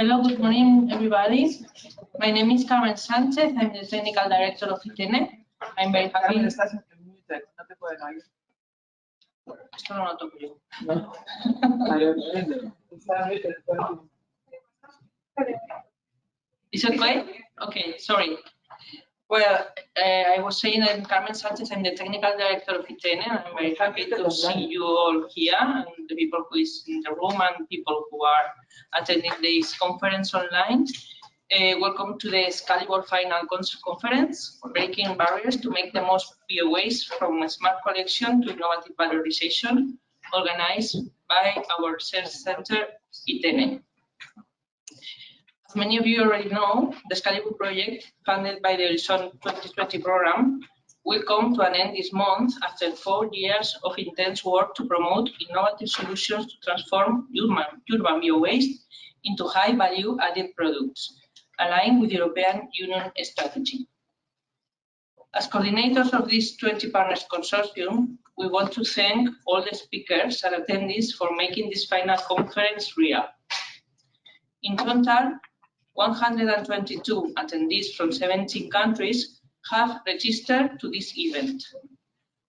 Hello, good morning, everybody. My name is Carmen Sanchez. I'm the Technical Director of ITENE. I'm very happy. Esto no lo toco yo. Is it okay? Okay, sorry. Well, I was saying I'm Carmen Sanchez. I'm the Technical Director of ITENE. I'm very happy to see you all here, and the people who is in the room and people who are attending this conference online. Welcome to the SCALIBUR Final Conference, Breaking Barriers to Make the Most BioWaste from Smart Collection to Innovative Valorization, organized by our research center, ITENE. As many of you already know, the SCALIBUR project, funded by the Horizon 2020 program, will come to an end this month after 4 years of intense work to promote innovative solutions to transform urban biowaste into high-value added products, aligned with the European Union strategy. As coordinators of this 20 Partners Consortium, we want to thank all the speakers and attendees for making this final conference real. In total, 122 attendees from 17 countries have registered to this event,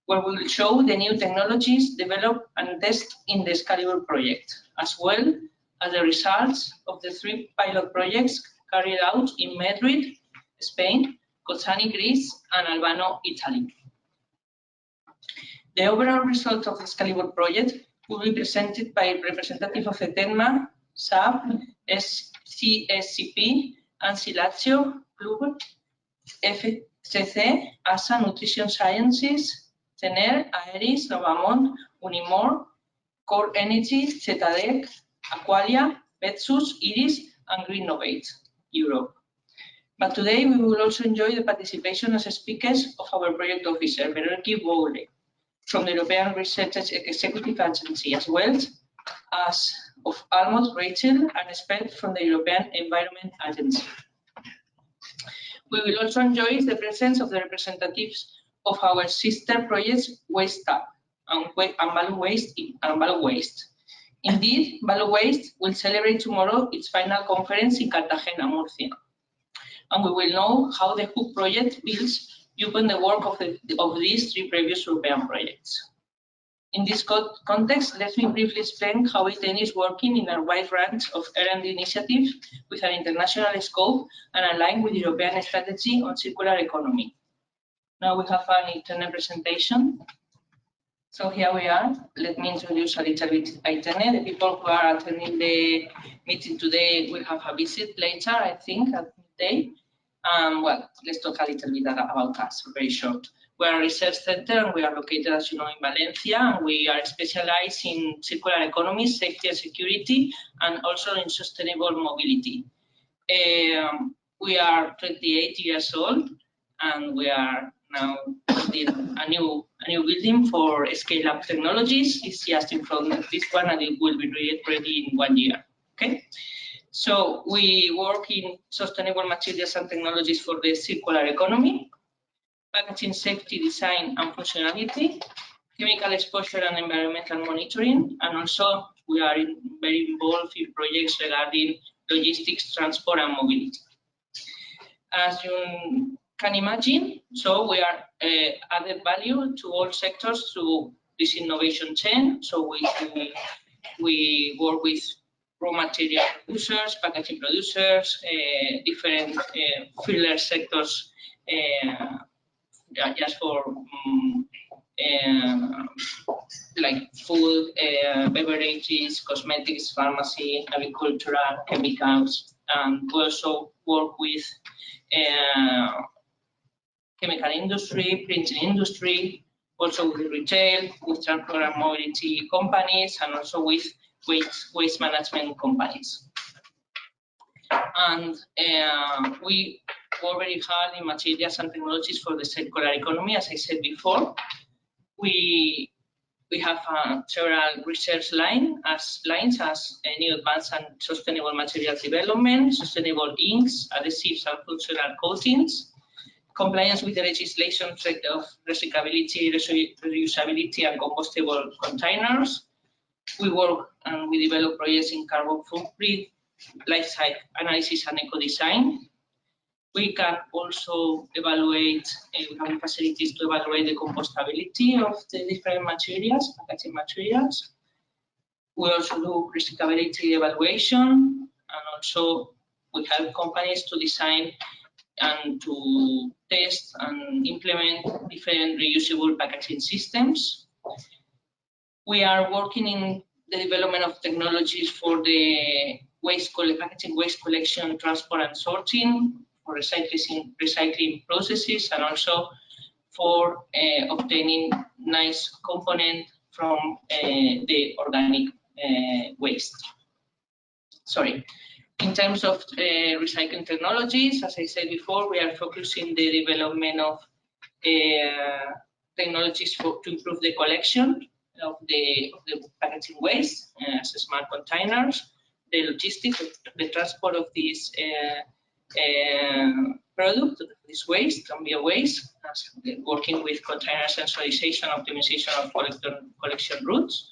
where we will show the new technologies developed and tested in the SCALIBUR project, as well as the results of the 3 pilot projects carried out in Madrid, Spain, Kozani, Greece, and Albano, Italy. The overall result of the SCALIBUR project will be presented by representatives of ETENMA, SAP, CSCP, ANSI Lazio, Club, FCC, ASA, Nutrition Sciences, TENER, AERIS, Novamont, Unimore, Core Energy, Zetadec, Aqualia, Betsus, IRIS, and Innovate Europe. But today we will also enjoy the participation as speakers of our project officer, Veronique Boule, from the European Research Executive Agency, as well as of Almond Rachel, an expert from the European Environment Agency. We will also enjoy the presence of the representatives of our sister projects, Waste Up and Value Waste. Indeed, Value Waste will celebrate tomorrow its final conference in Cartagena, Murcia. And we will know how the HOOP project builds upon the work of these 3 previous European projects. In this context, let me briefly explain how ITENE is working in a wide range of R&D initiatives with an international scope and aligned with the European strategy on circular economy. Now we have an ITENE presentation. So here we are. Let me introduce a little bit ITENE. The people who are attending the meeting today will have a visit later, I think, at midday. Well, let's talk a little bit about us, very short. We are a research center and we are located, as you know, in Valencia, and we are specialized in circular economy, safety and security, and also in sustainable mobility. We are 28 years old, and we are now building a new building for scale-up technologies. It's just in front of this one, and it will be ready in 1 year. Okay. So we work in sustainable materials and technologies for the circular economy, packaging safety, design and functionality, chemical exposure and environmental monitoring, and also we are very involved in projects regarding logistics, transport and mobility. As you can imagine, so we are added value to all sectors through this innovation chain. So we work with raw material producers, packaging producers, different filler sectors, just for like food, beverages, cosmetics, pharmacy, agricultural, chemicals, and we also work with chemical industry, printing industry, also with retail, with transport and mobility companies, and also with waste management companies. And we work very hard in materials and technologies for the circular economy, as I said before. We have several research lines as new advanced and sustainable material development, sustainable inks, adhesives and functional coatings, compliance with the legislation of recyclability, reusability and compostable containers. We work and we develop projects in carbon footprint life cycle analysis and eco-design. We can also evaluate, we have facilities to evaluate the compostability of the different materials, packaging materials. We also do recyclability evaluation, and also we help companies to design and to test and implement different reusable packaging systems. We are working in the development of technologies for the packaging waste collection, transport and sorting, for recycling processes, and also for obtaining nice component from the organic waste. Sorry. In terms of recycling technologies, as I said before, we are focusing the development of technologies to improve the collection of the packaging waste, as smart containers, the logistics, the transport of this product, this waste, can be a waste, working with container sensorization, optimization of collection routes.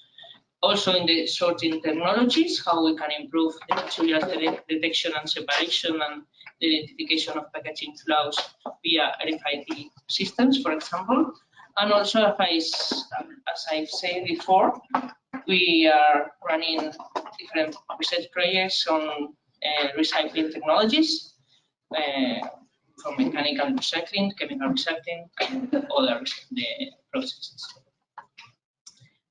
Also in the sorting technologies, how we can improve the material detection and separation and the identification of packaging flaws via RFID systems, for example. And also, as I've said before, we are running different research projects on recycling technologies, from mechanical recycling, chemical recycling, and other processes.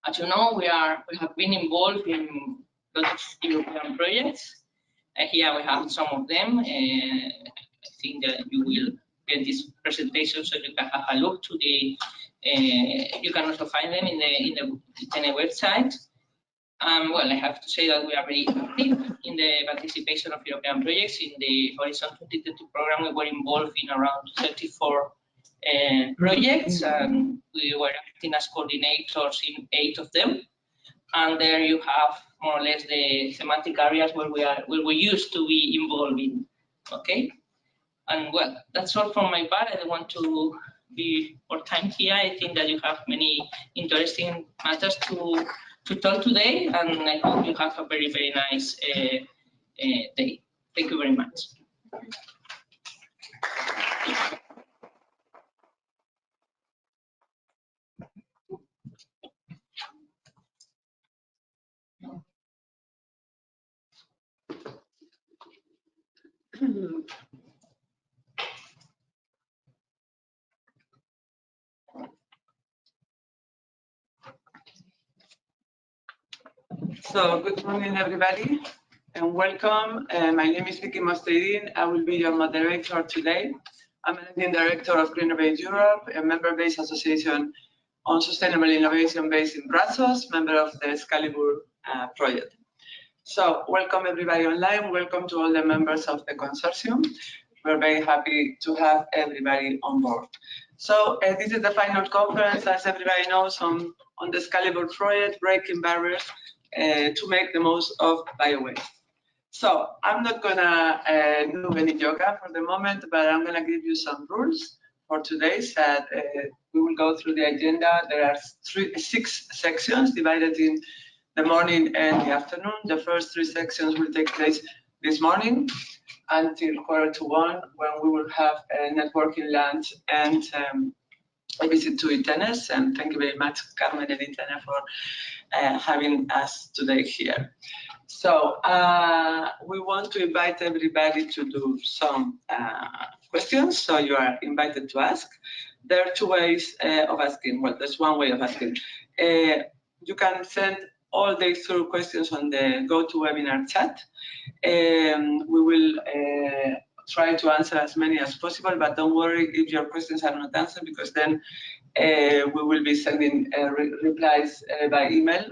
As you know, we have been involved in a lot of European projects. Here we have some of them. I think that you will get this presentation so you can have a look to the. You can also find them in the ITENE website. Well, I have to say that we are very active in the participation of European projects. In the Horizon 2030 program, we were involved in around 34 projects, and we were acting as coordinators in 8 of them. And there you have more or less the thematic areas where we used to be involved in. Okay, and well, that's all from my part. I don't want to be more time here. I think that you have many interesting matters to talk today, and I hope you have a very, very nice day. Thank you very much. So good morning, everybody, and welcome. My name is Vicky Mosteidin. I will be your moderator today. I'm Managing Director of Innovate Europe, a member-based association on sustainable innovation based in Brussels, member of the SCALIBUR project. So welcome everybody online. Welcome to all the members of the consortium. We're very happy to have everybody on board. So this is the final conference, as everybody knows, on the SCALIBUR project, breaking barriers to make the most of biowaste. So I'm not gonna do any yoga for the moment, but I'm gonna give you some rules for today. So we will go through the agenda. There are 6 sections divided in the morning and the afternoon. The first 3 sections will take place this morning until 1:15, when we will have a networking lunch and a visit to ITENE. And thank you very much, Carmen and ITENE, for having us today here. So we want to invite everybody to do some questions. So you are invited to ask. There are 2 ways of asking. Well, there's 1 way of asking. You can send all the through questions on the GoToWebinar chat. We will try to answer as many as possible, but don't worry if your questions are not answered, because then we will be sending replies by email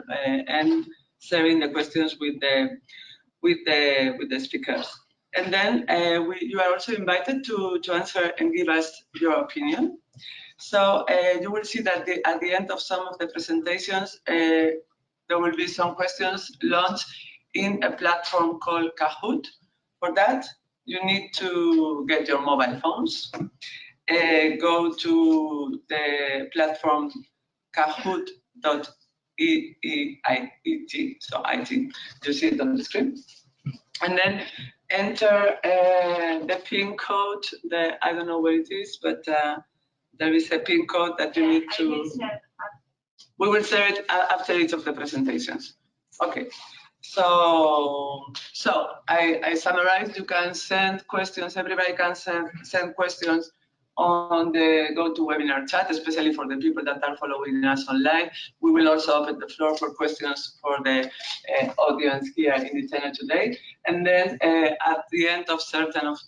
and sharing the questions with the speakers. And then you are also invited to answer and give us your opinion. So you will see that at the end of some of the presentations, there will be some questions launched in a platform called Kahoot. For that, you need to get your mobile phones, go to the platform kahoot.it, so IT, you see it on the screen. and then enter the PIN code. I don't know where it is, but there is a PIN code that you need to. We will share it after each of the presentations. Okay. So I summarized. You can send questions. Everybody can send questions on the GoToWebinar chat, especially for the people that are following us online. We will also open the floor for questions for the audience here in ITENE today. And then at the end of certain of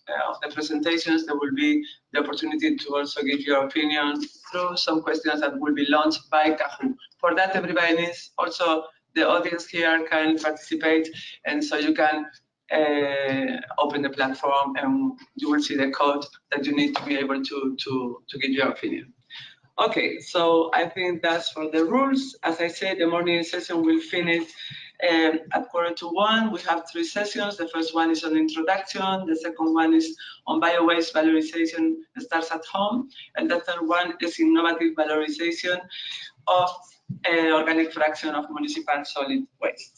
the presentations, there will be the opportunity to also give your opinion through some questions that will be launched by Kahoot. For that, everybody needs also the audience here can participate, and so you can open the platform and you will see the code that you need to be able to give your opinion. Okay, so I think that's for the rules. As I said, the morning session will finish at 1:45. We have 3 sessions. The first one is on introduction. The second one is on bio-waste valorization starts at home. And the third one is innovative valorization of organic fraction of municipal solid waste.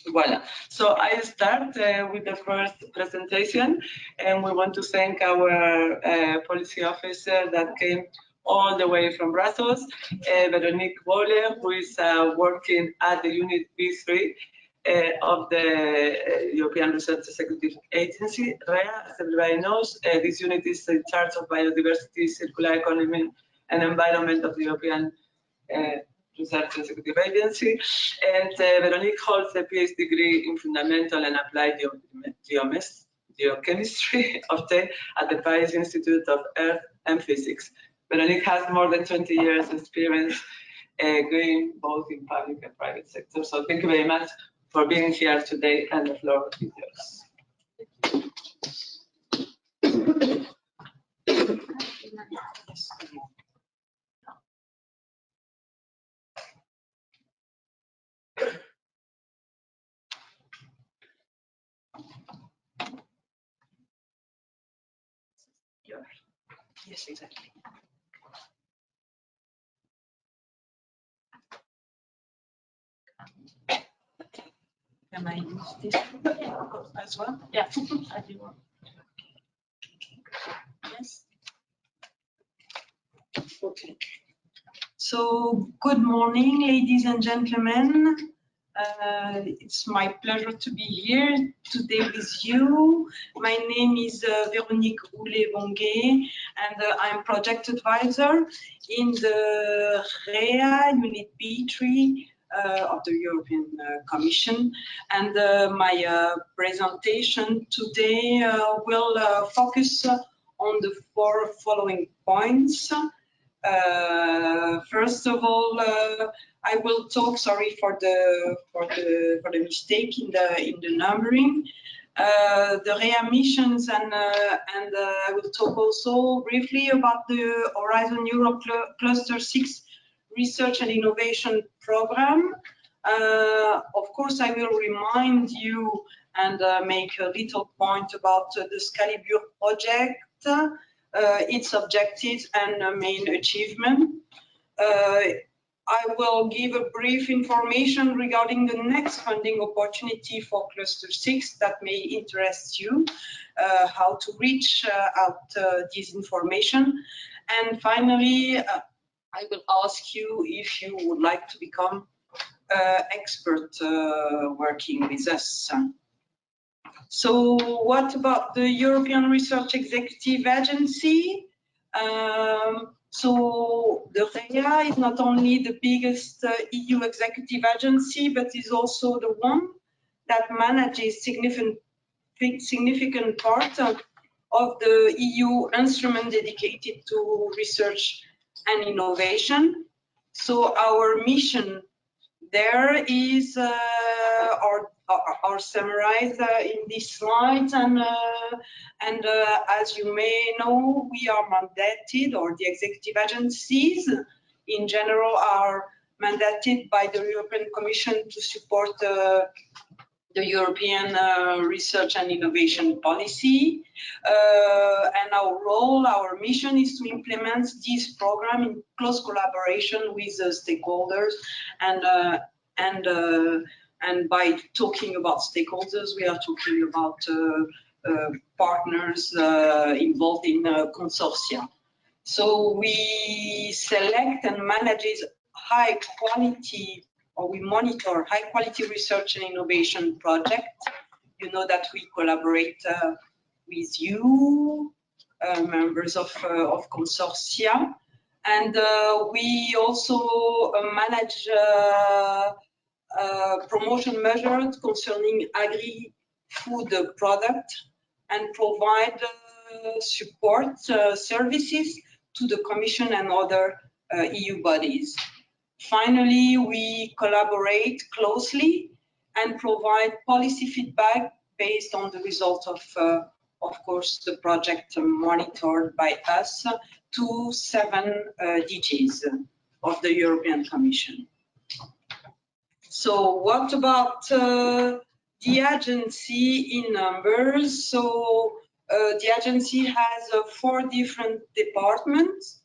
Voila. So I start with the first presentation, and we want to thank our policy officer that came all the way from Brussels, Veronique Wolle, who is working at the Unit B3 of the European Research Executive Agency, REA. As everybody knows, this unit is in charge of biodiversity, circular economy, and environment of the European Research Executive Agency. And Veronique holds a PhD degree in fundamental and applied geochemistry obtained at the Paris Institute of Earth and Physics. Veronique has more than 20 years experience going both in public and private sector. So thank you very much for being here today, and the floor is yours. Yes, exactly. Can I use this as well? Yeah, as you want. Yes. Okay. So, good morning, ladies and gentlemen. It's my pleasure to be here today with you. My name is Veronique Wolle-Vonguet, and I'm project advisor in the REA Unit B3 of the European Commission. And my presentation today will focus on the 4 following points. First of all, I will talk. Sorry for the mistake in the numbering. The REA missions, and I will talk also briefly about the Horizon Europe Cluster 6 Research and Innovation Program. Of course, I will remind you and make a little point about the SCALIBUR project, its objectives and main achievement. I will give a brief information regarding the next funding opportunity for Cluster 6 that may interest you, how to reach out this information. And finally, I will ask you if you would like to become expert working with us. So what about the European Research Executive Agency? So the REA is not only the biggest EU executive agency, but is also the one that manages significant part of the EU instrument dedicated to research and innovation. So our mission there is are summarized in these slides, and as you may know, we are mandated, or the executive agencies in general are mandated by the European Commission to support the European research and innovation policy. And our role, our mission is to implement this program in close collaboration with the stakeholders and And by talking about stakeholders, we are talking about partners involved in consortia. So we select and manage high quality, or we monitor high quality research and innovation projects. You know that we collaborate with you, members of consortia, and we also manage promotion measures concerning agri-food product and provide support services to the Commission and other EU bodies. Finally, we collaborate closely and provide policy feedback based on the results of course, the project monitored by us to 7 DGs of the European Commission. So what about the agency in numbers? So the agency has 4 different departments,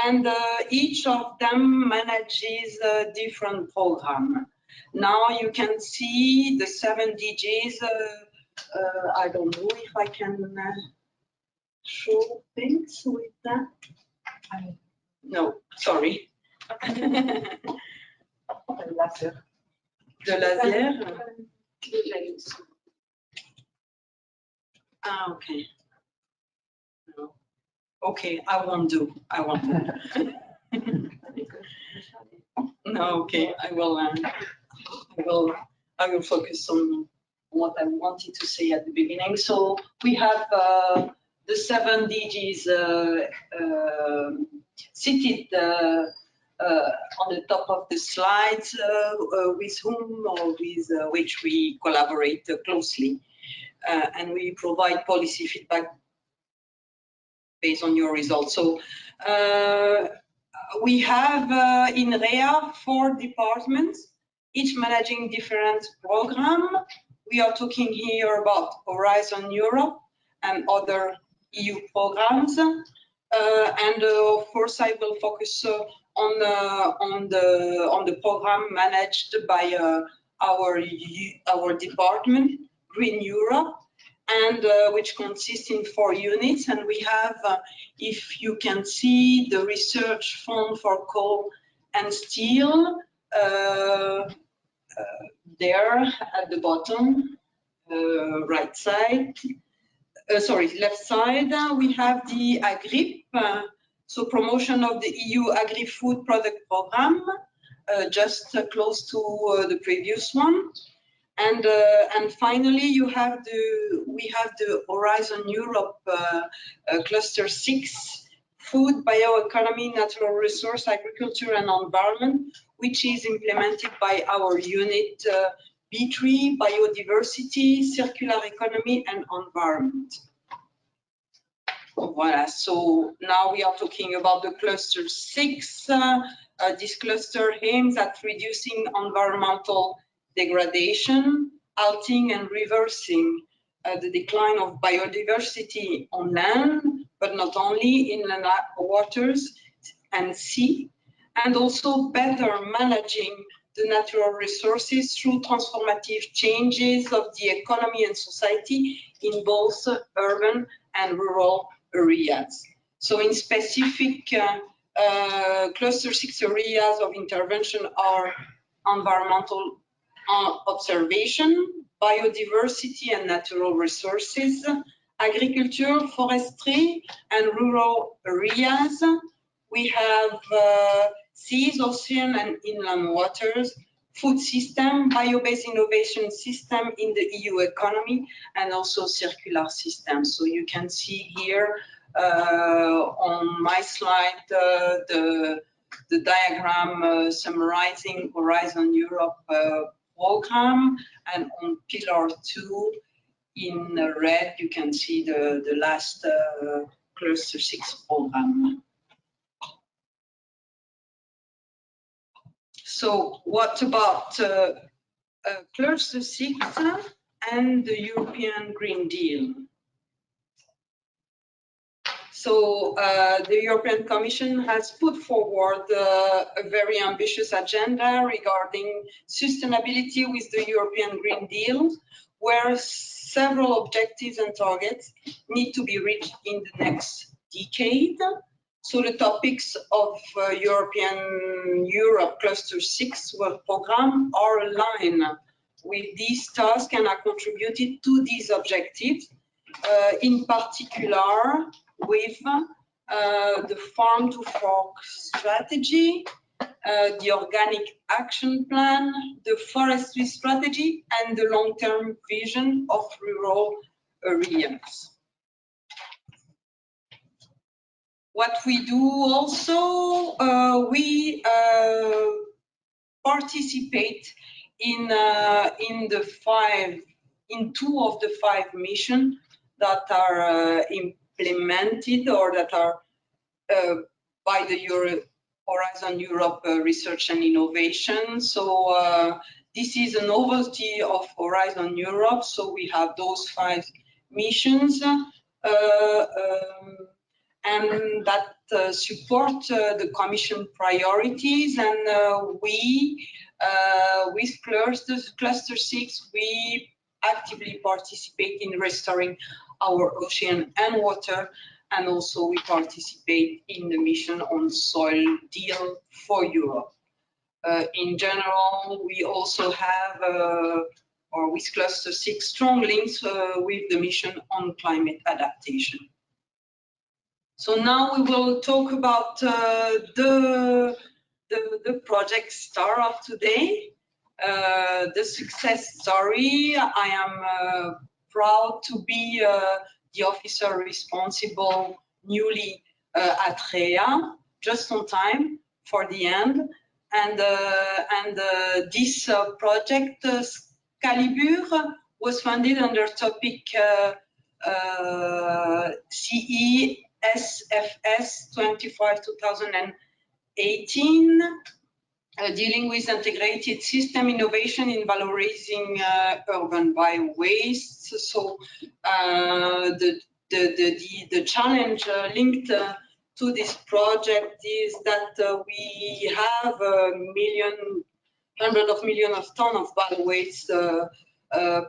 and each of them manages a different program. Now you can see the 7 DGs. I don't know if I can show things with that. No, sorry. The laser. Ah, okay. No. Okay, I won't do. No, okay. I will focus on what I wanted to say at the beginning. So we have the 7 DGs seated on the top of the slides, with whom or with which we collaborate closely, and we provide policy feedback based on your results. So we have in REA 4 departments, each managing different programs. We are talking here about Horizon Europe and other EU programs, and of course I will focus on the program managed by our department, Green Europe, and which consists in 4 units. And we have, if you can see, the research fund for coal and steel there at the bottom, right side. Left side. We have the AGRIP, so promotion of the EU agri-food product program, just close to the previous one. And finally, we have the Horizon Europe Cluster 6, Food, Bioeconomy, Natural Resource, Agriculture and Environment, which is implemented by our unit B3, Biodiversity, Circular Economy and Environment. Voilà, so now we are talking about the Cluster 6. This cluster aims at reducing environmental degradation, halting and reversing the decline of biodiversity on land, but not only in inland waters and sea, and also better managing the natural resources through transformative changes of the economy and society in both urban and rural areas. So in specific Cluster 6 areas of intervention are environmental observation, biodiversity and natural resources, agriculture, forestry and rural areas. We have seas, ocean and inland waters, food system, bio-based innovation system in the EU economy, and also circular systems. So you can see here on my slide the diagram summarizing Horizon Europe program, and on pillar 2 in red you can see the last Cluster 6 program. So what about Cluster 6 and the European Green Deal? So the European Commission has put forward a very ambitious agenda regarding sustainability with the European Green Deal, where several objectives and targets need to be reached in the next decade. So the topics of Europe Cluster 6 work program are aligned with these tasks and are contributed to these objectives, in particular with the farm to fork strategy, the organic action plan, the forestry strategy, and the long-term vision of rural areas. What we do also, we participate in two of the 5 missions that are implemented or that are by the Horizon Europe Research and Innovation. So this is a novelty of Horizon Europe. So we have those 5 missions and that support the Commission priorities. And we, with Cluster 6, we actively participate in restoring our ocean and water, and also we participate in the mission on soil deal for Europe. In general, we also have, or with Cluster 6, strong links with the mission on climate adaptation. So now we will talk about the project star of today, the success story. I am proud to be the officer responsible newly at REA, just on time for the end. And this project, SCALIBUR, was funded under topic CE SFS 25/2018, dealing with integrated system innovation in valorizing urban bio-waste. So the challenge linked to this project is that we have hundreds of millions of tons of bio-waste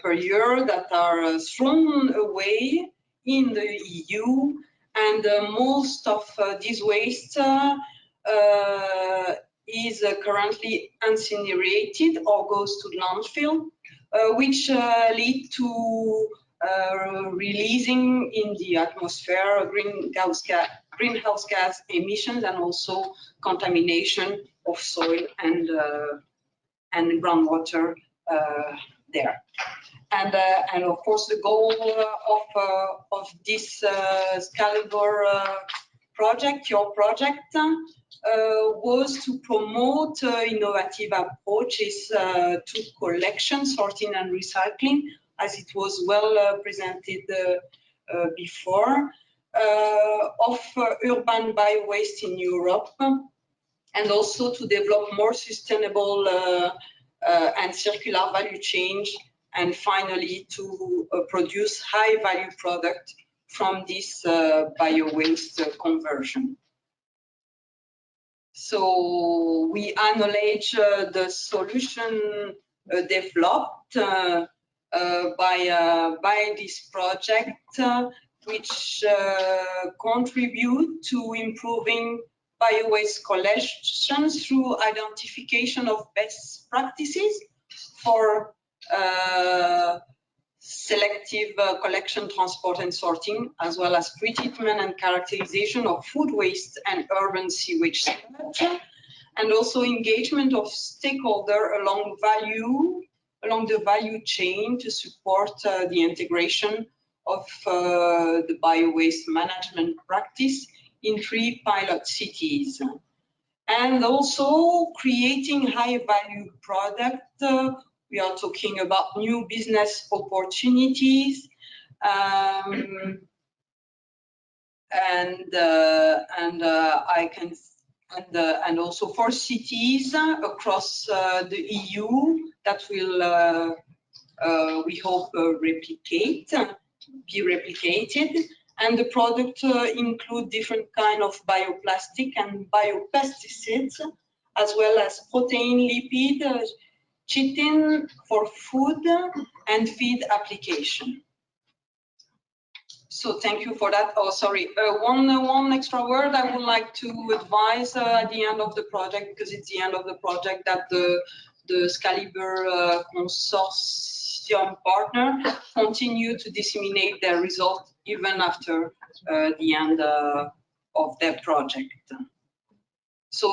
per year that are thrown away in the EU. And most of this waste is currently incinerated or goes to landfill, which lead to releasing in the atmosphere greenhouse gas emissions and also contamination of soil and groundwater there. And of course, the goal of this SCALIBUR project, your project, was to promote innovative approaches to collection, sorting, and recycling, as it was well presented before, of urban bio-waste in Europe, and also to develop more sustainable and circular value chain, and finally to produce high-value product from this bio-waste conversion. So we acknowledge the solution developed by this project, which contribute to improving bio-waste collection through identification of best practices for selective collection, transport, and sorting, as well as pre-treatment and characterization of food waste and urban sewage sludge, and also engagement of stakeholders along the value chain to support the integration of the bio-waste management practice in 3 pilot cities. And also creating high-value product. We are talking about new business opportunities, and also for cities across the EU that will, we hope, be replicated. And the product include different kind of bioplastic and biopesticides, as well as protein, lipid, chitin for food and feed application. So thank you for that. Oh, sorry. One extra word I would like to advise at the end of the project, because it's the end of the project, that the SCALIBUR consortium partner continue to disseminate their results even after the end of their project. So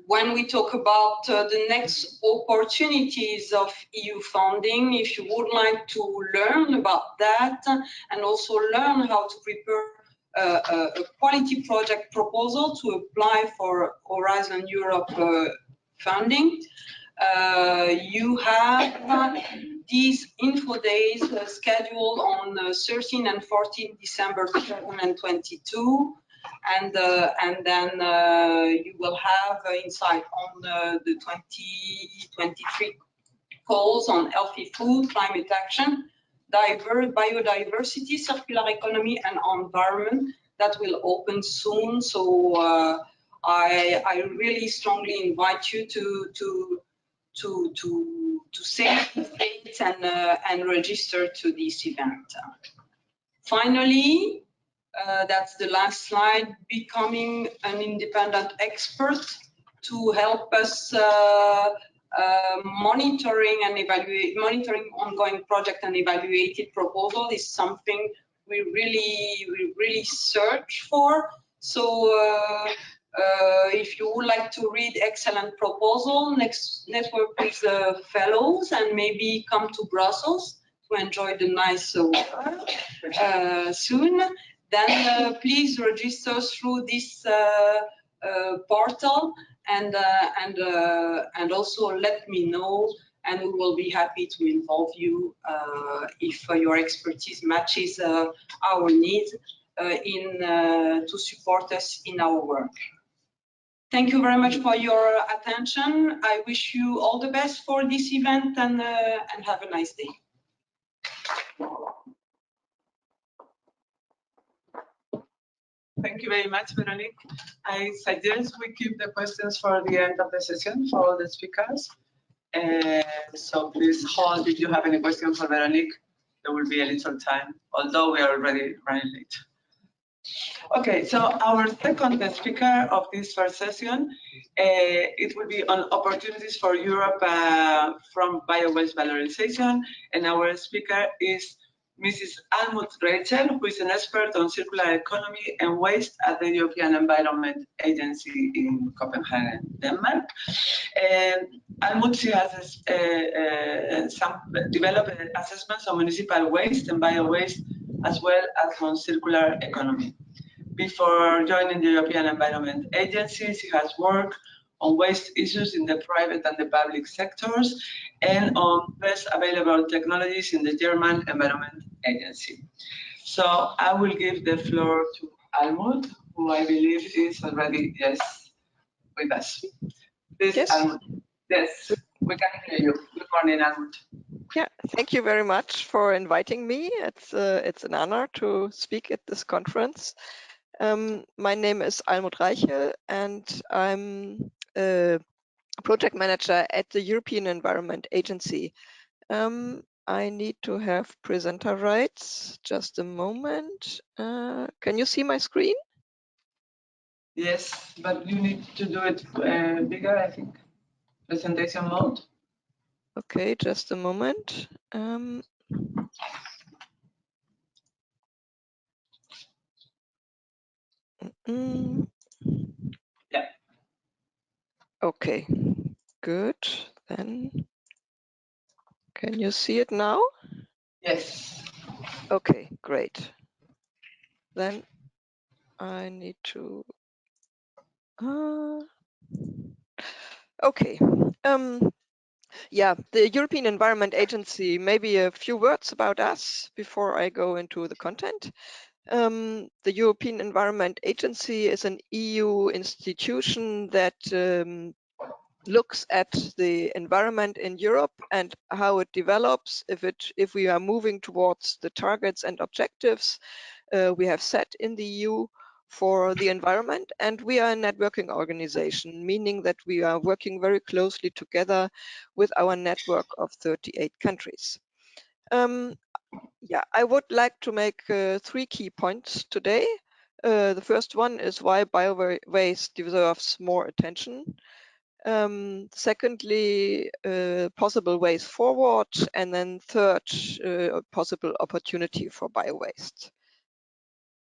when we talk about the next opportunities of EU funding, if you would like to learn about that and also learn how to prepare a quality project proposal to apply for Horizon Europe funding, you have these info days scheduled on 13 and 14 December 2022. And then you will have insight on the 2023 calls on healthy food, climate action, biodiversity, circular economy, and environment that will open soon. So I really strongly invite you to save the date and register to this event. Finally, that's the last slide, becoming an independent expert to help us monitoring ongoing project and evaluated proposal is something we really search for. So if you would like to read excellent proposal, network with fellows and maybe come to Brussels to enjoy the nice weather soon, then please register through this portal and also let me know, and we will be happy to involve you if your expertise matches our needs to support us in our work. Thank you very much for your attention. I wish you all the best for this event and have a nice day. Thank you very much, Veronique. I suggest we keep the questions for the end of the session for all the speakers. So please hold if you have any questions for Veronique. There will be a little time, although we are already running late. Okay, so our second speaker of this first session, it will be on opportunities for Europe from bio-waste valorization, and our speaker is Mrs. Almut Rachel, who is an expert on circular economy and waste at the European Environment Agency in Copenhagen, Denmark. And Almut, she has developed assessments on municipal waste and bio-waste, as well as on circular economy. Before joining the European Environment Agency, she has worked on waste issues in the private and the public sectors and on best available technologies in the German Environment Agency. So I will give the floor to Almut, who I believe is already, with us. Please, yes. Almut. Yes, we can hear you. Good morning, Almut. Yeah, thank you very much for inviting me. It's an honor to speak at this conference. My name is Almut Reichel, and I'm a project manager at the European Environment Agency. I need to have presenter rights. Just a moment. Can you see my screen? Yes, but you need to do it bigger, I think. Presentation mode. Okay, just a moment. Yeah. Okay, good. Then can you see it now? Yes. Okay, great. Then I need to. Okay. Yeah, the European Environment Agency. Maybe a few words about us before I go into the content. The European Environment Agency is an EU institution that looks at the environment in Europe and how it develops, if we are moving towards the targets and objectives we have set in the EU for the environment, and we are a networking organization, meaning that we are working very closely together with our network of 38 countries. Yeah, I would like to make 3 key points today. The first one is why bio-waste deserves more attention. Secondly, possible ways forward, and then third, possible opportunity for bio-waste.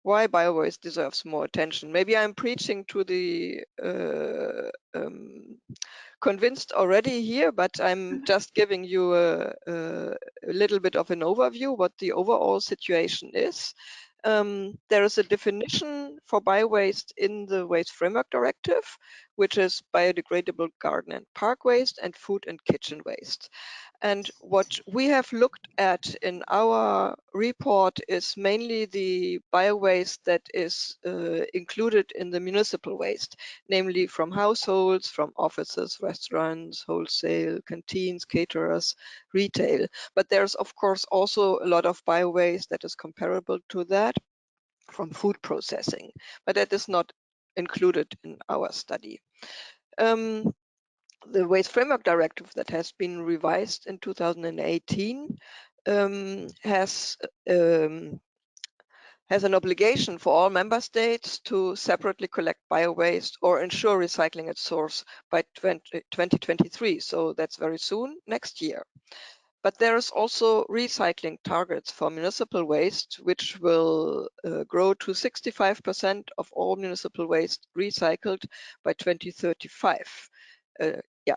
Why bio-waste deserves more attention. Maybe I'm preaching to the convinced already here, but I'm just giving you a little bit of an overview what the overall situation is. There is a definition for bio-waste in the Waste Framework Directive, which is biodegradable garden and park waste and food and kitchen waste. And what we have looked at in our report is mainly the bio-waste that is included in the municipal waste, namely from households, from offices, restaurants, wholesale, canteens, caterers, retail. But there's of course also a lot of bio-waste that is comparable to that from food processing, but that is not included in our study. The Waste Framework Directive that has been revised in 2018 has an obligation for all member states to separately collect bio-waste or ensure recycling at source by 2023. So that's very soon, next year. But there is also recycling targets for municipal waste, which will grow to 65% of all municipal waste recycled by 2035. Yeah,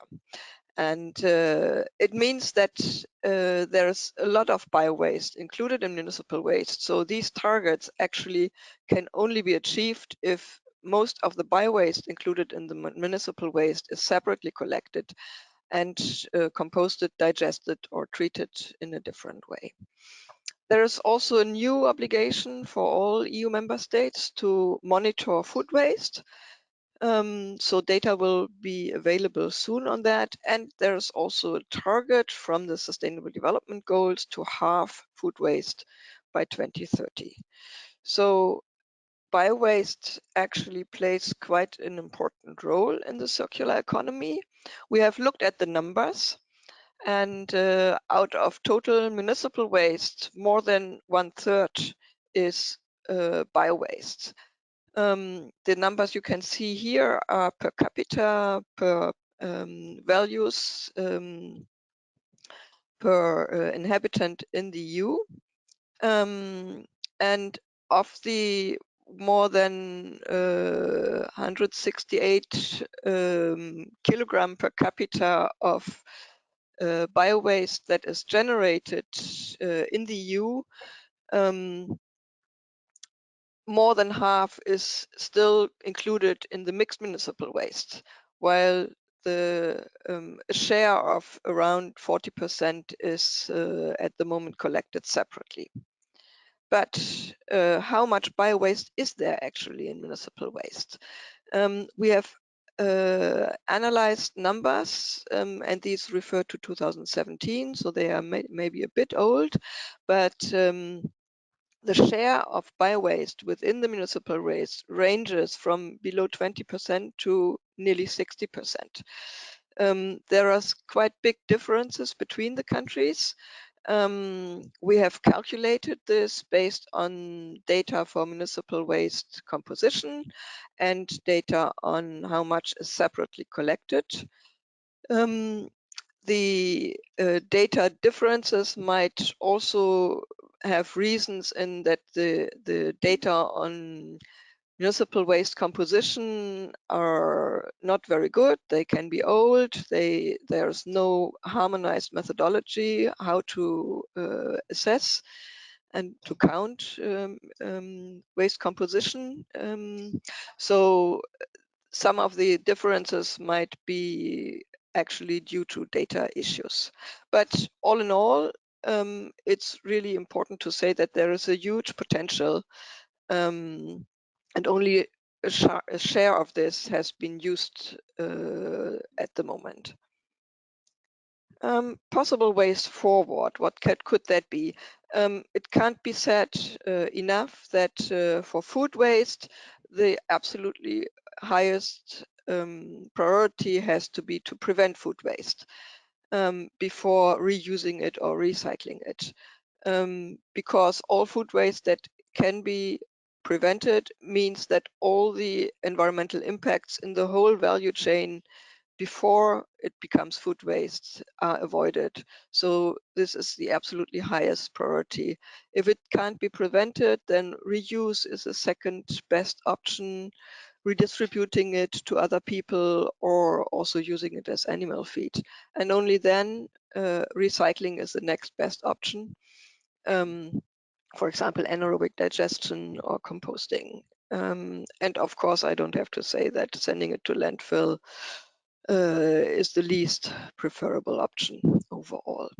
and it means that there's a lot of bio-waste included in municipal waste. So these targets actually can only be achieved if most of the bio-waste included in the municipal waste is separately collected and composted, digested, or treated in a different way. There is also a new obligation for all EU member states to monitor food waste. So data will be available soon on that. And there's also a target from the Sustainable Development Goals to halve food waste by 2030. So bio-waste actually plays quite an important role in the circular economy. We have looked at the numbers, and out of total municipal waste, more than 1/3 is bio-waste. The numbers you can see here are per capita, per values per inhabitant in the EU. And of the more than 168 kilogram per capita of bio-waste that is generated in the EU, more than half is still included in the mixed municipal waste, while the share of around 40% is at the moment collected separately. But how much bio-waste is there actually in municipal waste? We have analyzed numbers, and these refer to 2017, so they are maybe a bit old, but the share of bio-waste within the municipal waste ranges from below 20% to nearly 60%. There are quite big differences between the countries. We have calculated this based on data for municipal waste composition and data on how much is separately collected. The data differences might also have reasons in that the data on municipal waste composition are not very good. They can be old. There's no harmonized methodology how to assess and to count waste composition. So some of the differences might be actually due to data issues. But all in all, it's really important to say that there is a huge potential, and only a share of this has been used at the moment. Possible ways forward, what could that be? It can't be said enough that for food waste, the absolutely highest priority has to be to prevent food waste before reusing it or recycling it. Because all food waste that can be prevented means that all the environmental impacts in the whole value chain before it becomes food waste are avoided. So this is the absolutely highest priority. If it can't be prevented, then reuse is a second best option, redistributing it to other people or also using it as animal feed. And only then recycling is the next best option. For example, anaerobic digestion or composting. And of course, I don't have to say that sending it to landfill is the least preferable option overall.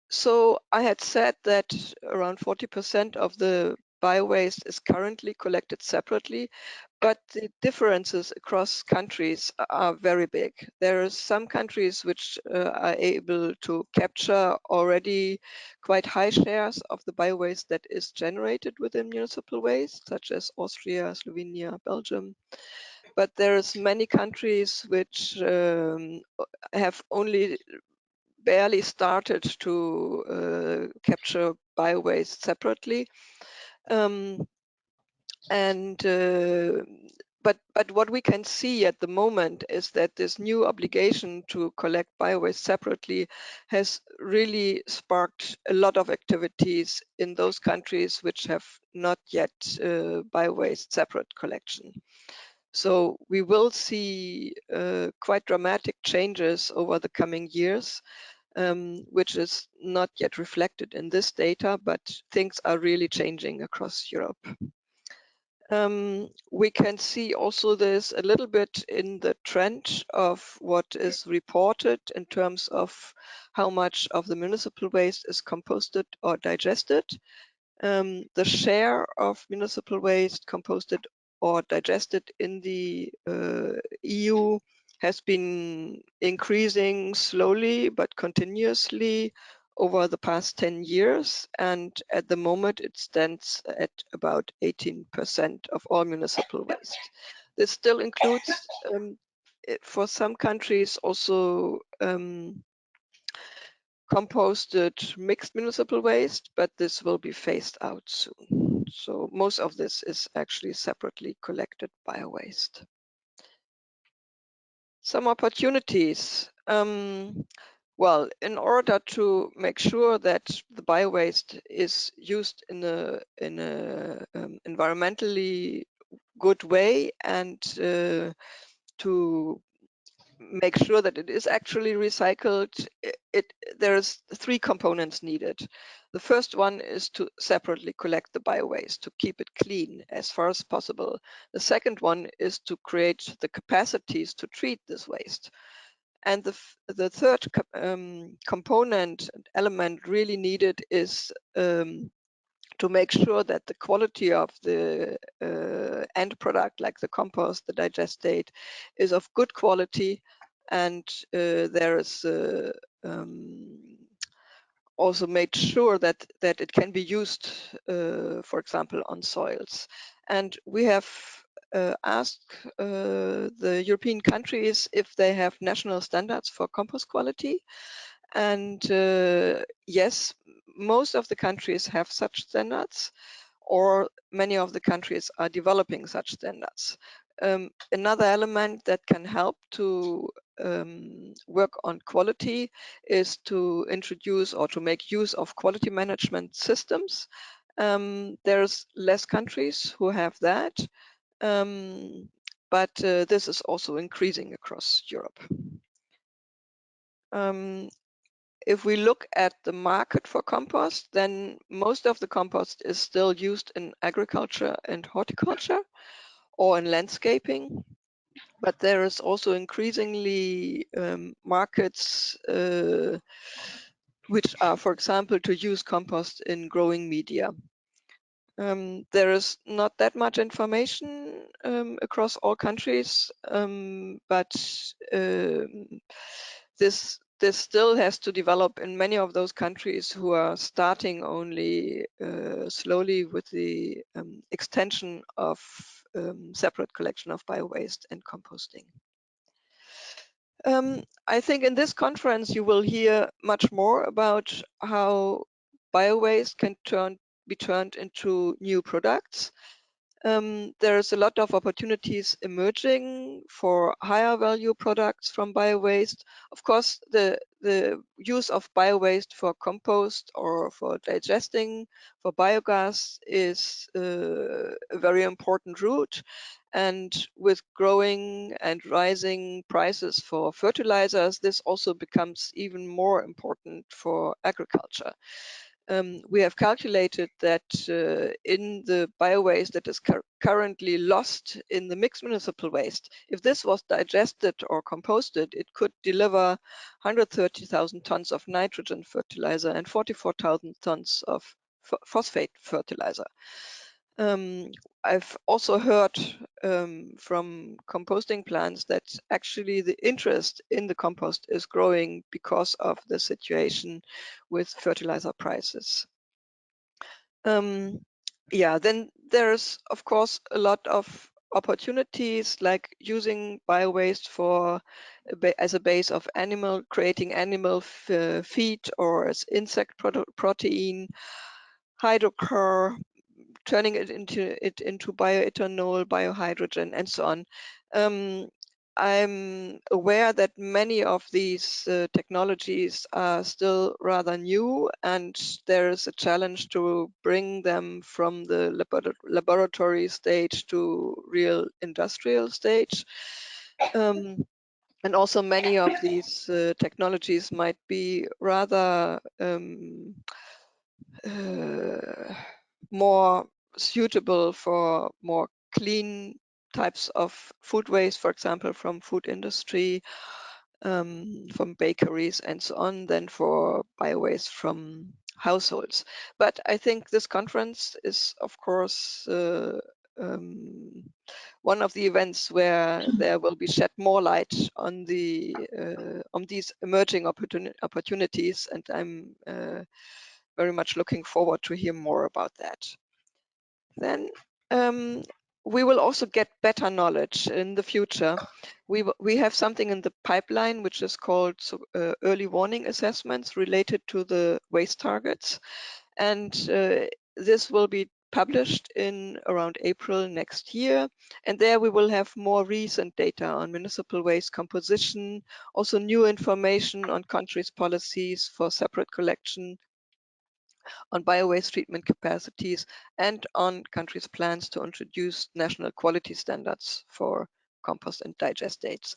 So I had said that around 40% of the bio-waste is currently collected separately, but the differences across countries are very big. There are some countries which are able to capture already quite high shares of the bio-waste that is generated within municipal waste, such as Austria, Slovenia, Belgium. But there's many countries which have only barely started to capture bio-waste separately. But what we can see at the moment is that this new obligation to collect bio-waste separately has really sparked a lot of activities in those countries which have not yet bio-waste separate collection. So we will see quite dramatic changes over the coming years, which is not yet reflected in this data, but things are really changing across Europe. We can see also this a little bit in the trend of what is reported in terms of how much of the municipal waste is composted or digested. The share of municipal waste composted or digested in the EU has been increasing slowly but continuously over the past 10 years, and at the moment it stands at about 18% of all municipal waste. This still includes, for some countries, also composted mixed municipal waste, but this will be phased out soon. So most of this is actually separately collected bio-waste. Some opportunities. Well, in order to make sure that the bio-waste is used in a environmentally good way and to make sure that it is actually recycled, there's 3 components needed. The first one is to separately collect the bio-waste, to keep it clean as far as possible. The second one is to create the capacities to treat this waste. And the third component element really needed is to make sure that the quality of the end product, like the compost, the digestate, is of good quality, and there is also made sure that it can be used, for example, on soils. And we have asked the European countries if they have national standards for compost quality. And yes, most of the countries have such standards, or many of the countries are developing such standards. Another element that can help to work on quality is to introduce or to make use of quality management systems. There's less countries who have that, but this is also increasing across Europe. If we look at the market for compost, then most of the compost is still used in agriculture and horticulture or in landscaping. But there is also increasingly markets which are, for example, to use compost in growing media. There is not that much information across all countries, but this still has to develop in many of those countries who are starting only slowly with the extension of separate collection of biowaste and composting. I think in this conference you will hear much more about how biowaste can be turned into new products. There's a lot of opportunities emerging for higher value products from biowaste. Of course, the use of biowaste for compost or for digesting, for biogas is a very important route. And with growing and rising prices for fertilizers, this also becomes even more important for agriculture. We have calculated that in the biowaste that is currently lost in the mixed municipal waste, if this was digested or composted, it could deliver 130,000 tons of nitrogen fertilizer and 44,000 tons of phosphate fertilizer. I've also heard from composting plants that actually the interest in the compost is growing because of the situation with fertilizer prices. Yeah, then there's of course a lot of opportunities like using biowaste for as a base of creating animal feed or as insect protein, hydrocarbon, turning it into bioethanol, biohydrogen, and so on. I'm aware that many of these technologies are still rather new, and there is a challenge to bring them from the laboratory stage to real industrial stage. And also many of these technologies might be rather more suitable for more clean types of food waste, for example, from food industry, from bakeries and so on, than for biowaste from households. But I think this conference is, of course, one of the events where there will be shed more light on these emerging opportunities, and I'm very much looking forward to hear more about that. Then we will also get better knowledge in the future. We have something in the pipeline which is called early warning assessments related to the waste targets, and this will be published in around April next year, and there we will have more recent data on municipal waste composition, also new information on countries' policies for separate collection, on biowaste treatment capacities, and on countries' plans to introduce national quality standards for compost and digest dates.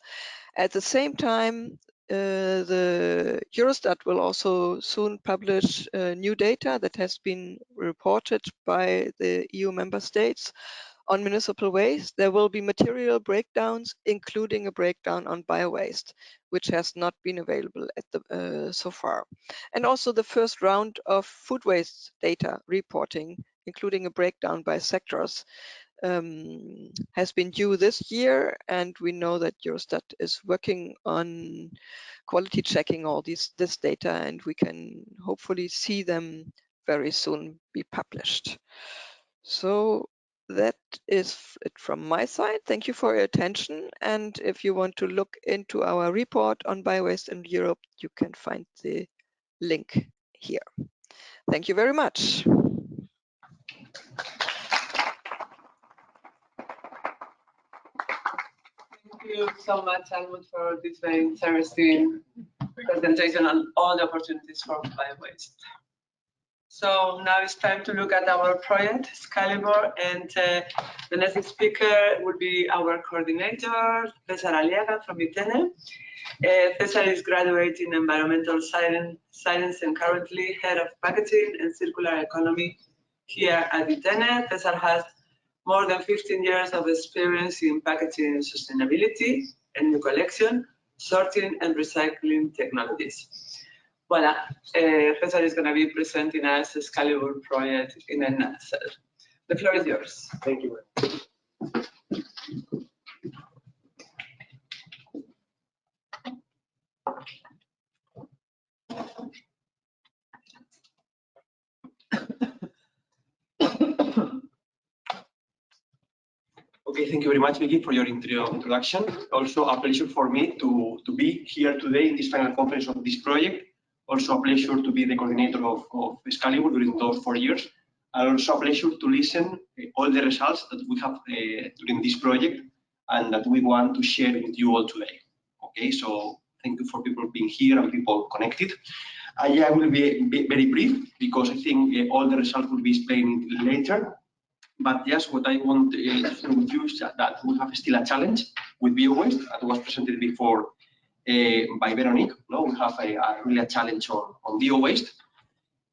At the same time, the Eurostat will also soon publish new data that has been reported by the EU member states on municipal waste. There will be material breakdowns, including a breakdown on biowaste, which has not been available at so far. And also the first round of food waste data reporting, including a breakdown by sectors, has been due this year, and we know that Eurostat is working on quality checking all this data, and we can hopefully see them very soon be published. So that is it from my side. Thank you for your attention, and if you want to look into our report on biowaste in Europe, you can find the link here. Thank you very much. Thank you so much, Almut, for this very interesting presentation on all the opportunities for biowaste. So now it's time to look at our project, SCALIBUR, and the next speaker will be our coordinator, César Aliaga from ITENE. César is graduate in environmental science and currently head of packaging and circular economy here at ITENE. César has more than 15 years of experience in packaging and sustainability and new collection, sorting and recycling technologies. Voila, César is going to be presenting us the SCALIBUR project in a nutshell. The floor is yours. Thank you. Okay, thank you very much, Vicky, for your introduction. Also a pleasure for me to be here today in this final conference of this project. Also a pleasure to be the coordinator of SCALIBUR during those 4 years. And also a pleasure to listen all the results that we have during this project and that we want to share with you all today. Okay, so thank you for people being here and people connected. I will be very brief because I think all the results will be explained later. But yes, what I want to share with you is that we have still a challenge with bio-waste that was presented before by Veronique. No, we have really a challenge on bio-waste.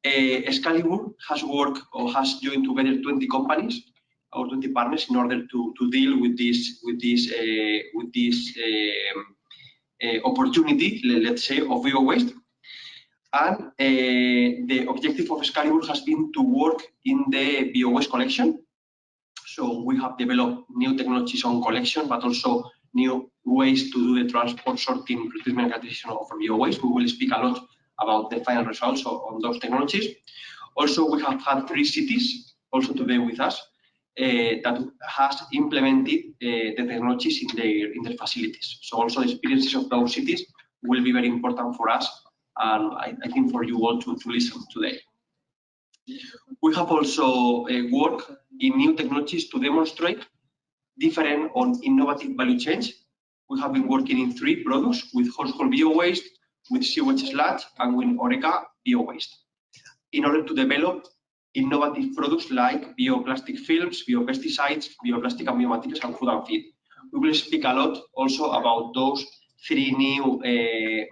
SCALIBUR has worked or has joined together 20 companies or 20 partners in order to deal with this opportunity, let's say, of bio-waste. And the objective of SCALIBUR has been to work in the bio-waste collection. So we have developed new technologies on collection, but also new ways to do the transport, sorting, treatment, and characterization of bio-waste. We will speak a lot about the final results on those technologies. Also, we have had 3 cities also today with us that has implemented the technologies in their facilities. So also the experiences of those cities will be very important for us, and I think for you all to listen today. We have also worked in new technologies to demonstrate different on innovative value chains. We have been working in 3 products with household bio-waste, with sewage sludge, and with Oreca bio-waste in order to develop innovative products like bioplastic films, biopesticides, bioplastic and biomaterials, and food and feed. We will speak a lot also about those 3 new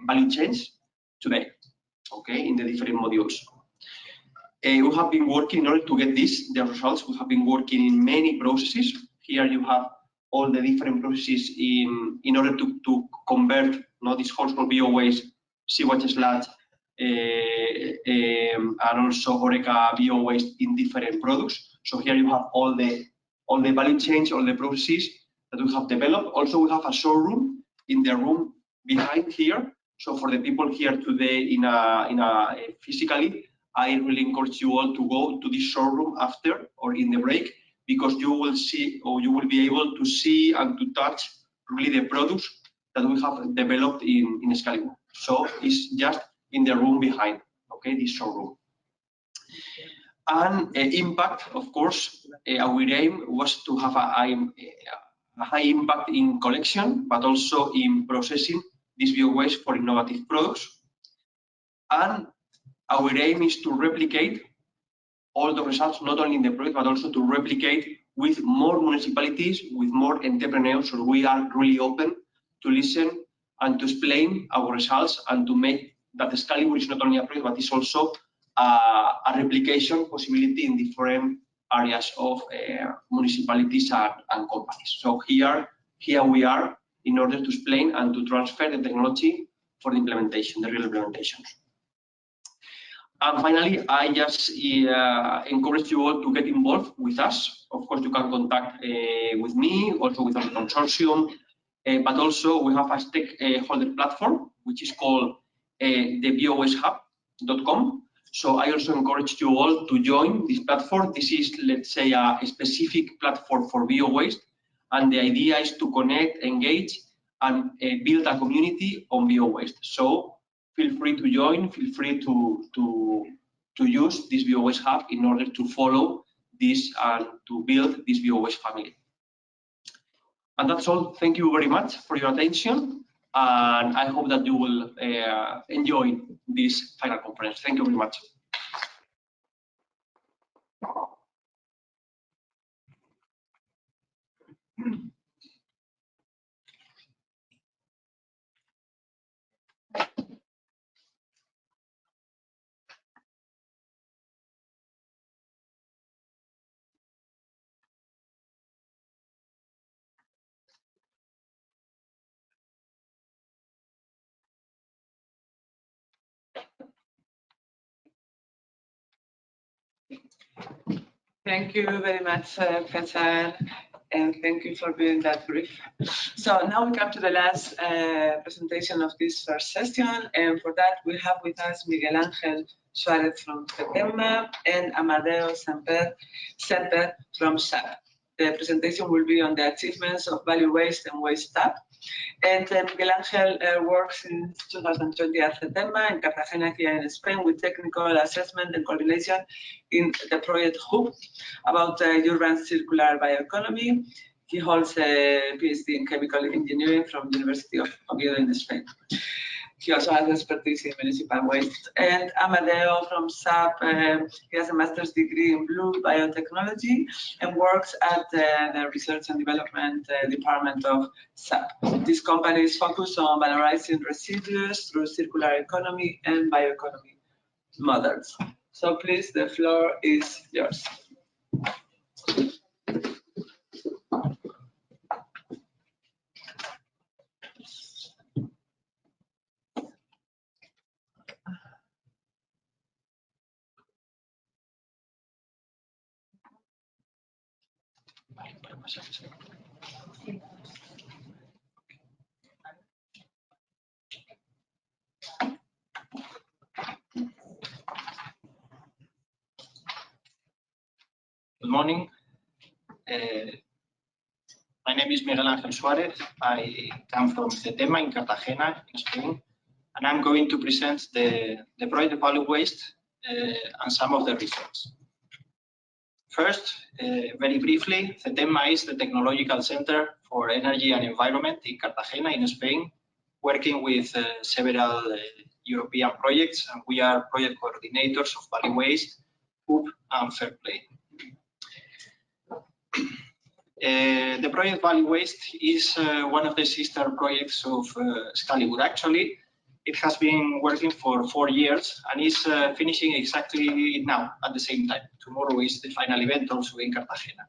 value chains today, okay, in the different modules. We have been working in order to get the results. We have been working in many processes. Here you have all the different processes in order to convert this household bio-waste, sewage sludge, and also Oreca bio-waste in different products. So here you have all the value chains, all the processes that we have developed. Also, we have a showroom in the room behind here. So for the people here today physically, I really encourage you all to go to this showroom after or in the break, because you will see or you will be able to see and to touch really the products that we have developed in SCALIBUR. So it's just in the room behind, okay, this showroom. And impact, of course, our aim was to have a high impact in collection, but also in processing this bio-waste for innovative products. And our aim is to replicate all the results, not only in the project, but also to replicate with more municipalities, with more entrepreneurs. So we are really open to listen and to explain our results and to make that SCALIBUR is not only a project, but it's also a replication possibility in different areas of municipalities and companies. So here we are in order to explain and to transfer the technology for the implementation, the real implementations. And finally, I just encourage you all to get involved with us. Of course, you can contact with me, also with our consortium, but also we have a stakeholder platform, which is called the biowastehub.com. So I also encourage you all to join this platform. This is, let's say, a specific platform for bio-waste, and the idea is to connect, engage, and build a community on bio-waste. So feel free to join, feel free to use this bio-waste hub in order to follow this and to build this bio-waste family. And that's all. Thank you very much for your attention, and I hope that you will enjoy this final conference. Thank you very much. Thank you very much, Cesar, and thank you for being that brief. So now we come to the last presentation of this first session, and for that we have with us Miguel Ángel Suárez from FETEMA and Amadeo Semper from SAP. The presentation will be on the achievements of value waste and waste tap. And Miguel Angel works since 2020 at CETEMA in Cartagena here in Spain with technical assessment and coordination in the project HOOP about urban circular bioeconomy. He holds a PhD in chemical engineering from the University of Oviedo in Spain. He also has expertise in municipal waste. And Amadeo from SAP, he has a master's degree in blue biotechnology and works at the research and development department of SAP. This company is focused on valorizing residues through circular economy and bioeconomy models. So please, the floor is yours. Good morning. My name is Miguel Angel Suarez. I come from CETEMA in Cartagena, in Spain, and I'm going to present the project value waste and some of the results. First, very briefly, CETEMA is the technological center for energy and environment in Cartagena, in Spain, working with several European projects, and we are project coordinators of value waste, HOOP, and fair play. The project value waste is one of the sister projects of SCALIBUR. Actually, it has been working for 4 years and is finishing exactly now at the same time. Tomorrow is the final event also in Cartagena.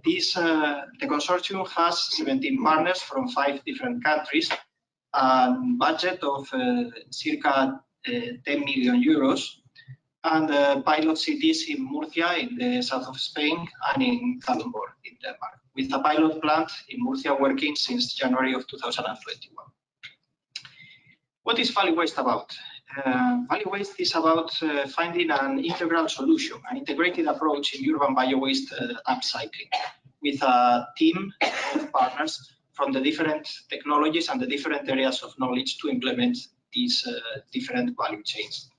The consortium has 17 partners from 5 different countries, and budget of circa 10 million euros, and pilot cities in Murcia in the south of Spain and in Kalundborg in Denmark, with a pilot plant in Murcia working since January of 2021. What is value waste about? Value waste is about finding an integral solution, an integrated approach in urban bio-waste upcycling, with a team of partners from the different technologies and the different areas of knowledge to implement these different value chains.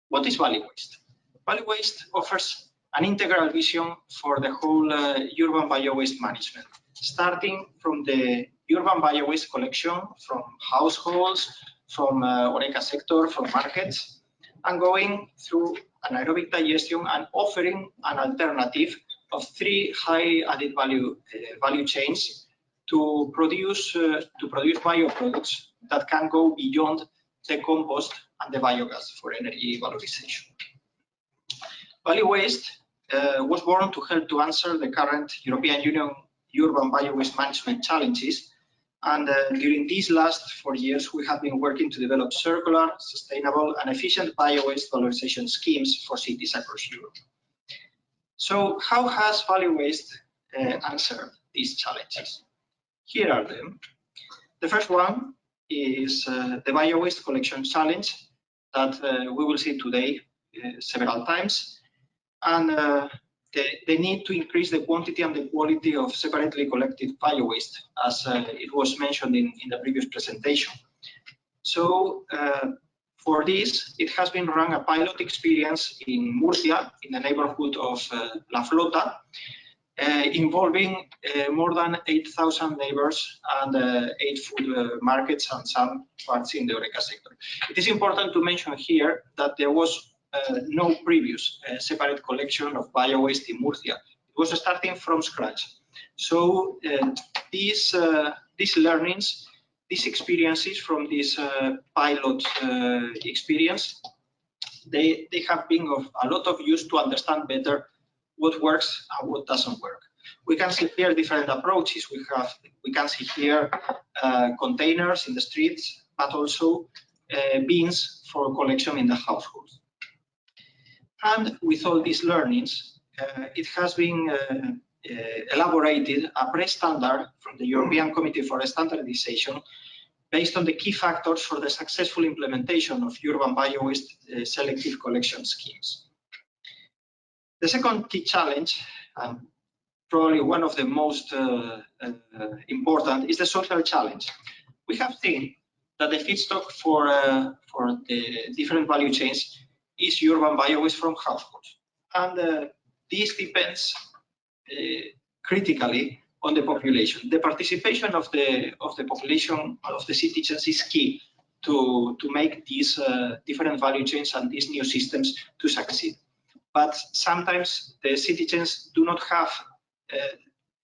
What is value waste? Value waste offers an integral vision for the whole urban bio-waste management, starting from the urban bio-waste collection from households, from HoReCa sector, from markets, and going through anaerobic digestion and offering an alternative of 3 high added value value chains to produce bioproducts that can go beyond the compost and the biogas for energy valorization. Value waste was born to help to answer the current European Union urban bio-waste management challenges, and during these last 4 years we have been working to develop circular, sustainable and efficient bio-waste valorization schemes for cities across Europe. So how has value waste answered these challenges? Here are them. The first one is the bio-waste collection challenge that we will see today several times, and the need to increase the quantity and the quality of separately collected bio-waste, as it was mentioned in the previous presentation. So for this, it has been run a pilot experience in Murcia, in the neighborhood of La Flota, involving more than 8,000 neighbors and 8 food markets and some parts in the HoReCa sector. It is important to mention here that there was no previous separate collection of bio-waste in Murcia. It was starting from scratch. So these learnings, these experiences from this pilot experience, they have been of a lot of use to understand better what works and what doesn't work. We can see here different approaches. We can see here containers in the streets, but also bins for collection in the households. And with all these learnings, it has been elaborated a pre-standard from the European Committee for Standardization based on the key factors for the successful implementation of urban bio-waste selective collection schemes. The second key challenge, probably one of the most important, is the social challenge. We have seen that the feedstock for the different value chains is urban biowaste from households. And this depends critically on the population. The participation of the population, of the citizens, is key to make these different value chains and these new systems to succeed. But sometimes the citizens do not have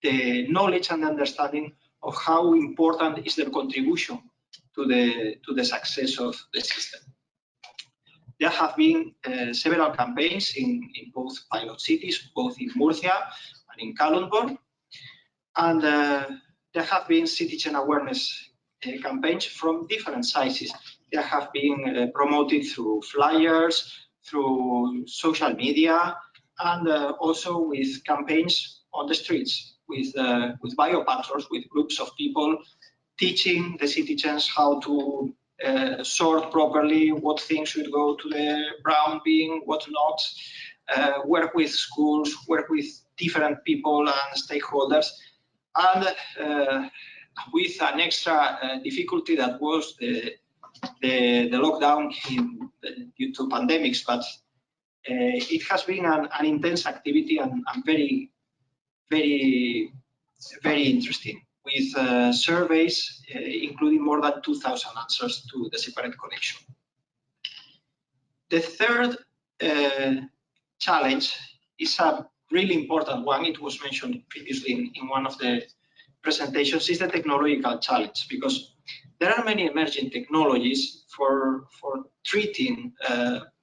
the knowledge and understanding of how important is their contribution to the success of the system. There have been several campaigns in both pilot cities, both in Murcia and in Kalundborg, and there have been citizen awareness campaigns from different sizes. They have been promoted through flyers, through social media, and also with campaigns on the streets, with biopatrons, with groups of people teaching the citizens how to sort properly, what things should go to the brown bin, what not, work with schools, work with different people and stakeholders, and with an extra difficulty that was the lockdown due to pandemics, but it has been an intense activity and very, very, very interesting, with surveys including more than 2,000 answers to the separate collection. The third challenge is a really important one. It was mentioned previously in one of the presentations, is the technological challenge, because there are many emerging technologies for treating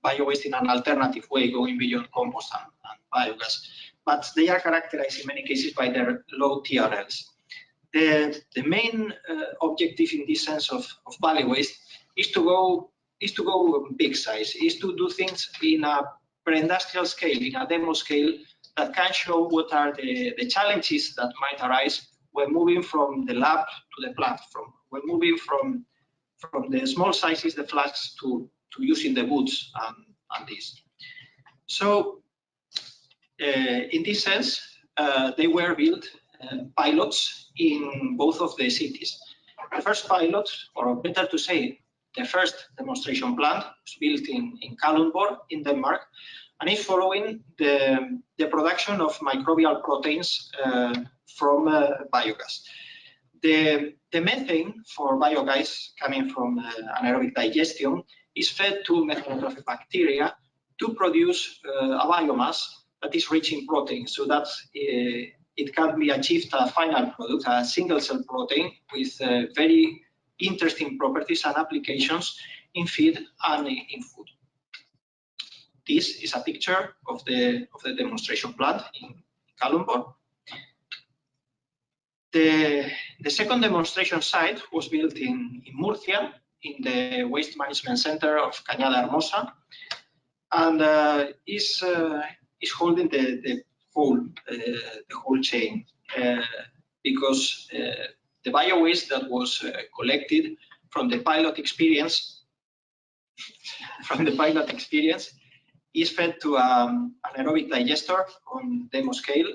biowaste in an alternative way, going beyond compost and biogas, but they are characterized in many cases by their low TRLs. The main objective in this sense of value waste is to go big size, is to do things in a pre-industrial scale, in a demo scale, that can show what are the challenges that might arise when moving from the lab to the platform, when moving from the small sizes, the flasks, to using the boots and this. So in this sense, they were built pilots in both of the cities. The first pilot, or better to say, the first demonstration plant, was built in Kalundborg in Denmark, and is following the production of microbial proteins from biogas. The methane for biogas coming from anaerobic digestion is fed to methanotrophic bacteria to produce a biomass that is rich in protein, so that it can be achieved a final product, a single cell protein with very interesting properties and applications in feed and in food. This is a picture of the demonstration plant in Kalundborg. The second demonstration site was built in Murcia, in the Waste Management Center of Cañada Hermosa, and is holding the whole chain, because the bio-waste that was collected from the pilot experience is fed to an anaerobic digester on demo scale,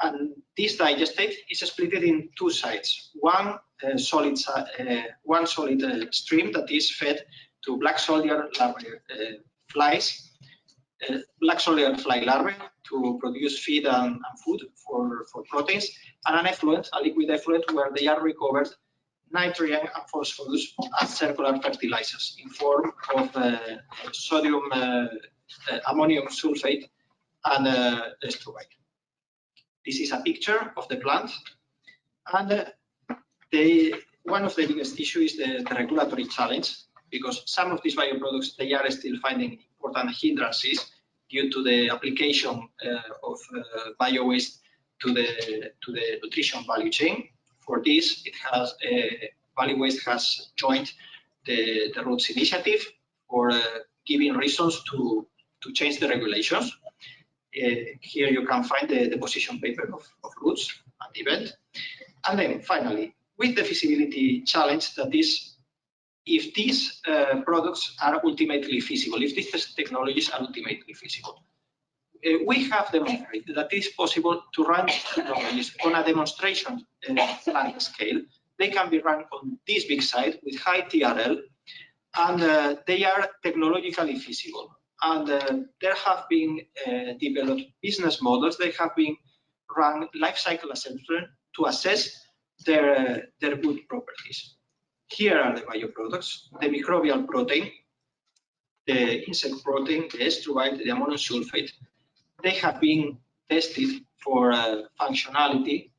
and this digestate is split in two sides. One solid stream that is fed to black soldier flies, black soldier fly larvae to produce feed and food for proteins, and an effluent, a liquid effluent, where they are recovered nitrogen and phosphorus as circular fertilizers in form of sodium, ammonium sulfate, and estrobite. This is a picture of the plant, and one of the biggest issues is the regulatory challenge, because some of these bioproducts, they are still finding important hindrances due to the application of bio-waste to the nutrition value chain. For this, value waste has joined the Roots initiative for giving reasons to change the regulations. Here you can find the position paper of Roots and event. And then finally, with the feasibility challenge, that is, if these products are ultimately feasible, if these technologies are ultimately feasible. we have demonstrated that it is possible to run technologies on a demonstration plant scale. They can be run on this big site with high TRL, and they are technologically feasible. And there have been developed business models. They have been run life cycle assessment to assess their good properties. Here are the bioproducts: the microbial protein, the insect protein, the estrubite, the ammonium sulfate. They have been tested for functionality,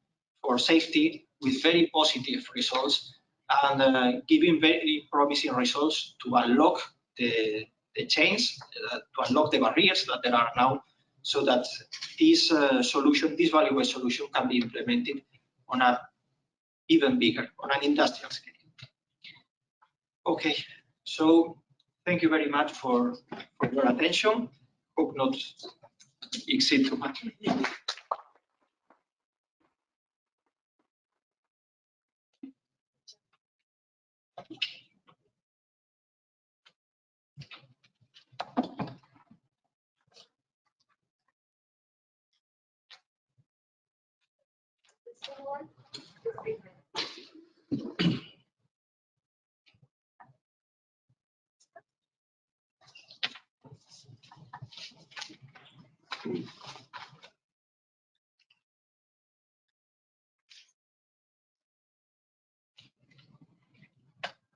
for safety, with very positive results, and giving very promising results to unlock the chains, to unlock the barriers that there are now, so that this solution, this value-based solution, can be implemented on a even bigger, on an industrial scale. Okay, so thank you very much for your attention. Hope not exceed too much.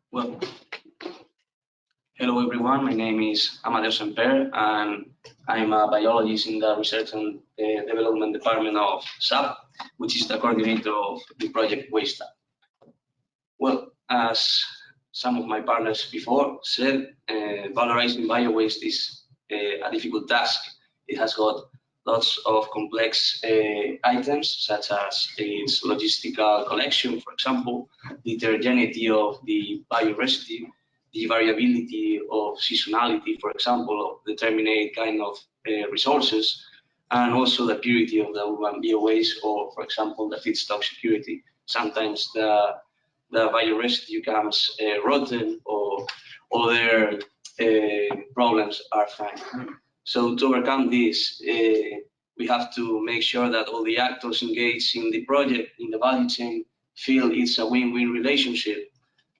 Well, hello everyone. My name is Amadeo Semper, and I'm a biologist in the Research and Development Department of SAP, which is the coordinator of the project Waste Lab. Well, as some of my partners before said, valorizing bio-waste is a difficult task. It has got lots of complex items, such as its logistical collection, for example, the heterogeneity of the bio-residue, the variability of seasonality, for example, of determinate kind of resources, and also the purity of the urban bio-waste, or, for example, the feedstock security. Sometimes the bio-residue becomes rotten, or other problems are found. So to overcome this, we have to make sure that all the actors engaged in the project, in the value chain, feel it's a win-win relationship,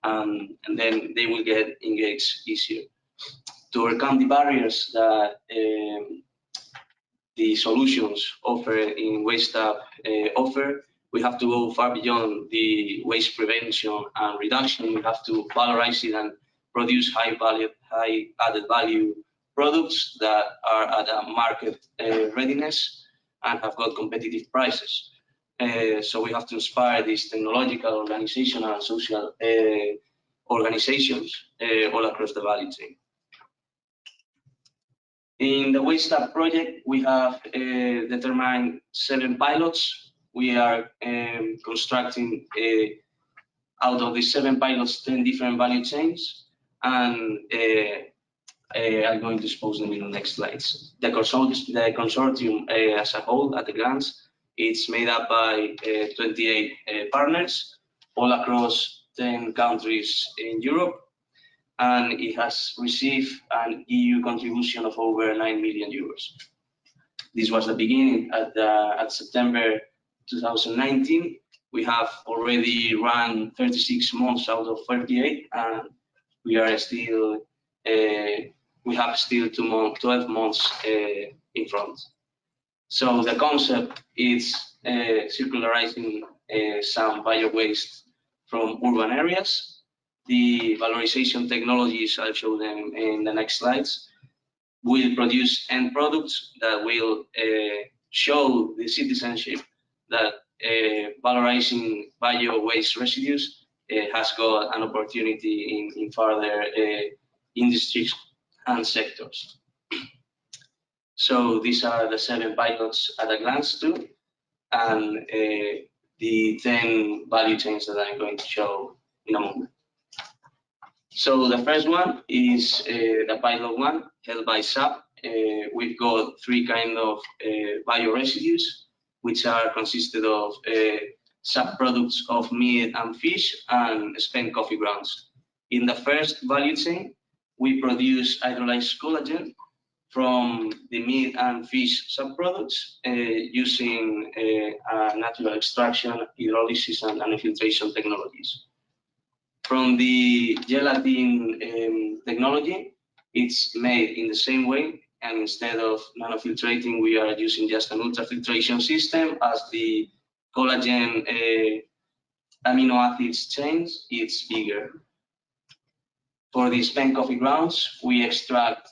and then they will get engaged easier. To overcome the barriers that the solutions offered in Waste Lab offer, we have to go far beyond the waste prevention and reduction. We have to valorize it and produce high added value products that are at a market readiness and have got competitive prices. So we have to inspire these technological, organizational, and social organizations all across the value chain. In the Waste Lab project, we have determined 7 pilots. We are constructing out of the 7 pilots 10 different value chains, and I'm going to expose them in the next slides. The consortium as a whole, at a glance, it's made up by 28 partners all across 10 countries in Europe, and it has received an EU contribution of over 9 million euros. This was the beginning at September 2019. We have already run 36 months out of 38, and we are still we have still 12 months in front. So the concept is circularizing some bio waste from urban areas. The valorization technologies, I'll show them in the next slides, will produce end products that will show the citizenship that valorizing bio waste residues has got an opportunity in further industries and sectors. So these are the 7 pilots at a glance too, and the 10 value chains that I'm going to show in a moment. So the first one is the pilot one, held by SAP. We've got 3 kind of bio residues, which are consisted of subproducts of meat and fish and spent coffee grounds. In the first value chain, we produce hydrolyzed collagen, from the meat and fish subproducts using natural extraction, hydrolysis, and nanofiltration technologies. From the gelatin technology, it's made in the same way, and instead of nanofiltrating, we are using just an ultrafiltration system. As the collagen amino acids change, it's bigger. For the spent coffee grounds, we extract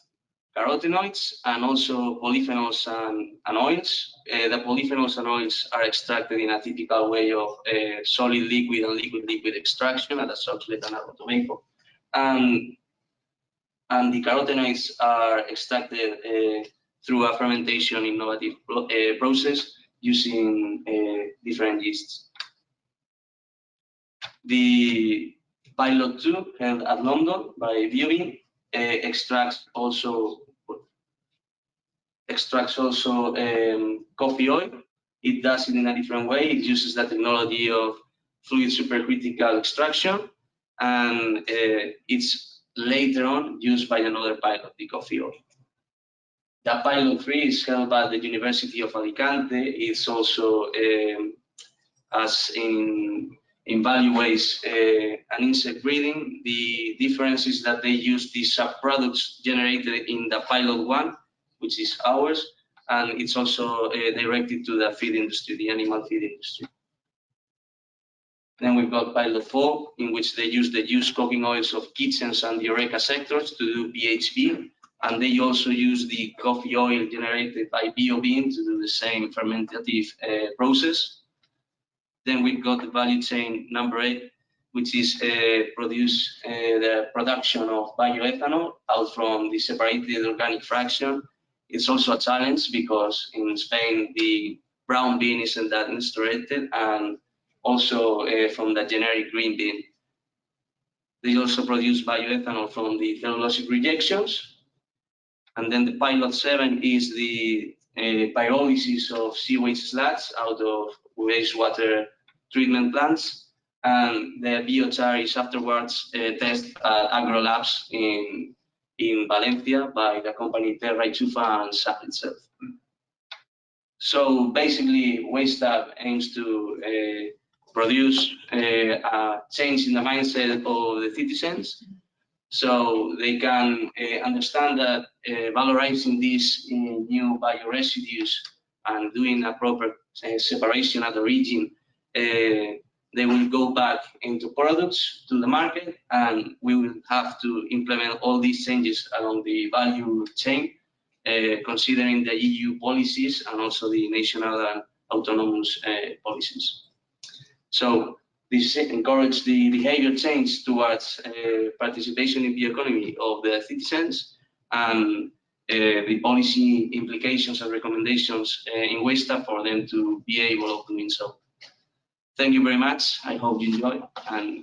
carotenoids and also polyphenols and oils. The polyphenols and oils are extracted in a typical way of solid liquid and liquid extraction at a substrate anaerobic tobacco. And the carotenoids are extracted through a fermentation innovative process using different yeasts. The pilot 2 held at London by Biobin extracts also coffee oil. It does it in a different way. It uses the technology of fluid supercritical extraction, and it's later on used by another pilot, the coffee oil. The pilot 3 is held by the University of Alicante. It's also, as in value waste and insect breeding. The difference is that they use the subproducts generated in the pilot 1, which is ours, and it's also directed to the feed industry, the animal feed industry. Then we've got pilot 4, in which they use the used cooking oils of kitchens and the Eureka sectors to do PHB, and they also use the coffee oil generated by Biobin to do the same fermentative process. Then we've got the value chain number 8, which is the production of bioethanol out from the separated organic fraction. It's also a challenge because in Spain the brown bean isn't that incinerated, and also from the generic green bean. They also produce bioethanol from the cellulosic rejections. And then the pilot 7 is the pyrolysis of sewage sludge out of wastewater treatment plants, and the biochar is afterwards tested at agro labs in Valencia by the company Terra Chufa and SAP itself. So basically, WasteUp aims to produce a change in the mindset of the citizens, so they can understand that valorizing these new bioresidues and doing a proper separation at origin, they will go back into products to the market, and we will have to implement all these changes along the value chain, considering the EU policies and also the national and autonomous policies. So this encourages the behavior change towards participation in the economy of the citizens, and the policy implications and recommendations in WasteUp for them to be able of doing so. Thank you very much. I hope you enjoy, and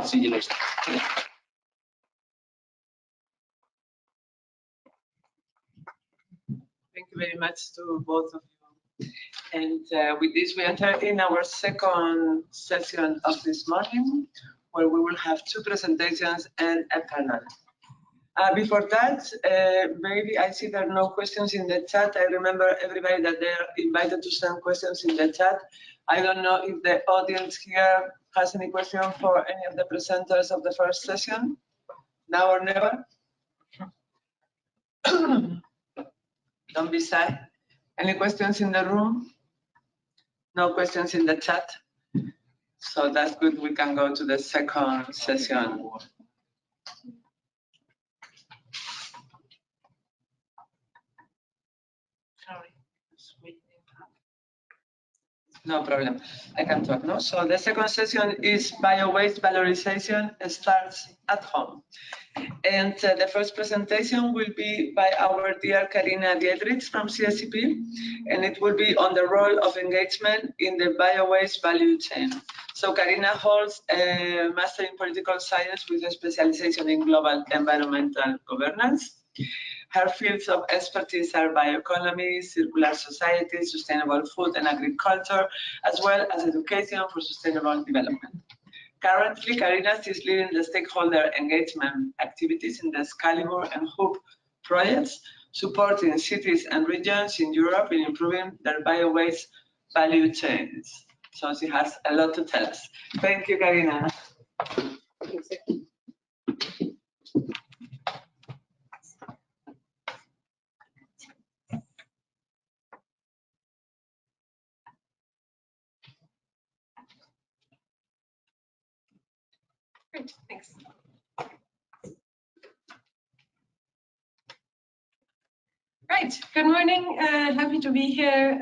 see you next time. Thank you very much to both of you. And with this, we enter in our second session of this morning, where we will have 2 presentations and a panel. Before that, maybe I see there are no questions in the chat. I remember everybody that they're invited to send questions in the chat. I don't know if the audience here has any question for any of the presenters of the first session, now or never. Don't be shy. Any questions in the room? No questions in the chat. So that's good. We can go to the second session. Sorry. No problem. I can talk now. So the second session is bio-waste valorization starts at home. And the first presentation will be by our dear Karina Dietrich from CSCP, and it will be on the role of engagement in the bio-waste value chain. So Karina holds a Master in Political Science with a specialization in global environmental governance. Her fields of expertise are bioeconomy, circular society, sustainable food and agriculture, as well as education for sustainable development. Currently, Karina is leading the stakeholder engagement activities in the SCALIBUR and HOOP projects supporting cities and regions in Europe in improving their bio-waste value chains. So she has a lot to tell us. Thank you, Karina. Great, thanks. Right, good morning. Happy to be here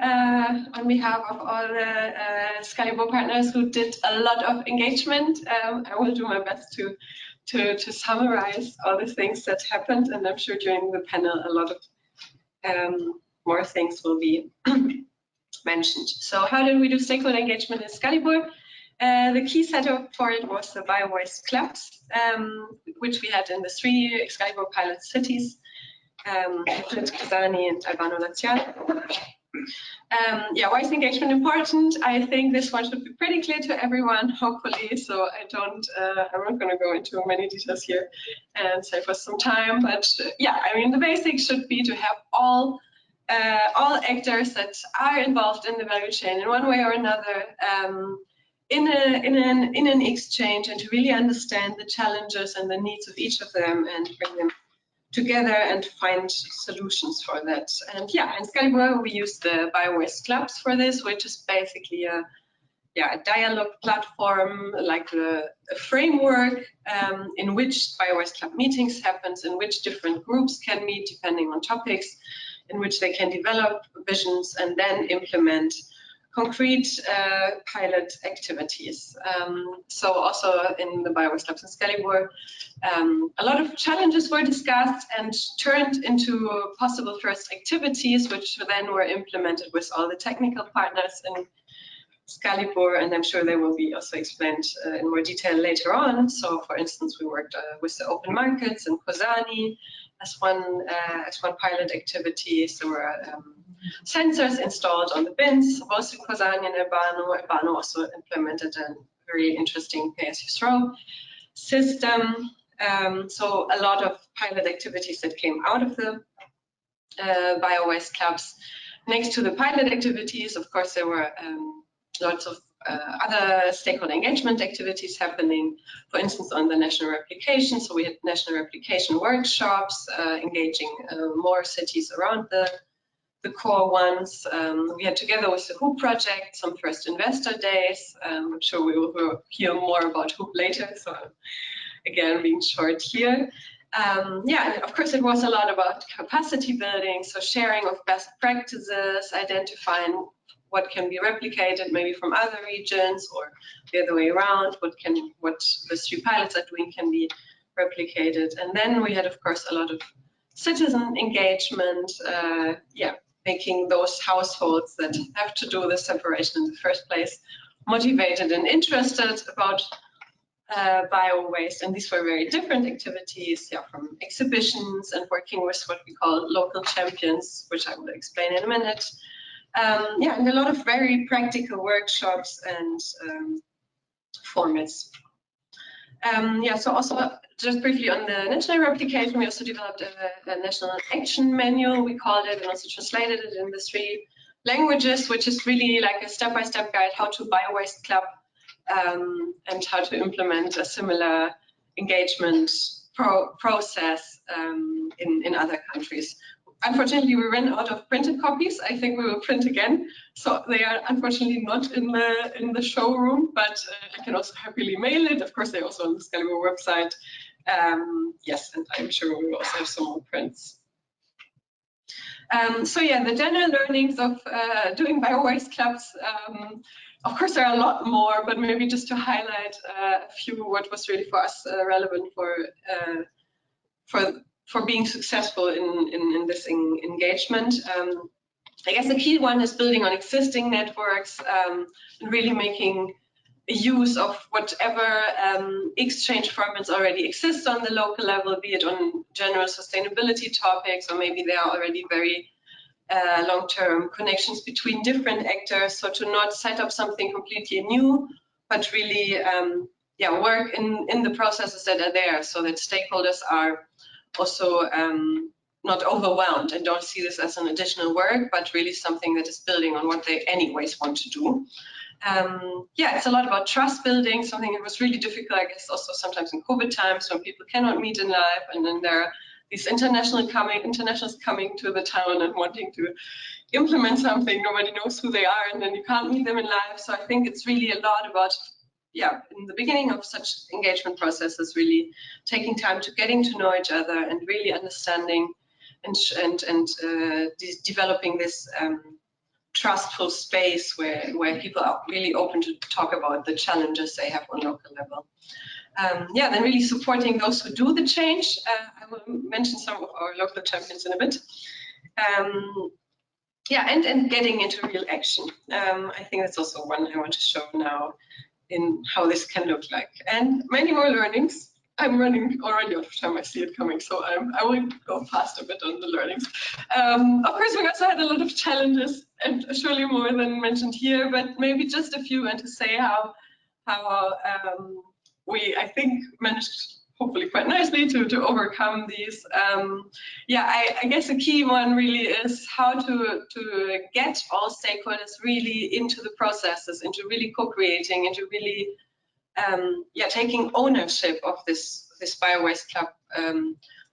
on behalf of all the SCALIBUR partners who did a lot of engagement. I will do my best to summarize all the things that happened, and I'm sure during the panel a lot of more things will be mentioned. So how did we do stakeholder engagement in SCALIBUR? The key setup for it was the bio-waste clubs, which we had in the 3 SCALIBUR pilot cities. Kozani and Albano Laziale. Yeah, why is engagement important? I think this one should be pretty clear to everyone, hopefully. So I'm not going to go into many details here and save us some time. But yeah, I mean, the basics should be to have all actors that are involved in the value chain in one way or another in an exchange, and to really understand the challenges and the needs of each of them and bring them together and find solutions for that. And yeah, in SCALIBUR we use the bio-waste clubs for this, which is basically a dialogue platform, like a framework in which bio-waste club meetings happens, in which different groups can meet depending on topics, in which they can develop visions and then implement concrete pilot activities. So also in the bio-waste clubs in SCALIBUR, a lot of challenges were discussed and turned into possible first activities, which then were implemented with all the technical partners in SCALIBUR, and I'm sure they will be also explained in more detail later on. So for instance, we worked with the open markets in Kozani as one pilot activity. So there were sensors installed on the bins, both in Kozani and Albano. Albano also implemented a very interesting pay-as-you-throw system. So a lot of pilot activities that came out of the bio-waste clubs. Next to the pilot activities, of course, there were lots of other stakeholder engagement activities happening, for instance, on the national replication. So we had national replication workshops, engaging more cities around the core ones. We had, together with the HOOP project, some first investor days. I'm sure we will hear more about HOOP later, so again, being short here. Yeah, and of course, it was a lot about capacity building, so sharing of best practices, identifying what can be replicated maybe from other regions, or the other way around, what the 3 pilots are doing can be replicated. And then we had, of course, a lot of citizen engagement, yeah, making those households that have to do the separation in the first place motivated and interested about bio-waste. And these were very different activities, yeah, from exhibitions and working with what we call local champions, which I will explain in a minute. Yeah, and a lot of very practical workshops and formats. Yeah, so also just briefly on the national replication, we also developed a national action manual, we called it, and also translated it in the 3 languages, which is really like a step-by-step guide how to bio-waste club and how to implement a similar engagement process in other countries. Unfortunately, we ran out of printed copies. I think we will print again. So they are unfortunately not in the showroom, but I can also happily mail it. Of course, they're also on the SCALIBUR website. Yes, and I'm sure we will also have some more prints. So yeah, the general learnings of doing bio-waste clubs. Of course, there are a lot more, but maybe just to highlight a few what was really for us relevant for being successful in this engagement. I guess the key one is building on existing networks and really making use of whatever exchange formats already exist on the local level, be it on general sustainability topics, or maybe there are already very long-term connections between different actors. So to not set up something completely new, but really yeah, work in the processes that are there, so that stakeholders are also not overwhelmed and don't see this as an additional work, but really something that is building on what they anyways want to do. Yeah, it's a lot about trust building, something that was really difficult, I guess, also sometimes in COVID times when people cannot meet in live, and then there are these internationals coming to the town and wanting to implement something. Nobody knows who they are, and then you can't meet them in live. So I think it's really a lot about, yeah, in the beginning of such engagement processes, really taking time to getting to know each other and really understanding and developing this trustful space where people are really open to talk about the challenges they have on local level. Yeah, then really supporting those who do the change. I will mention some of our local champions in a bit. Yeah, and getting into real action. I think that's also one I want to show now in how this can look like. And many more learnings. I'm running already out of time, I see it coming, so I will go fast a bit on the learnings. Of course, we also had a lot of challenges, and surely more than mentioned here, but maybe just a few, and to say how we, I think, managed hopefully quite nicely to overcome these. Yeah, I guess a key one really is how to get all stakeholders really into the processes, into really co-creating, into really yeah, taking ownership of this Biowaste Club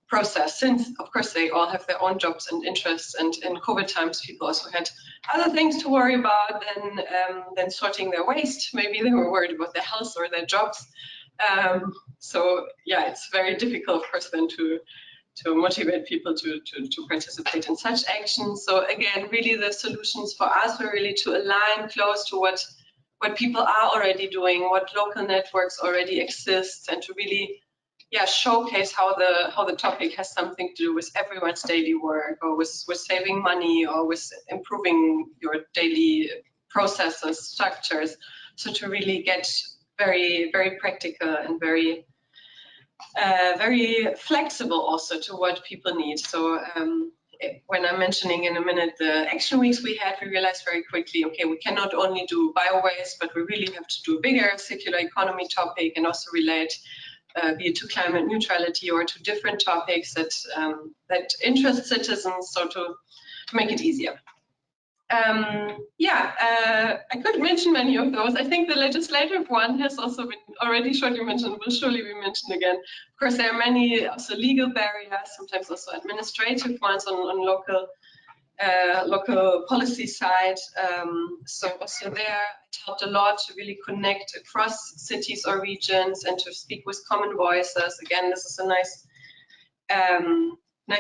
process, since of course they all have their own jobs and interests, and in COVID times people also had other things to worry about than sorting their waste. Maybe they were worried about their health or their jobs. So yeah, it's very difficult, of course, then to motivate people to participate in such actions. So again, really the solutions for us were really to align close to what people are already doing, what local networks already exist, and to really, yeah, showcase how the topic has something to do with everyone's daily work, or with saving money, or with improving your daily processes, structures. So to really get very, very practical and very flexible also to what people need. So when I'm mentioning in a minute the action weeks we had, we realized very quickly, okay, we cannot only do bio-waste, but we really have to do a bigger circular economy topic, and also relate be it to climate neutrality or to different topics that interest citizens, so to make it easier. Yeah, I could mention many of those. I think the legislative one has also been already shortly mentioned, will surely be mentioned again. Of course, there are many also legal barriers, sometimes also administrative ones on local policy side. So also there, it helped a lot to really connect across cities or regions and to speak with common voices. Again, this is a nice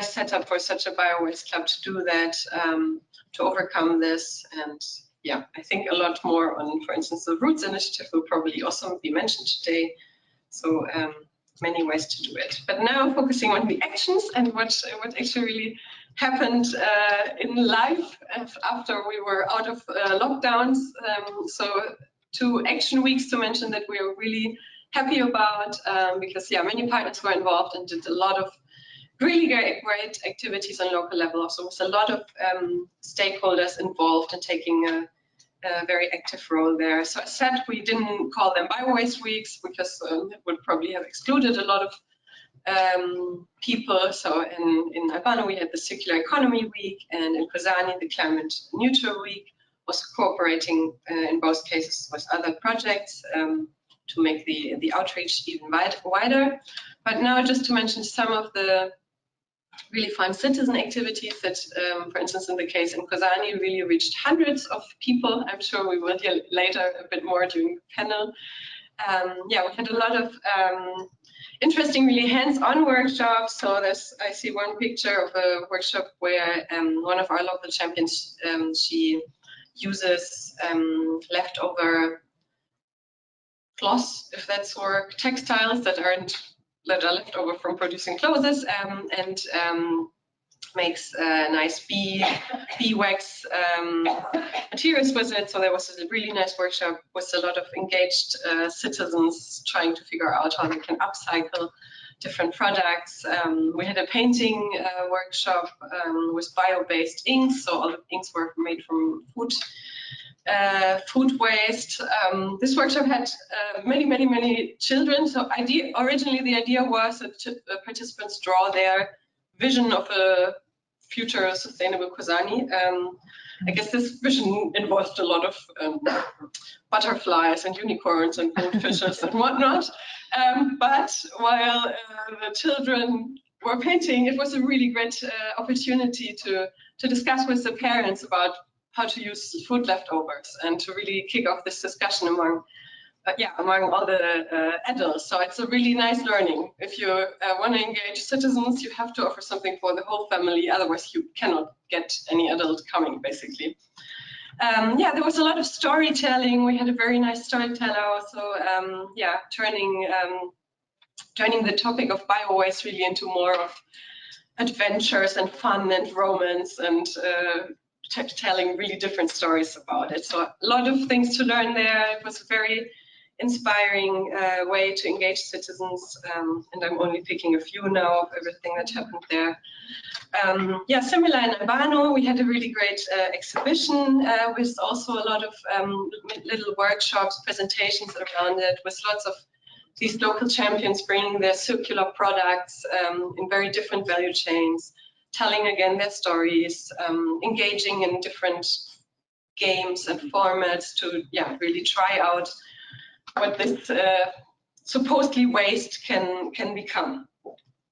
setup for such a Biowaste Club to do that, to overcome this. And yeah, I think a lot more on, for instance, the Roots initiative will probably also be mentioned today. So many ways to do it. But now focusing on the actions and what actually really happened in life after we were out of lockdowns. So 2 action weeks to mention that we are really happy about, because yeah, many partners were involved and did a lot of really great activities on local level. So with a lot of stakeholders involved and taking a very active role there. So as said, we didn't call them Biowaste Weeks because it would probably have excluded a lot of people. So in Albano we had the Circular Economy Week, and in Kozani the Climate Neutral Week, was cooperating in both cases with other projects to make the outreach even wider. But now just to mention some of the really fun citizen activities that, for instance, in the case in Kozani, really reached hundreds of people. I'm sure we will hear later a bit more during the panel. Yeah, we had a lot of interesting, really hands-on workshops. So I see one picture of a workshop where one of our local champions, she uses leftover cloths, if that's work, textiles that are left over from producing clothes, and makes nice bee wax materials with it. So there was a really nice workshop with a lot of engaged citizens trying to figure out how they can upcycle different products. We had a painting workshop with bio-based inks, so all the inks were made from food waste. This workshop had many children. So originally the idea was that participants draw their vision of a future sustainable Kozani. I guess this vision involved a lot of butterflies and unicorns and goldfishes and whatnot. But while the children were painting, it was a really great opportunity to discuss with the parents about how to use food leftovers and to really kick off this discussion among all the adults. So it's a really nice learning. If you want to engage citizens, you have to offer something for the whole family. Otherwise, you cannot get any adult coming, basically. There was a lot of storytelling. We had a very nice storyteller also, turning the topic of bio-waste really into more of adventures and fun and romance and telling really different stories about it. So a lot of things to learn there. It was a very inspiring way to engage citizens, and I'm only picking a few now of everything that happened there. Similar in Albano, we had a really great exhibition with also a lot of little workshops, presentations around it, with lots of these local champions bringing their circular products in very different value chains, telling again their stories, engaging in different games and formats to really try out what this supposedly waste can become.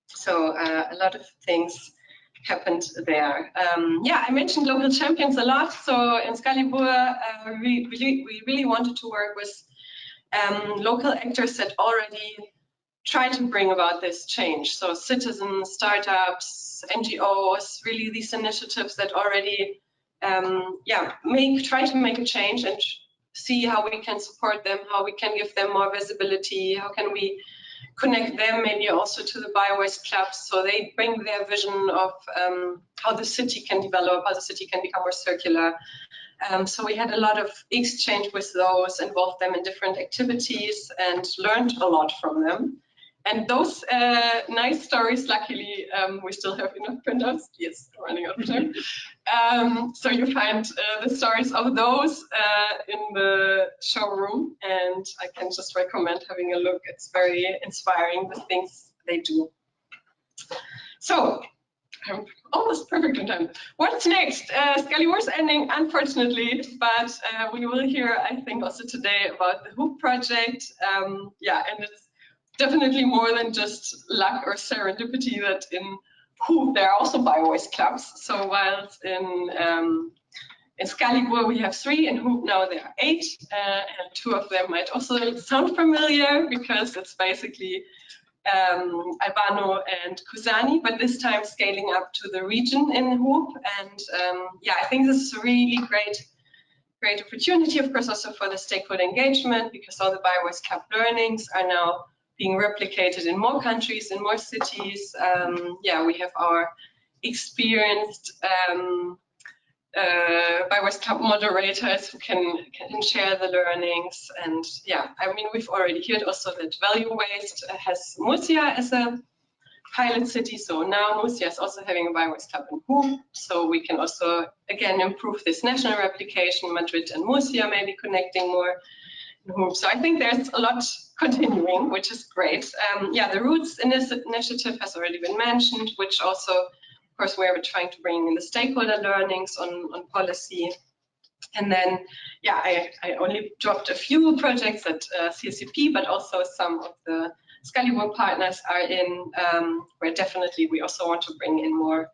So a lot of things happened there. I mentioned local champions a lot. So in SCALIBUR, we really wanted to work with local actors that already try to bring about this change. So citizens, startups, NGOs, really these initiatives that already try to make a change and see how we can support them, how we can give them more visibility, how can we connect them maybe also to the bio-waste clubs so they bring their vision of how the city can develop, how the city can become more circular. So we had a lot of exchange with those, involved them in different activities and learned a lot from them. And those nice stories, luckily, we still have enough printouts. Yes, running out of time. So you find the stories of those in the showroom, and I can just recommend having a look. It's very inspiring, the things they do. So I'm almost perfect in time. What's next? SCALIBUR's ending, unfortunately, but we will hear, I think, also today about the HOOP project. And it's definitely more than just luck or serendipity that in HOOP there are also bio-waste clubs. So whilst in SCALIBUR we have 3, in HOOP now there are 8, and 2 of them might also sound familiar because it's basically Albano and Kozani, but this time scaling up to the region in HOOP. And I think this is a really great opportunity, of course, also for the stakeholder engagement, because all the bio-waste club learnings are now being replicated in more countries, in more cities. We have our experienced bio-waste club moderators who can share the learnings. And I mean, we've already heard also that value waste has Murcia as a pilot city. So now Murcia is also having a bio-waste club in HOOP. So we can also, again, improve this national replication, Madrid and Murcia maybe connecting more in HOOP. So I think there's a lot continuing, which is great. The Roots initiative has already been mentioned, which also, of course, where we're trying to bring in the stakeholder learnings on policy. And then, I only dropped a few projects at CSCP, but also some of the SCALIBUR partners are in, where definitely we also want to bring in more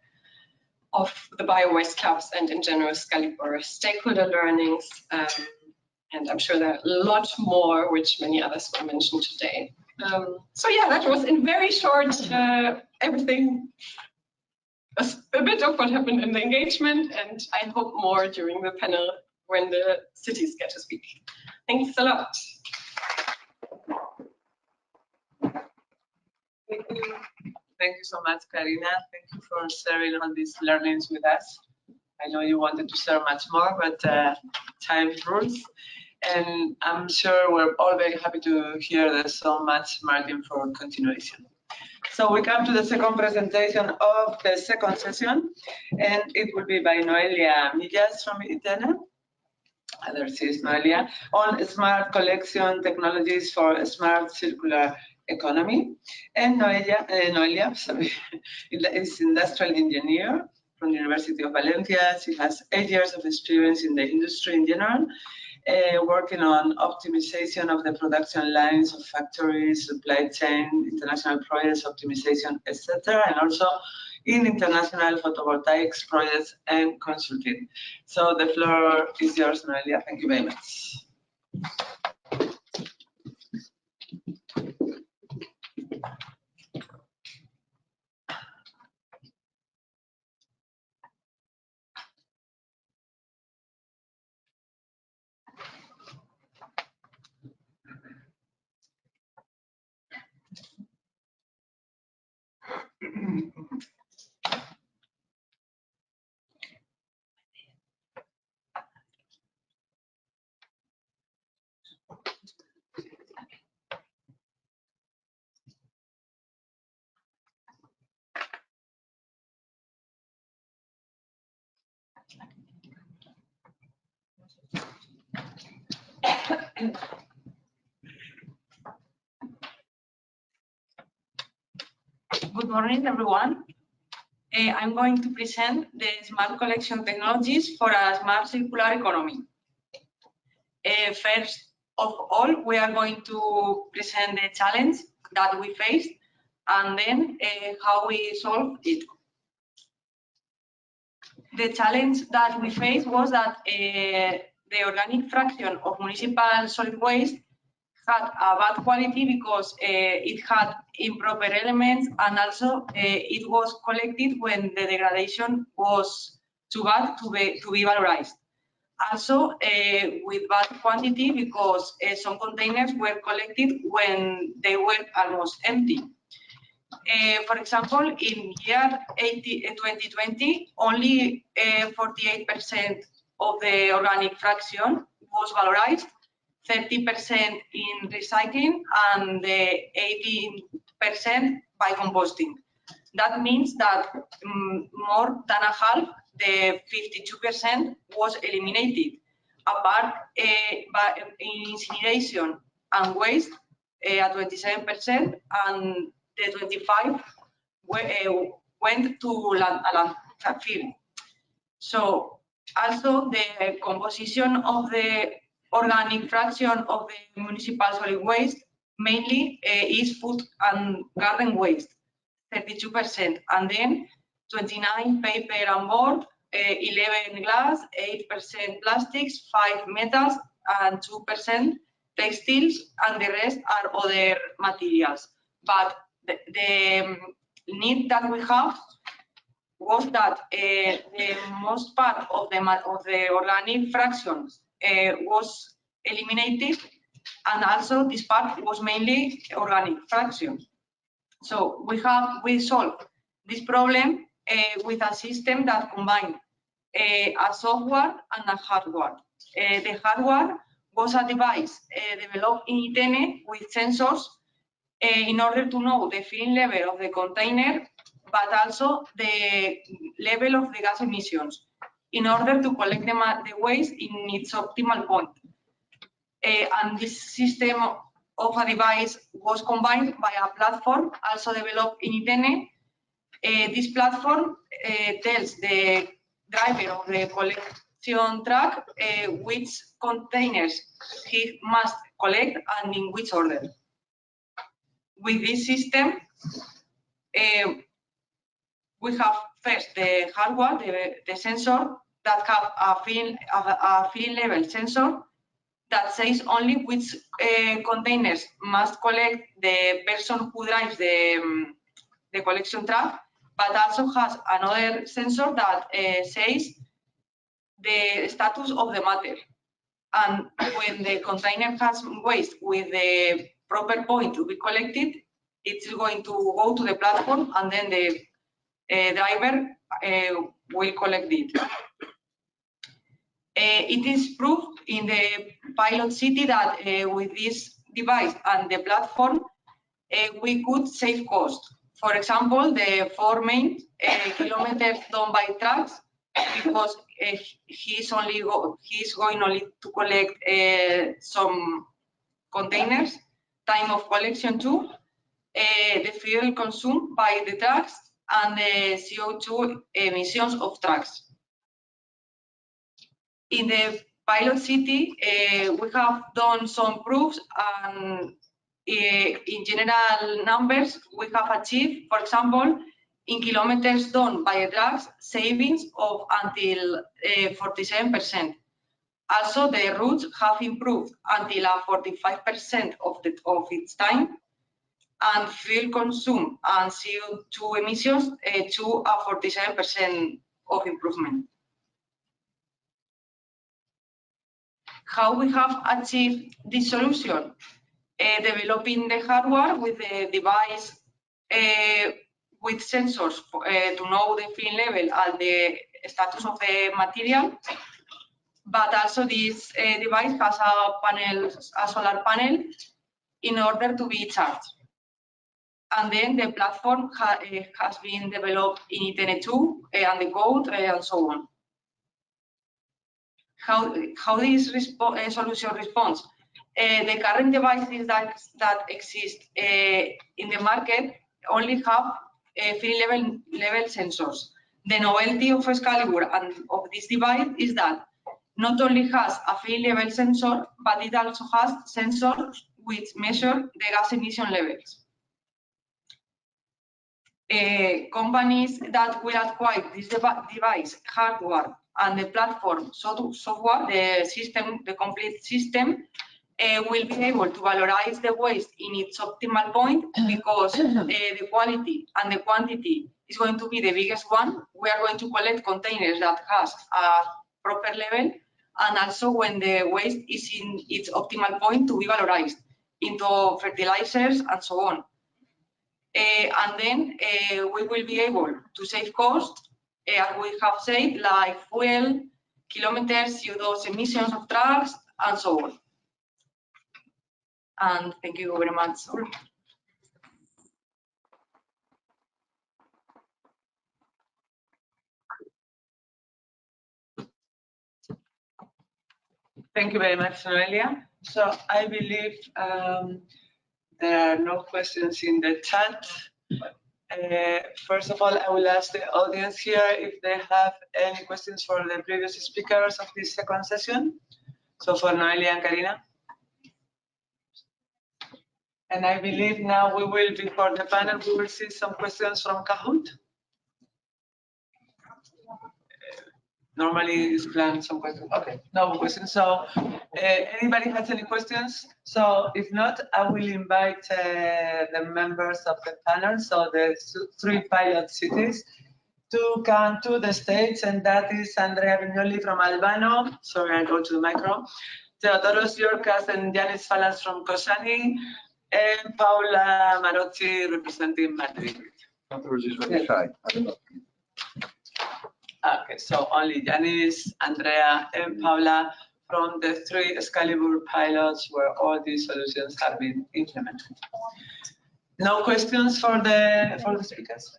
of the bio-waste clubs and in general SCALIBUR stakeholder learnings. And I'm sure there are a lot more, which many others will mention today. That was in very short, everything, a bit of what happened in the engagement, and I hope more during the panel when the cities get to speak. Thanks a lot. Thank you so much, Karina. Thank you for sharing all these learnings with us. I know you wanted to share much more, but time rules. And I'm sure we're all very happy to hear there's so much margin for continuation. So we come to the second presentation of the second session, and it will be by Noelia Millas from ITENE. There is Noelia, on smart collection technologies for a smart circular economy. And Noelia is industrial engineer from the University of Valencia. She has 8 years of experience in the industry in general, working on optimization of the production lines of factories, supply chain, international projects, optimization, etc., and also in international photovoltaics projects and consulting. So the floor is yours, Noelia. Thank you very much. Good morning, everyone. I'm going to present the smart collection technologies for a smart circular economy. First of all, we are going to present the challenge that we faced and then how we solved it. The challenge that we faced was that the organic fraction of municipal solid waste had a bad quality because it had improper elements, and also it was collected when the degradation was too bad to be valorized. Also with bad quantity because some containers were collected when they were almost empty. For example, in year 2020, only 48% of the organic fraction was valorized, 30% in recycling, and 18% by composting. That means that more than a half, the 52%, was eliminated. Apart by incineration and waste at 27%, and the 25 went to landfill. So also the composition of the organic fraction of the municipal solid waste mainly is food and garden waste, 32%, and then 29 paper and board, 11 glass, 8% plastics, 5 metals, and 2% textiles, and the rest are other materials. But the need that we have was that the most part of the organic fractions was eliminated, and also this part was mainly organic fraction. So we solved this problem with a system that combined a software and a hardware. The hardware was a device developed in ITENE with sensors in order to know the filling level of the container, but also the level of the gas emissions in order to collect the waste in its optimal point. And this system of a device was combined by a platform also developed in ITENE. This platform tells the driver of the collection truck which containers he must collect and in which order. With this system, we have first the hardware, the sensor that have a filling level sensor that says only which containers must collect the person who drives the collection truck, but also has another sensor that says the status of the matter. And when the container has waste with the proper point to be collected, it's going to go to the platform, and then the driver will collect it. It is proved in the pilot city that with this device and the platform, we could save cost. For example, the 4 main kilometers done by trucks, because he's going only to collect some containers, time of collection too, the fuel consumed by the trucks, and the CO2 emissions of trucks. In the pilot city, we have done some proofs, and in general numbers, we have achieved, for example, in kilometers done by trucks, savings of until 47%. Also, the routes have improved until 45% of its time, and fuel consumed and CO2 emissions to 47% of improvement. How we have achieved this solution? Developing the hardware with the device with sensors to know the fuel level and the status of the material. But also this device has a solar panel in order to be charged. And then the platform has been developed in ITENE 2 and the code and so on. How this solution responds? The current devices that exist in the market only have fuel level sensors. The novelty of SCALIBUR and of this device is that not only has a fuel level sensor, but it also has sensors which measure the gas emission levels. Companies that will acquire this device, hardware, and the platform software, the complete system, will be able to valorize the waste in its optimal point, because the quality and the quantity is going to be the biggest one. We are going to collect containers that has a proper level, and also when the waste is in its optimal point to be valorized into fertilizers and so on. And then we will be able to save costs, as we have said, like fuel, kilometers, CO2 emissions of trucks, and so on. And thank you very much. Thank you very much, Noelia. So I believe there are no questions in the chat. First of all, I will ask the audience here if they have any questions for the previous speakers of this second session. So for Noelia and Karina. And I believe now we will, before the panel, we will see some questions from Kahoot. Normally it's planned some questions. Okay, no questions. So anybody has any questions? So if not, I will invite the members of the panel, so the 3 pilot cities, to come to the stage, and that is Andrea Vignoli from Albano. Sorry, I go to the micro. Theodoros Yorkas and Yanis Falas from Kosani, and Paula Marozzi representing Madrid. Theodoros is very shy. Okay, so only Yanis, Andrea, and Paula from the 3 SCALIBUR pilots where all these solutions have been implemented. No questions for the speakers?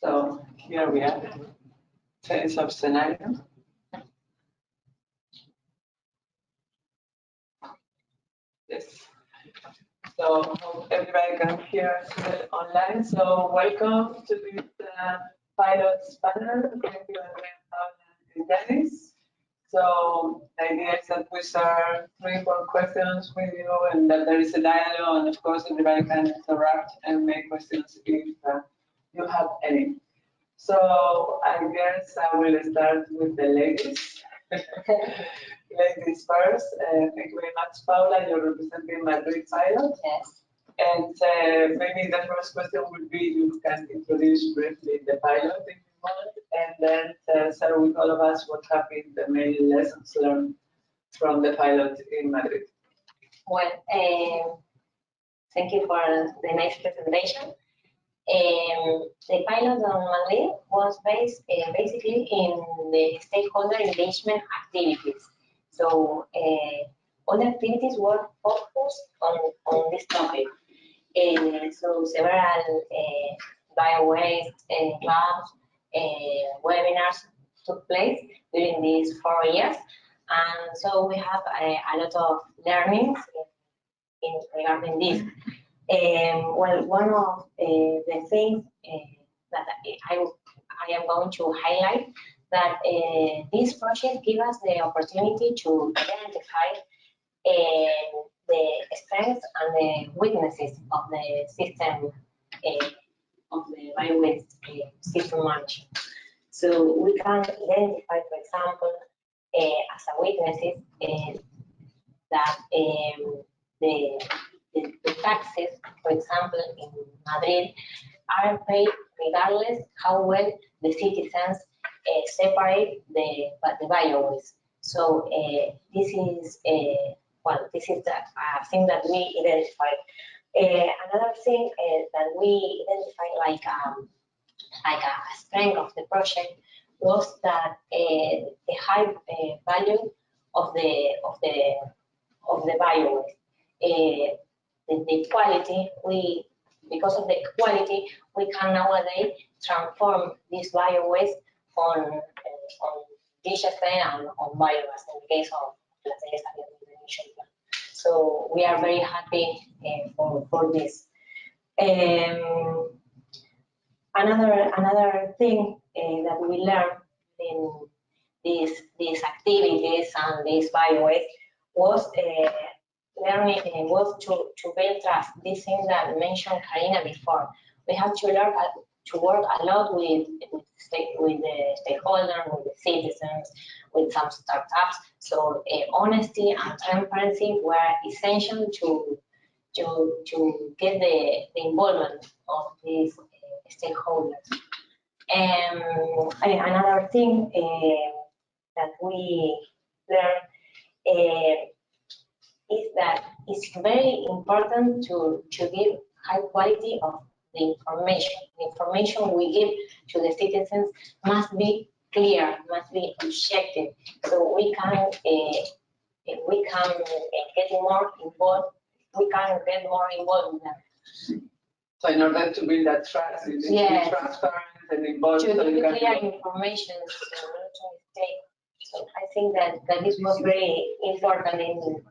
So here we have sense of scenario. Yes. So hope everybody can hear us online. So welcome to this pilots panel. Thank you, Andrea, Paula, and Dennis. So the idea is that we start 3-4 questions with you, and that there is a dialogue, and of course everybody can interact and make questions if you have any. So I guess I will start with the ladies. Ladies first. Thank you very much, Paula. You're representing Madrid Pilot. Yes. And maybe the first question would be, you can introduce briefly the pilot if you want, and then share with all of us what have been the main lessons learned from the pilot in Madrid. Well, thank you for the nice presentation. The pilot on Madrid was based basically in the stakeholder engagement activities. So all the activities were focused on this topic. So several bio-waste clubs, webinars took place during these 4 years. And so we have a lot of learnings regarding this. Well, one of the things that I am going to highlight that this project gives us the opportunity to identify the strengths and the weaknesses of the system of the bio-waste system management. So we can identify, for example, as a weaknesses that the taxes, for example, in Madrid, are paid regardless how well the citizens separate the bio-waste. So this is well, this is a thing that we identified. Another thing that we identified like a strength of the project was that the high value of the bio-waste. The quality, because of the quality, we can nowadays transform this bio-waste on digestion and on biogas in the case of Valencia. So we are very happy for this. Another thing that we learned in these activities and this bio-waste was learning was to build trust. This thing that mentioned Karina before. We have to learn to work a lot with the stakeholders, with the citizens, with some startups. So honesty and transparency were essential to get the involvement of these stakeholders. Another thing that we learned is that it's very important to give high quality of the information. The information we give to the citizens must be clear, must be objective, so we can get more involved. We can get more involved in that. So in order to build that trust, you need to be transparent and involved. To give clear information, so not to mistake. So I think that this was very important in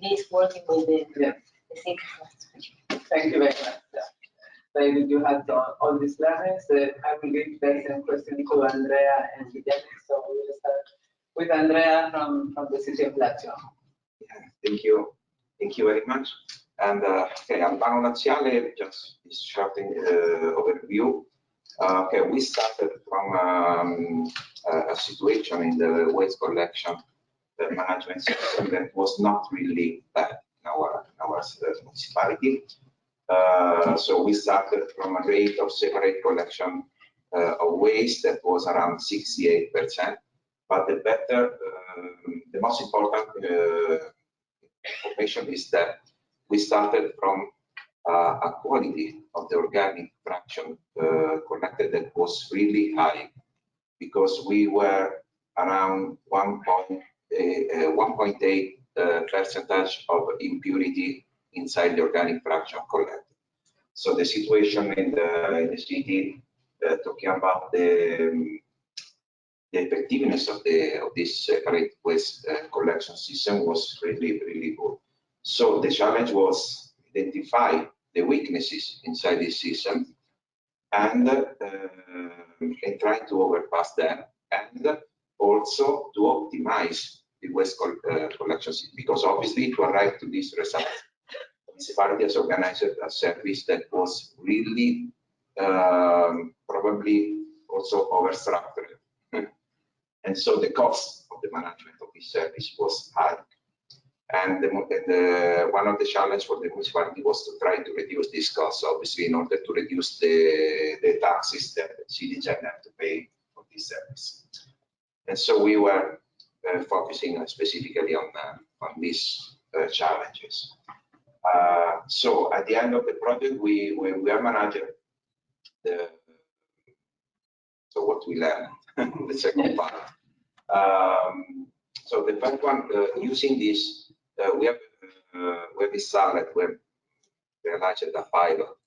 this working with the citizens. Thank you very much. David, you had all these learnings. I will give the same question to Andrea and Guillermo. So we will start with Andrea from the city of Lazio. Yeah, thank you. Thank you very much. And okay, Albano Laziale, just this short overview. Okay, we started from a situation in the waste collection management system that was not really bad in our municipality. So we started from a rate of separate collection of waste that was around 68%. But the most important information is that we started from a quality of the organic fraction collected that was really high, because we were around 1.8 percentage of impurity inside the organic fraction collected. So the situation in the city, talking about the effectiveness of this separate waste collection system, was really good. So the challenge was identify the weaknesses inside this system and try to overpass them, and also to optimize the waste collection system, because obviously to arrive to these results, municipality has organized a service that was really probably also overstructured. And so the cost of the management of this service was high. And one of the challenges for the municipality was to try to reduce this cost, obviously, in order to reduce the taxes that the citizens have to pay for this service. And so we were focusing specifically on these challenges. So at the end of the project, we are managing so what we learned, the second part. So the first one, using this, we have decided when we realized a pilot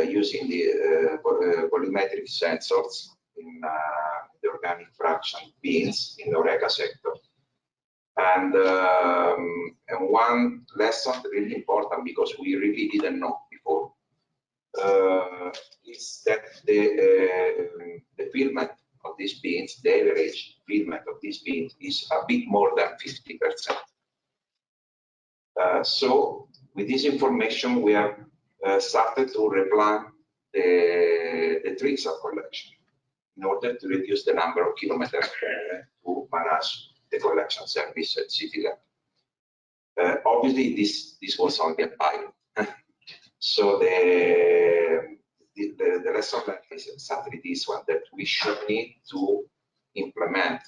using the volumetric sensors in the organic fraction bins in the HoReCa sector. And one lesson really important, because we really didn't know before, is that the filament of these bins, the average filament of these bins is a bit more than 50%. So with this information, we have started to replan the trips of collection in order to reduce the number of kilometers to manage the collection service at city level. Obviously, this was only a pilot. So the lesson learned is exactly this one, that we should need to implement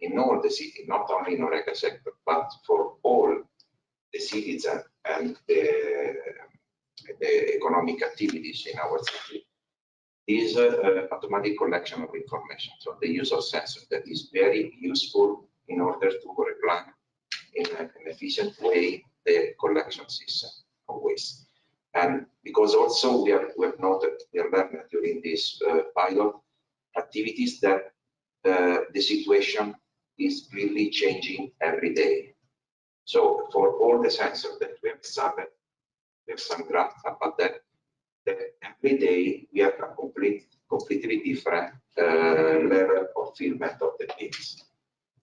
in all the city, not only in HoReCa sector, but for all the citizens and the economic activities in our city, is automatic collection of information. So the use of sensors, that is very useful in order to replan in an efficient way the collection system of waste. And because also we have noted, we have learned during this pilot activities that the situation is really changing every day. So for all the sensors that we have examined, we have some graphs about that every day we have a completely different level of filament of the bins.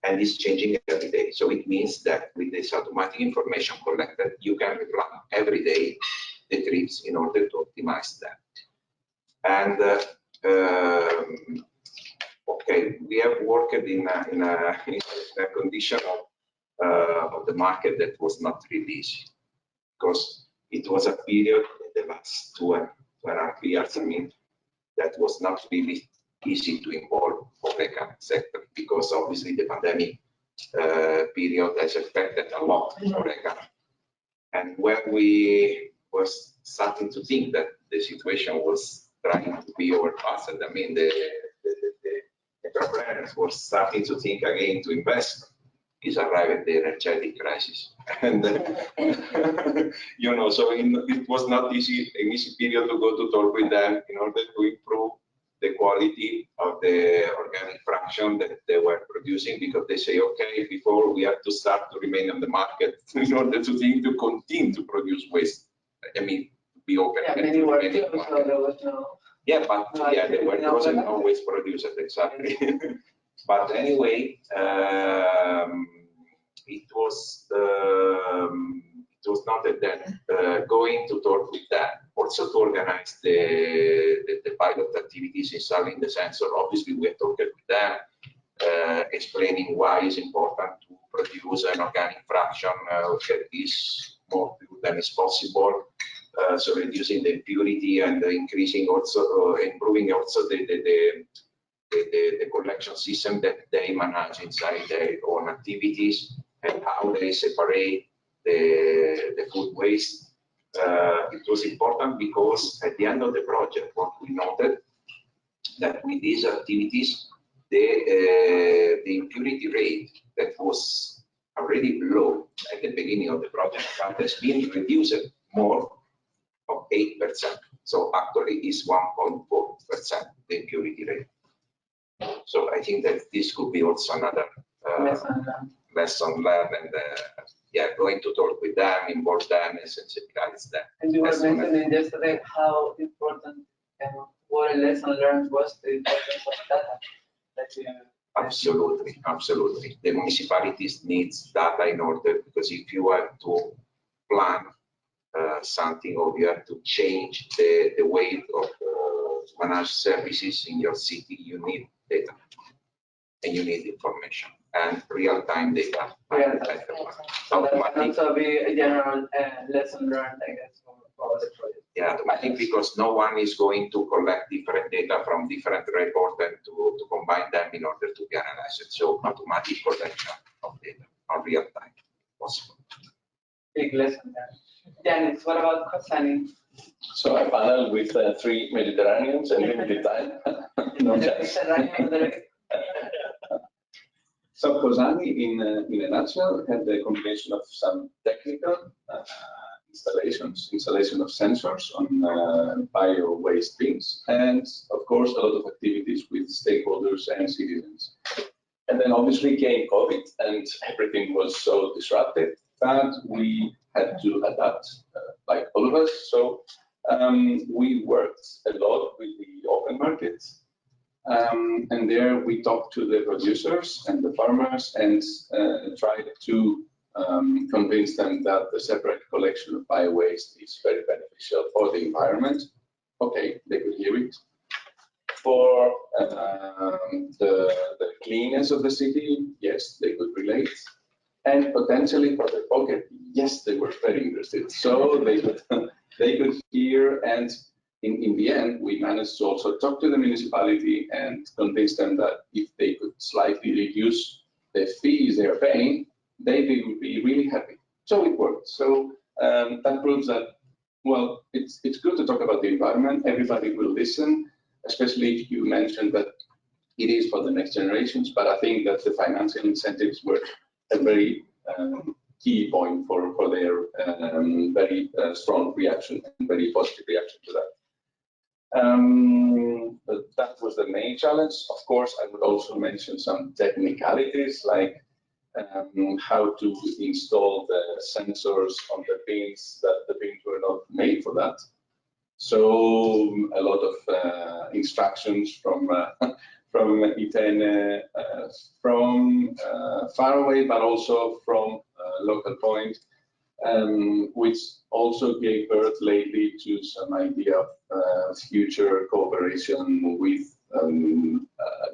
And it's changing every day. So it means that with this automatic information collected, you can replan every day the trips in order to optimize that. And okay, we have worked in a condition of the market that was not really easy, because it was a period in the last 2.5 years, I mean, that was not really easy to involve HoReCa sector, because obviously the pandemic period has affected a lot HoReCa. And when we were starting to think that the situation was trying to be overpassed, I mean, the entrepreneurs were starting to think again to invest, is arriving the energetic crisis. And you know, so it was not easy, an easy period to go to talk with them in order to improve the quality of the organic fraction that they were producing, because they say, okay, before we have to start to remain on the market in order to think to continue to produce waste. I mean, to be open. Yeah, many were closed, so there was no. Yeah, but yeah, they were closed and always produced, exactly. But anyway, it was noted that going to talk with them, also to organize the pilot activities installing the sensor. Obviously, we have talked with them, explaining why it's important to produce an organic fraction that is more pure than is possible. So reducing the impurity and increasing also, improving also the collection system that they manage inside their own activities, and how they separate the food waste. It was important because at the end of the project, what we noted that with these activities, the impurity rate that was already low at the beginning of the project has been reduced more of 8%. So actually is 1.4% the impurity rate. So I think that this could be also another lesson learned, and yeah, going to talk with them, involve them, and sensitize them. And you were mentioning yesterday how important and what a lesson learned was the importance of data. That Absolutely, absolutely. The municipalities needs data in order, because if you have to plan something, or you have to change the way of manage services in your city, you need data and you need information and real-time data. Yeah, so that can also be a general lesson learned, I guess, for the project. Yeah, automatic, because no one is going to collect different data from different reports and to combine them in order to be analyzed. So automatic collection of data on real time possible. Big lesson there. Dennis, what about Kosani? So I panel with 3 Mediterraneans and limited time. No chance. So Kosani, in a nutshell, had the combination of some technical installation of sensors on bio-waste bins, and of course a lot of activities with stakeholders and citizens. And then obviously came COVID, and everything was so disrupted that we had to adapt, like all of us. So we worked a lot with the open markets, and there we talked to the producers and the farmers and tried to convince them that the separate collection of bio-waste is very beneficial for the environment. Okay, they could hear it. For the cleanness of the city, yes, they could relate. And potentially for the pocket, yes, they were very interested. So they could hear, and in the end, we managed to also talk to the municipality and convince them that if they could slightly reduce the fees they're paying, they would be really happy. So it worked. So that proves that, well, it's good to talk about the environment. Everybody will listen, especially if you mentioned that it is for the next generations. But I think that the financial incentives were a very key point for their very strong reaction and very positive reaction to that. But that was the main challenge. Of course, I would also mention some technicalities like how to install the sensors on the bins, that the bins were not made for that. So a lot of instructions from ITENE, from far away, but also from local point, which also gave birth lately to some idea of future cooperation with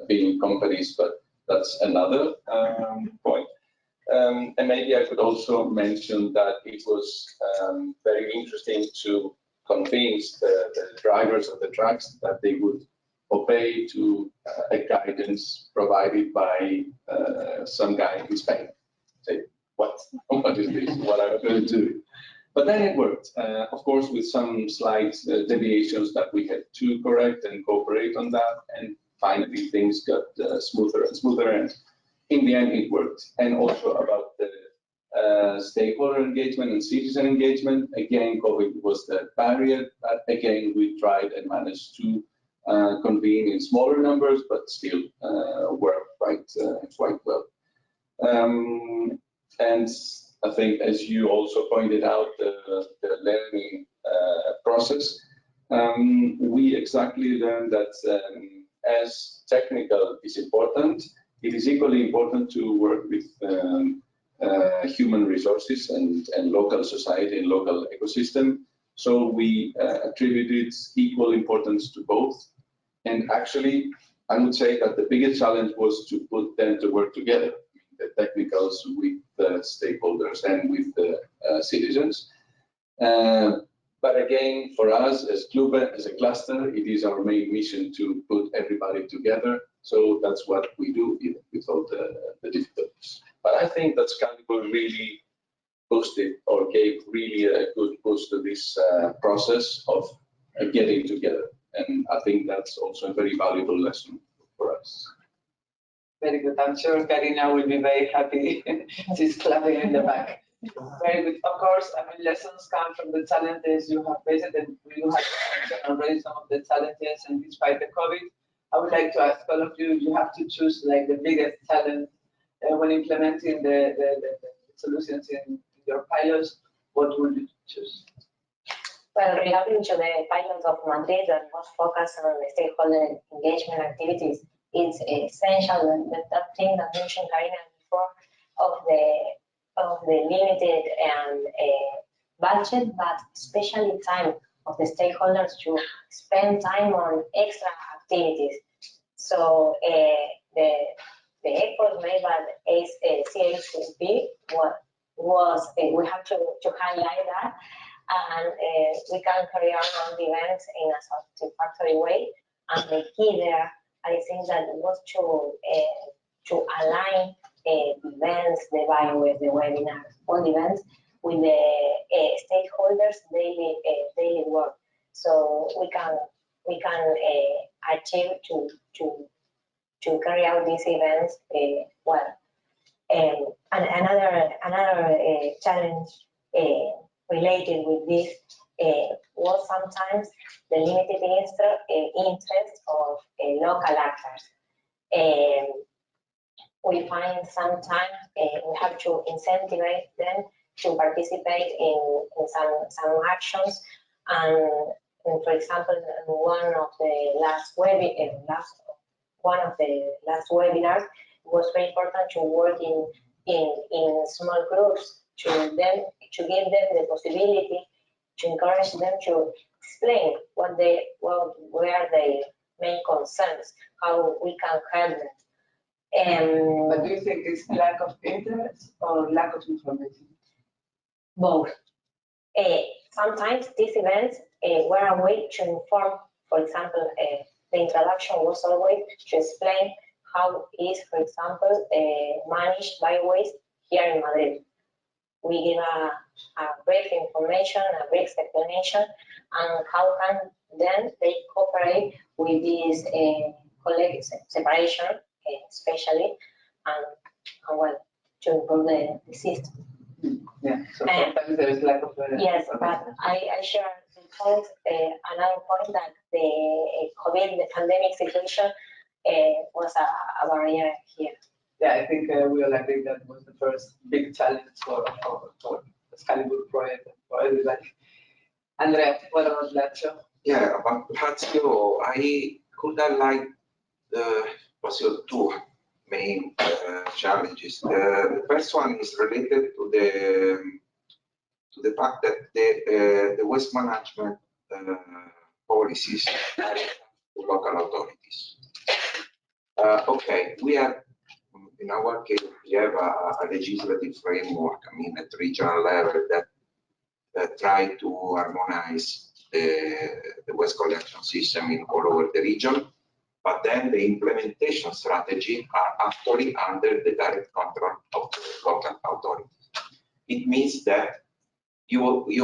being companies, but that's another point. And maybe I could also mention that it was very interesting to convince the drivers of the trucks that they would obey to a guidance provided by some guy in Spain. Say, what is this? What am I going to do? But then it worked, of course, with some slight deviations that we had to correct and cooperate on that. And finally, things got smoother and smoother. And in the end, it worked. And also about the stakeholder engagement and citizen engagement, again, COVID was the barrier. But again, we tried and managed to convene in smaller numbers, but still work quite well. And I think, as you also pointed out, the learning process, we exactly learned that as technical is important, it is equally important to work with human resources and local society and local ecosystem. So we attributed equal importance to both. And actually, I would say that the biggest challenge was to put them to work together, the technicals with the stakeholders and with the citizens. But again, for us as Clube, as a cluster, it is our main mission to put everybody together. So that's what we do with all the difficulties. But I think that SCALIBUR really boosted or gave really a good boost to this process of getting together. And I think that's also a very valuable lesson for us. Very good. I'm sure Karina will be very happy. She's clapping in the back. Very good. Of course, I mean, lessons come from the challenges you have faced, and we have mentioned already some of the challenges. And despite the COVID, I would like to ask all of you, you have to choose like the biggest challenge when implementing the solutions in your pilots. What would you choose? Well, regarding to the pilot of Madrid that was focused on the stakeholder engagement activities, it's essential that thing that mentioned Karina before of the limited budget, but especially time of the stakeholders to spend time on extra activities. So the effort made by CACP was we have to highlight that, and we can carry on the events in a satisfactory way. And the key there, I think that was to align events, the BioWaste, the webinars, all the events with the stakeholders' daily work, so we can achieve to carry out these events well. And another challenge related with this was sometimes the limited interest of local actors. We find sometimes we have to incentivize them to participate in some actions, and for example, in one of the last webinars, it was very important to work in small groups to give them the possibility, to encourage them to explain what were their main concerns, how we can help them. But do you think it's lack of interest or lack of information? Both. Sometimes these events were a way to inform. For example, the introduction was always to explain how is, for example, managed BioWaste here in Madrid. We give a brief information, a brief explanation, and how can then they cooperate with this collective separation, especially, and well, to improve the system. Yeah, so sometimes there is lack of yes, but I share the point, another point that the COVID, the pandemic situation was a barrier here. Yeah, I think we all agree that was the first big challenge for the SCALIBUR project and for everybody. Andrea, what about Lazio? Yeah, about Lazio, I could highlight possible two main challenges. The first one is related to the fact that the waste management policies are to local authorities. Okay, we have, in our case, we have a legislative framework, I mean, at regional level that try to harmonize the waste collection system in all over the region. But then the implementation strategy are actually under the direct control of the local authorities. It means that we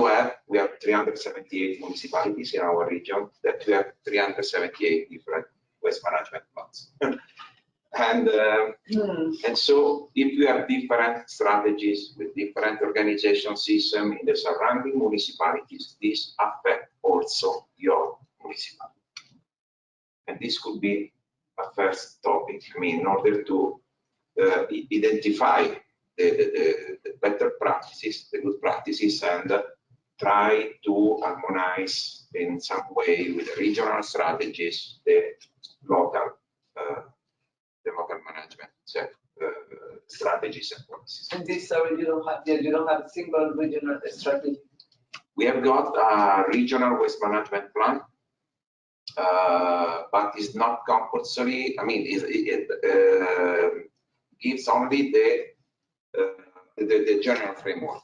have 378 municipalities in our region, that we have 378 different waste management plans. And so if you have different strategies with different organization system in the surrounding municipalities, this affect also your municipality. And this could be a first topic, I mean, in order to identify the better practices, the good practices, and try to harmonize in some way with the regional strategies, the local management strategies and policies. And this, sorry, you don't have a single regional strategy. We have got a regional waste management plan, but it's not compulsory. I mean, it gives only the general framework,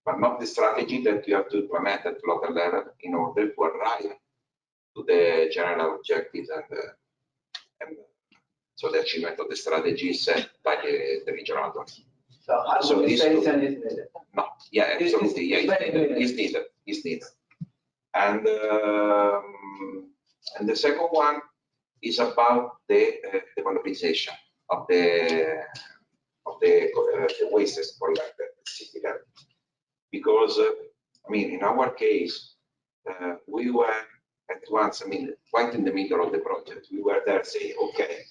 but not the strategy that you have to implement at local level in order to arrive to the general objectives and so the achievement of the strategy set by the regional authority. So harmonization is needed. No, yeah, absolutely, yeah, it's needed. And the second one is about the valorization of the wastes collected specifically, because I mean, in our case, we were at once, I mean, quite in the middle of the project. We were there saying, okay,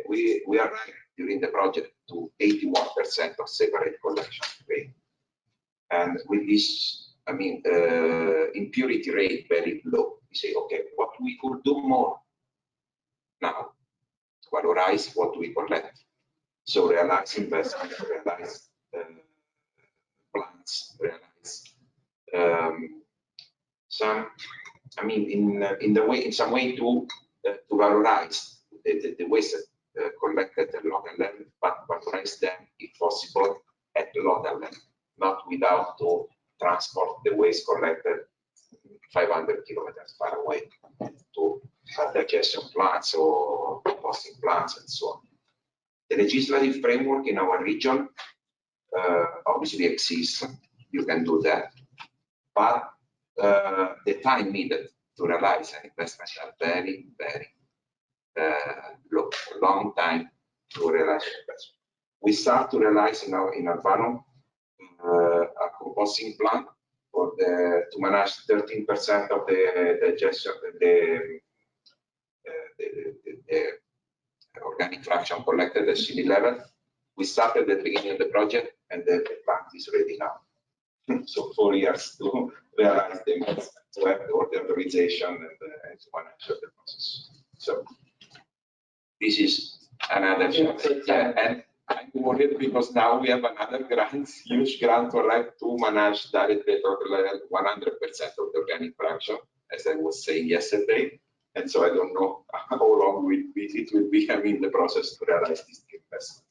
we arrived during the project to 81% of separate collection rate, and with this, I mean, impurity rate very low. We say, okay, what we could do more now to valorize what we collect. So realize investment, realize plans, realize some, I mean, in some way to valorize the waste collected at local level, but valorize them if possible at local level, not without to transport the waste collected 500 kilometers far away to digestion plants or composting plants and so on. The legislative framework in our region obviously exists. You can do that, but the time needed to realize an investment are very, very long time to realize an investment. We start to realize now in Albano a composting plant for to manage 13% of the digestion, the organic fraction collected at city level. We started at the beginning of the project, and the plant is ready now. So 4 years to realize the investment, to have all the authorization and to manage the process. So this is another challenge. Yeah, and I'm worried because now we have another grant, huge grant to manage directly at local level 100% of the organic fraction, as I was saying yesterday. And so I don't know how long it will be, I mean, the process to realize this investment.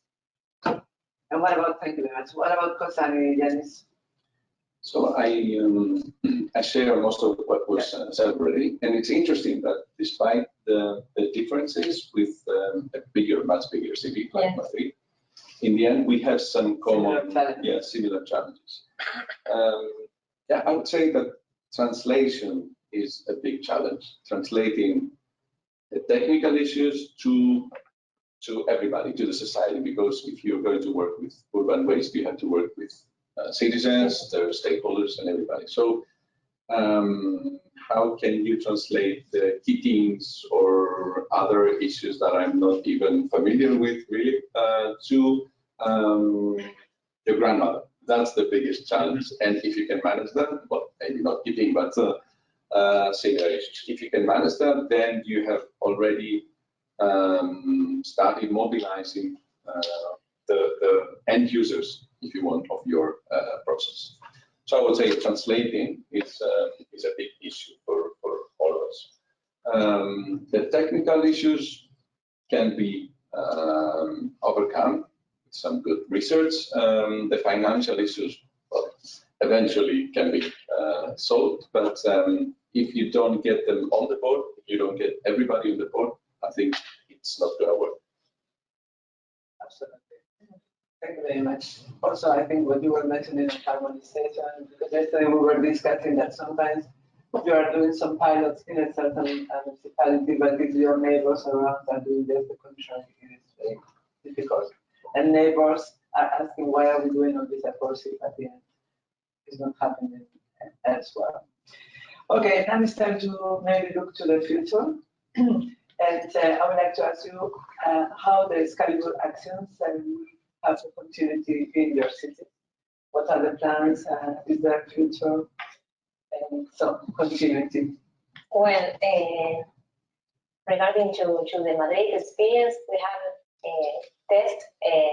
And what about, thank you very much, what about Kosani, Yanis? So I share most of what was said already, and it's interesting that despite the differences with a much bigger city like Madrid, in the end we have some common, similar challenges. Yeah, I would say that translation is a big challenge, translating the technical issues to everybody, to the society, because if you're going to work with urban waste, you have to work with citizens, their stakeholders, and everybody. So how can you translate the heatings or other issues that I'm not even familiar with really to your grandmother? That's the biggest challenge. And if you can manage that, well, maybe not heating, but similar issues. If you can manage that, then you have already started mobilizing the end users, if you want, of your process. So I would say translating is a big issue for all of us. The technical issues can be overcome with some good research. The financial issues, well, eventually can be solved, but if you don't get them on the board, if you don't get everybody on the board, I think it's not going to work. Absolutely. Thank you very much. Also, I think what you were mentioning on harmonization, because yesterday we were discussing that sometimes you are doing some pilots in a certain municipality, but if your neighbors around are doing just the contrary, it is very difficult. And neighbors are asking, why are we doing all this efforts if at the end it's not happening elsewhere? Okay, now it's time to maybe look to the future. And I would like to ask you how the SCALIBUR actions have a continuity in your city. What are the plans? Is there a future? And so, continuity. Well, regarding to the Madrid experience, we have test a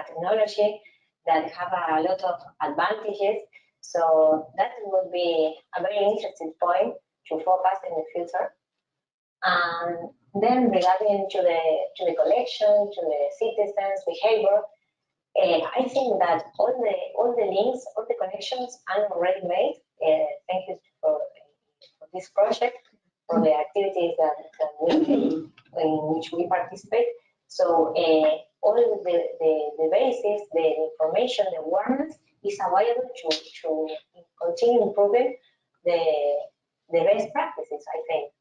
technology that have a lot of advantages. So that would be a very interesting point to focus in the future. And then regarding to the collection, to the citizens' behavior, I think that all the links, all the connections are already made. Thank you for this project, for the activities that in which we participate. So all the basis, the information, the awareness is available to continue improving the best practices, I think.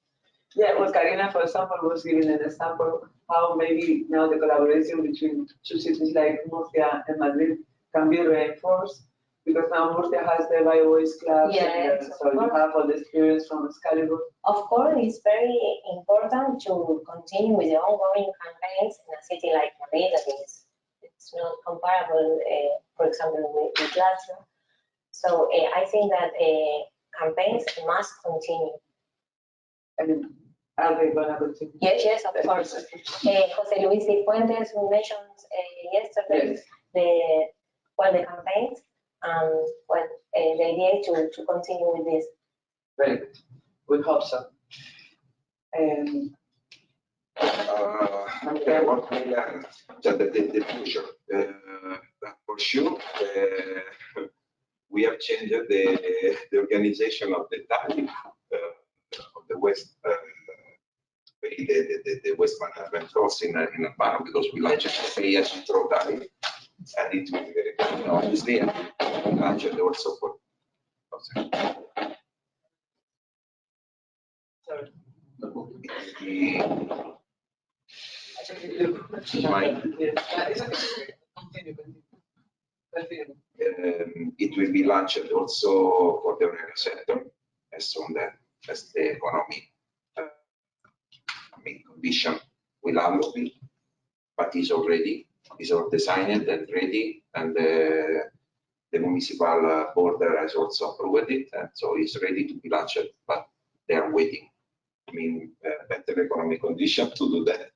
Yeah, well, Karina, for example, was giving an example how maybe now the collaboration between two cities like Murcia and Madrid can be reinforced, because now Murcia has the bio-waste clubs, yes, and so you have all the experience from SCALIBUR. Of course, it's very important to continue with the ongoing campaigns in a city like Madrid. That is, it's not comparable, for example, with Lazio. So I think that campaigns must continue. And Are they going to continue? Yes, of course. Jose Luis Cifuentes mentioned yesterday the campaigns, and the idea is to continue with this. Very good. We hope so. What we learned, the future. For sure, we have changed the organization of the tariff of the waste, the waste management costs in Albano, because we launched a pay-as-you-throw tariff, and it will be very good, obviously, and we launched also for. Sorry. It will be launched also for the real sector as soon as the economic condition will allow it, but it's all designed and ready, and the municipal border has also approved it, and so it's ready to be launched, but they are waiting. I mean, better economic condition to do that.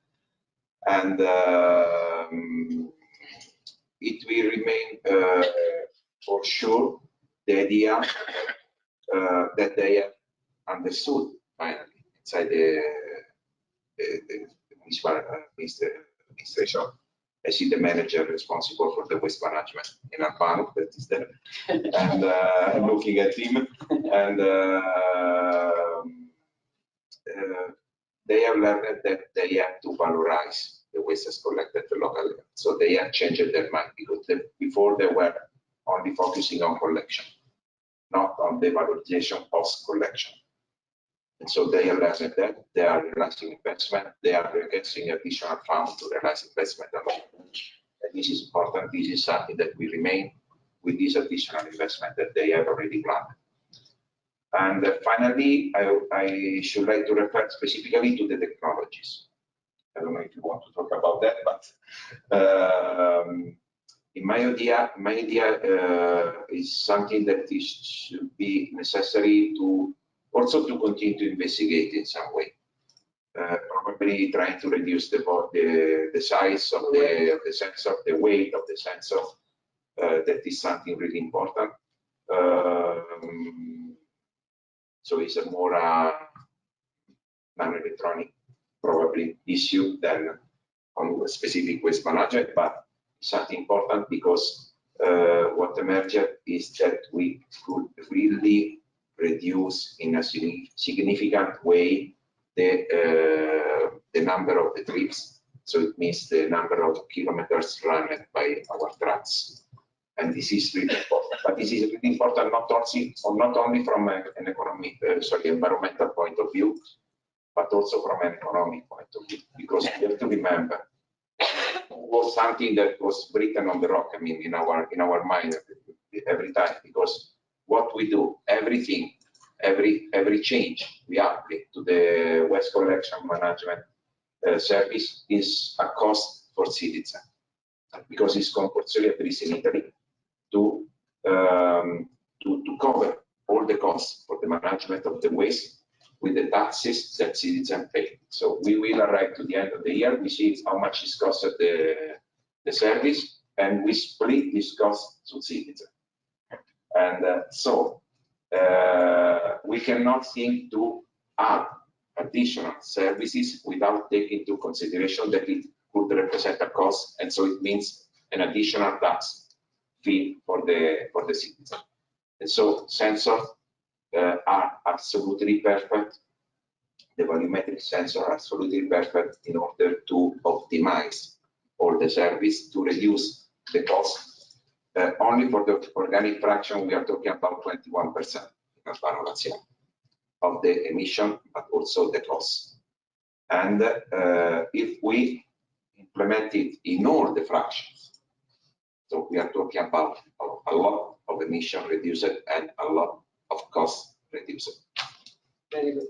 And it will remain for sure the idea that they have understood finally inside the municipal administration. I see the manager responsible for the waste management in Albano, that is there, and looking at him, and they have learned that they have to valorize the waste as collected at the local level. So they have changed their mind, because before they were only focusing on collection, not on the valorization post collection. And so they have learned that they are realizing investment, they are getting additional funds to realize investment alone. And this is important. This is something that will remain with this additional investment that they have already planned. And finally, I should like to refer specifically to the technologies. I don't know if you want to talk about that, but in my idea is something that should be necessary to also to continue to investigate in some way. Probably trying to reduce the size of the sensor, the weight of the sensor. That is something really important. So it's a more non-electronic probably issue than on a specific waste management, but something important, because what emerged is that we could really reduce in a significant way the number of the trips. So it means the number of kilometers run by our trucks. And this is really important. But this is really important not only from an environmental point of view, but also from an economic point of view. Because you have to remember, it was something that was written on the rock. I mean, in our mind every time. Because what we do, everything, every change we apply to the waste collection management service is a cost for citizens, because it's compulsory, at least in Italy, to cover all the costs for the management of the waste with the taxes that citizens pay. So we will arrive to the end of the year, we see how much is costed the service, and we split this cost to citizens. And so we cannot think to add additional services without taking into consideration that it could represent a cost, and so it means an additional tax fee for the citizen. And so sensors are absolutely perfect. The volumetric sensors are absolutely perfect in order to optimize all the service, to reduce the cost. Only for the organic fraction, we are talking about 21% in Valencia of the emission, but also the cost. And if we implement it in all the fractions, so we are talking about a lot of emission reduced and a lot of cost reduced. Very good.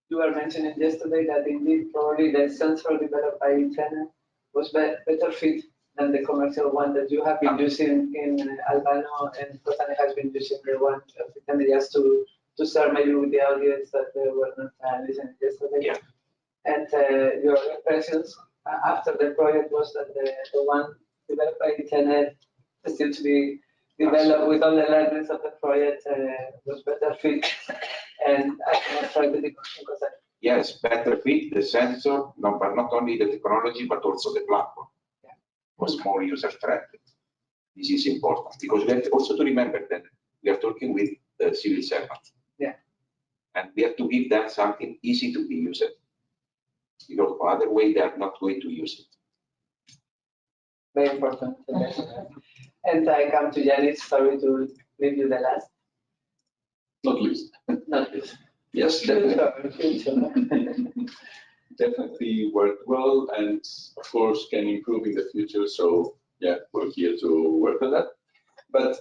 You were mentioning yesterday that indeed probably the sensor developed by ITENE was better fit than the commercial one that you have been using in Albano, and Totane has been using the one of ITENE just to to share maybe with the audience that were not listening yesterday. Yeah. And your impressions after the project was that the one developed by ITENE still to be developed with all the learnings of the project was better fit. And I cannot try to because yes, better fit the sensor, no, but not only the technology, but also the platform. Yeah. Was more user friendly. This is important because we have also to remember that we are talking with the civil servants. Yeah. And we have to give them something easy to be used. Because other way they are not going to use it. Very important. And I come to Yanis, sorry to leave you the last. Not least. Not least. Yes, definitely. Definitely worked well, and of course can improve in the future. So yeah, we're here to work on that. But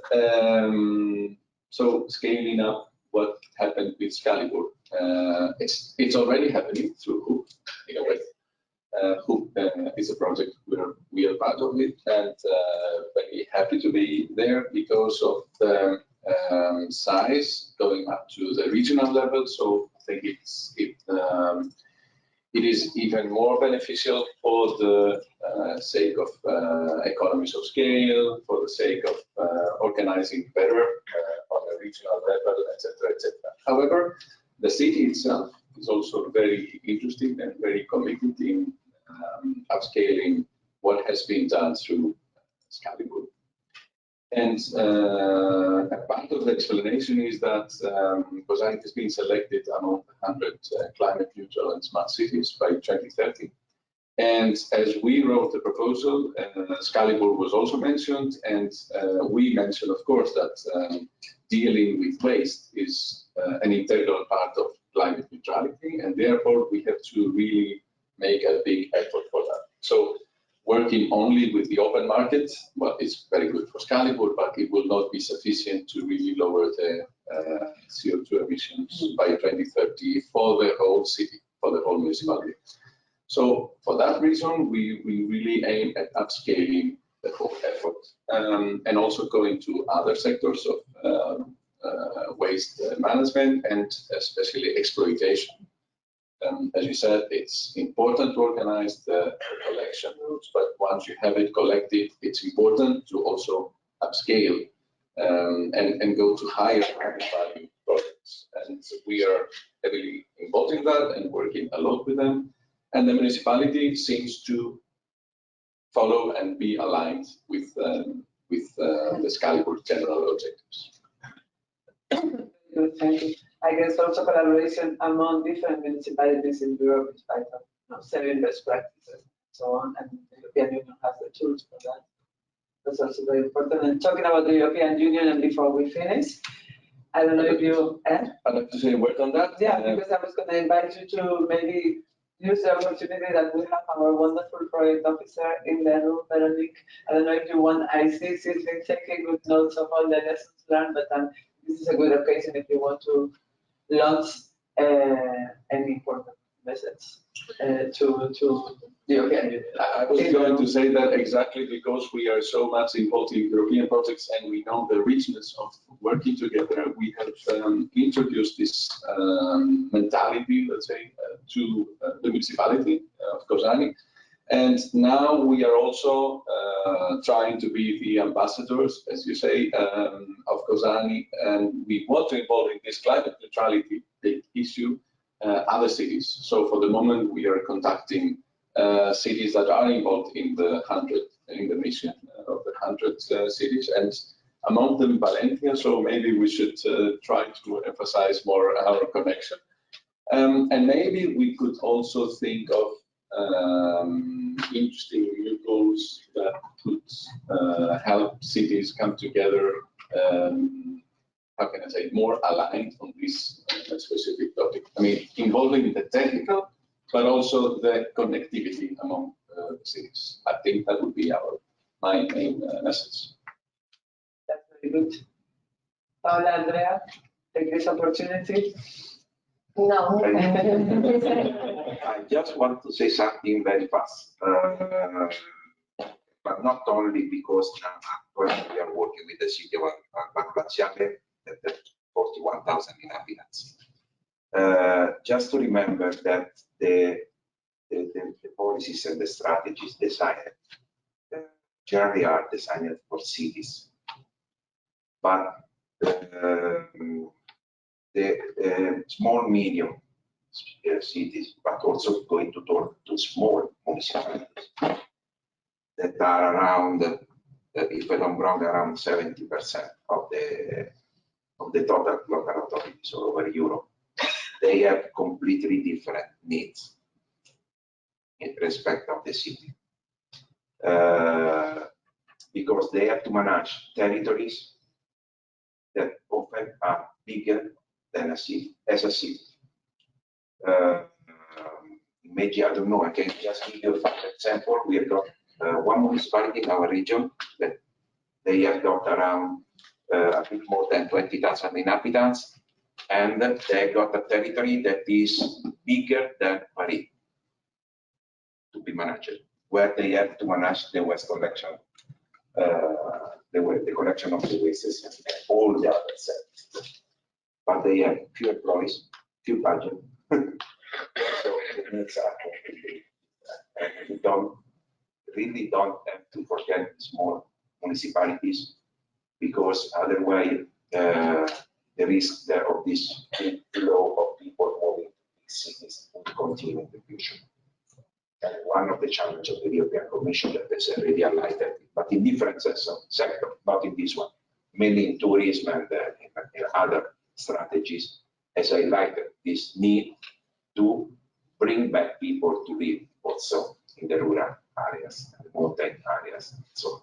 so scaling up what happened with SCALIBUR, it's already happening through Hoop in a way. Hoop is a project where we are part of it, and very happy to be there because of the size going up to the regional level. So I think it is even more beneficial for the sake of economies of scale, for the sake of organizing better on a regional level, etc., etc. However, the city itself is also very interesting and very committed in upscaling what has been done through SCALIBUR. And a part of the explanation is that Kozani has been selected among 100 climate neutral and smart cities by 2030. And as we wrote the proposal, SCALIBUR was also mentioned, and we mentioned, of course, that dealing with waste is an integral part of climate neutrality, and therefore we have to really make a big effort for that. So working only with the open market, well, it's very good for SCALIBUR, but it will not be sufficient to really lower the CO2 emissions by 2030 for the whole city, for the whole municipality. So for that reason, we really aim at upscaling the whole effort and also going to other sectors of waste management and especially exploitation. As you said, it's important to organize the collection routes, but once you have it collected, it's important to also upscale and go to higher value projects. And we are heavily involved in that and working a lot with them. And the municipality seems to follow and be aligned with the SCALIBUR general objectives. Good, thank you. I guess also collaboration among different municipalities in Europe is vital, sharing best practices and so on, and the European Union has the tools for that. That's also very important. And talking about the European Union, and before we finish, I don't know if you I'd like to say a word on that. Yeah, because I was going to invite you to maybe use the opportunity that we have our wonderful project officer in the room, Veronique. I don't know if you want, I see she's been taking good notes of all the lessons learned, but this is a good occasion if you want to launch any important message to the European Union. I was going to say that exactly because we are so much involved in European projects and we know the richness of working together, we have introduced this mentality, let's say, to the municipality of Kozani. And now we are also trying to be the ambassadors, as you say, of Kozani, and we want to involve in this climate neutrality big issue other cities. So for the moment, we are contacting cities that are involved in the mission of the 100 cities, and among them Valencia. So maybe we should try to emphasize more our connection, and maybe we could also think of interesting new goals that could help cities come together, how can I say, more aligned on this specific topic. I mean, involving the technical, but also the connectivity among cities. I think that would be my main message. That's very good. Paula, Andrea, take this opportunity. No. I just want to say something very fast, but not only because actually we are working with the city of Valencia 41,000 inhabitants. Just to remember that the policies and the strategies designed generally are designed for cities, but the small, medium cities, but also going to small municipalities that are around, if I don't wrong, around 70% of the total local authorities all over Europe. They have completely different needs in respect of the city. Because they have to manage territories that often are bigger than a city, as a city. Maybe, I don't know, I can just give you an example. We have got one municipality in our region that they have got around a bit more than 20,000 inhabitants, and they got a territory that is bigger than Paris to be managed, where they have to manage the waste collection, the collection of the wastes and all the other sectors. But they have few employees, few budget. So the needs are completely, and we really don't have to forget small municipalities, because otherwise the risk of this flow of people moving to big cities will continue in the future. And one of the challenges of the European Commission that has already highlighted, but in different sectors, not in this one, mainly in tourism and in other strategies, has highlighted this need to bring back people to live also in the rural areas, the mountain areas, and so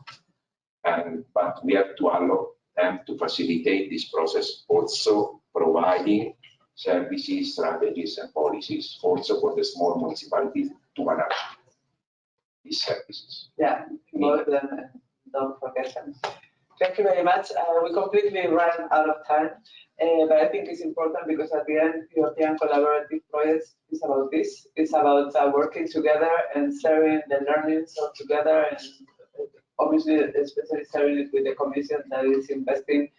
on. But we have to allow them to facilitate this process, also providing services, strategies, and policies also for the small municipalities to manage these services. Yeah, more than don't forget them. Thank you very much. We completely ran out of time, but I think it's important because at the end, European collaborative projects is about this. It's about working together and sharing the learnings all together, and obviously, especially sharing it with the Commission that is investing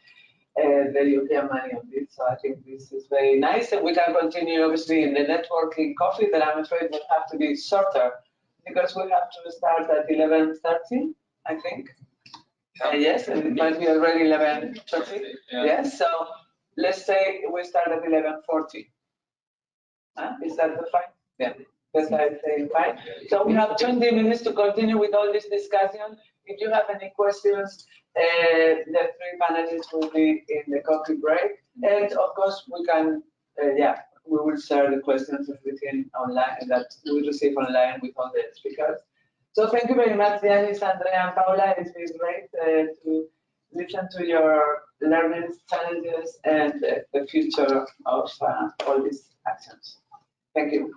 the European money on this. So I think this is very nice, and we can continue obviously in the networking coffee that I'm afraid will have to be shorter because we have to start at 11:30, I think. Yes, and it might be already 11:30. Yeah. Yes, so let's say we start at 11:40. Is that the fine? Yeah, that's what I'm saying, fine. So we have 20 minutes to continue with all this discussion. If you have any questions, the three panelists will be in the coffee break. And of course, we can, we will share the questions and everything online that we receive online with all the speakers. So thank you very much, Yanis, Andrea, and Paula. It's been great to listen to your learnings, challenges, and the future of all these actions. Thank you.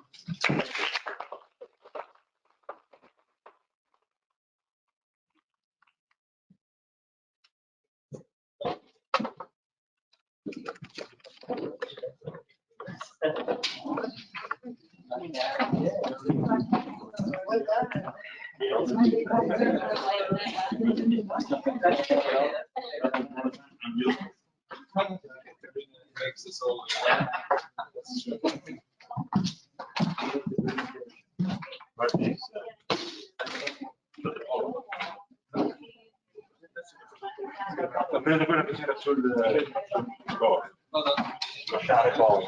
Prendo quella che c'era sul lasciare poi.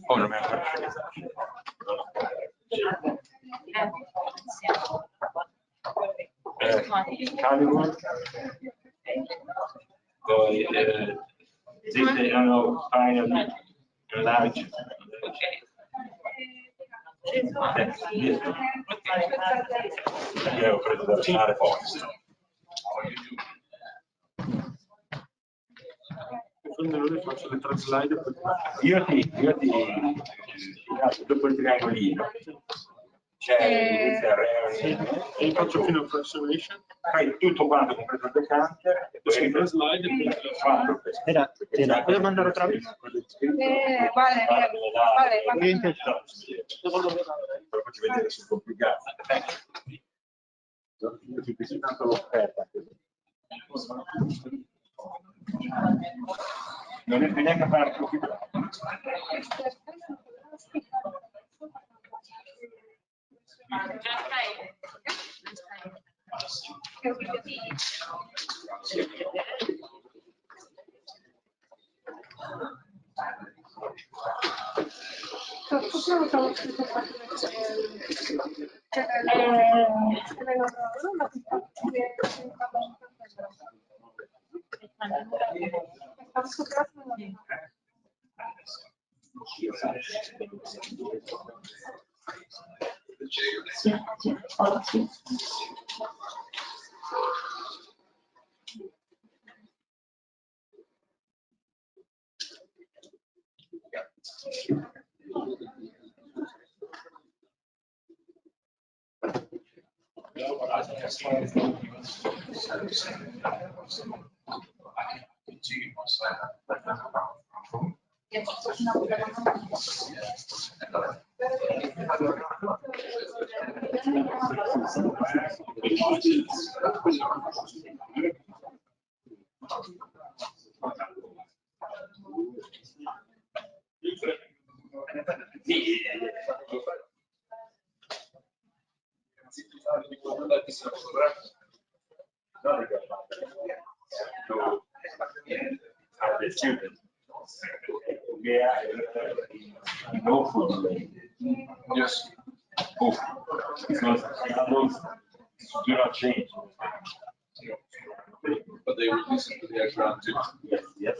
Oh, non mi ha SCALIBUR, poi esiste finally large. Io ho preso da lasciare poi. Faccio le 3 slide. Io ti dopo il triangolino. E faccio fino al preservation, fai tutto quanto compreso il decante e poi le slide e poi lo fatto. ¿Puedo mandar otra vez? Vale, Poi faccio vedere se è complicato. Io ti penso tanto l'offerta. Non è neanche a fare profitto. Yes. Because those do not change. But they will listen to the background too. Yes, yes.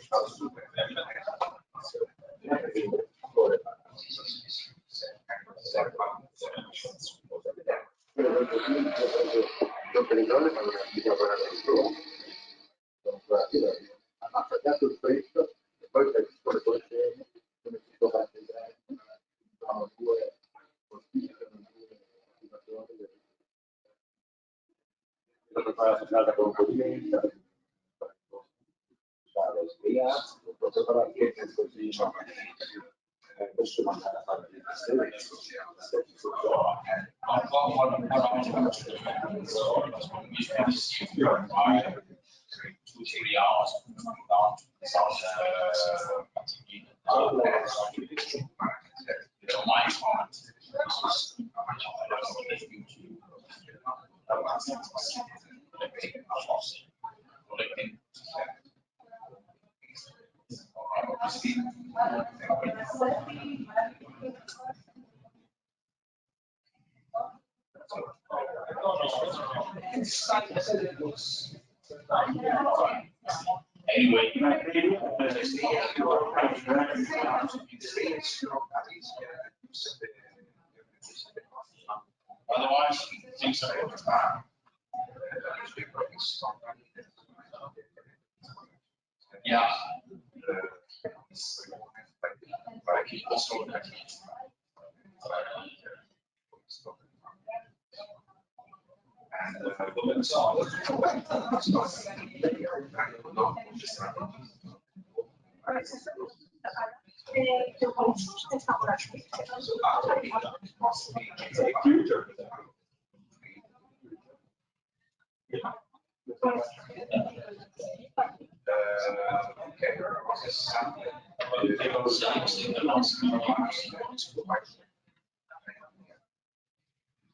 Anyway, otherwise, things are yeah.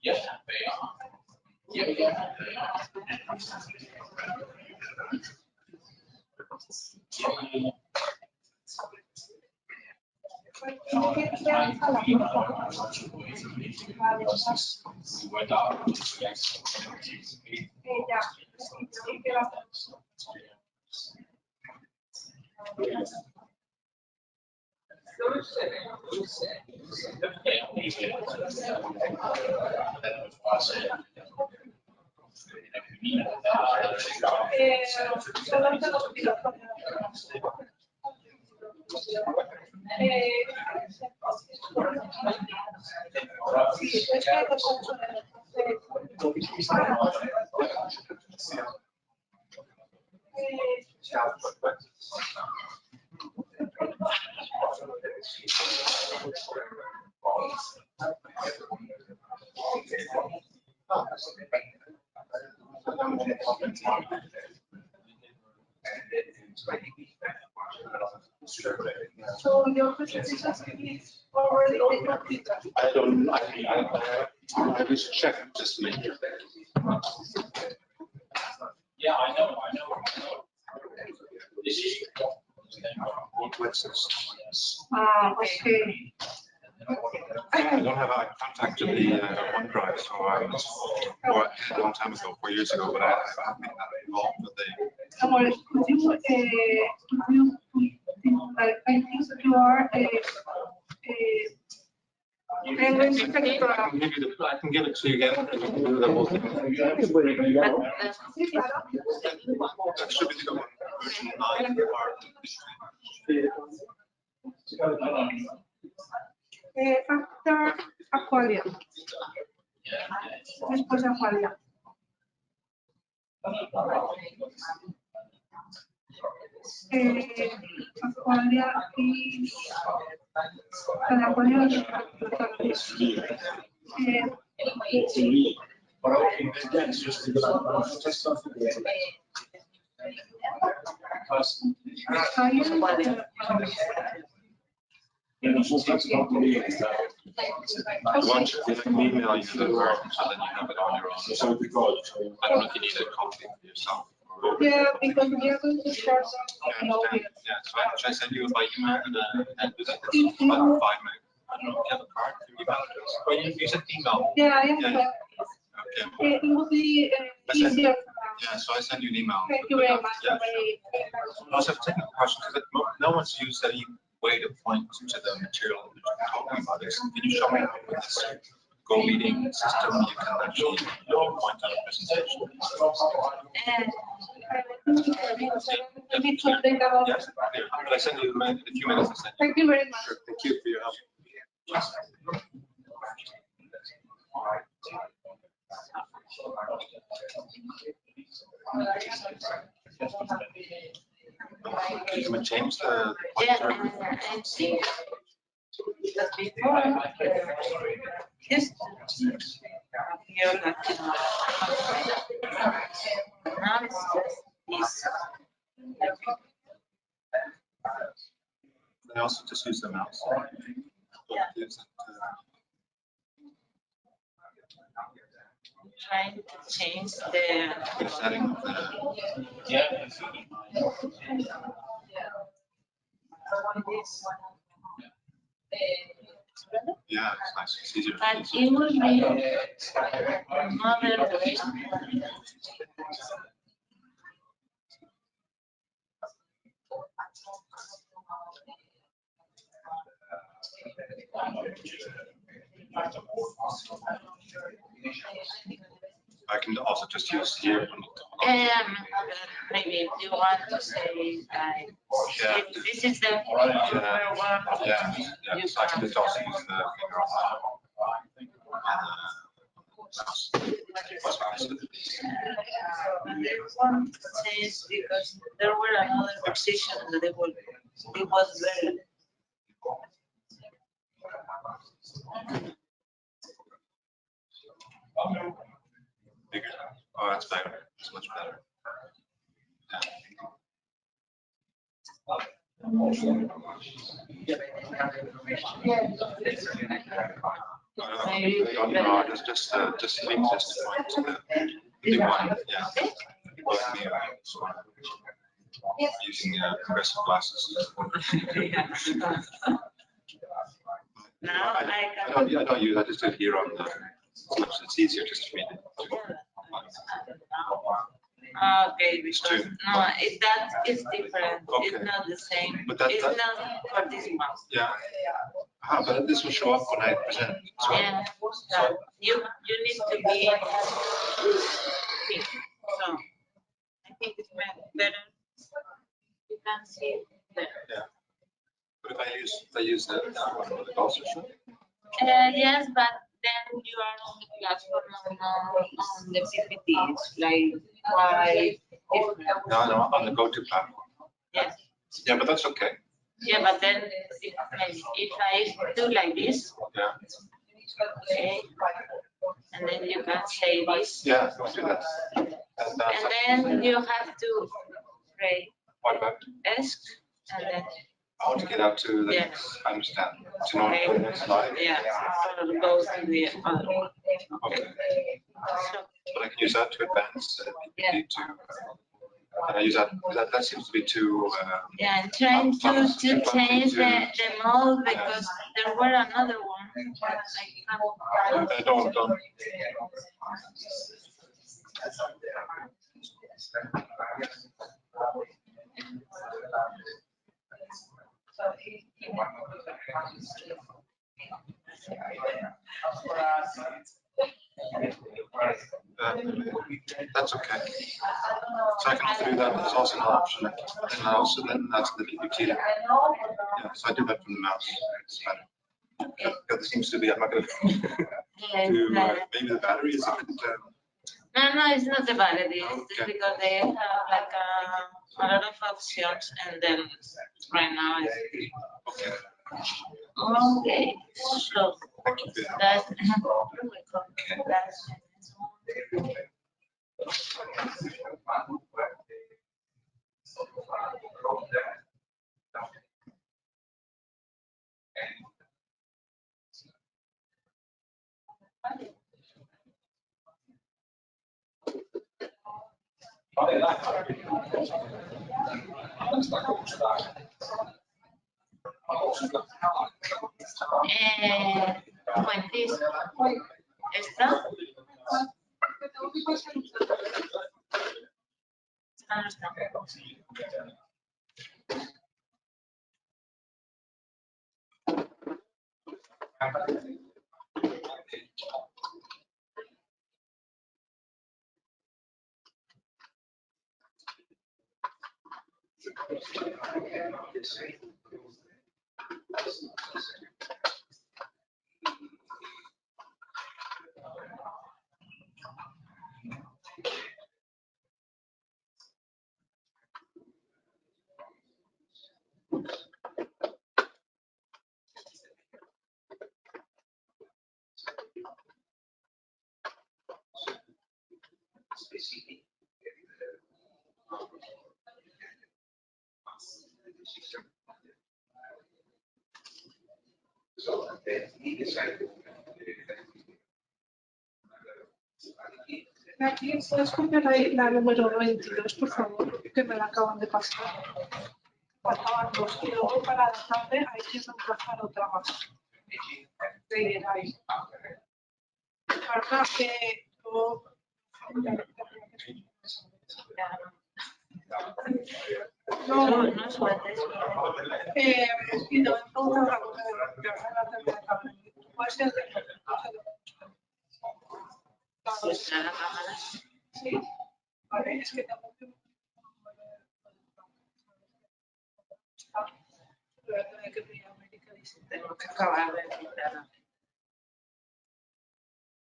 Yeah, they are. Yeah. So your presentation is already I don't, I just check just to make sure. Yeah, I know. This is. okay. I don't have contact to the OneDrive, so I was, or a long time ago, 4 years ago, but I haven't been that involved with the. Amor, could you like, I think that you are I can give it to you again. I can do the whole thing. That should be the one, version 9 After Aqualia. Después de Aqualia. Aqualia is Once you can email you the version, so then you have it on your own. I don't know if you need a copy for yourself. Yeah, because we are going to share some. Yeah, so should I send you by email and do that? It's 5 meg. I don't know if you have a card, email address. Or you sent email. Yeah, I have. Okay. It will be easier. Yeah, so I send you an email. Thank you very much. Yeah. I also have a technical question, because no one's used any way to point to the material that you're talking about. Can you show me how with this Go meeting system you can actually point to the presentation? Yeah, but I send you in a few minutes. Thank you very much. Sure. Thank you for your help. Can you change the pointer? And see, because before, yes, now it's just this. I also just use the mouse. Yeah. Trying to change the setting of the. Yeah. Yeah, it's nice. It's easier. But it would be another way. I can also just use here. Maybe if you want to say like, yeah. This is the yeah. one. Yeah, yeah. So I can just also use the finger and there one change because there were another position that it was better. Bigger. Oh, that's better. It's much better. No, just link this point to the big one. Yeah. Both me using progressive glasses. Now I don't use. I just do it here on the. It's easier just for me to. Okay, because no, that is different. Okay. It's not the same. But it's not for this month. Yeah. But this will show up when I present. So, yeah. So you need to be. So I think it's better. You can see there. Yeah. But if I use that one, will it also show? Yes, but then you are on the platform on the PPTs, like why different. No, on the go-to platform. Yes. Yeah, but that's okay. Yeah, but then if I do like this, Yeah. okay, and then you can say this. Yeah, we'll do that. And then you have to pray. What about? Ask, and then. I want to get out to the Yeah. next, I understand. To know the next slide. Yeah, so go to the other one. Okay. So, But I can use that to advance. Yeah. Can I use that? That seems to be too. yeah, I'm trying to change the mode because there were another one. Don't. That's okay. So I can also do that, but there's also an option. And also then that's the PPT. Yeah, so I do that from the mouse. It's better. Yeah, there seems to be, I'm not going to do, maybe the battery is No, it's not the battery. It's just because they have like a lot of options, and then right now it's okay. Okay, so that's fuentes. ¿Esta? Ah, no está. Aquí, ¿puedes copiar ahí la número 22, por favor? Que me la acaban de pasar. Faltaban dos. Y luego para la tarde hay que reemplazar otra más. De ahí. Carga que yo... No, no es fuerte. Y te voy a preguntar otra cosa de la cámara. ¿Puede ser de la cámara? Sí. Vale, es que tengo que... Voy a tener que pedir a América. Tengo que acabar de quitarla.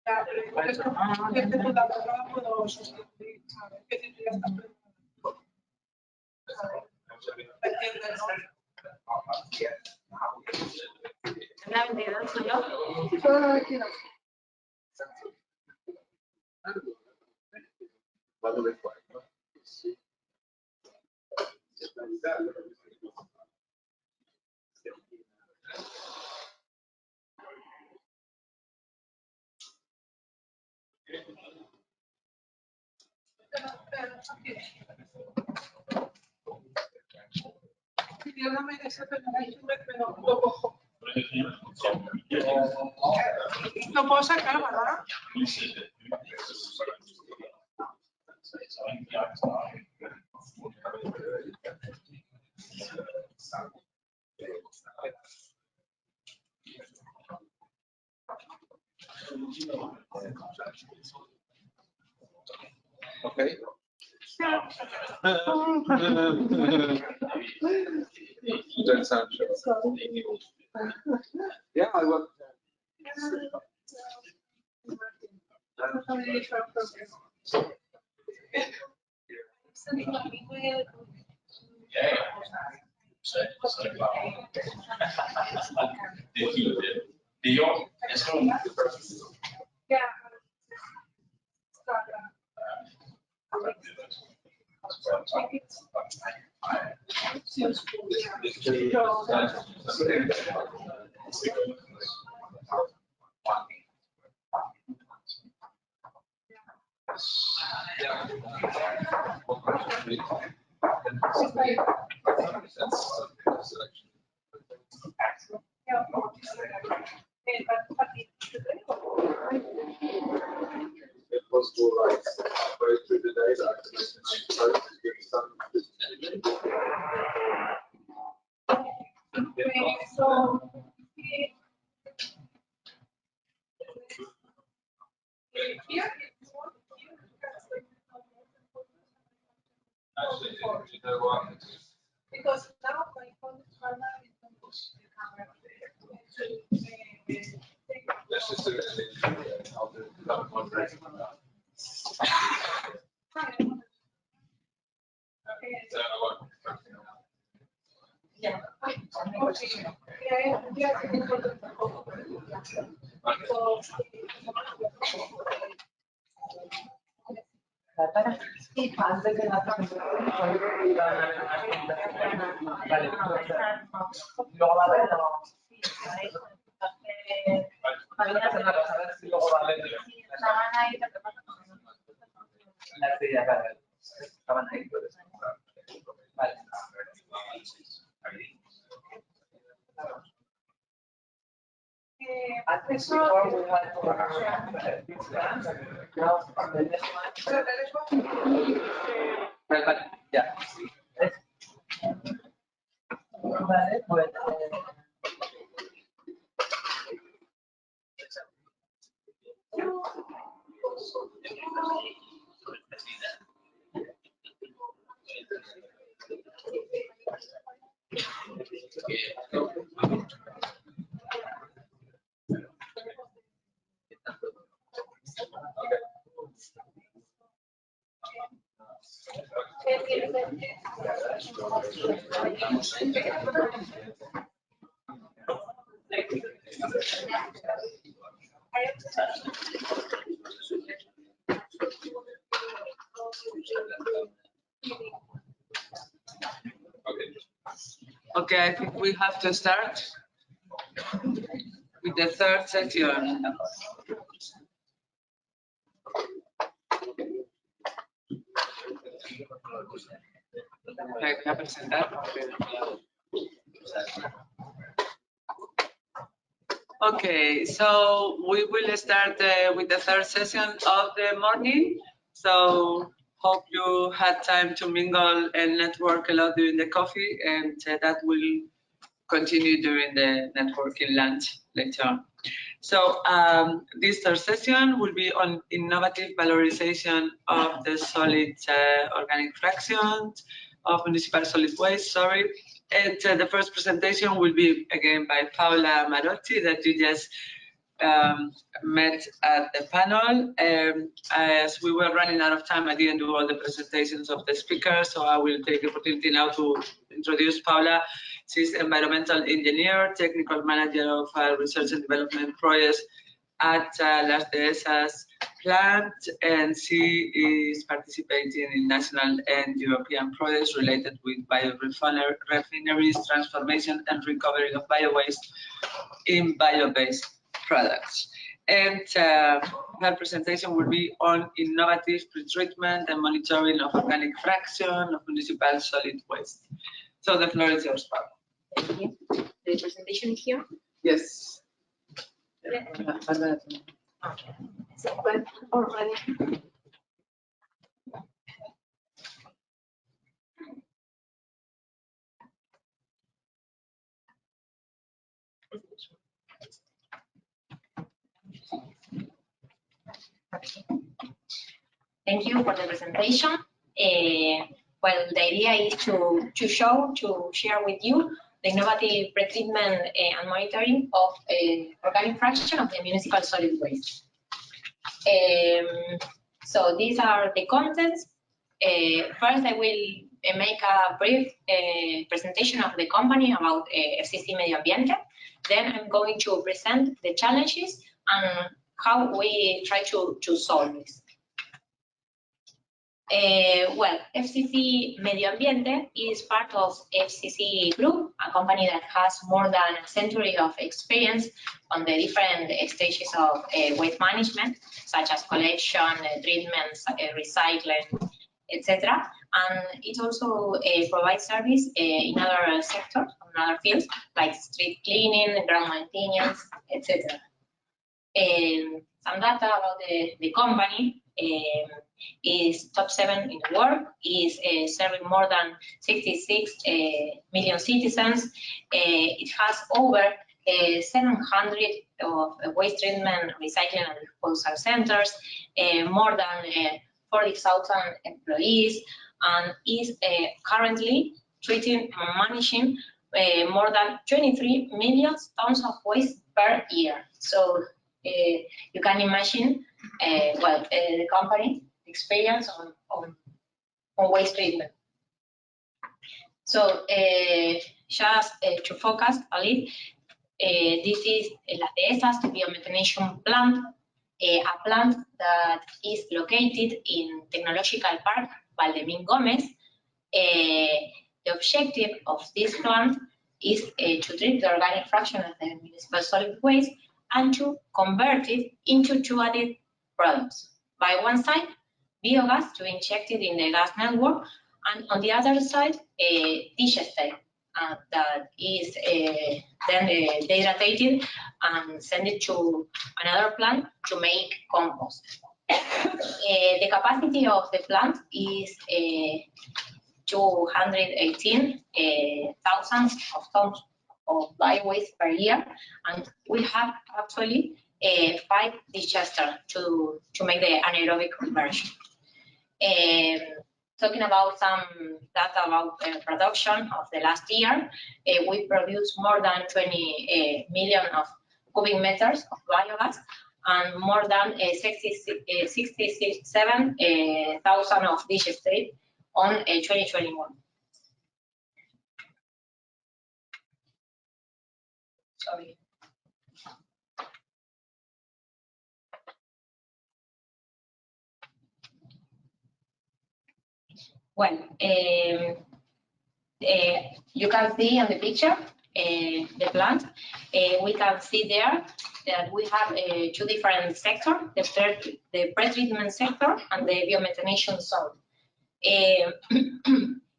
Ya, pero es que tú la cámara puedo sustituir, ¿sabes? Que si tú ya estás preparado. ¿Me entiendes, no? ¿La 22 solo? Solo la 22. Perdóname ese pero lo cojo. Lo puedo sacar, ¿verdad? Okay. Doesn't sound sure. Yeah, I will. Because now my phone is Okay, I think we have to start with the third session. Okay, voy a presentar. Okay, so we will start with the third session of the morning. So hope you had time to mingle and network a lot during the coffee, and that will continue during the networking lunch later on. So this third session will be on innovative valorization of the solid organic fractions of municipal solid waste, And the first presentation will be again by Paola Marotti that you just met at the panel. As we were running out of time, I didn't do all the presentations of the speakers, so I will take the opportunity now to introduce Paola. She's environmental engineer, technical manager of research and development projects at Las Dehesas plant, and she is participating in national and European projects related with biorefineries, transformation and recovery of biowaste in bio-based products. And her presentation will be on innovative pretreatment and monitoring of organic fraction of municipal solid waste. So the floor is yours, Paola. Thank you. The presentation is here? Yes. So, well, already. Thank you for the presentation. Well, the idea is to share with you the innovative pretreatment and monitoring of organic fraction of the municipal solid waste. So these are the contents. First, I will make a brief presentation of the company about FCC Medio Ambiente. Then I'm going to present the challenges and how we try to solve this. Well, FCC Medio Ambiente is part of FCC Group, a company that has more than a century of experience on the different stages of waste management, such as collection, treatment, recycling, etc. And it also provides service in other sectors, in other fields, like street cleaning, ground maintenance, etc. Some data about the company is top 7 in the world, is serving more than 66 million citizens. It has over 700 of waste treatment, recycling and disposal centers, more than 40,000 employees, and is currently treating and managing more than 23 million tons of waste per year. So you can imagine, well, the company experience on waste treatment. So just to focus a little, this is Las Dehesas biomethanation plant, a plant that is located in Technological Park Valdemín Gómez. The objective of this plant is to treat the organic fraction of the municipal solid waste and to convert it into two added products. By one side, biogas to inject it in the gas network, and on the other side, digester that is then dehydrated and sent it to another plant to make compost. The capacity of the plant is 218,000 tons of bio-waste per year, and we have actually 5 digesters to make the anaerobic conversion. Talking about some data about production of the last year, we produced more than 20 million of cubic meters of biogas and more than 67,000 of digesters on 2021. Sorry. Well, you can see on the picture the plant. We can see there that we have 2 different sectors, the pre-treatment sector and the biomethanation zone.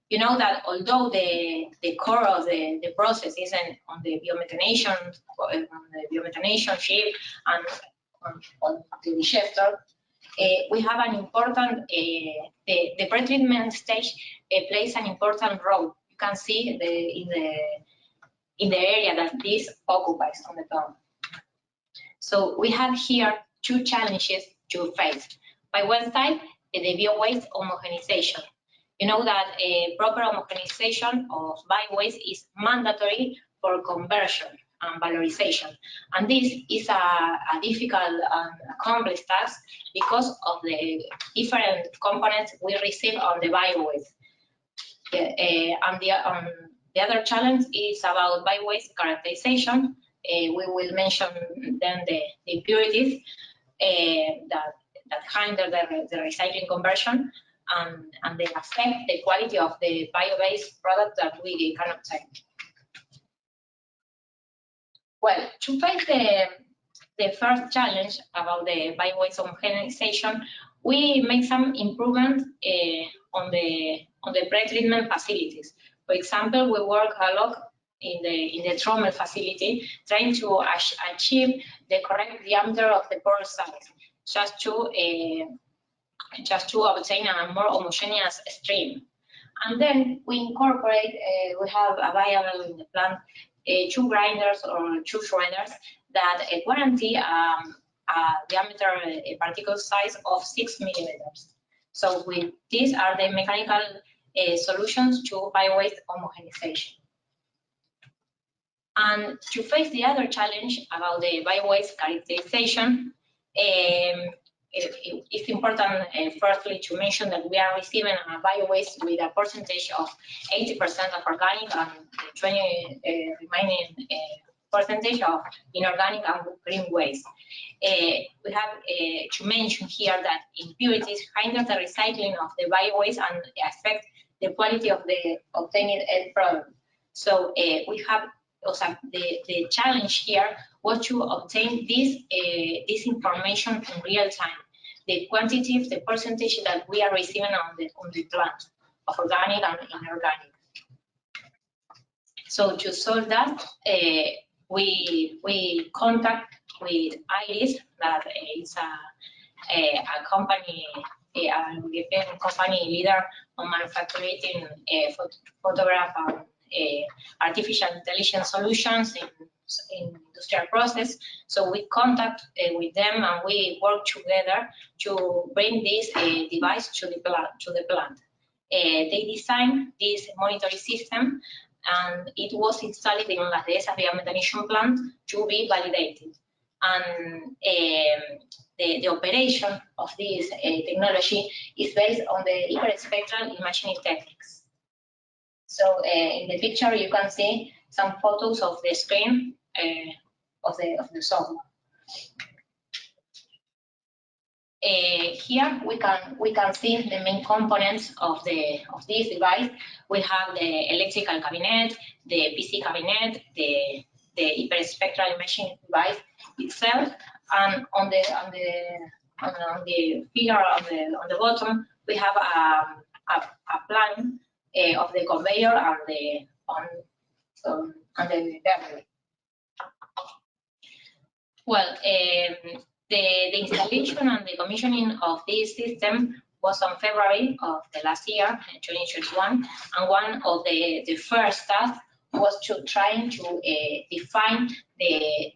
You know that although the core of the process isn't on the biomethanation ship and on the digester, we have an important, the pre-treatment stage plays an important role. You can see in the area that this occupies on the plan. So we have here 2 challenges to face. By one side, the bio-waste homogenization. You know that a proper homogenization of bio-waste is mandatory for conversion and valorization. And this is a difficult and complex task because of the different components we receive on the bio-waste. And the other challenge is about bio-waste characterization. We will mention then the impurities that hinder the recycling conversion and they affect the quality of the bio-based product that we can obtain. Well, to face the first challenge about the bio-waste homogenization, we make some improvement on the pre-treatment facilities. For example, we work a lot in the Trommel facility, trying to achieve the correct diameter of the pore size, just to obtain a more homogeneous stream. And then we incorporate, we have available in the plant 2 grinders or 2 shredders that guarantee a diameter, a particle size of 6 millimeters. So these are the mechanical solutions to bio-waste homogenization. And to face the other challenge about the bio-waste characterization, it's important, firstly, to mention that we are receiving a bio-waste with a percentage of 80% of organic and 20 remaining percentage of inorganic and green waste. We have to mention here that impurities hinder the recycling of the bio-waste and affect the quality of the obtained end product. So we have also the challenge here was to obtain this information in real time, the quantity, the percentage that we are receiving on the plant of organic and inorganic. So to solve that, we contact with IRIS, that is a company, a European company leader on manufacturing photograph and artificial intelligence solutions in industrial process. So we contact with them and we work together to bring this device to the plant. They designed this monitoring system, and it was installed in Las Dehesas biomethanation plant to be validated. And the operation of this technology is based on the hyperspectral imaging techniques. So in the picture you can see some photos of the screen of the software. Here we can see the main components of this device. We have the electrical cabinet, the PC cabinet, the hyperspectral imaging device itself, and on the figure on the bottom we have a plan of the conveyor and the battery. Well, the installation and the commissioning of this system was on February of the last year, 2021, and one of the first tasks was to try to define the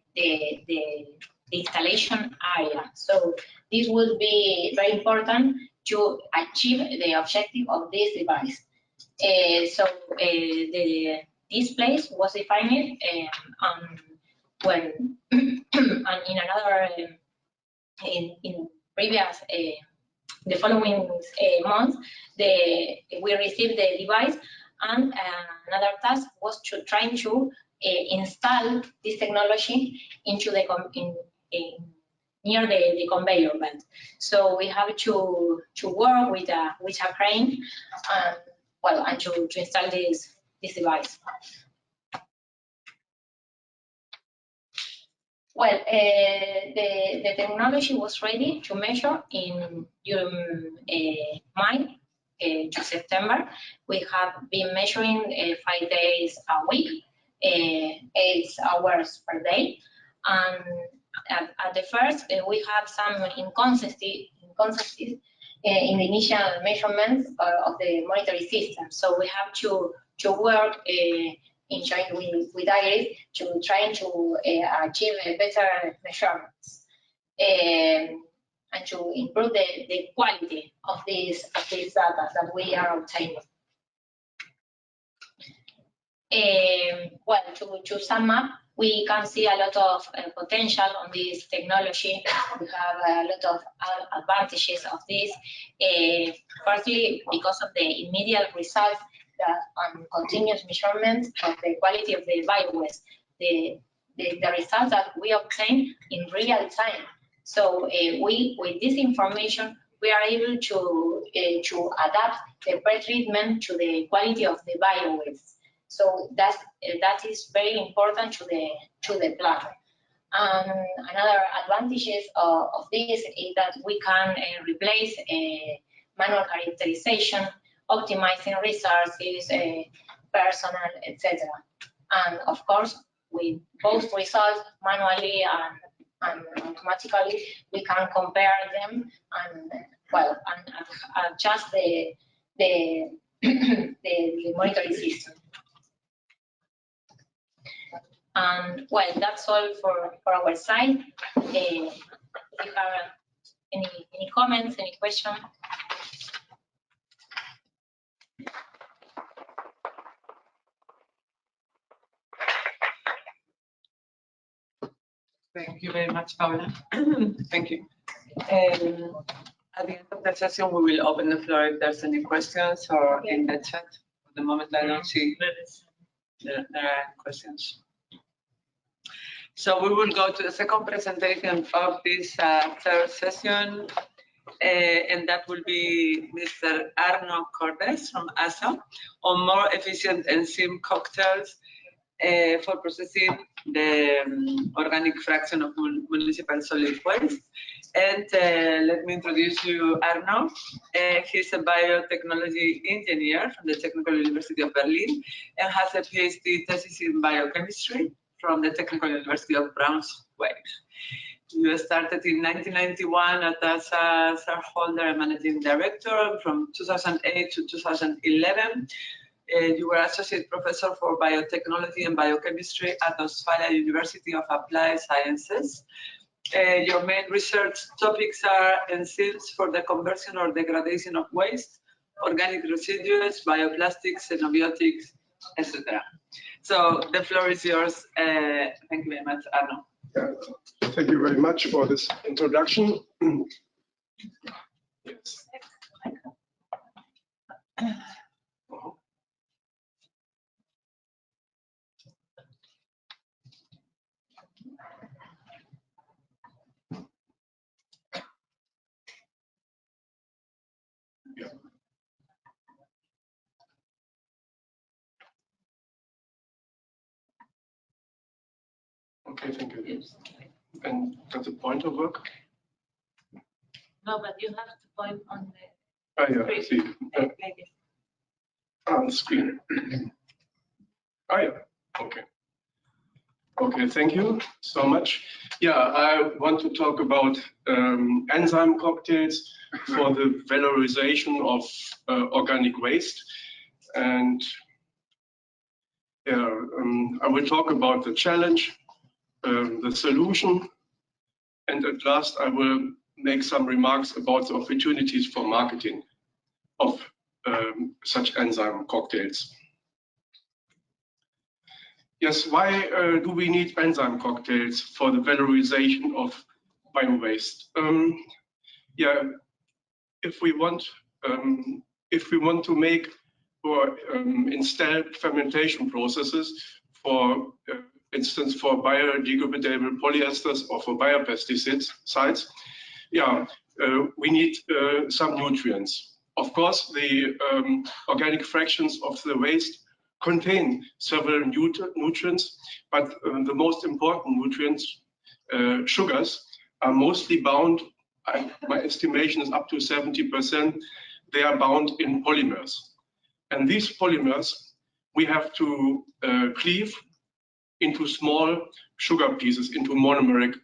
installation area. So this would be very important to achieve the objective of this device. This place was defined when and in another in previous the following month we received the device, and another task was to try to install this technology into the near the conveyor belt. So we have to work with a crane and to install this device. Well, the technology was ready to measure in May to September. We have been measuring 5 days a week, 8 hours per day. And at the first, we have some inconsistencies in the initial measurements of the monitoring system. So we have to work in joint with IRIS to try to achieve better measurements and to improve the quality of this data that we are obtaining. Well, to sum up, we can see a lot of potential on this technology. We have a lot of advantages of this. Firstly, because of the immediate results and continuous measurement of the quality of the bio-waste, the results that we obtain in real time. So with this information, we are able to adapt the pre-treatment to the quality of the bio-waste. So that is very important to the plant. Another advantages of this is that we can replace manual characterization, optimizing resources, personnel, etc. And of course, with both results manually and automatically, we can compare them and adjust the monitoring system. And well, that's all for our side. If you have any comments, any questions? Thank you very much, Paula. Thank you. At the end of the session, we will open the floor if there's any questions or in the chat. At the moment, I don't see there are questions. So we will go to the second presentation of this third session, and that will be Mr. Arno Cordes from ASA on more efficient enzyme cocktails for processing the organic fraction of municipal solid waste. And let me introduce you Arno. He's a biotechnology engineer from the Technical University of Berlin and has a PhD thesis in biochemistry from the Technical University of Braunschweig. You started in 1991 as a shareholder and managing director. From 2008 to 2011, you were associate professor for biotechnology and biochemistry at Westphalia University of Applied Sciences. Your main research topics are enzymes for the conversion or degradation of waste, organic residues, bioplastics, xenobiotics, etc. So the floor is yours. Thank you very much, Arno. Thank you very much for this introduction. Yes. Yeah. Okay, thank you. Yes. And does the pointer work? No, but you have to point on the Yeah, I see. On the screen. Yeah, okay. Okay, thank you so much. Yeah, I want to talk about enzyme cocktails for the valorization of organic waste. And yeah, I will talk about the challenge, the solution, and at last I will make some remarks about the opportunities for marketing of such enzyme cocktails. Yes, why do we need enzyme cocktails for the valorization of bio-waste? Yeah, if we want to make or install fermentation processes, for instance, for biodegradable polyesters or for biopesticides, yeah, we need some nutrients. Of course, the organic fractions of the waste contain several nutrients, but the most important nutrients, sugars, are mostly bound. My estimation is up to 70%. They are bound in polymers. And these polymers, we have to cleave into small sugar pieces, into monomeric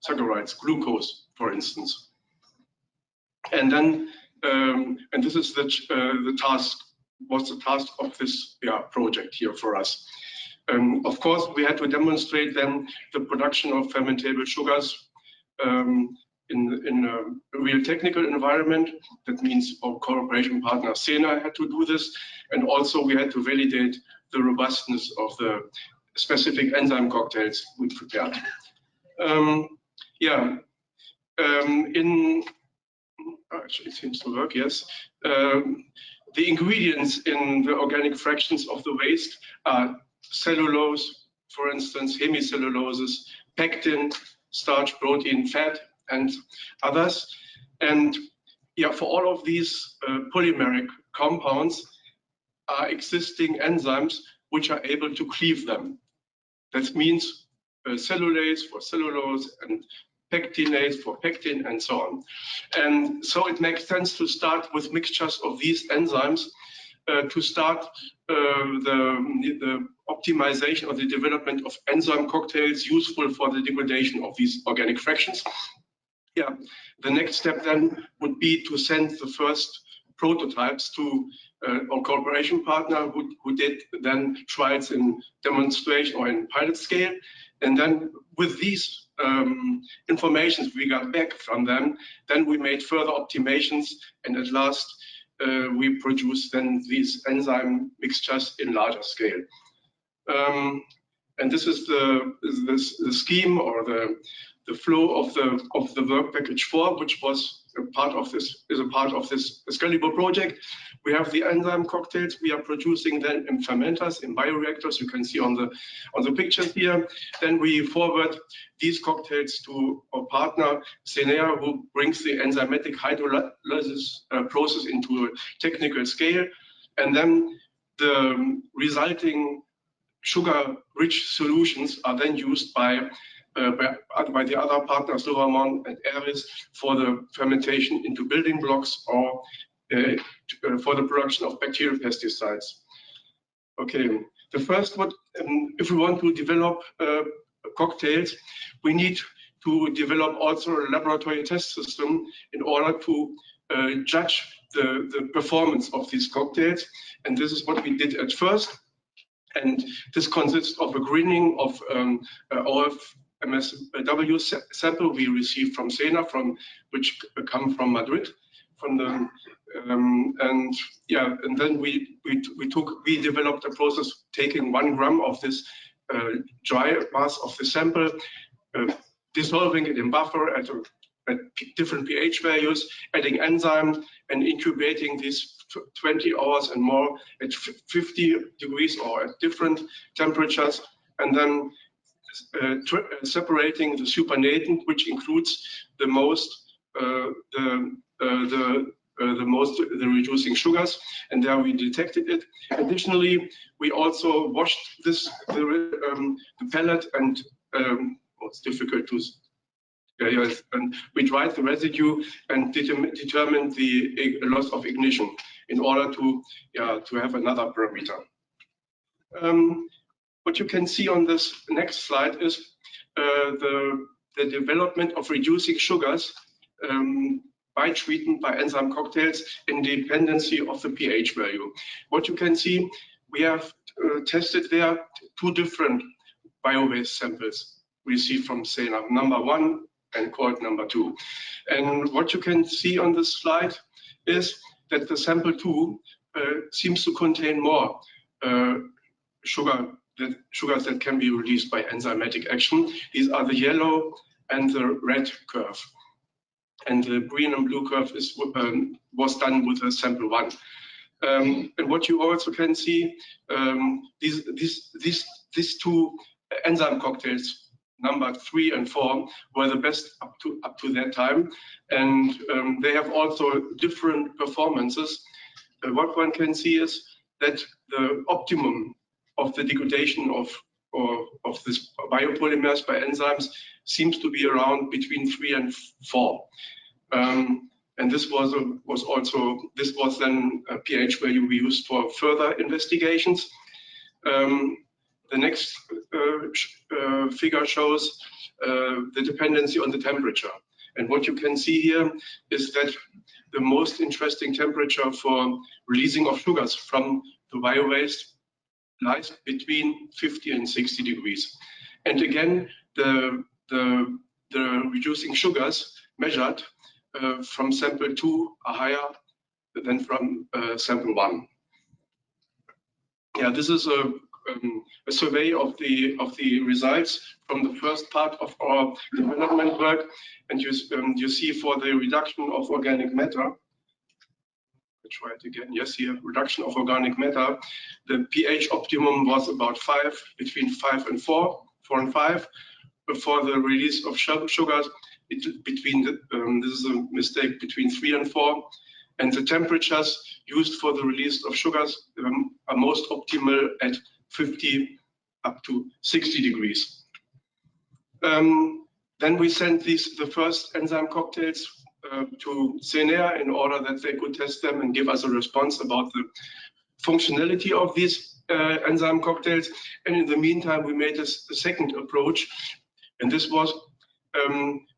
saccharides, glucose, for instance. And then, and this is the task, was the task of this project here for us. Of course, we had to demonstrate then the production of fermentable sugars in a real technical environment. That means our cooperation partner SENA had to do this, and also we had to validate the robustness of the specific enzyme cocktails we prepared. Actually, it seems to work, yes. The ingredients in the organic fractions of the waste are cellulose, for instance, hemicelluloses, pectin, starch, protein, fat, and others. And yeah, for all of these polymeric compounds are existing enzymes which are able to cleave them. That means cellulase for cellulose and pectinase for pectin and so on. And so it makes sense to start with mixtures of these enzymes to start the optimization or the development of enzyme cocktails useful for the degradation of these organic fractions. Yeah, the next step then would be to send the first prototypes to our cooperation partner who did then trials in demonstration or in pilot scale. And then with these informations we got back from them, then we made further optimizations, and at last we produced then these enzyme mixtures in larger scale. And this is the scheme or the flow of the work package 4, which was a part of this SCALIBUR project. We have the enzyme cocktails we are producing then in fermenters, in bioreactors. You can see on the pictures here. Then we forward these cocktails to our partner SCENEA, who brings the enzymatic hydrolysis process into a technical scale, and then the resulting sugar-rich solutions are then used by the other partners, Loramon and Aris, for the fermentation into building blocks or for the production of bacterial pesticides. Okay, the first one, if we want to develop cocktails, we need to develop also a laboratory test system in order to judge the performance of these cocktails. And this is what we did at first. And this consists of a greening of OFMSW sample we received from SENA, which come from Madrid. And then we developed a process taking 1 gram of this dry mass of the sample, dissolving it in buffer at different pH values, adding enzyme and incubating these 20 hours and more at 50 degrees or at different temperatures, and then separating the supernatant, which includes the reducing sugars, and there we detected it. Additionally, we also washed the pellet, and it's difficult to. And we dried the residue and determined the loss of ignition in order to have another parameter. What you can see on this next slide is the development of reducing sugars by treatment by enzyme cocktails in dependency of the pH value. What you can see, we have tested there 2 different bio-waste samples received from SENA, number 1 and called number 2. And what you can see on this slide is that the sample 2 seems to contain more sugars that can be released by enzymatic action. These are the yellow and the red curve. And the green and blue curve was done with the sample 1. And what you also can see, these 2 enzyme cocktails, number 3 and 4, were the best up to that time, and they have also different performances. What one can see is that the optimum of the degradation of this biopolymers by enzymes seems to be around between 3 and 4. And this was then a pH value we used for further investigations. The next figure shows the dependency on the temperature. And what you can see here is that the most interesting temperature for releasing of sugars from the bio-waste lies between 50 and 60 degrees. And again, the reducing sugars measured from sample 2 are higher than from sample 1. Yeah, this is a survey of the results from the first part of our development work, and you see for the reduction of organic matter. Let's try it again. Yes, here reduction of organic matter. The pH optimum was about 5, between 5 and 4 and 5. For the release of sugars, this is a mistake, between 3 and 4. And the temperatures used for the release of sugars are most optimal at 50 up to 60 degrees. Then we sent the first enzyme cocktails to SCENEA in order that they could test them and give us a response about the functionality of these enzyme cocktails. And in the meantime, we made a second approach. And this was,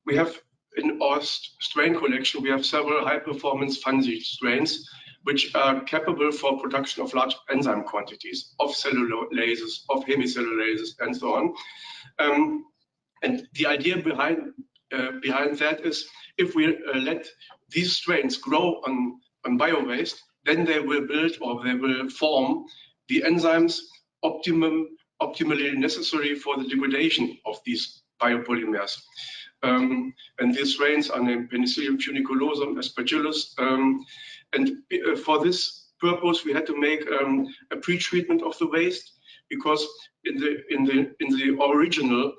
we have in our strain collection, we have several high-performance fungi strains, which are capable for production of large enzyme quantities of cellulases, of hemicellulases, and so on. And the idea behind that is, if we let these strains grow on bio-waste, then they will build or they will form the enzymes optimum optimally necessary for the degradation of these biopolymers. And these strains are named Penicillium funiculosum, Aspergillus. And for this purpose, we had to make a pre-treatment of the waste, because in the original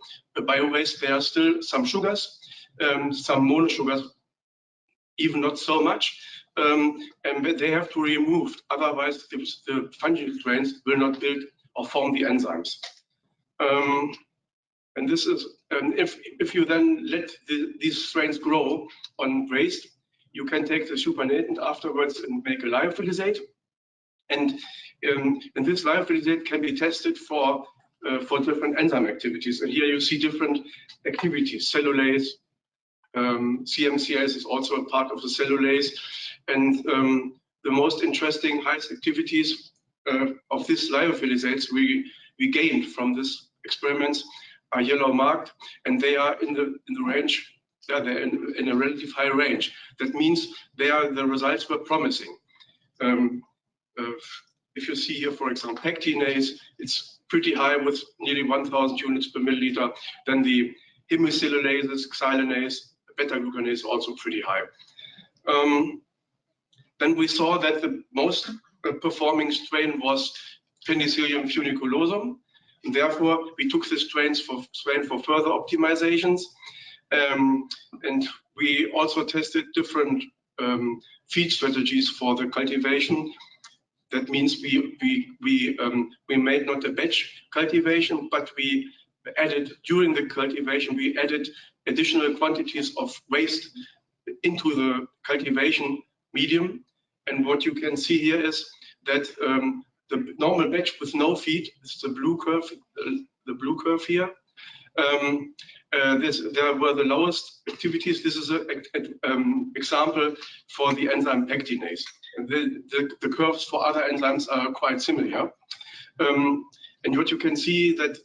bio-waste there are still some sugars, some monosugars, even not so much, and they have to be removed. Otherwise, the fungal strains will not build or form the enzymes. And this is, if you then let these strains grow on waste, you can take the supernatant afterwards and make a lyophilizate. And this lyophilizate can be tested for different enzyme activities. And here you see different activities. Cellulase, CMCase is also a part of the cellulase. And the most interesting highest activities of these lyophilizates we gained from this experiments are yellow marked, and they are in the range. Yeah, they're in a relative high range. That means the results were promising. If you see here, for example, pectinase, it's pretty high with nearly 1,000 units per milliliter. Then the hemocellulases, xylanase, beta-glucanase also pretty high. Then we saw that the most performing strain was Penicillium funiculosum. And therefore, we took this strain for further optimizations. And we also tested different feed strategies for the cultivation. That means we made not a batch cultivation, but we added, during the cultivation, we added additional quantities of waste into the cultivation medium. And what you can see here is that the normal batch with no feed is the blue curve here. There were the lowest activities. This is an example for the enzyme pectinase. The curves for other enzymes are quite similar. And what you can see that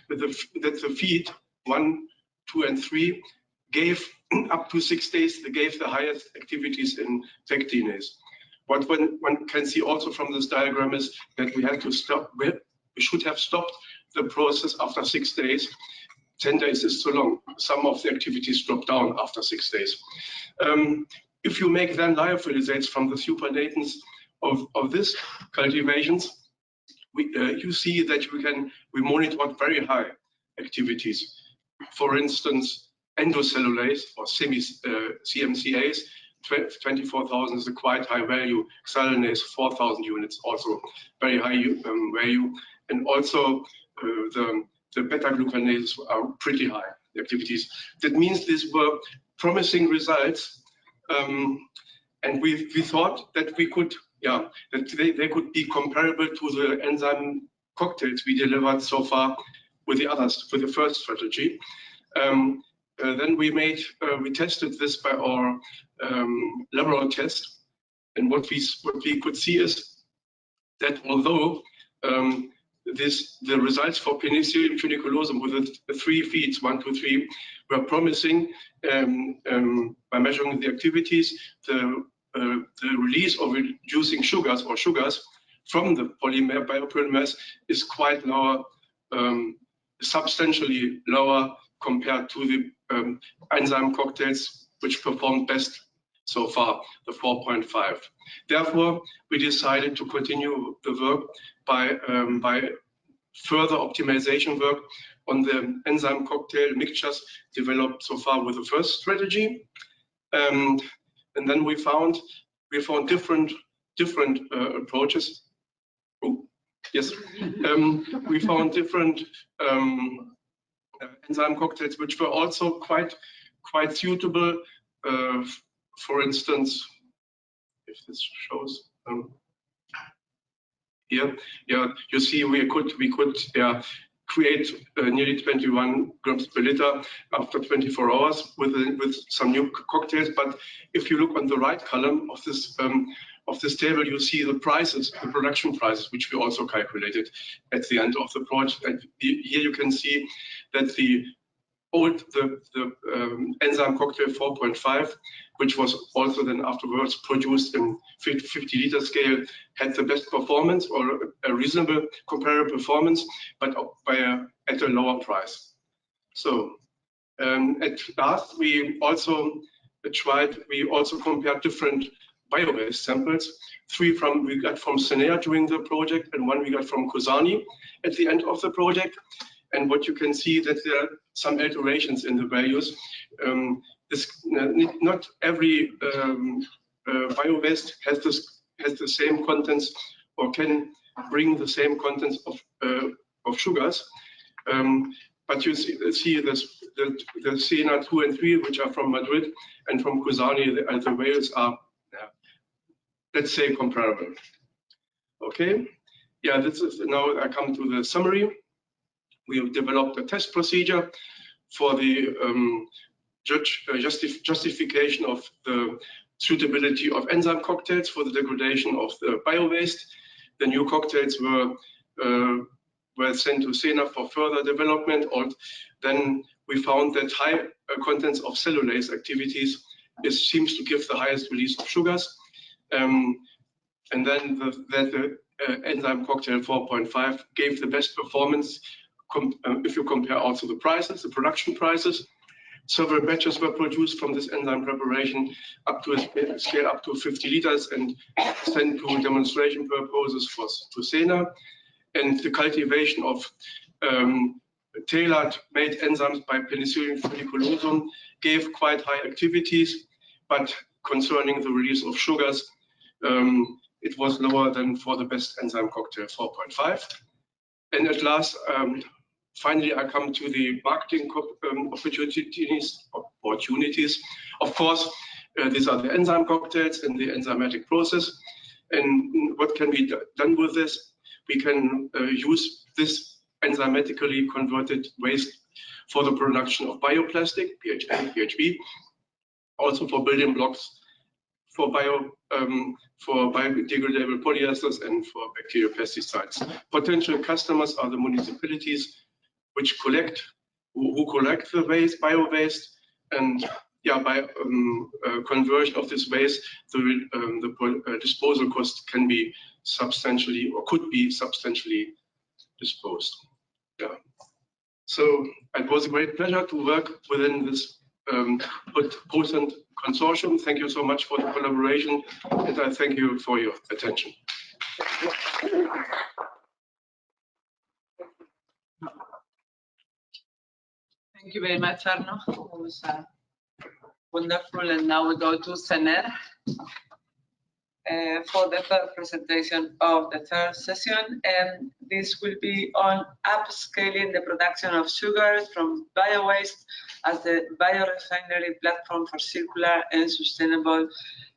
the feed 1, 2, and 3 gave up to 6 days. They gave the highest activities in pectinase. What one can see also from this diagram is that we had to stop. We should have stopped the process after 6 days. 10 days is too long. Some of the activities drop down after 6 days. If you make then lyophilizates from the supernatants of these cultivations, you see that we monitor very high activities. For instance, endocellulase or CMCase, 24,000 is a quite high value. Xylanase, 4,000 units, also very high value. And also the beta-glucanases are pretty high activities. That means these were promising results. And we thought that we could, that they could be comparable to the enzyme cocktails we delivered so far with the others, with the first strategy. Then we tested this by our laboratory test, and what we could see is that although the results for Penicillium funiculosum with the 3 feeds, 1, 2, 3, were promising by measuring the activities. The release of reducing sugars from the biopolymers is quite lower, substantially lower compared to the enzyme cocktails, which performed best so far, the 4.5. Therefore, we decided to continue the work by further optimization work on the enzyme cocktail mixtures developed so far with the first strategy. And then we found different approaches. Oh, yes, we found different enzyme cocktails which were also quite suitable. For instance, if this shows here, you see we could create nearly 21 grams per liter after 24 hours with some new cocktails. But if you look on the right column of this table, you see the prices, the production prices, which we also calculated at the end of the project. And here you can see that the enzyme cocktail 4.5 which was also then afterwards produced in 50-liter scale, had the best performance or a reasonable comparable performance, but at a lower price. So at last, we also compared different bio-waste samples. 3 we got from Senea during the project, and 1 we got from Kusani at the end of the project. And what you can see that there are some alterations in the values. Not every bio-waste has the same contents or can bring the same contents of sugars. But you see this, the Siena 2 and 3, which are from Madrid, and from Kusani, the values are, let's say, comparable. Okay, yeah, this is now I come to the summary. We have developed a test procedure for the justification of the suitability of enzyme cocktails for the degradation of the bio-waste. The new cocktails were sent to Siena for further development, and then we found that high contents of cellulase activities seems to give the highest release of sugars. And then the enzyme cocktail 4.5 gave the best performance if you compare also the prices, the production prices. Several batches were produced from this enzyme preparation up to a scale up to 50 liters and sent to demonstration purposes to Siena. And the cultivation of tailored made enzymes by Penicillium folliculosum gave quite high activities, but concerning the release of sugars, it was lower than for the best enzyme cocktail 4.5. And at last, finally, I come to the marketing opportunities. Of course, these are the enzyme cocktails and the enzymatic process. And what can be done with this? We can use this enzymatically converted waste for the production of bioplastic, PHA, PHB, also for building blocks for biodegradable polyesters and for bacterial pesticides. Potential customers are the municipalities which collect the waste, bio-waste, and yeah, by conversion of this waste, the disposal cost can be substantially or could be substantially disposed. Yeah. So it was a great pleasure to work within this potent consortium. Thank you so much for the collaboration, and I thank you for your attention. Thank you very much, Arno. It was wonderful. And now we go to Sener for the third presentation of the third session. And this will be on upscaling the production of sugars from bio-waste as the biorefinery platform for circular and sustainable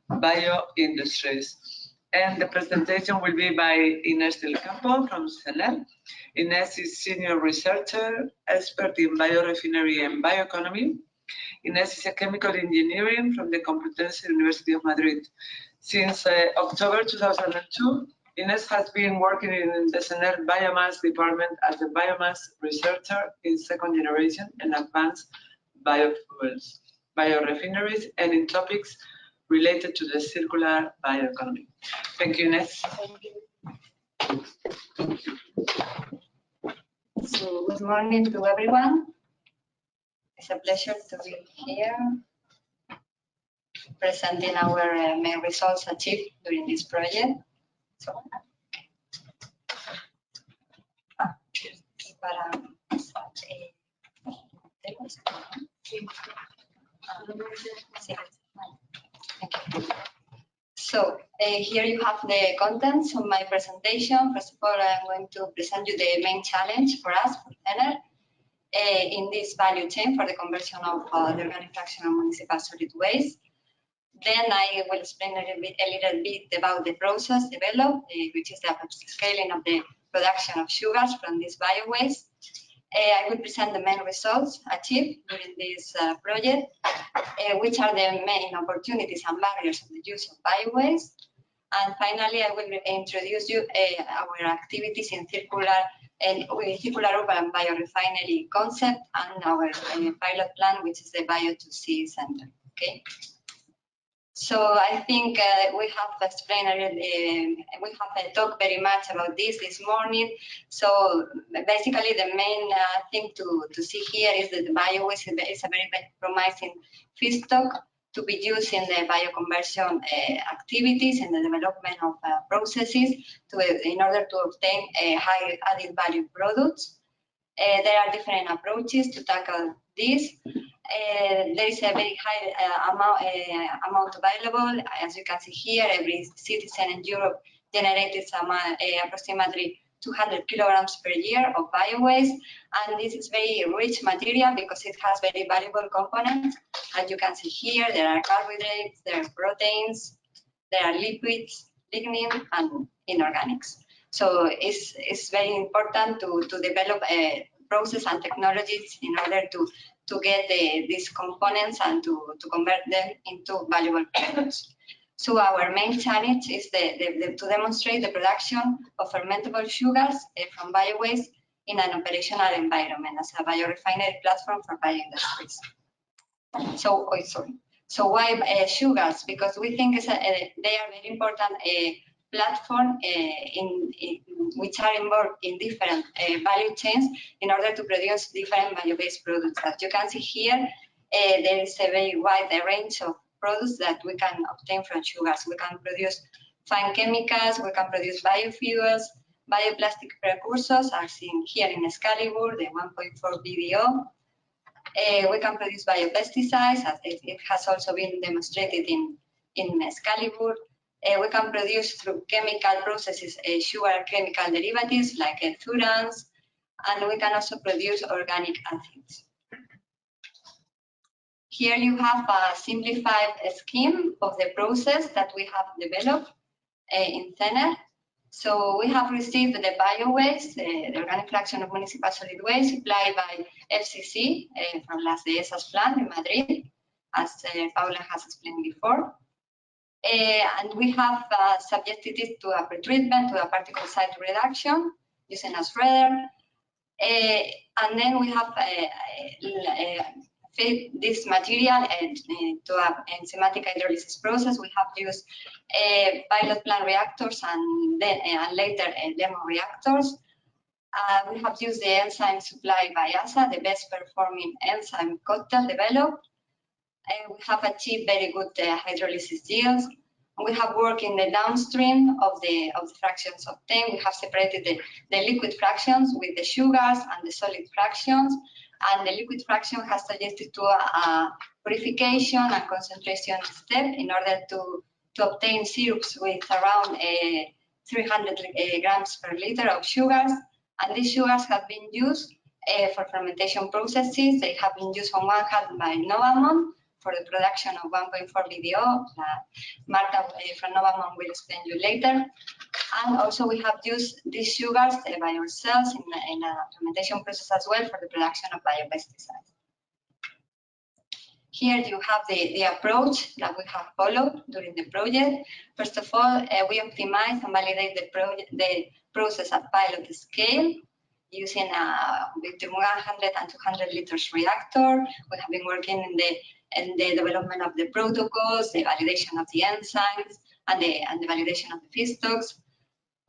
bio-industries. And the presentation will be by Inés del Campo from Sener. Inés is senior researcher, expert in biorefinery and bioeconomy. Inés is a chemical engineering from the Complutense University of Madrid. Since October 2002, Inés has been working in the Sener Biomass department as a biomass researcher in second generation and advanced biofuels, biorefineries, and in topics related to the circular bioeconomy. Thank you, Inés. Thank you. So, good morning to everyone. It's a pleasure to be here presenting our main results achieved during this project. So, So here you have the contents of my presentation. First of all, I'm going to present you the main challenge for us, for Sener, in this value chain for the conversion of the organic fraction of municipal solid waste. Then I will explain a little bit about the process developed, which is the scaling of the production of sugars from this bio-waste. I will present the main results achieved during this project, which are the main opportunities and barriers of the use of bio-waste. And finally, I will introduce you our activities in circular urban biorefinery concept and our pilot plan, which is the Bio2C Center. Okay. So I think we have explained already, we have talked very much about this morning. So basically the main thing to see here is that the biowaste is a very promising feedstock to be used in the bioconversion activities and the development of processes in order to obtain high added value products. There are different approaches to tackle this. There is a very high amount available. As you can see here, every citizen in Europe generated approximately 200 kilograms per year of biowaste. And this is very rich material because it has very valuable components. As you can see here, there are carbohydrates, there are proteins, there are lipids, lignin, and inorganics. So it's very important to develop a process and technologies in order to get these components and to convert them into valuable products. So our main challenge is to demonstrate the production of fermentable sugars from biowaste in an operational environment as a biorefinery platform for bioindustries. So why sugars? Because we think they are very important platform which are involved in different value chains in order to produce different bio-based products. As you can see here, there is a very wide range of products that we can obtain from sugars. We can produce fine chemicals, we can produce biofuels, bioplastic precursors, as seen here in SCALIBUR, the 1.4 BDO. We can produce biopesticides, as it has also been demonstrated in SCALIBUR. We can produce through chemical processes sugar chemical derivatives like furans, and we can also produce organic acids. Here you have a simplified scheme of the process that we have developed in ITENE. So we have received the biowaste, the organic fraction of municipal solid waste supplied by FCC from Las Dehesas plant in Madrid, as Paula has explained before. And we have subjected it to a pretreatment, to a particle size reduction using a shredder. And then we have fed this material to an enzymatic hydrolysis process. We have used pilot plant reactors and later demo reactors. We have used the enzyme supplied by ASA, the best performing enzyme cocktail developed. We have achieved very good hydrolysis yields. We have worked in the downstream of the fractions obtained. We have separated the liquid fractions with the sugars and the solid fractions. And the liquid fraction has suggested to a purification and concentration step in order to obtain syrups with around 300 grams per liter of sugars. And these sugars have been used for fermentation processes. They have been used on one hand by Novamont for the production of 1.4 BDO. Marta from Novamont will explain you later. And also we have used these sugars by ourselves in a fermentation process as well for the production of biopesticides. Here you have the approach that we have followed during the project. First of all, we optimize and validate the process at pilot scale using between 100 and 200 liters reactor. We have been working in the development of the protocols, the validation of the enzymes, and the validation of the feedstocks.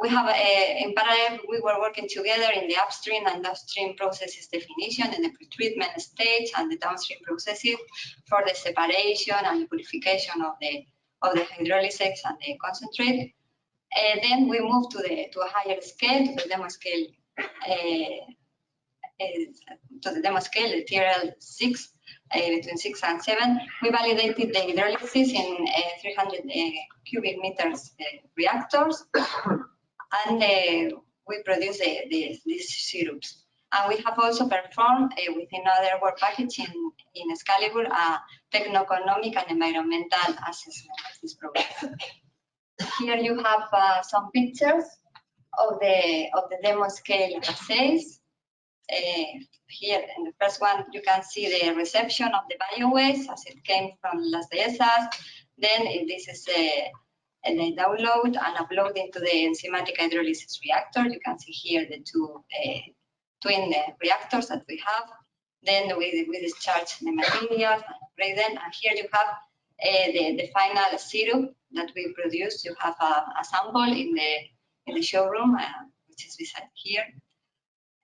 We have, in parallel, we were working together in the upstream and downstream processes definition in the pretreatment stage and the downstream processes for the separation and the purification of the hydrolysis and the concentrate. Then we moved to a higher scale, to the demo scale, the TRL 6, between 6 and 7. We validated the hydrolysis in 300 cubic meters reactors. And we produce these syrups. And we have also performed within other work package in SCALIBUR a techno-economic and environmental assessment of this program. Here you have some pictures of the demo scale assays. Here in the first one, you can see the reception of the biowaste as it came from Las Dehesas. Then this is and they download and upload into the enzymatic hydrolysis reactor. You can see here the two twin reactors that we have. Then we discharge the material, and here you have the final syrup that we produce. You have a sample in the showroom, which is beside here.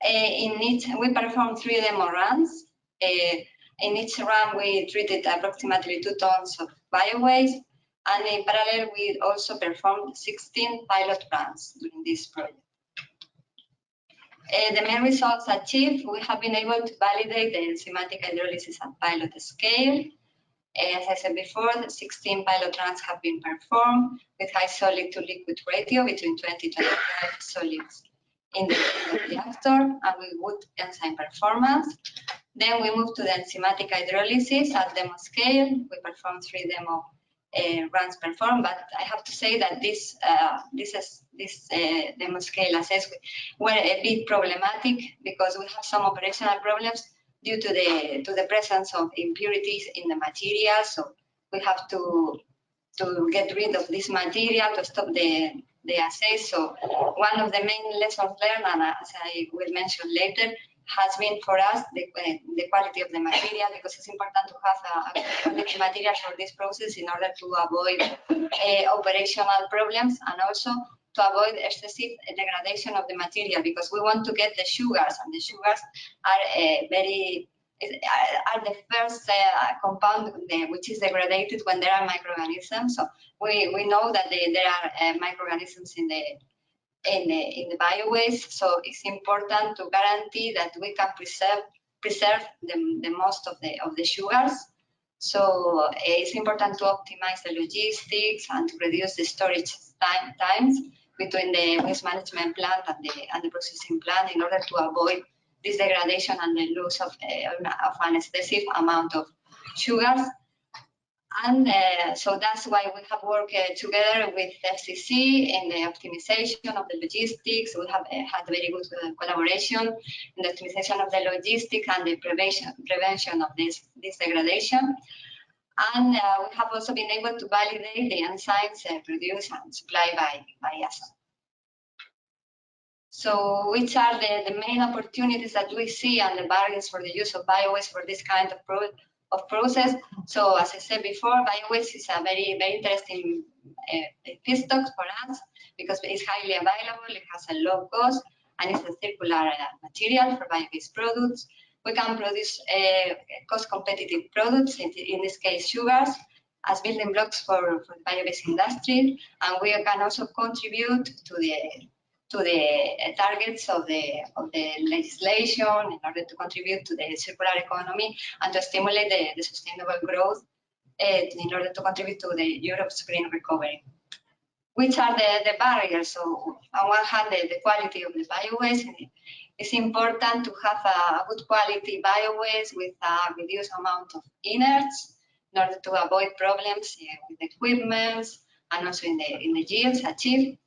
In each, we performed 3 demo runs. In each run, we treated approximately 2 tons of biowaste, and in parallel, we also performed 16 pilot runs during this project. The main results achieved, we have been able to validate the enzymatic hydrolysis at pilot scale. As I said before, the 16 pilot runs have been performed with high solid to liquid ratio between 20 to 25 solids in the reactor and with good enzyme performance. Then we moved to the enzymatic hydrolysis at demo scale. We performed 3 demo runs performed, but I have to say that this demo scale assessment were a bit problematic because we have some operational problems due to the presence of impurities in the material. So we have to get rid of this material to stop the assay. So one of the main lessons learned, and as I will mention later, has been for us the quality of the material, because it's important to have a quality material for this process in order to avoid operational problems and also to avoid excessive degradation of the material, because we want to get the sugars, and the sugars are are the first compound which is degraded when there are microorganisms. So we know that there are microorganisms in the biowaste, so it's important to guarantee that we can preserve the most of the sugars. So it's important to optimize the logistics and to reduce the storage times between the waste management plant and the processing plant in order to avoid this degradation and the loss of an excessive amount of sugars. And so that's why we have worked together with FCC in the optimization of the logistics. We have had very good collaboration in the optimization of the logistics and the prevention of this degradation. And we have also been able to validate the enzymes produced and supplied by us. So which are the main opportunities that we see and the barriers for the use of biowaste for this kind of process? So as I said before, biowaste is a very interesting feedstock for us because it's highly available, it has a low cost, and it's a circular material for bio-based products. We can produce cost-competitive products, in this case sugars, as building blocks for the bio-based industry, and we can also contribute to the targets of the legislation in order to contribute to the circular economy and to stimulate the sustainable growth in order to contribute to the Europe's green recovery. Which are the barriers? So on one hand, the quality of the biowaste. It's important to have a good quality biowaste with a reduced amount of inerts in order to avoid problems with equipment and also in the yields achieved.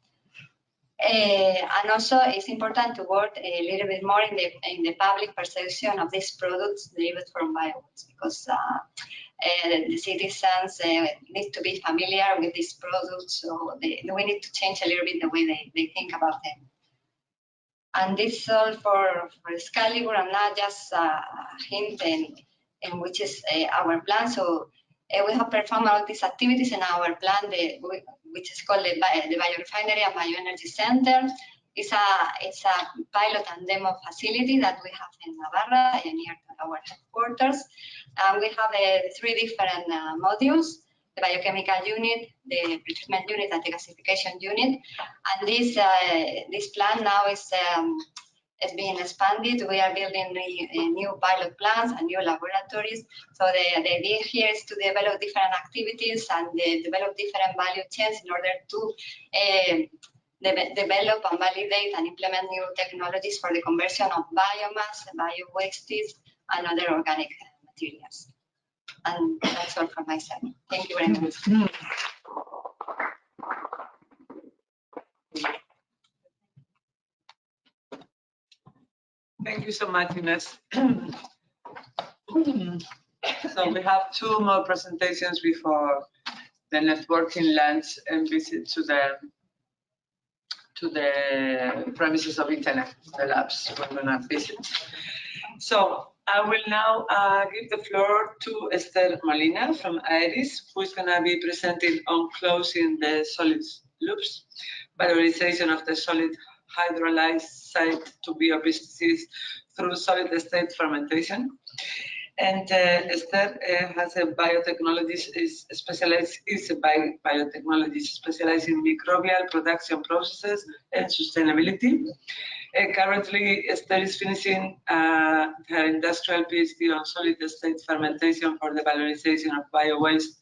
And also, it's important to work a little bit more in the public perception of these products derived from biowaste, because the citizens need to be familiar with these products, so we need to change a little bit the way they think about them. And this is all for SCALIBUR, and now just a hint in which is our plan. So we have performed all these activities in our plan, which is called the Biorefinery and Bioenergy Center. It's a pilot and demo facility that we have in Navarra, near our headquarters. And we have 3 different modules: the biochemical unit, the pretreatment unit, and the gasification unit. And this plan now is being expanded. We are building new pilot plants and new laboratories. So the idea here is to develop different activities and develop different value chains in order to develop and validate and implement new technologies for the conversion of biomass, bio-wastes, and other organic materials. And that's all from my side. Thank you very much. Thank you so much, Ines. So we have 2 more presentations before the networking lunch and visit to the premises of ITENE, the labs we're going to visit. So I will now give the floor to Esther Molina from IRIS, who is going to be presenting on closing the solid loops, valorization of the solid hydrolyzed site to biopesticides through solid state fermentation. And Esther has a biotechnologist, is a biotechnologist specialized in microbial production processes and sustainability. Currently, Esther is finishing her industrial PhD on solid state fermentation for the valorization of bio-waste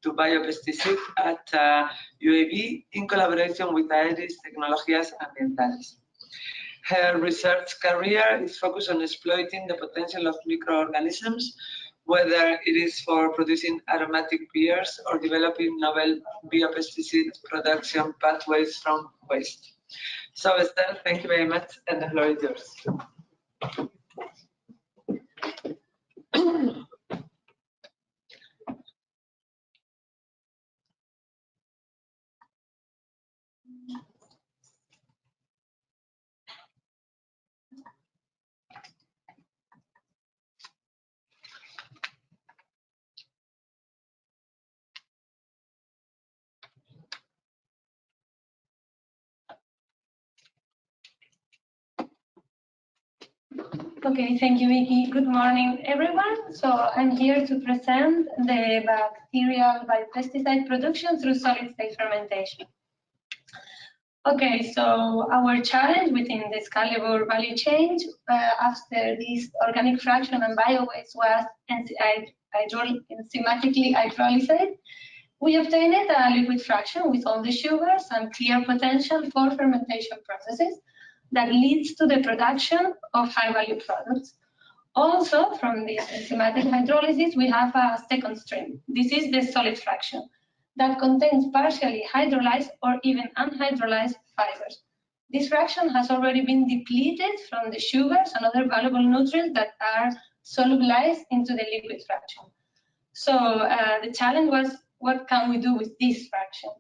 to biopesticide at UAB in collaboration with IRIS Tecnologías Ambientales. Her research career is focused on exploiting the potential of microorganisms, whether it is for producing aromatic beers or developing novel biopesticide production pathways from waste. So Esther, thank you very much, and the floor is yours. Okay, thank you, Vicky. Good morning, everyone. So I'm here to present the bacterial biopesticide production through solid-state fermentation. Okay, so our challenge within the SCALIBUR value chain after this organic fraction and bio-waste was enzymatically hydrolyzed, we obtained a liquid fraction with all the sugars and clear potential for fermentation processes that leads to the production of high-value products. Also, from this enzymatic hydrolysis, we have a second stream. This is the solid fraction that contains partially hydrolyzed or even unhydrolyzed fibers. This fraction has already been depleted from the sugars and other valuable nutrients that are solubilized into the liquid fraction. So the challenge was, what can we do with this fraction?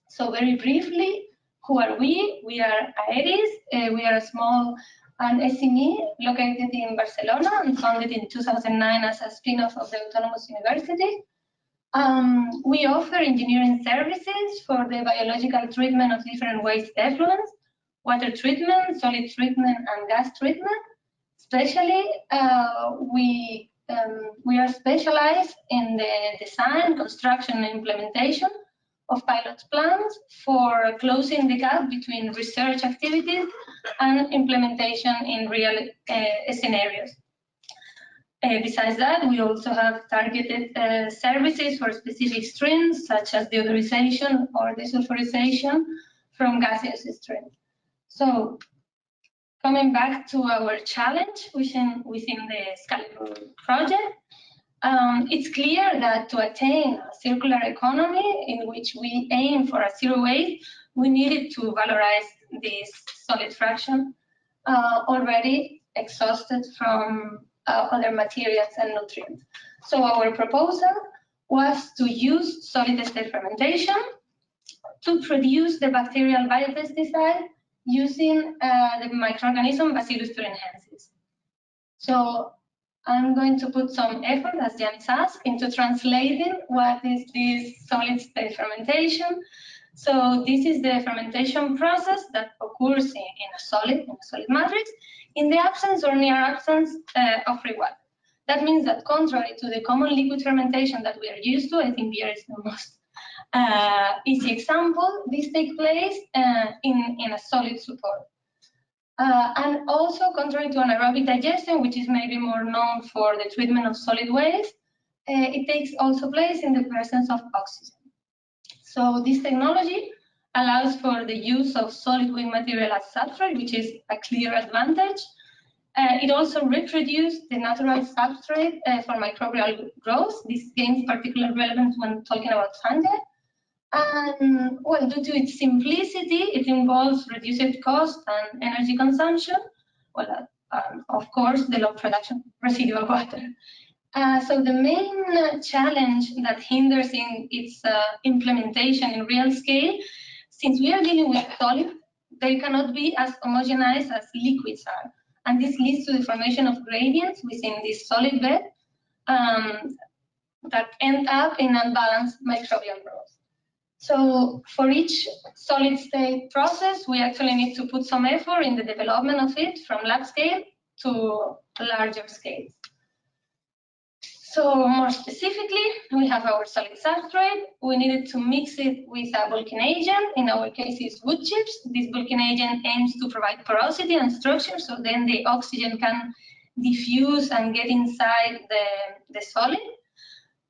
So very briefly, who are we? We are IRIS. We are a small SME located in Barcelona and founded in 2009 as a spin-off of the Autonomous University. We offer engineering services for the biological treatment of different waste effluents, water treatment, solid treatment, and gas treatment. Especially, we are specialized in the design, construction, and implementation of pilot plans for closing the gap between research activities and implementation in real scenarios. Besides that, we also have targeted services for specific streams, such as deodorization or desulfurization from gaseous streams. So, coming back to our challenge within the SCALIBUR project, it's clear that to attain a circular economy in which we aim for a zero waste, we needed to valorize this solid fraction already exhausted from other materials and nutrients. So our proposal was to use solid-state fermentation to produce the bacterial biopesticide using the microorganism Bacillus thuringiensis. So I'm going to put some effort, as Janice asked, into translating what is this solid-state fermentation. So this is the fermentation process that occurs in a solid matrix in the absence or near absence of free water. That means that contrary to the common liquid fermentation that we are used to, I think beer is the most easy example, this takes place in a solid support. And also, contrary to anaerobic digestion, which is maybe more known for the treatment of solid waste, it takes also place in the presence of oxygen. So this technology allows for the use of solid weak material as substrate, which is a clear advantage. It also reproduces the natural substrate for microbial growth. This gains particular relevance when talking about fungi. And well, due to its simplicity, it involves reduced cost and energy consumption. Well, of course, the low production of residual water. So the main challenge that hinders in its implementation in real scale, since we are dealing with solids, they cannot be as homogenized as liquids are. and this leads to the formation of gradients within this solid bed that end up in unbalanced microbial growth. So for each solid state process, we actually need to put some effort in the development of it from lab scale to larger scales. So more specifically, we have our solid substrate. We needed to mix it with a bulking agent. In our case, it's wood chips. This bulking agent aims to provide porosity and structure, so then the oxygen can diffuse and get inside the solid.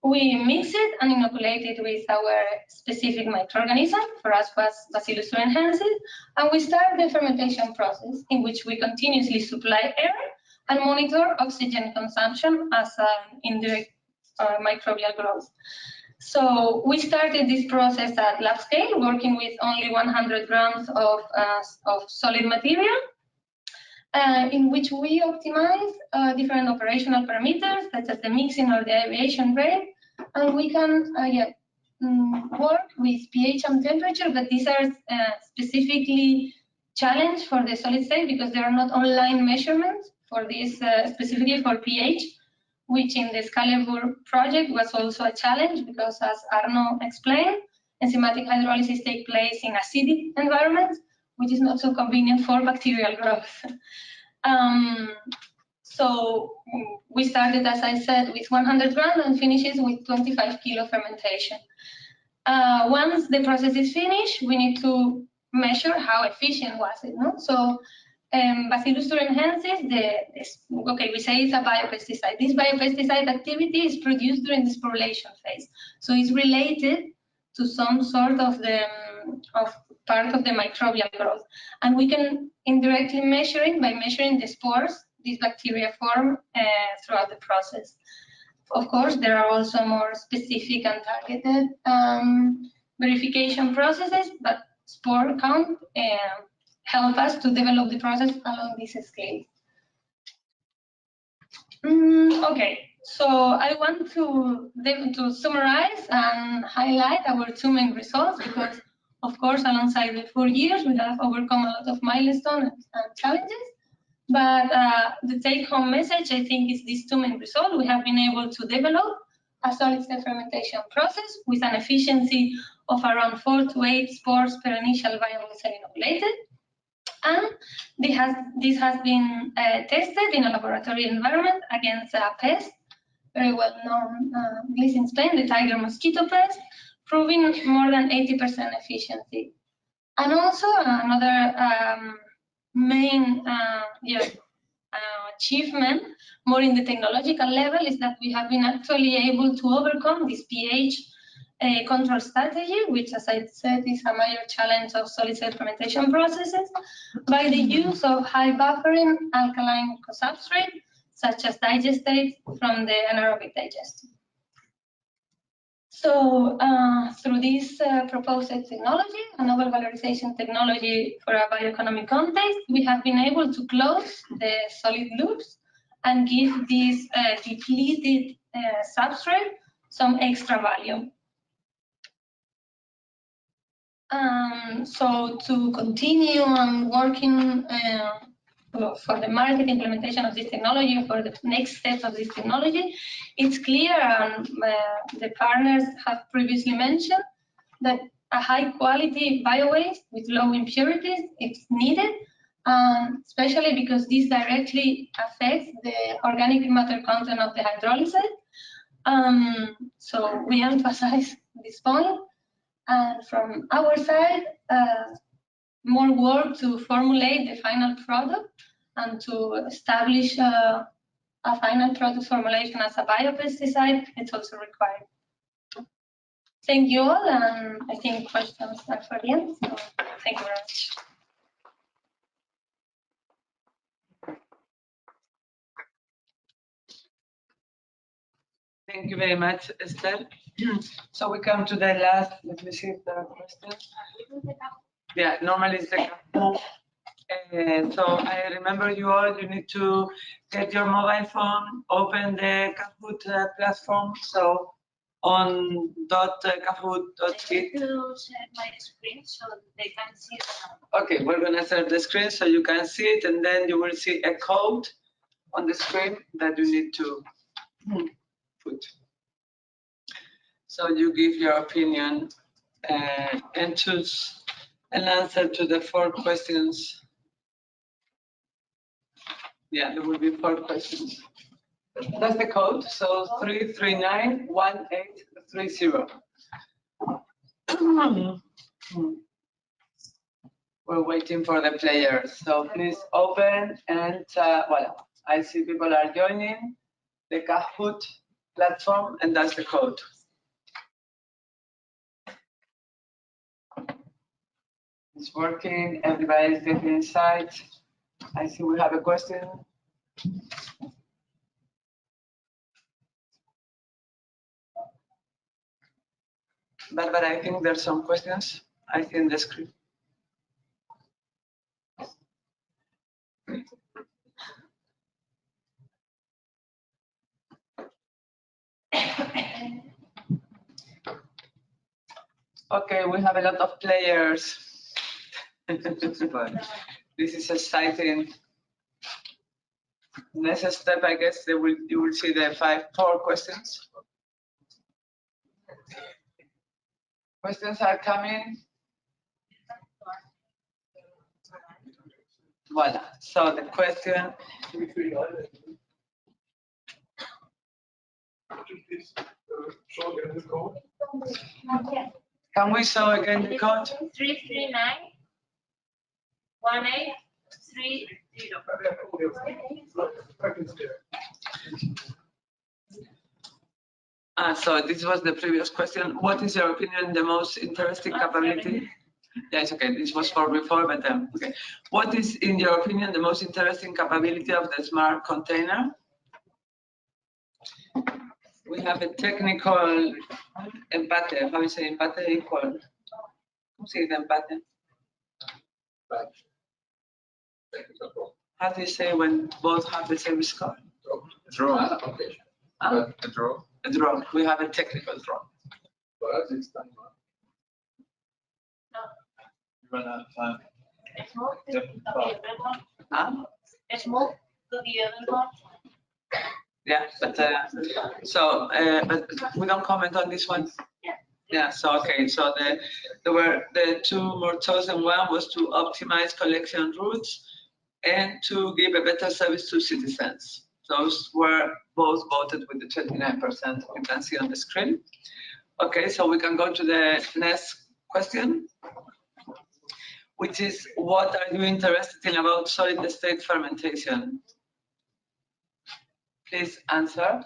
We mix it and inoculate it with our specific microorganism, for us was Bacillus thuringiensis, and we start the fermentation process in which we continuously supply air and monitor oxygen consumption as an indirect microbial growth. So we started this process at lab scale, working with only 100 grams of solid material, in which we optimize different operational parameters, such as the mixing or the aeration rate, and we can work with pH and temperature, but these are specifically challenged for the solid state because there are not online measurements for this, specifically for pH, which in the SCALIBUR project was also a challenge because, as Arno explained, enzymatic hydrolysis takes place in acidic environments, which is not so convenient for bacterial growth. So we started, as I said, with 100 grams and finishes with 25 kilo fermentation. Once the process is finished, we need to measure how efficient was it. No? So Bacillus thuringiensis, we say it's a biopesticide. This biopesticide activity is produced during the sporulation phase. So it's related to some sort of part of the microbial growth. And we can indirectly measure it by measuring the spores these bacteria form throughout the process. Of course, there are also more specific and targeted verification processes, but spore count help us to develop the process along this scale. Okay, so I want to summarize and highlight our two main results because, of course, alongside the 4 years, we have overcome a lot of milestones and challenges. But the take-home message, I think, is these two main results. We have been able to develop a solid-state fermentation process with an efficiency of around 4 to 8 spores per initial viable cell inoculated. And this has been tested in a laboratory environment against a pest, very well known, at least in Spain, the tiger mosquito pest, proving more than 80% efficiency. And also another main achievement, more in the technological level, is that we have been actually able to overcome this pH control strategy, which, as I said, is a major challenge of solid-state fermentation processes, by the use of high buffering alkaline co-substrate, such as digestates from the anaerobic digestion. So through this proposed technology, a novel valorization technology for a bioeconomic context, we have been able to close the solid loops and give this depleted substrate some extra value. So to continue on working for the market implementation of this technology, for the next steps of this technology, it's clear, and the partners have previously mentioned, that a high-quality biowaste with low impurities is needed, especially because this directly affects the organic matter content of the hydrolysis. So we emphasize this point. And from our side, more work to formulate the final product and to establish a final product formulation as a biopesticide, it's also required. Thank you all, and I think questions are for the end, so thank you very much. Thank you very much, Esther. So we come to the last, let me see the question. Yeah, normally it's the so I remember you all, you need to get your mobile phone, open the Kahoot platform. So on .kahoot.it. To share my screen so they can see it. Okay, we're gonna share the screen so you can see it, and then you will see a code on the screen that you need to put. So you give your opinion and choose an answer to the 4 questions. Yeah, there will be 4 questions. That's the code, so 3391830. We're waiting for the players, so please open and voila. I see people are joining the Kahoot platform, and that's the code. It's working, everybody's getting inside. I see we have a question. But I think there's some questions. I see in the screen. Okay, we have a lot of players. This is exciting. Next step, I guess, you will see the 4 questions. Questions are coming. Voila. So the question. Can we show again the code? 3391830. So this was the previous question. What is your opinion the most interesting capability? Yeah, it's okay. This was for before, but okay. What is, in your opinion, the most interesting capability of the smart container? We have a technical empate. How do you say empate? Equal. ¿Cómo se dice empate? How do you say when both have the same score? Draw. A draw. A draw. We have a technical draw. But it's time. Small to the other one. Yeah, but but we don't comment on this one. Yeah. So okay. So there were the 2 more chosen. One was to optimize collection routes and to give a better service to citizens. Those were both voted with the 29%. You can see on the screen. Okay, so we can go to the next question, which is, what are you interested in about solid state fermentation? Please answer.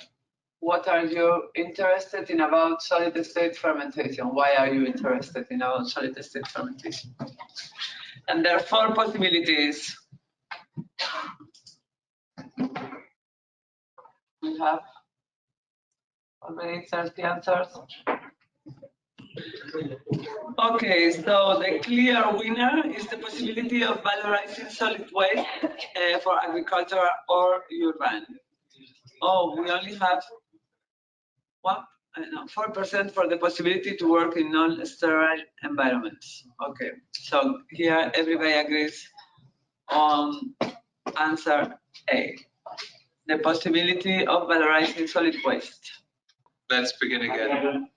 What are you interested in about solid state fermentation? Why are you interested in about solid state fermentation? And there are 4 possibilities. We have already 30 answers. Okay, so the clear winner is the possibility of valorizing solid waste for agriculture or urban. Oh, we only have 4% for the possibility to work in non-sterile environments. Okay, so here everybody agrees on answer A, the possibility of valorizing solid waste. Let's begin again.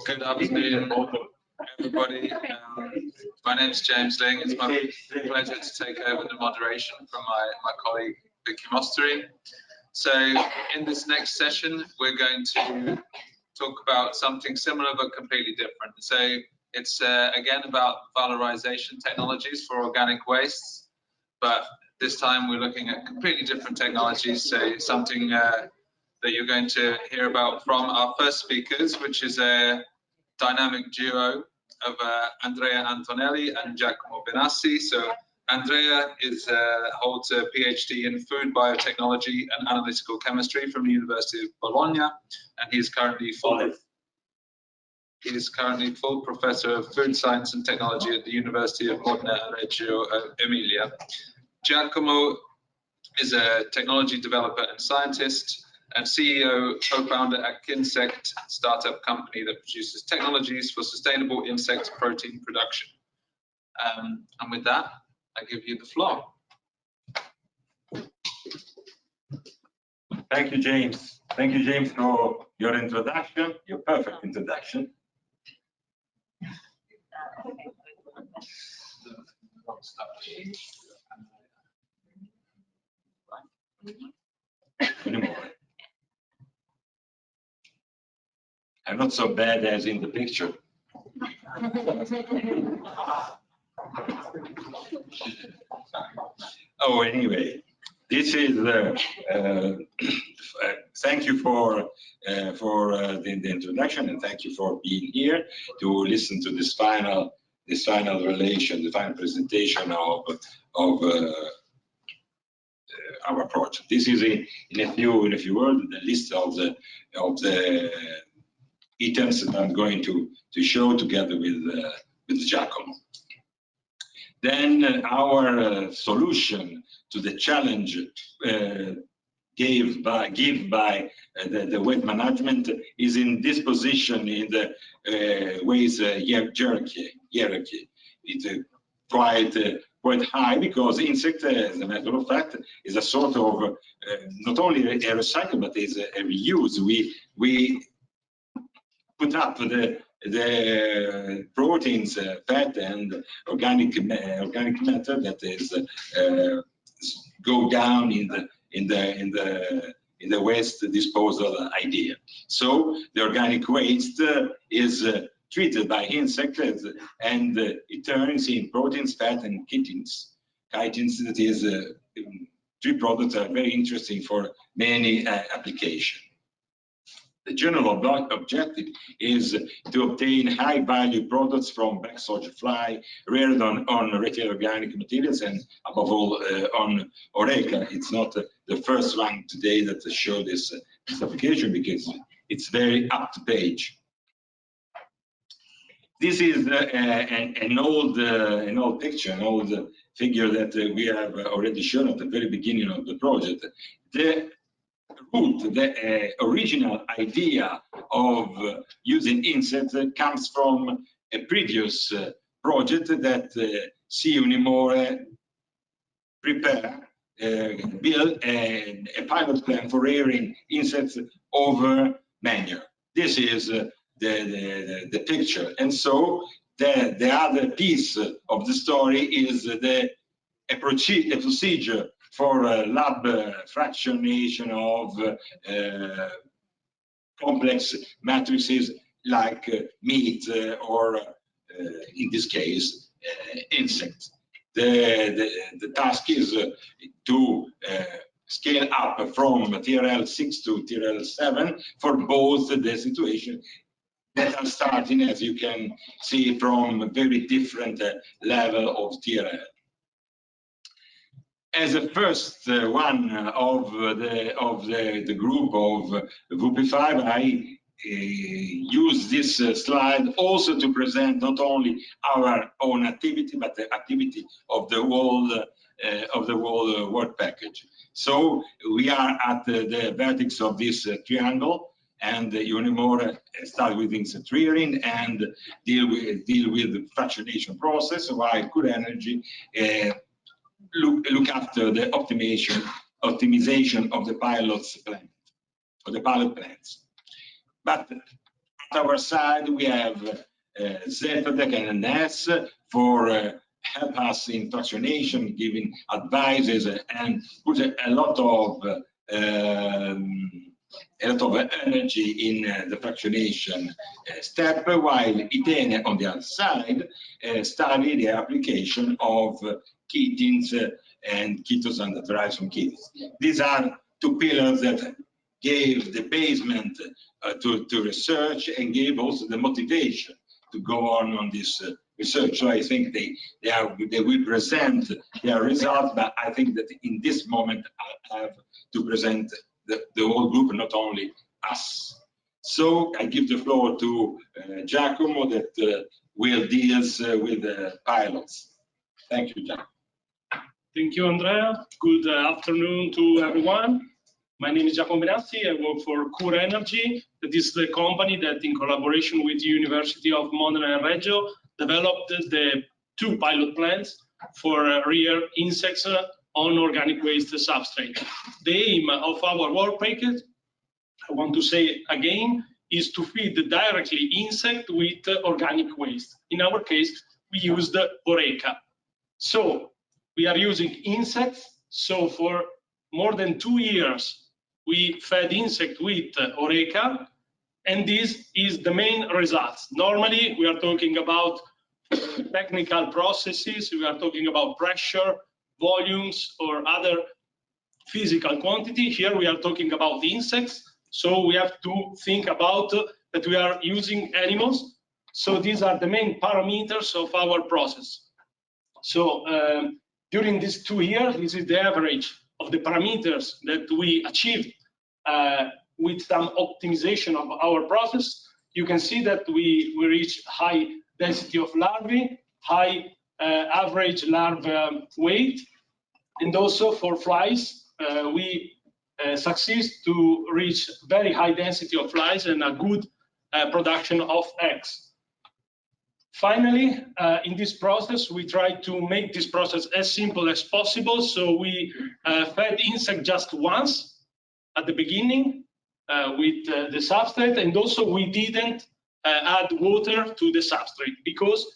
Good afternoon, everybody. My name is James Ling. It's my pleasure to take over the moderation from my colleague Vicky Mosteri. So in this next session, we're going to talk about something similar but completely different. So it's again about valorization technologies for organic wastes, but this time we're looking at completely different technologies. So something that you're going to hear about from our first speakers, which is a dynamic duo of Andrea Antonelli and Giacomo Benassi. So Andrea holds a PhD in food biotechnology and analytical chemistry from the University of Bologna, and he is currently full professor of food science and technology at the University of Modena and Reggio Emilia. Giacomo is a technology developer and scientist, and CEO, co-founder at Kinsect, startup company that produces technologies for sustainable insect protein production. And with that, I give you the floor. Thank you, James. Thank you, James, for your introduction, your perfect introduction. I'm not so bad as in the picture. Oh, anyway, this is thank you for the introduction, and thank you for being here to listen to this final relation, the final presentation of our project. This is in a few words the list of the items that I'm going to show together with Giacomo. Then our solution to the challenge given by the weight management is in this position in the waste hierarchy. It's quite high because insect, as a matter of fact, is a sort of not only a recycle but is a reuse. We put up the proteins, fat, and organic matter that is go down in the waste disposal idea. So the organic waste is treated by insects and it turns in proteins, fat, and chitins. Chitins, that is, three products are very interesting for many applications. The general objective is to obtain high-value products from black soldier fly, rared on retail organic materials, and above all on Oreca. It's not the first one today that show this application because it's very up to page. This is an old picture, an old figure that we have already shown at the very beginning of the project. The original idea of using insects comes from a previous project that C. Unimore built a pilot plan for rearing insects over manure. This is the picture, and so the other piece of the story is a procedure for lab fractionation of complex matrices like meat or, in this case, insects. The task is to scale up from TRL 6 to TRL 7 for both the situation that are starting, as you can see, from a very different level of TRL. As a first one of the group of VP5, I use this slide also to present not only our own activity but the activity of the whole work package. So we are at the vertex of this triangle, and Unimore start with insect rearing and deal with the fractionation process, while Good Energy look after the optimization of the pilot plants. But at our side, we have Zetadec and NS for help us in fractionation, giving advices and put a lot of energy in the fractionation step, while ITENE on the other side study the application of chitins and chitosan that derives from chitins. These are two pillars that gave the basement to research and gave also the motivation to go on this research. So I think they will present their results, but I think that in this moment I have to present the whole group, not only us. So I give the floor to Giacomo that will deal with the pilots. Thank you, Giacomo. Thank you, Andrea. Good afternoon to everyone. My name is Giacomo Benassi. I work for Cura Energy. That is the company that, in collaboration with the University of Modena and Reggio, developed the 2 pilot plants for rear insects on organic waste substrate. The aim of our work package, I want to say again, is to feed directly insect with organic waste. In our case, we used Oreca. So we are using insects. So for more than 2 years, we fed insect with Oreca, and this is the main results. Normally, we are talking about technical processes, we are talking about pressure, volumes, or other physical quantity. Here we are talking about insects, so we have to think about that we are using animals. So these are the main parameters of our process. So during these 2 years, this is the average of the parameters that we achieved with some optimization of our process. You can see that we reach high density of larvae, high average larva weight, and also for flies, we succeed to reach very high density of flies and a good production of eggs. Finally, in this process, we try to make this process as simple as possible. So we fed insect just once at the beginning with the substrate, and also we didn't add water to the substrate because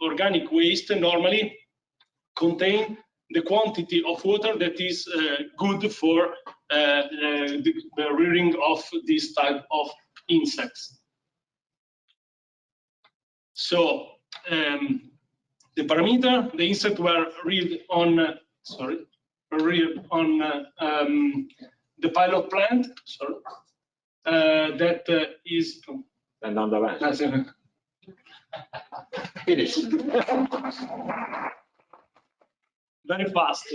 organic waste normally contain the quantity of water that is good for the rearing of this type of insects. So the parameter, the insect were reared on the pilot plant. Sorry, that is. And on the line. Finish. Very fast.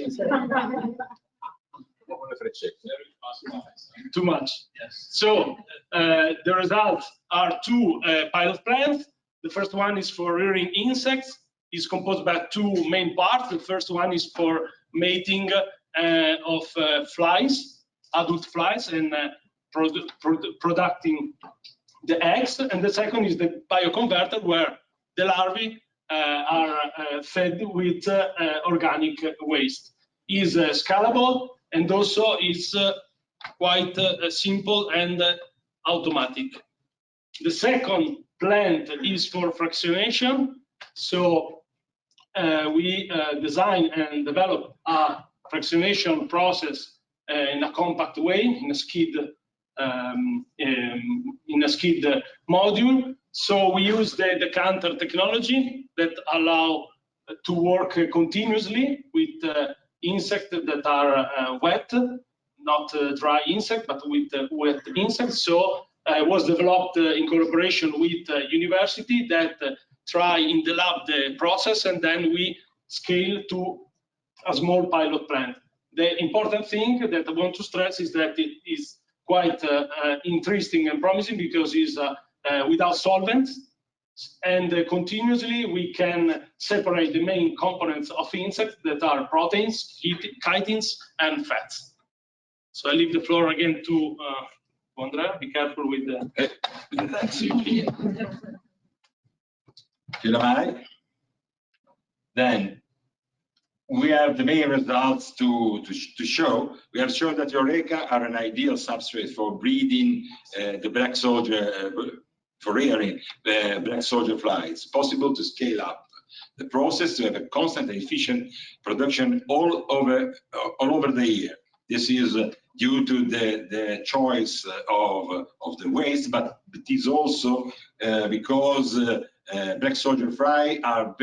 Too much. Yes. So the results are 2 pilot plants. The first one is for rearing insects. It's composed by 2 main parts. The first one is for mating of flies, adult flies, and producing the eggs. And the second is the bioconverter, where the larvae are fed with organic waste. Is scalable, and also is quite simple and automatic. The second plant is for fractionation. So we design and develop a fractionation process in a compact way, in a skid module. So we use the decanter technology that allow to work continuously with insects that are wet, not dry insect, but with wet insects. So it was developed in collaboration with university that try in the lab the process, and then we scale to a small pilot plant. The important thing that I want to stress is that it is quite interesting and promising because it's without solvents, and continuously we can separate the main components of insects that are proteins, chitins, and fats. So I leave the floor again to Andrea. Be careful with the. Then we have the main results to show. We have shown that Eureka are an ideal substrate for breeding the black soldier, for rearing black soldier flies. It's possible to scale up the process to have a constant and efficient production all over the year. This is due to the choice of the waste, but it is also because black soldier fly are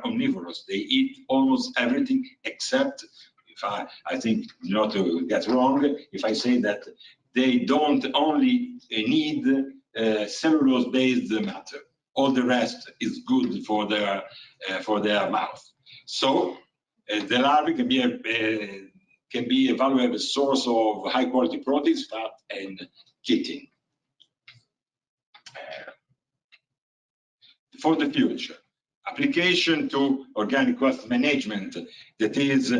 omnivorous. They eat almost everything except, if I think not to get wrong, if I say that they don't only need cellulose-based matter. All the rest is good for their mouth. So the larvae can be a valuable source of high-quality proteins, fat, and chitin. For the future, application to organic waste management that is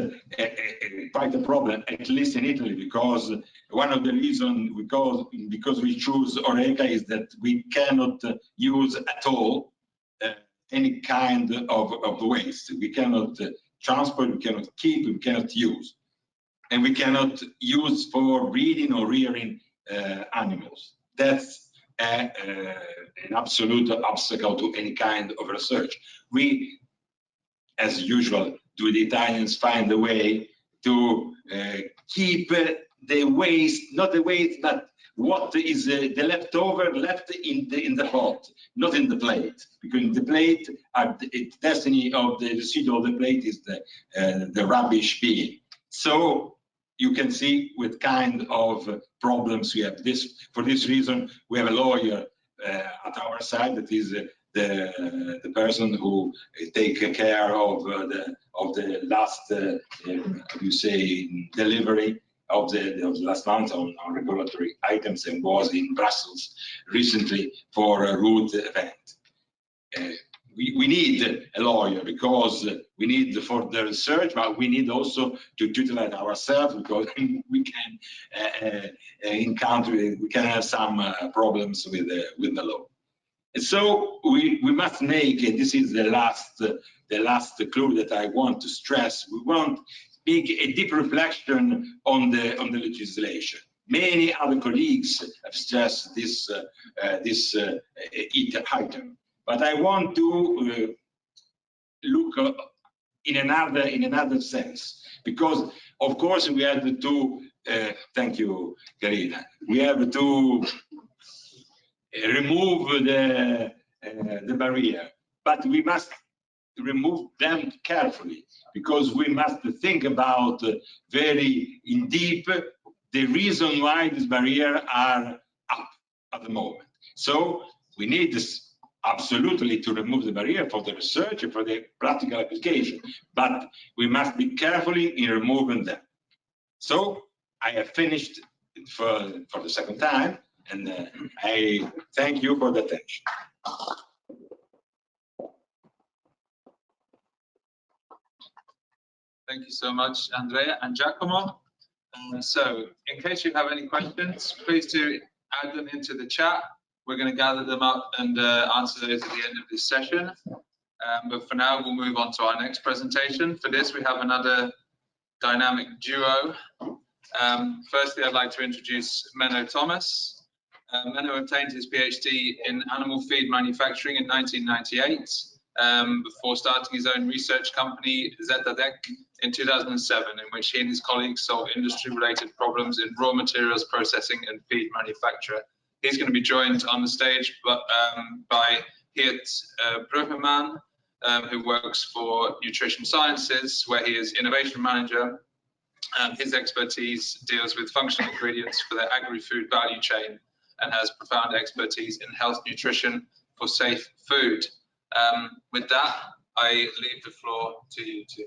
quite a problem, at least in Italy, because one of the reasons because we choose Oreca is that we cannot use at all any kind of waste. We cannot transport, we cannot keep, we cannot use. And we cannot use for breeding or rearing animals. That's an absolute obstacle to any kind of research. We, as usual, the Italians find a way to keep the waste, not the waste, but what is the leftover left in the pot, not in the plate, because in the plate, the destiny of the residue of the plate is the rubbish bin. So you can see what kind of problems we have. For this reason, we have a lawyer at our side that is the person who takes care of the last, you say, delivery of the last month on regulatory items, and was in Brussels recently for a root event. We need a lawyer because we need for the research, but we need also to utilize ourselves because we can encounter, we can have some problems with the law. And so we must make, and this is the last clue that I want to stress. We want make a deep reflection on the legislation. Many other colleagues have stressed this item. But I want to look in another sense, because of course we have to thank you, Karina. We have to remove the barrier, but we must remove them carefully, because we must think about very in deep the reason why these barriers are up at the moment. So we need this absolutely to remove the barrier for the research and for the practical application, but we must be carefully in removing them. So I have finished for the second time, and I thank you for the attention. Thank you so much, Andrea and Giacomo. So in case you have any questions, please do add them into the chat. We're going to gather them up and answer those at the end of this session. But for now, we'll move on to our next presentation. For this, we have another dynamic duo. Firstly, I'd like to introduce Menno Thomas. Menno obtained his PhD in animal feed manufacturing in 1998, before starting his own research company, ZDEC, in 2007, in which he and his colleagues solved industry-related problems in raw materials processing and feed manufacture. He's going to be joined on the stage by Geert Bruggeman, who works for Nutrition Sciences, where he is innovation manager. His expertise deals with functional ingredients for the agri-food value chain and has profound expertise in health nutrition for safe food. With that, I leave the floor to you two.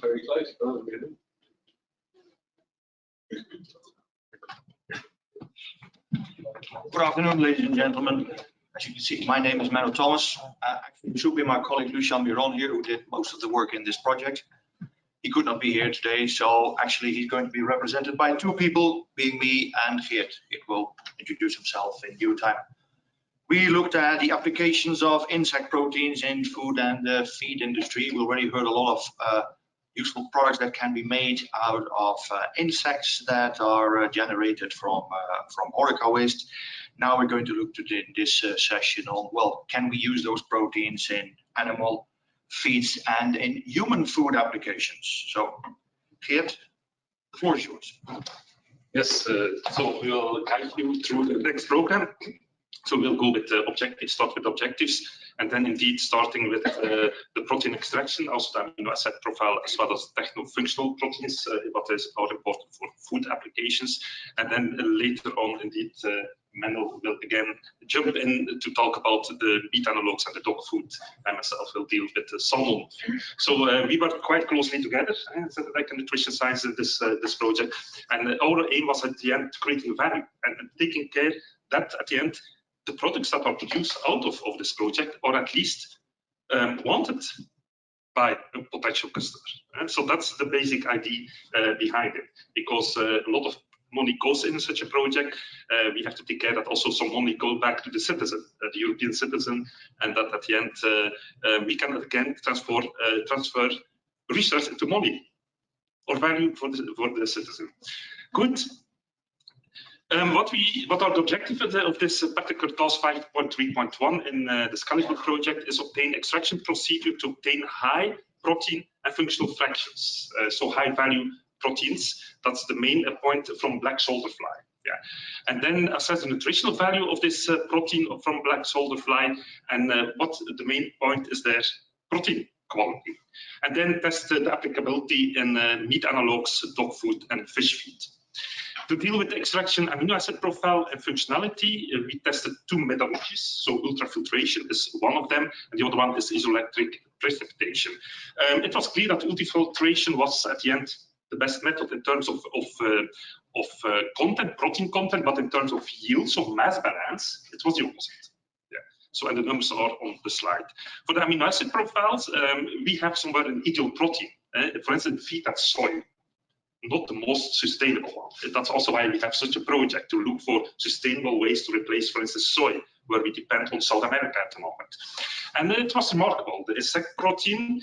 Very close. Good afternoon, ladies and gentlemen. As you can see, my name is Menno Thomas. Actually, it should be my colleague Lucian Biron here, who did most of the work in this project. He could not be here today, so actually he's going to be represented by two people, being me and Geert. It will introduce himself in due time. We looked at the applications of insect proteins in food and the feed industry. We already heard a lot of useful products that can be made out of insects that are generated from Oreca waste. Now we're going to look to this session on, well, can we use those proteins in animal feeds and in human food applications? So, Geert, the floor is yours. Yes, so we'll guide you through the next program. So we'll go with objectives, start with objectives, and then indeed starting with the protein extraction, also the amino acid profile, as well as techno-functional proteins, what are important for food applications, and then later on indeed Menno will again jump in to talk about the meat analogs and the dog food. I myself will deal with the salmon. So we worked quite closely together, like a nutrition science in this project. And our aim was at the end creating value and taking care that at the end the products that are produced out of this project are at least wanted by a potential customer. And so that's the basic idea behind it, because a lot of money goes in such a project. We have to take care that also some money goes back to the citizen, the European citizen, and that at the end we can again transfer research into money or value for the citizen. Good. What are the objectives of this particular task 5.3.1 in the SCALIBUR project is obtain extraction procedure to obtain high protein and functional fractions, so high value proteins. That's the main point from black soldier fly. Yeah, and then assess the nutritional value of this protein from black soldier fly, and what the main point is their protein quality, and then test the applicability in meat analogs, dog food, and fish feed. To deal with the extraction amino acid profile and functionality, we tested two methodologies. So ultrafiltration is one of them, and the other one is isoelectric precipitation. It was clear that ultrafiltration was at the end the best method in terms of content, protein content, but in terms of yield, so mass balance, it was the opposite. Yeah. So, and the numbers are on the slide. For the amino acid profiles, we have somewhere an ideal protein. For instance, feed that's soy. Not the most sustainable one. That's also why we have such a project to look for sustainable ways to replace, for instance, soy, where we depend on South America at the moment. And it was remarkable. The insect protein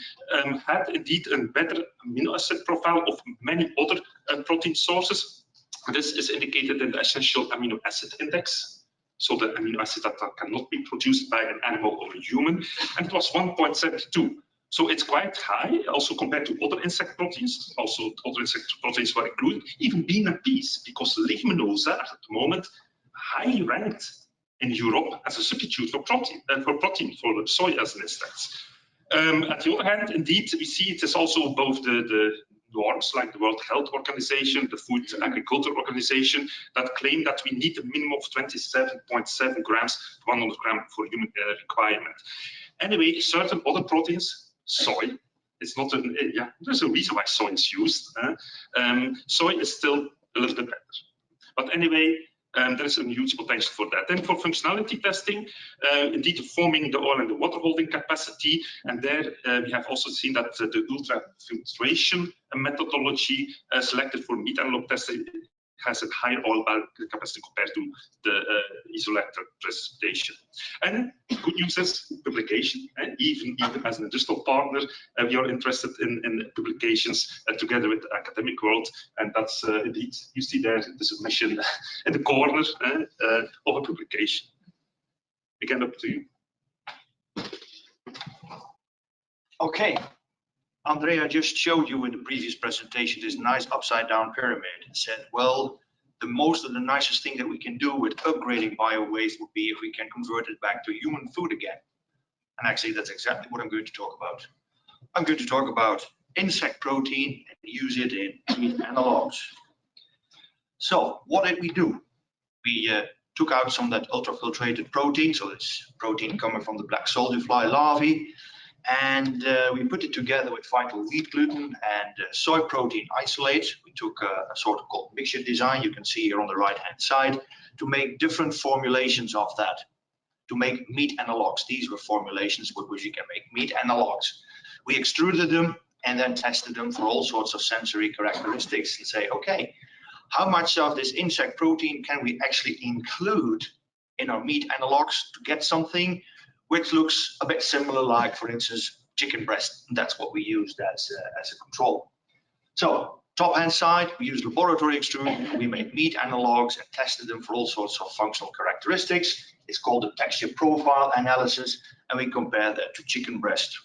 had indeed a better amino acid profile of many other protein sources. This is indicated in the essential amino acid index. So the amino acids that cannot be produced by an animal or a human. And it was 1.72. So it's quite high, also compared to other insect proteins. Also, other insect proteins were included, even bean and peas, because leguminosa at the moment highly ranked in Europe as a substitute for protein, for soy as an instance. At the other hand, indeed, we see it is also above the norms, like the World Health Organization, the Food and Agriculture Organization, that claim that we need a minimum of 27.7 grams per 100 grams for human requirement. Anyway, certain other proteins, soy, it's not there's a reason why soy is used. Soy is still a little bit better. But anyway, there is a huge potential for that. Then for functionality testing, indeed forming the oil and the water holding capacity, and there we have also seen that the ultrafiltration methodology selected for meat analog testing has a higher oil capacity compared to the isoelectric precipitation. And good news is publication. Even as an industrial partner, we are interested in publications together with the academic world, and that's indeed, you see there the submission in the corner of a publication. Again, up to you. Okay. Andrea just showed you in the previous presentation this nice upside down pyramid and said, well, the most of the nicest thing that we can do with upgrading bio waste would be if we can convert it back to human food again. And actually, that's exactly what I'm going to talk about. I'm going to talk about insect protein and use it in meat analogs. So what did we do? We took out some of that ultrafiltrated protein, so it's protein coming from the black soldier fly larvae, and we put it together with vital wheat gluten and soy protein isolates. We took a sort of called mixture design, you can see here on the right hand side, to make different formulations of that, to make meat analogs. These were formulations with which you can make meat analogs. We extruded them and then tested them for all sorts of sensory characteristics and say, okay, how much of this insect protein can we actually include in our meat analogs to get something which looks a bit similar, like, for instance, chicken breast. That's what we used as a control. So top hand side, we used laboratory extrusion. We made meat analogs and tested them for all sorts of functional characteristics. It's called the texture profile analysis, and we compared that to chicken breast.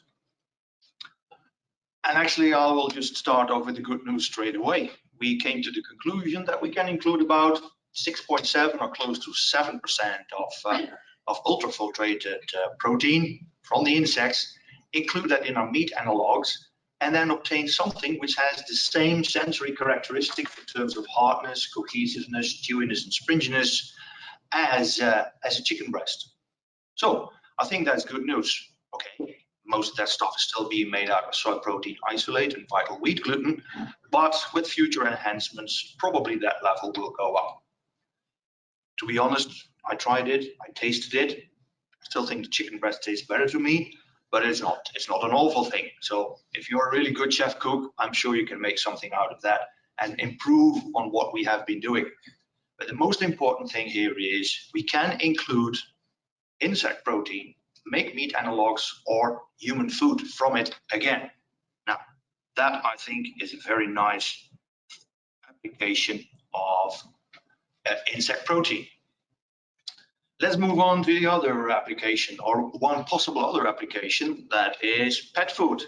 And actually, I will just start off with the good news straight away. We came to the conclusion that we can include about 6.7 or close to 7% of ultrafiltrated protein from the insects, include that in our meat analogs, and then obtain something which has the same sensory characteristics in terms of hardness, cohesiveness, chewiness, and springiness as a chicken breast. So I think that's good news. Okay, most of that stuff is still being made out of soy protein isolate and vital wheat gluten, but with future enhancements, probably that level will go up. To be honest, I tried it, I tasted it. I still think the chicken breast tastes better to me, but it's not an awful thing. So if you're a really good chef cook, I'm sure you can make something out of that and improve on what we have been doing. But the most important thing here is we can include insect protein, make meat analogs or human food from it again. Now, that I think is a very nice application of insect protein. Let's move on to the other application, or one possible other application, that is pet food.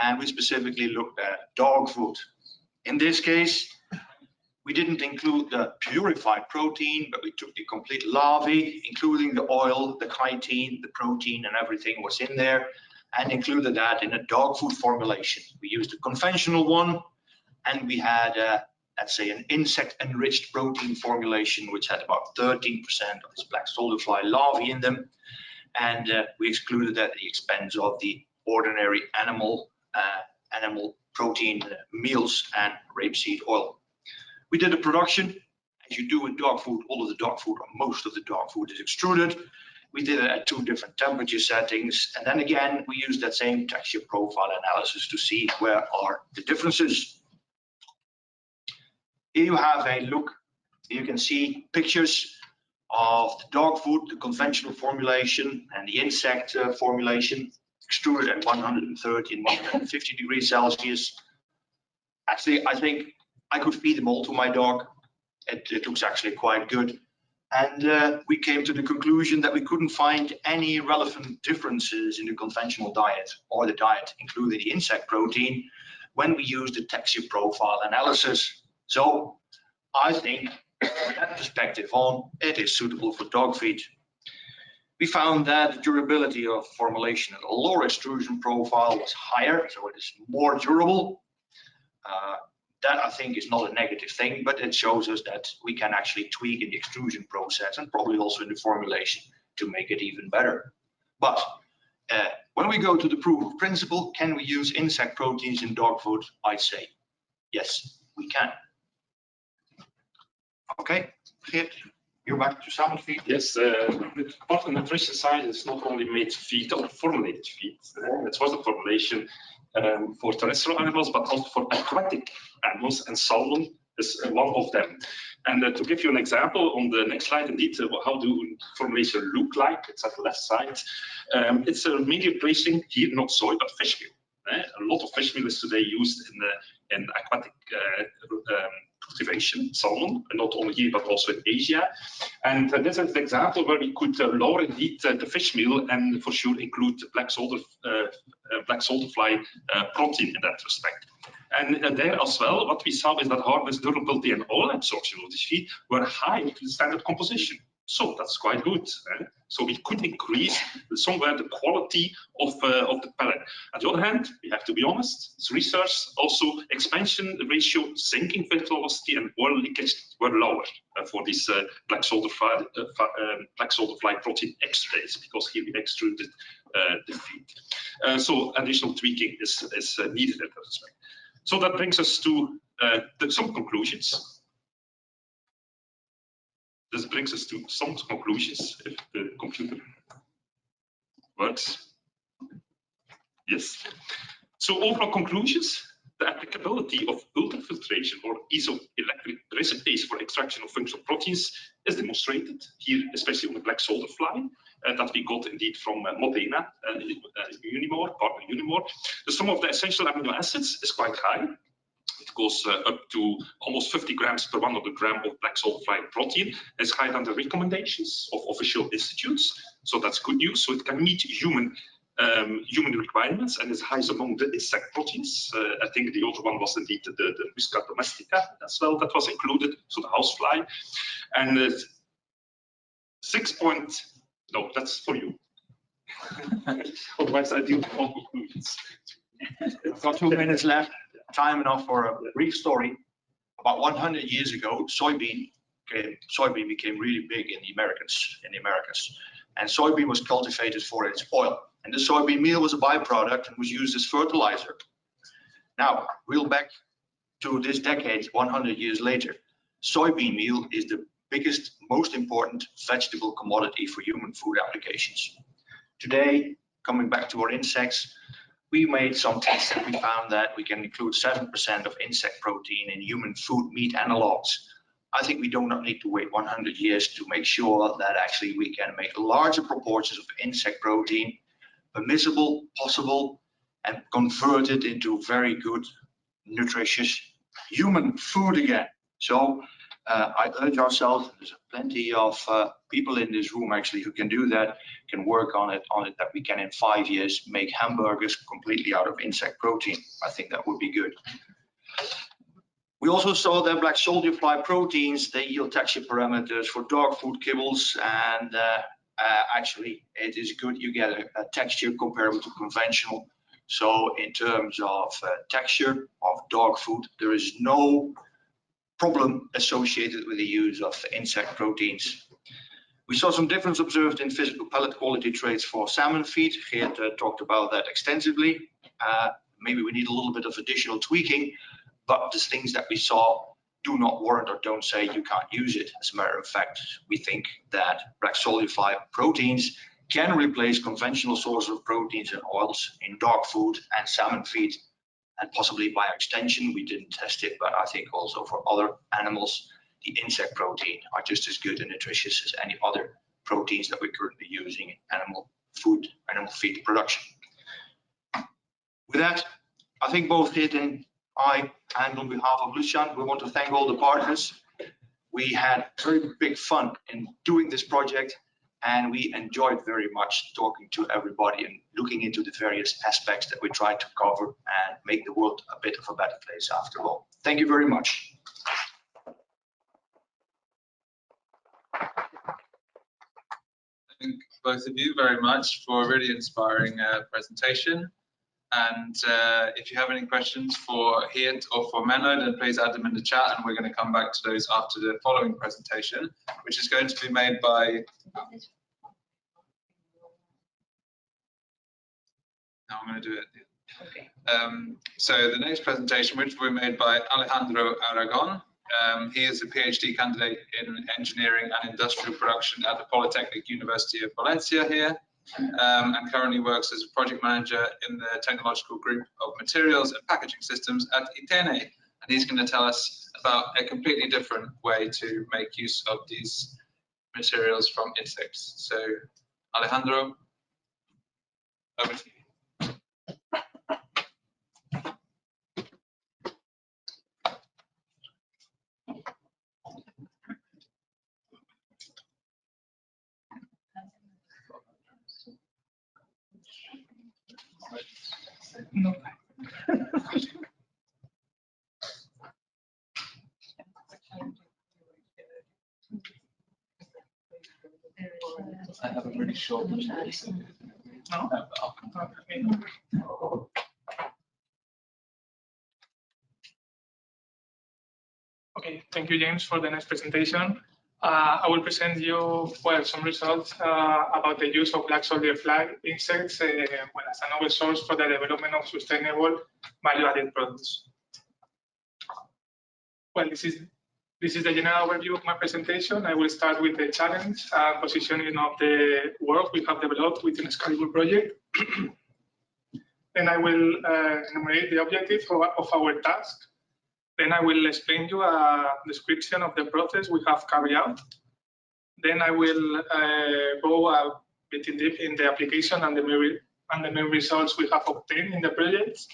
And we specifically looked at dog food. In this case, we didn't include the purified protein, but we took the complete larvae, including the oil, the chitin, the protein, and everything was in there, and included that in a dog food formulation. We used a conventional one, and we had, let's say, an insect-enriched protein formulation, which had about 13% of this black soldier fly larvae in them, and we excluded that at the expense of the ordinary animal protein meals and rapeseed oil. We did the production, as you do in dog food. All of the dog food, or most of the dog food, is extruded. We did it at 2 different temperature settings, and then again we used that same texture profile analysis to see where are the differences. Here you have a look. You can see pictures of the dog food, the conventional formulation, and the insect formulation, extruded at 130 and 150 degrees Celsius. Actually, I think I could feed them all to my dog. It looks actually quite good. And we came to the conclusion that we couldn't find any relevant differences in the conventional diet or the diet, including the insect protein, when we used the texture profile analysis. So I think from that perspective on, it is suitable for dog feed. We found that the durability of formulation at a lower extrusion profile was higher, so it is more durable. That I think is not a negative thing, but it shows us that we can actually tweak in the extrusion process and probably also in the formulation to make it even better. But when we go to the proof of principle, can we use insect proteins in dog food? I'd say yes, we can. Okay, Geert, you're back to salmon feed. Yes, the part of nutrition side is not only made feed or formulated feed. It was a formulation for terrestrial animals, but also for aquatic animals, and salmon is one of them. And to give you an example on the next slide, indeed, how do formulation look like? It's at the left side. It's a mainly replacing here not soy but fish meal. A lot of fish meal is today used in aquatic cultivation, salmon, and not only here but also in Asia. And this is the example where we could lower indeed the fish meal and for sure include black soldier fly protein in that respect. And there as well, what we saw is that hardness, durability, and oil absorption of this feed were high to the standard composition. So that's quite good. So we could increase somewhere the quality of the pellet. On the other hand, we have to be honest, it's research, also expansion ratio, sinking velocity, and oil leakage were lower for this black soldier fly protein extract, because here we extruded the feed. So additional tweaking is needed in that respect. So that brings us to some conclusions. This brings us to some conclusions, if the computer works. Yes. So overall conclusions, the applicability of ultrafiltration or isoelectric recipes for extraction of functional proteins is demonstrated here, especially on the black soldier fly, that we got indeed from Modena, Unimore, partner Unimore. The sum of the essential amino acids is quite high. It goes up to almost 50 grams per 100 gram of black soldier fly protein. It's higher than the recommendations of official institutes, so that's good news. So it can meet human requirements and is highest among the insect proteins. I think the other one was indeed the Musca domestica as well that was included, so the housefly. And 6 point, no, that's for you. Otherwise I do all conclusions. I've got 2 minutes left. Time enough for a brief story. About 100 years ago, soybean soybean became really big in the Americas. And soybean was cultivated for its oil. And the soybean meal was a byproduct and was used as fertilizer. Now, reel back to this decade, 100 years later, soybean meal is the biggest, most important vegetable commodity for human food applications. Today, coming back to our insects, we made some tests and we found that we can include 7% of insect protein in human food meat analogs. I think we do not need to wait 100 years to make sure that actually we can make larger proportions of insect protein permissible, possible, and convert it into very good, nutritious human food again. So I urge ourselves, there's plenty of people in this room actually who can do that, can work on it, that we can in 5 years make hamburgers completely out of insect protein. I think that would be good. We also saw that black soldier fly proteins, they yield texture parameters for dog food kibbles, and actually it is good you get a texture comparable to conventional. So in terms of texture of dog food, there is no problem associated with the use of insect proteins. We saw some difference observed in physical pellet quality traits for salmon feed. Geert talked about that extensively. Maybe we need a little bit of additional tweaking, but the things that we saw do not warrant or don't say you can't use it. As a matter of fact, we think that black soldier fly proteins can replace conventional sources of proteins and oils in dog food and salmon feed. And possibly by extension, we didn't test it, but I think also for other animals, the insect protein are just as good and nutritious as any other proteins that we're currently using in animal feed production. With that, I think both Geert and I, and on behalf of Lucian, we want to thank all the partners. We had very big fun in doing this project, and we enjoyed very much talking to everybody and looking into the various aspects that we tried to cover and make the world a bit of a better place after all. Thank you very much. Thank both of you very much for a really inspiring presentation. And if you have any questions for Geert or for Menno, then please add them in the chat, and we're going to come back to those after the following presentation, which is going to be made by... No, I'm going to do it. Okay. So the next presentation, which will be made by Alejandro Aragon. He is a PhD candidate in engineering and industrial production at the Polytechnic University of Valencia here. And currently works as a project manager in the technological group of materials and packaging systems at ITENE. And he's going to tell us about a completely different way to make use of these materials from insects. So Alejandro, over to you. No. I have a really short presentation. No? Okay, thank you, James, for the next presentation. I will present you some results about the use of black soldier fly insects as a novel source for the development of sustainable value-added products. Well, this is the general overview of my presentation. I will start with the challenge and positioning of the work we have developed within the SCALIBUR project. Then I will enumerate the objective of our task. Then I will explain you a description of the process we have carried out. Then I will go a bit in deep in the application and the main results we have obtained in the project.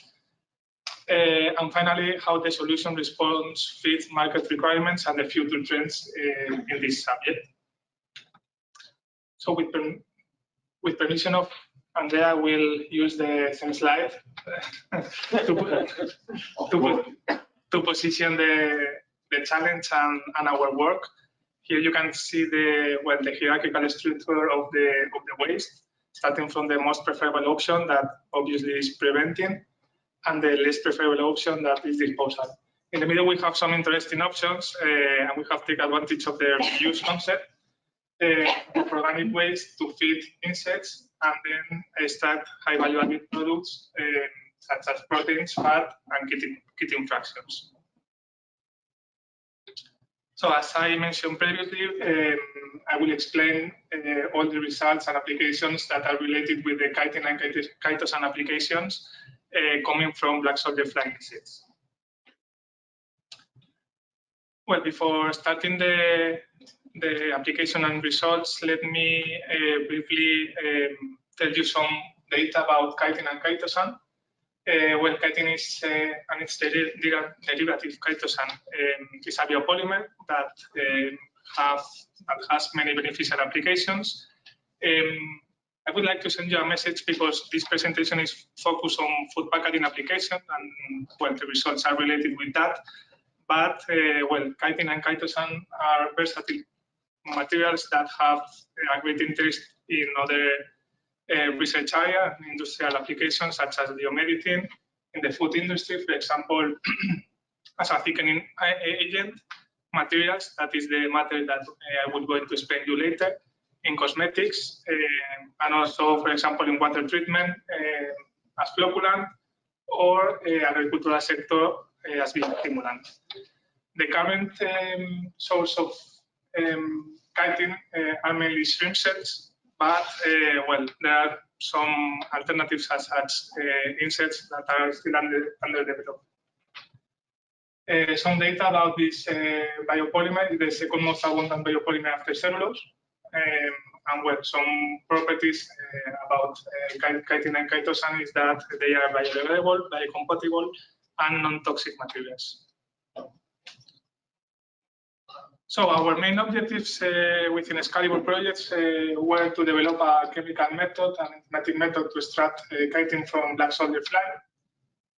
And finally, how the solution response fits market requirements and the future trends in this subject. So with permission of Andrea, I will use the same slide to position the challenge and our work. Here you can see the hierarchical structure of the waste, starting from the most preferable option that obviously is preventing, and the least preferable option that is disposal. In the middle, we have some interesting options, and we have taken advantage of the reuse concept for organic waste to feed insects and then extract high-value added products such as proteins, fat, and ketone fractions. So as I mentioned previously, I will explain all the results and applications that are related with the chitin and chitosan applications coming from black soldier fly insects. Well, before starting the application and results, let me briefly tell you some data about chitin and chitosan. Well, chitin is and its derivative chitosan is a biopolymer that has many beneficial applications. I would like to send you a message because this presentation is focused on food packaging application, and well, the results are related with that. But well, chitin and chitosan are versatile materials that have a great interest in other research area and industrial applications such as biomedicine, in the food industry, for example, as a thickening agent, materials, that is the matter that I will go into explain you later, in cosmetics, and also, for example, in water treatment as flocculant, or agricultural sector as biostimulant. The current source of chitin are mainly shrimp cells, but well, there are some alternatives such as insects that are still underdeveloped. Some data about this biopolymer, the second most abundant biopolymer after cellulose, and well, some properties about chitin and chitosan is that they are biodegradable, biocompatible, and non-toxic materials. So our main objectives within SCALIBUR projects were to develop a chemical method and enzymatic method to extract chitin from black soldier fly,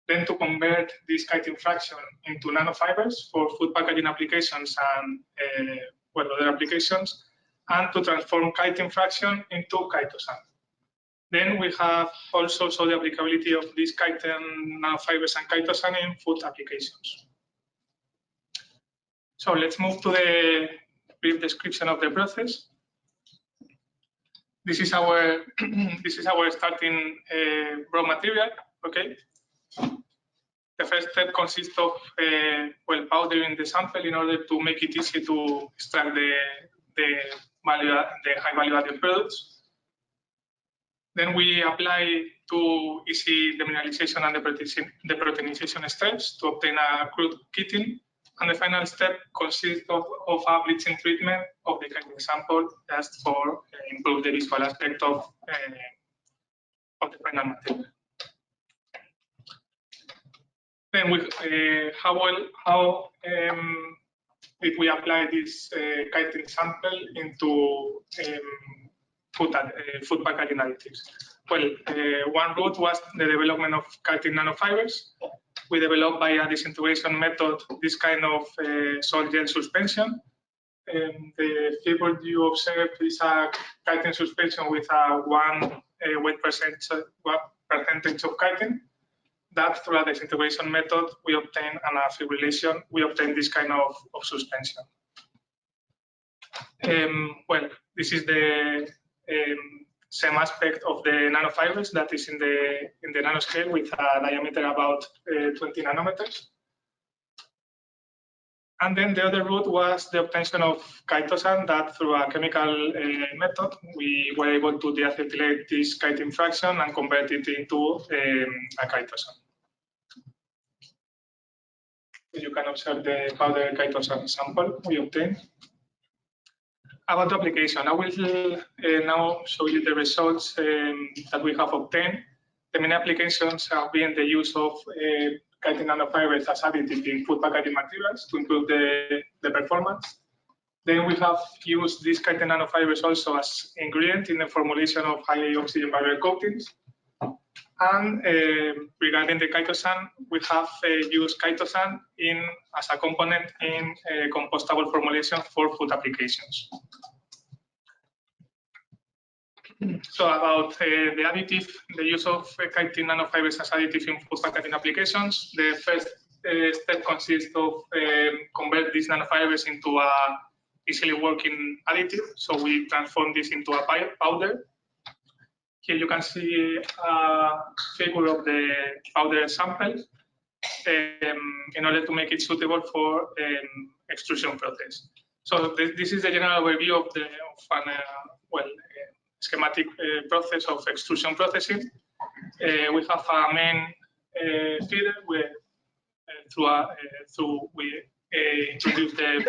then to convert this chitin fraction into nanofibers for food packaging applications and well, other applications, and to transform chitin fraction into chitosan. Then we have also shown the applicability of these chitin nanofibers and chitosan in food applications. So let's move to the brief description of the process. This is our starting raw material. Okay. The first step consists of well, powdering the sample in order to make it easy to extract the high value added products. Then we apply two easy demineralization and deproteinization steps to obtain a crude chitin. And the final step consists of a bleaching treatment of the chitin sample just for improve the visual aspect of the final material. Then how did we apply this chitin sample into food packaging additives? Well, one route was the development of chitin nanofibers. We developed by a disintegration method this kind of salt gel suspension. The figure you observe is a chitin suspension with a 1 weight percentage of chitin. That through a disintegration method we obtain an fibrillation. We obtain this kind of suspension. Well, this is the same aspect of the nanofibers that is in the nanoscale with a diameter about 20 nanometers. And then the other route was the obtention of chitosan, that through a chemical method we were able to deacetylate this chitin fraction and convert it into a chitosan. You can observe the powder chitosan sample we obtained. About the application, I will now show you the results that we have obtained. The main applications have been the use of chitin nanofibers as additive in food packaging materials to improve the performance. Then we have used these chitin nanofibers also as ingredient in the formulation of high oxygen barrier coatings. And regarding the chitosan, we have used chitosan as a component in compostable formulation for food applications. So about the use of chitin nanofibers as additive in food packaging applications, the first step consists of convert these nanofibers into a easily working additive. So we transform this into a powder. Here you can see a figure of the powder sample in order to make it suitable for extrusion process. So this is the general overview of schematic process of extrusion processing. We have a main feeder where we introduce the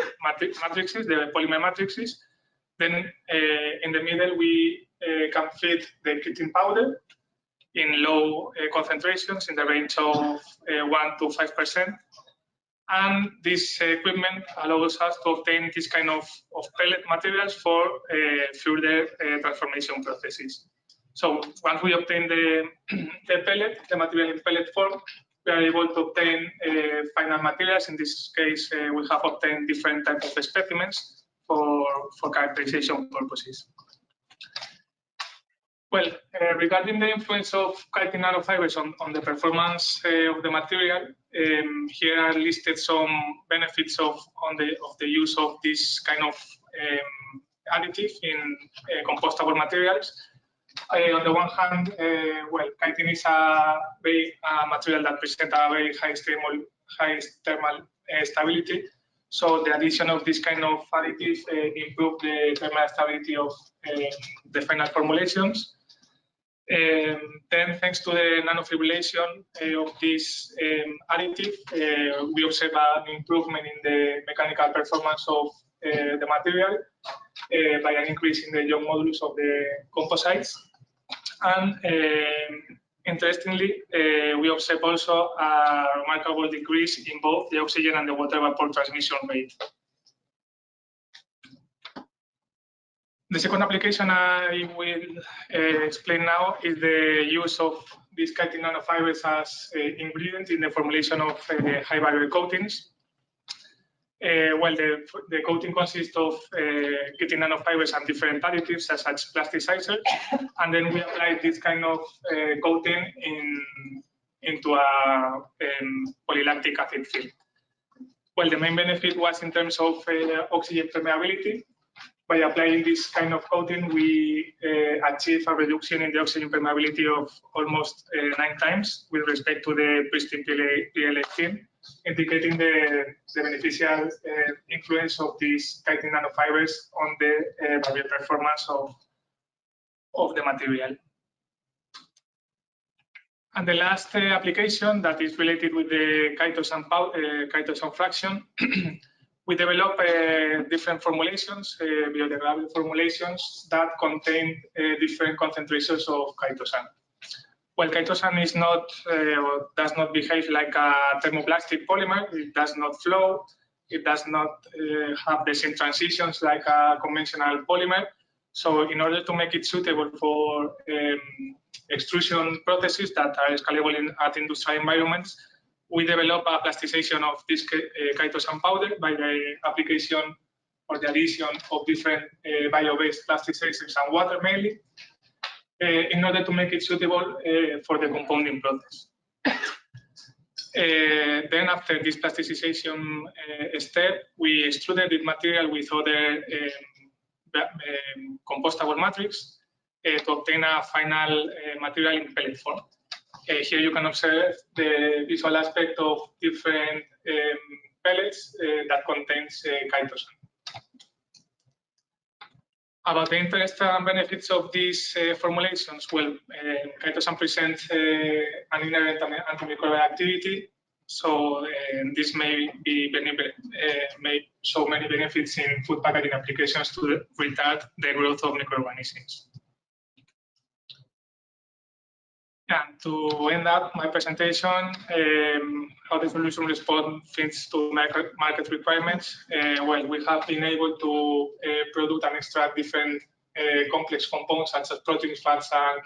matrices, the polymer matrices. Then in the middle we can feed the kitting powder in low concentrations in the range of 1 to 5%. And this equipment allows us to obtain this kind of pellet materials for further transformation processes. So once we obtain the pellet, the material in pellet form, we are able to obtain final materials. In this case, we have obtained different types of specimens for characterization purposes. Well, regarding the influence of chitin nanofibers on the performance of the material, here are listed some benefits of the use of this kind of additive in compostable materials. On the one hand, chitin is a material that presents a very high thermal stability. So the addition of this kind of additive improves the thermal stability of the final formulations. Then, thanks to the nanofibrillation of this additive, we observe an improvement in the mechanical performance of the material by an increase in the Young modulus of the composites. And interestingly, we observe also a remarkable decrease in both the oxygen and the water vapor transmission rate. The second application I will explain now is the use of these chitin nanofibers as ingredient in the formulation of high barrier coatings. The coating consists of chitin nanofibers and different additives such as plasticizers, and then we apply this kind of coating into a polylactic acid film. Well, the main benefit was in terms of oxygen permeability. By applying this kind of coating, we achieve a reduction in the oxygen permeability of almost 9 times with respect to the pristine PLA film, indicating the beneficial influence of these chitin nanofibers on the barrier performance of the material. And the last application that is related with the chitosan fraction, we develop different formulations, biodegradable formulations that contain different concentrations of chitosan. Well, chitosan is not or does not behave like a thermoplastic polymer. It does not flow. It does not have the same transitions like a conventional polymer. So in order to make it suitable for extrusion processes that are scalable at industrial environments, we develop a plasticization of this chitosan powder by the application or the addition of different bio-based plasticizers and water mainly, in order to make it suitable for the compounding process. Then after this plasticization step, we extruded the material with other compostable matrix to obtain a final material in pellet form. Here you can observe the visual aspect of different pellets that contains chitosan. About the interest and benefits of these formulations, well, chitosan presents an inherent antimicrobial activity, so this may show many benefits in food packaging applications to retard the growth of microorganisms. And to end up my presentation, how the solution response fits to market requirements. Well, we have been able to produce and extract different complex compounds such as proteins, fats, and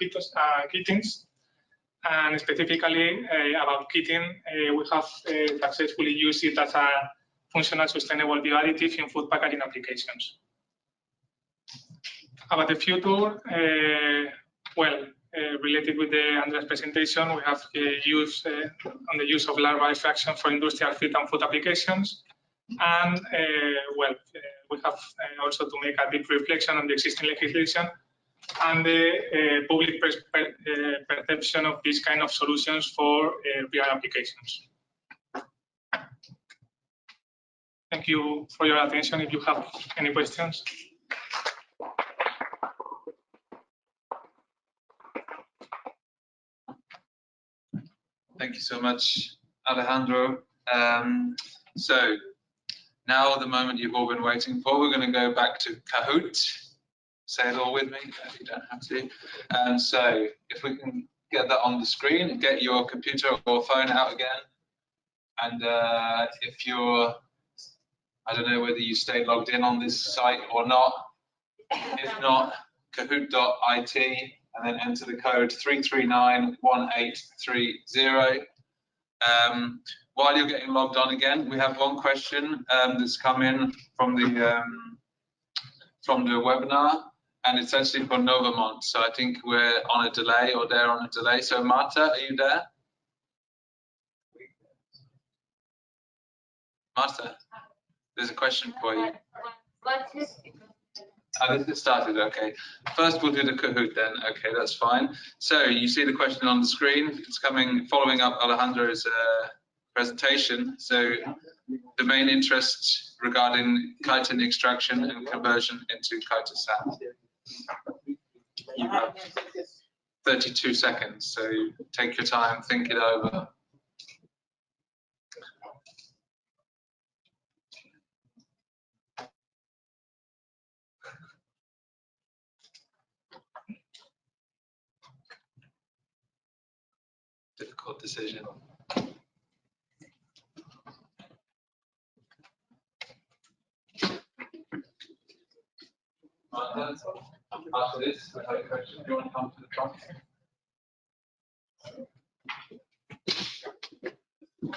chitins. And specifically about chitin, we have successfully used it as a functional sustainable bioadditive in food packaging applications. About the future, well, related with Andrea's presentation, we have used on the use of larval extraction for industrial feed and food applications. And we have also to make a deep reflection on the existing legislation and the public perception of these kind of solutions for real applications. Thank you for your attention. If you have any questions. Thank you so much, Alejandro. So now the moment you've all been waiting for, we're going to go back to Kahoot. Say it all with me, you don't have to. So if we can get that on the screen, get your computer or phone out again. And if you're, I don't know whether you stay logged in on this site or not. If not, kahoot.it and then enter the code 3391830. While you're getting logged on again, we have one question that's come in from the webinar, and it's actually for Novamont. So I think we're on a delay, or they're on a delay. So Marta, are you there? Marta, there's a question for you. This has started, okay. First we'll do the Kahoot then, okay, that's fine. So you see the question on the screen, it's coming, following up Alejandro's presentation. So the main interest regarding chitin extraction and conversion into chitosan. You have 32 seconds, so take your time, think it over. Difficult decision. After this, I have a question. Do you want to come to the front?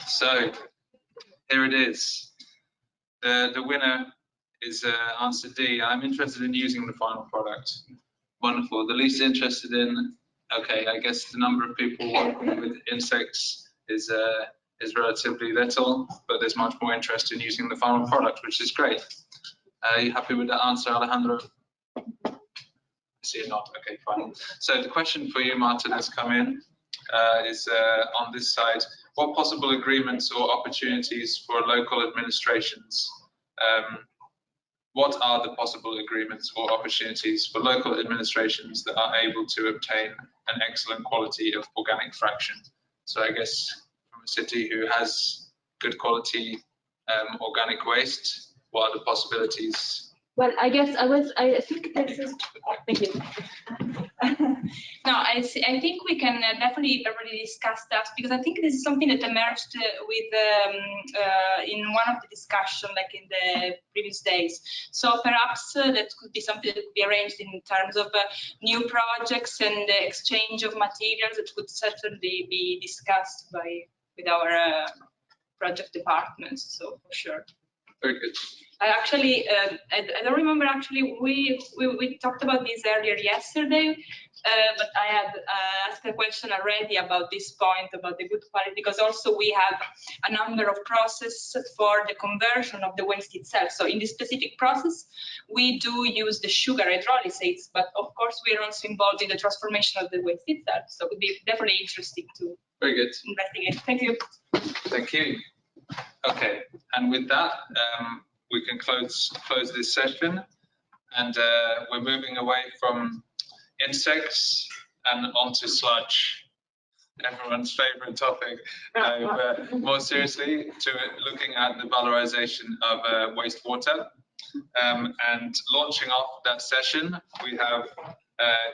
So here it is. The winner is answer D. I'm interested in using the final product. Wonderful. The least interested in, okay, I guess the number of people working with insects is relatively little, but there's much more interest in using the final product, which is great. Are you happy with that answer, Alejandro? I see it not. Okay, fine. So the question for you, Martin, that's come in is on this side. What possible agreements or opportunities for local administrations? What are the possible agreements or opportunities for local administrations that are able to obtain an excellent quality of organic fraction? So I guess from a city who has good quality organic waste, what are the possibilities? Well, I guess I think this is, thank you. No, I think we can definitely already discuss that, because I think this is something that emerged with in one of the discussion, like in the previous days. So perhaps that could be something that could be arranged in terms of new projects and the exchange of materials that could certainly be discussed with our project departments. So for sure. Very good. Actually, I don't remember. Actually, we talked about this earlier yesterday, but I had asked a question already about this point about the good quality, because also we have a number of processes for the conversion of the waste itself. So in this specific process, we do use the sugar hydrolysates, but of course we are also involved in the transformation of the waste itself. So it would be definitely interesting to very good investigate. Thank you. Thank you. Okay, and with that, we can close this session, and we're moving away from insects and onto sludge, everyone's favorite topic. More seriously, to looking at the valorization of wastewater. And launching off that session, we have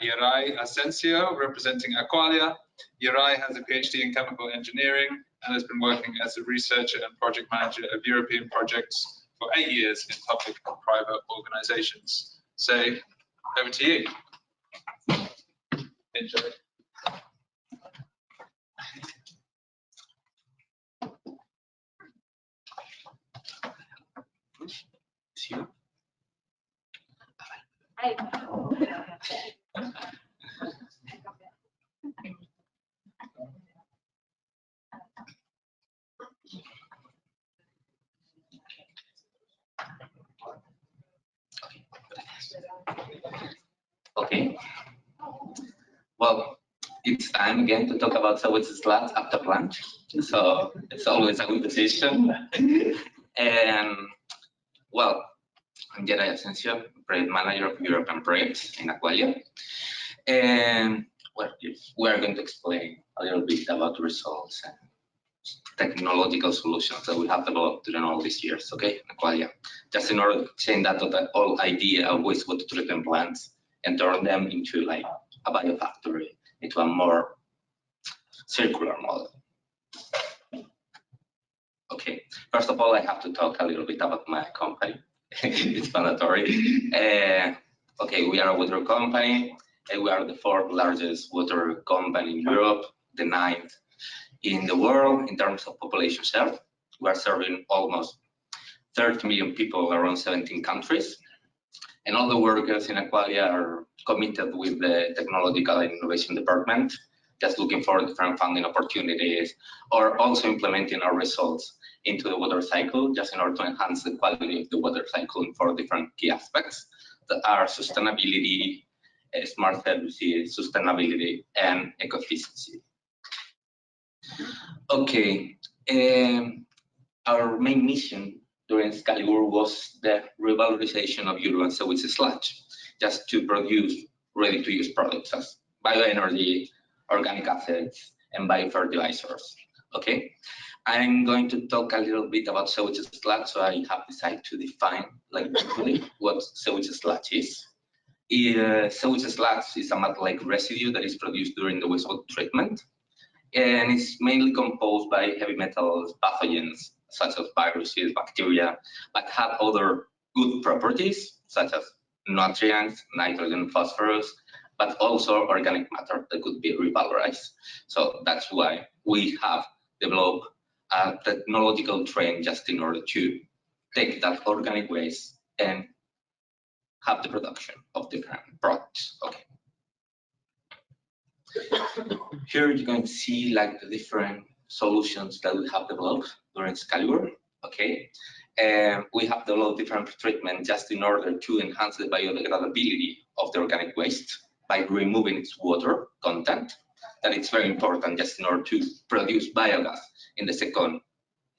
Yeray Asensio representing Aqualia. Yeray has a PhD in chemical engineering and has been working as a researcher and project manager of European projects for 8 years in public and private organizations. So over to you. Enjoy. Okay. Well, it's time again to talk about sewage sludge after lunch. So it's always a good decision. And well, I'm Geray Asensio, Project Manager of European Projects in Aqualia. And well, we are going to explain a little bit about the results and technological solutions that we have developed during all these years, okay, in Aqualia. Just in order to change that whole idea of wastewater treatment plants and turn them into like a biofactory, into a more circular model. Okay, first of all, I have to talk a little bit about my company. It's mandatory. Okay, we are a water company, and we are the 4th largest water company in Europe, the 9th in the world in terms of population share. We are serving almost 30 million people around 17 countries. And all the workers in Aqualia are committed with the technological and innovation department, just looking for different funding opportunities, or also implementing our results into the water cycle, just in order to enhance the quality of the water cycle in 4 different key aspects that are sustainability, smart services, sustainability, and eco-efficiency. Okay, our main mission during SCALIBUR was the revalorization of urban sewage sludge, just to produce ready-to-use products as bioenergy, organic acids, and biofertilizers. Okay, I'm going to talk a little bit about sewage sludge, so I have decided to define like briefly what sewage sludge is. Sewage sludge is a metal-like residue that is produced during the wastewater treatment, and it's mainly composed by heavy metals, pathogens such as viruses, bacteria, but have other good properties such as nutrients, nitrogen, phosphorus, but also organic matter that could be revalorized. So that's why we have developed a technological trend just in order to take that organic waste and have the production of different products. Okay. Here you can see like the different solutions that we have developed during SCALIBUR. Okay, and we have developed different treatments just in order to enhance the biodegradability of the organic waste by removing its water content. That it's very important just in order to produce biogas in the second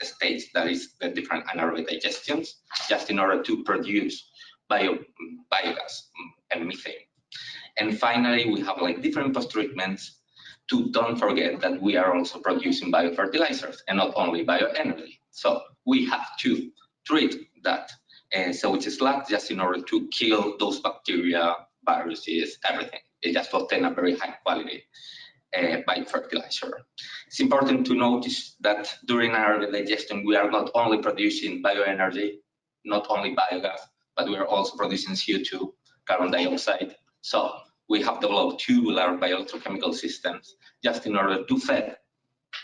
stage, that is the different anaerobic digestions, just in order to produce biogas and methane. And finally, we have like different post-treatments to don't forget that we are also producing biofertilizers and not only bioenergy. So we have to treat that sewage sludge just in order to kill those bacteria, viruses, everything. It just to obtain a very high quality biofertilizer. It's important to notice that during our digestion, we are not only producing bioenergy, not only biogas, but we are also producing CO2, carbon dioxide. So we have developed tubular bioelectrochemical systems just in order to feed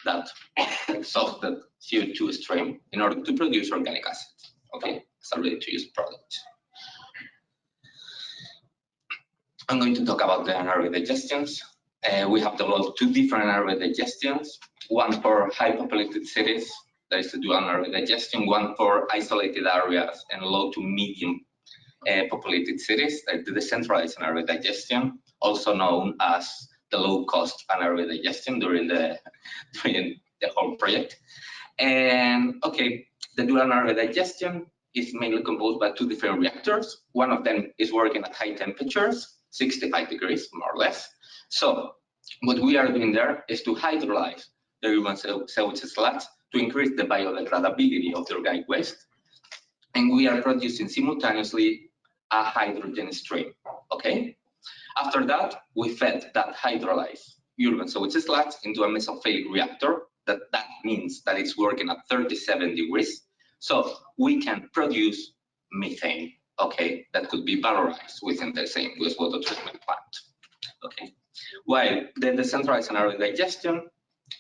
that exhausted CO2 stream in order to produce organic acids. Okay, it's a ready-to-use product. I'm going to talk about the anaerobic digestions. We have developed 2 different anaerobic digestions, one for high populated cities, that is to do anaerobic digestion, one for isolated areas and low to medium populated cities, like the decentralized anaerobic digestion, also known as the low-cost anaerobic digestion during the whole project. And okay, the dual anaerobic digestion is mainly composed by 2 different reactors. One of them is working at high temperatures, 65 degrees more or less. So what we are doing there is to hydrolyze the urban sewage sludge to increase the biodegradability of the organic waste. And we are producing simultaneously a hydrogen stream, okay? After that, we fed that hydrolyzed urban sewage sludge into a mesophilic reactor. That means that it's working at 37 degrees. So we can produce methane, okay? That could be valorized within the same wastewater treatment plant, okay? While the decentralized anaerobic digestion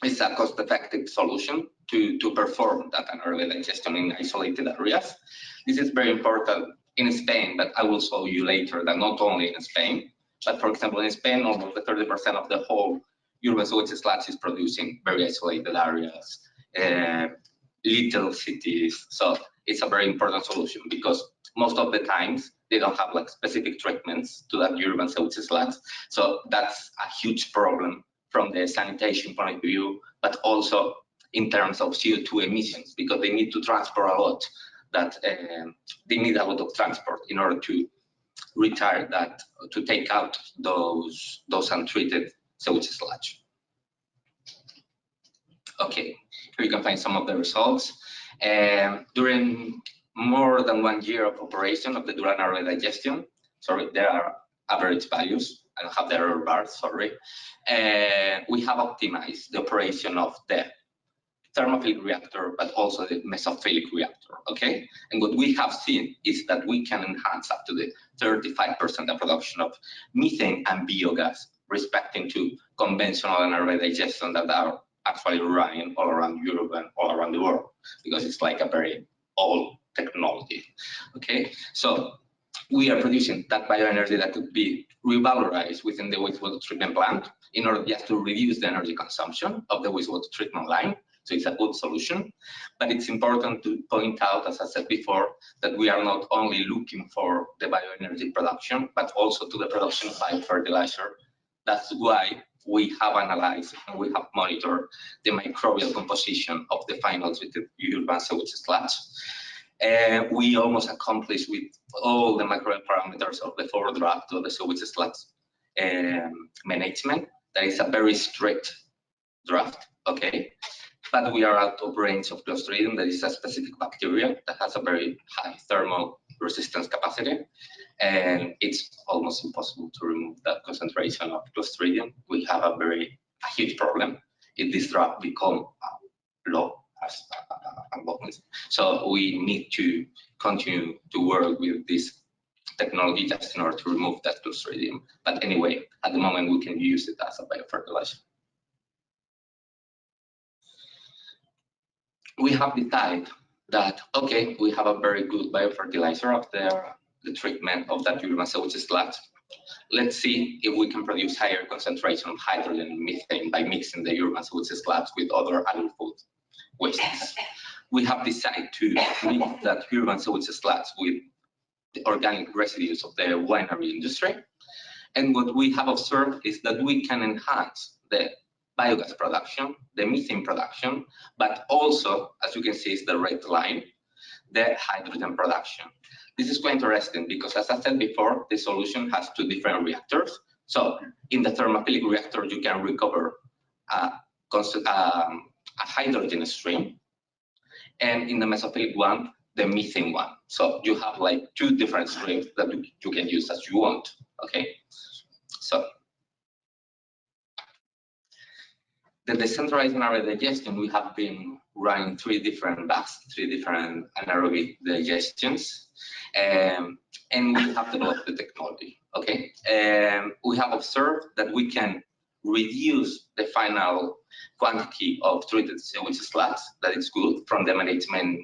is a cost-effective solution to perform that anaerobic digestion in isolated areas. This is very important in Spain, but I will show you later that not only in Spain, but for example, in Spain, almost 30% of the whole urban sewage sludge is producing very isolated areas, little cities. So it's a very important solution because most of the times they don't have like specific treatments to that urban sewage sludge. So that's a huge problem from the sanitation point of view, but also in terms of CO2 emissions, because they need to transport a lot. That they need a lot of transport in order to retire that, to take out those untreated sewage sludge. Okay, here you can find some of the results. During more than 1 year of operation of the dual anaerobic digestion, sorry, there are average values. I don't have the error bars, sorry. We have optimized the operation of the thermophilic reactor, but also the mesophilic reactor, okay? And what we have seen is that we can enhance up to the 35% the production of methane and biogas, respecting to conventional anaerobic digestion that are actually running all around Europe and all around the world, because it's like a very old technology, okay? So we are producing that bioenergy that could be revalorized within the wastewater treatment plant in order just to reduce the energy consumption of the wastewater treatment line. So it's a good solution, but it's important to point out, as I said before, that we are not only looking for the bioenergy production, but also to the production of biofertilizer. That's why we have analyzed and we have monitored the microbial composition of the final treated urban sewage sludge. We almost accomplished with all the microbial parameters of the forward draft of the sewage sludge management. That is a very strict draft, okay? But we are out of range of Clostridium. That is a specific bacteria that has a very high thermal resistance capacity, and it's almost impossible to remove that concentration of Clostridium. We have a huge problem if this draft become low. So we need to continue to work with this technology just in order to remove that Clostridium. But anyway, at the moment we can use it as a biofertilizer. We have decided that, okay, we have a very good biofertilizer after the treatment of that urban sewage sludge. Let's see if we can produce higher concentration of hydrogen and methane by mixing the urban sewage sludge with other agri-food wastes. We have decided to mix that urban sewage sludge with the organic residues of the winery industry. And what we have observed is that we can enhance the biogas production, the methane production, but also, as you can see, is the red line, the hydrogen production. This is quite interesting because, as I said before, the solution has two different reactors. So in the thermophilic reactor, you can recover a hydrogen stream, and in the mesophilic one, the methane one. So you have like two different streams that you can use as you want, okay? So the decentralized anaerobic digestion, we have been running three different anaerobic digestions, and we have developed the technology, okay? We have observed that we can reduce the final quantity of treated sewage sludge. That is good from the management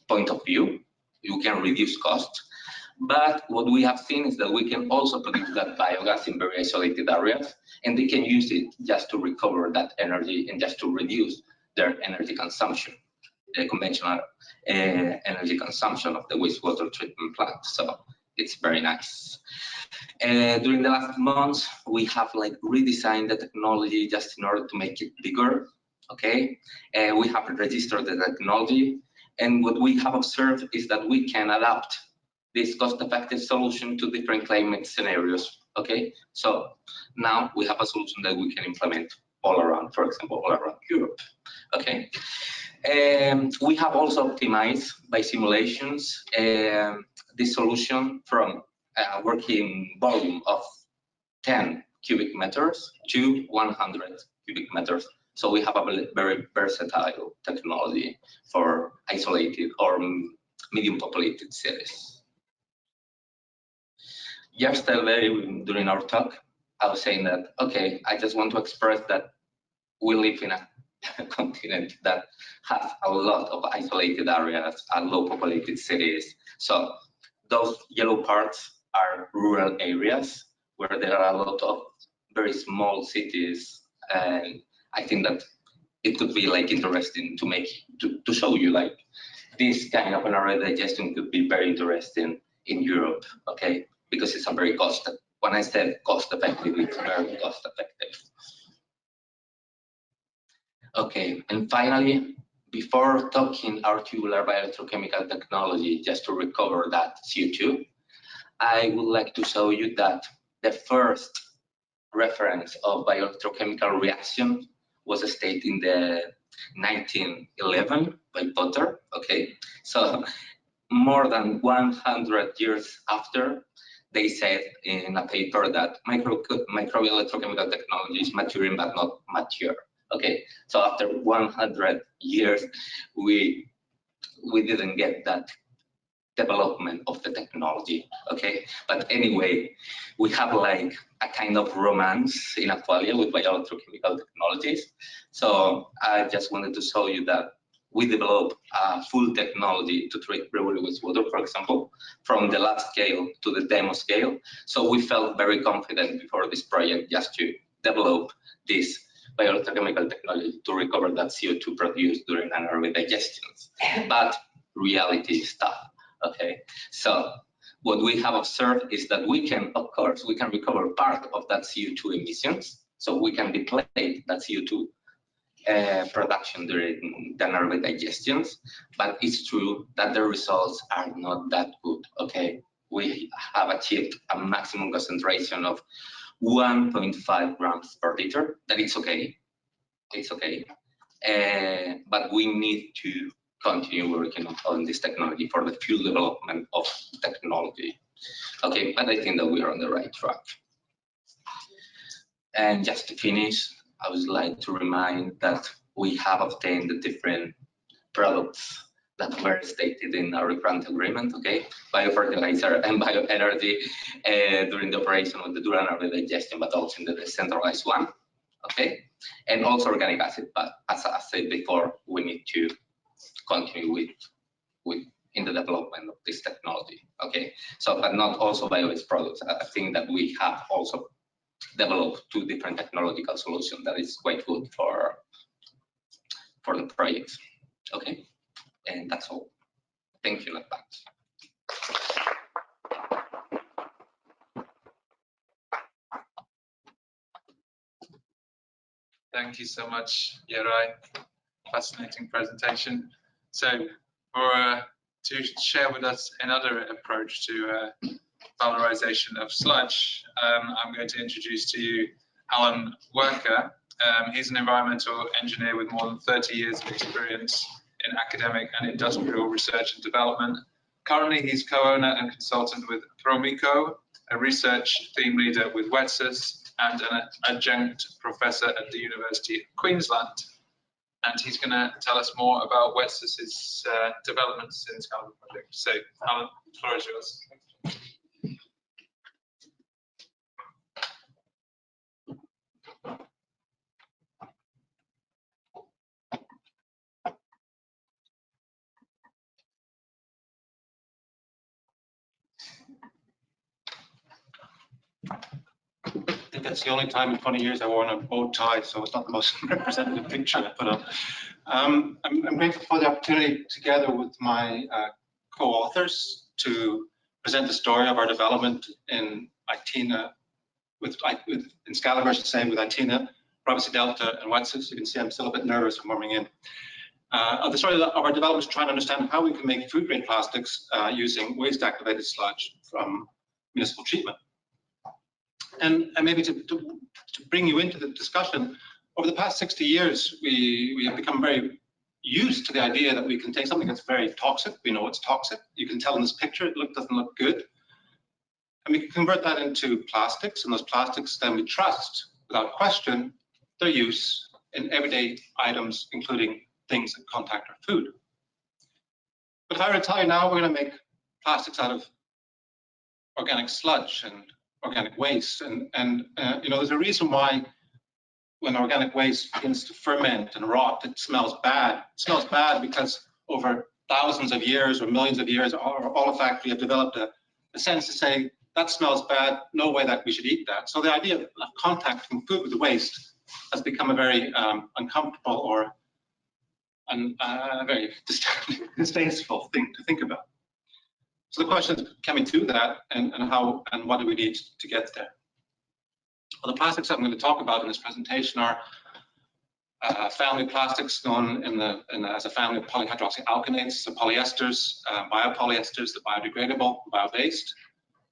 point of view. You can reduce costs. But what we have seen is that we can also produce that biogas in very isolated areas, and they can use it just to recover that energy and just to reduce their energy consumption, the conventional energy consumption of the wastewater treatment plant. So it's very nice. During the last months, we have like redesigned the technology just in order to make it bigger, okay? We have registered the technology, and what we have observed is that we can adapt this cost-effective solution to different climate scenarios, okay? So now we have a solution that we can implement all around, for example, all around Europe, okay? We have also optimized by simulations this solution from a working volume of 10 cubic meters to 100 cubic meters. So we have a very versatile technology for isolated or medium populated cities. Yesterday, during our talk, I was saying that, okay, I just want to express that we live in a continent that has a lot of isolated areas and low populated cities. So those yellow parts are rural areas where there are a lot of very small cities, and I think that it could be like interesting to show you like this kind of anaerobic digestion could be very interesting in Europe, okay? Because it's a very when I said cost effective, it's very cost effective. Okay, and finally, before talking our tubular bioelectrochemical technology, just to recover that CO2, I would like to show you that the first reference of bioelectrochemical reaction was stated in the 1911 by Potter, okay? So more than 100 years after, they said in a paper that microbial electrochemical technology is maturing but not mature. Okay, so after 100 years, we didn't get that development of the technology. Okay, but anyway, we have like a kind of romance in Aqualia with bioelectrochemical technologies. So I just wanted to show you that we developed a full technology to treat brewery wastewater, for example, from the lab scale to the demo scale. So we felt very confident before this project just to develop this bioelectrochemical technology to recover that CO2 produced during anaerobic digestion. But reality is tough, okay? So what we have observed is that we can, of course, we can recover part of that CO2 emissions. So we can deplete that CO2 production during the anaerobic digestions, but it's true that the results are not that good, okay? We have achieved a maximum concentration of 1.5 grams per liter. That it's okay, it's okay, but we need to continue working on this technology for the full development of technology. Okay, but I think that we are on the right track. And just to finish, I would like to remind that we have obtained the different products that were stated in our grant agreement, okay? Biofertilizer and bioenergy during the operation of the dual anaerobic digestion, but also in the decentralized one, okay? And also organic acid, but as I said before, we need to continue with in the development of this technology, okay? So, but not also bio-based products. I think that we have also developed 2 different technological solutions that is quite good for the projects, okay? And that's all. Thank you in advance. Thank you so much, Jeroen. Fascinating presentation. So to share with us another approach to valorization of sludge, I'm going to introduce to you Alan Worker. He's an environmental engineer with more than 30 years of experience in academic and industrial research and development. Currently, he's co-owner and consultant with Promico, a research theme leader with WETSUS, and an adjunct professor at the University of Queensland. And he's going to tell us more about WETSUS's developments in the SCALIBUR project. So, Alan, the floor is yours. I think that's the only time in 20 years I wore a bow tie, so it's not the most representative picture I put up. I'm grateful for the opportunity, together with my co-authors, to present the story of our development in ITENE, in SCALIBUR, I should say, with ITENE, Brabantse Delta, and WETSUS. You can see I'm still a bit nervous from warming in. The story of our development is trying to understand how we can make food-grade plastics using waste-activated sludge from municipal treatment. And maybe to bring you into the discussion, over the past 60 years, we have become very used to the idea that we can take something that's very toxic. We know it's toxic. You can tell in this picture it doesn't look good. And we can convert that into plastics, and those plastics then we trust, without question, their use in everyday items, including things that contact our food. But if I were to tell you now we're going to make plastics out of organic sludge and organic waste, and you know, there's a reason why when organic waste begins to ferment and rot, it smells bad. It smells bad because over thousands of years or millions of years, our olfactory have developed a sense to say that smells bad, no way that we should eat that. So the idea of contacting food with the waste has become a very uncomfortable or a very distasteful thing to think about. So the question is, can we do that, and how, and what do we need to get there? Well, the plastics I'm going to talk about in this presentation are family of plastics known as a family of polyhydroxyalkanates, the polyesters, biopolyesters, the biodegradable, bio-based.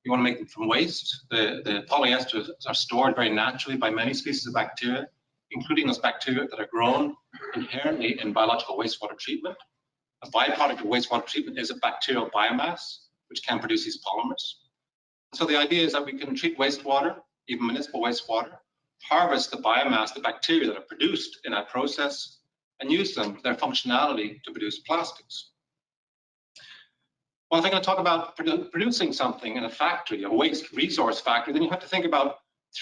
You want to make them from waste. The polyesters are stored very naturally by many species of bacteria, including those bacteria that are grown inherently in biological wastewater treatment. A byproduct of wastewater treatment is a bacterial biomass, which can produce these polymers. So the idea is that we can treat wastewater, even municipal wastewater, harvest the biomass, the bacteria that are produced in that process, and use them, their functionality, to produce plastics. Well, if I'm going to talk about producing something in a factory, a waste resource factory, then you have to think about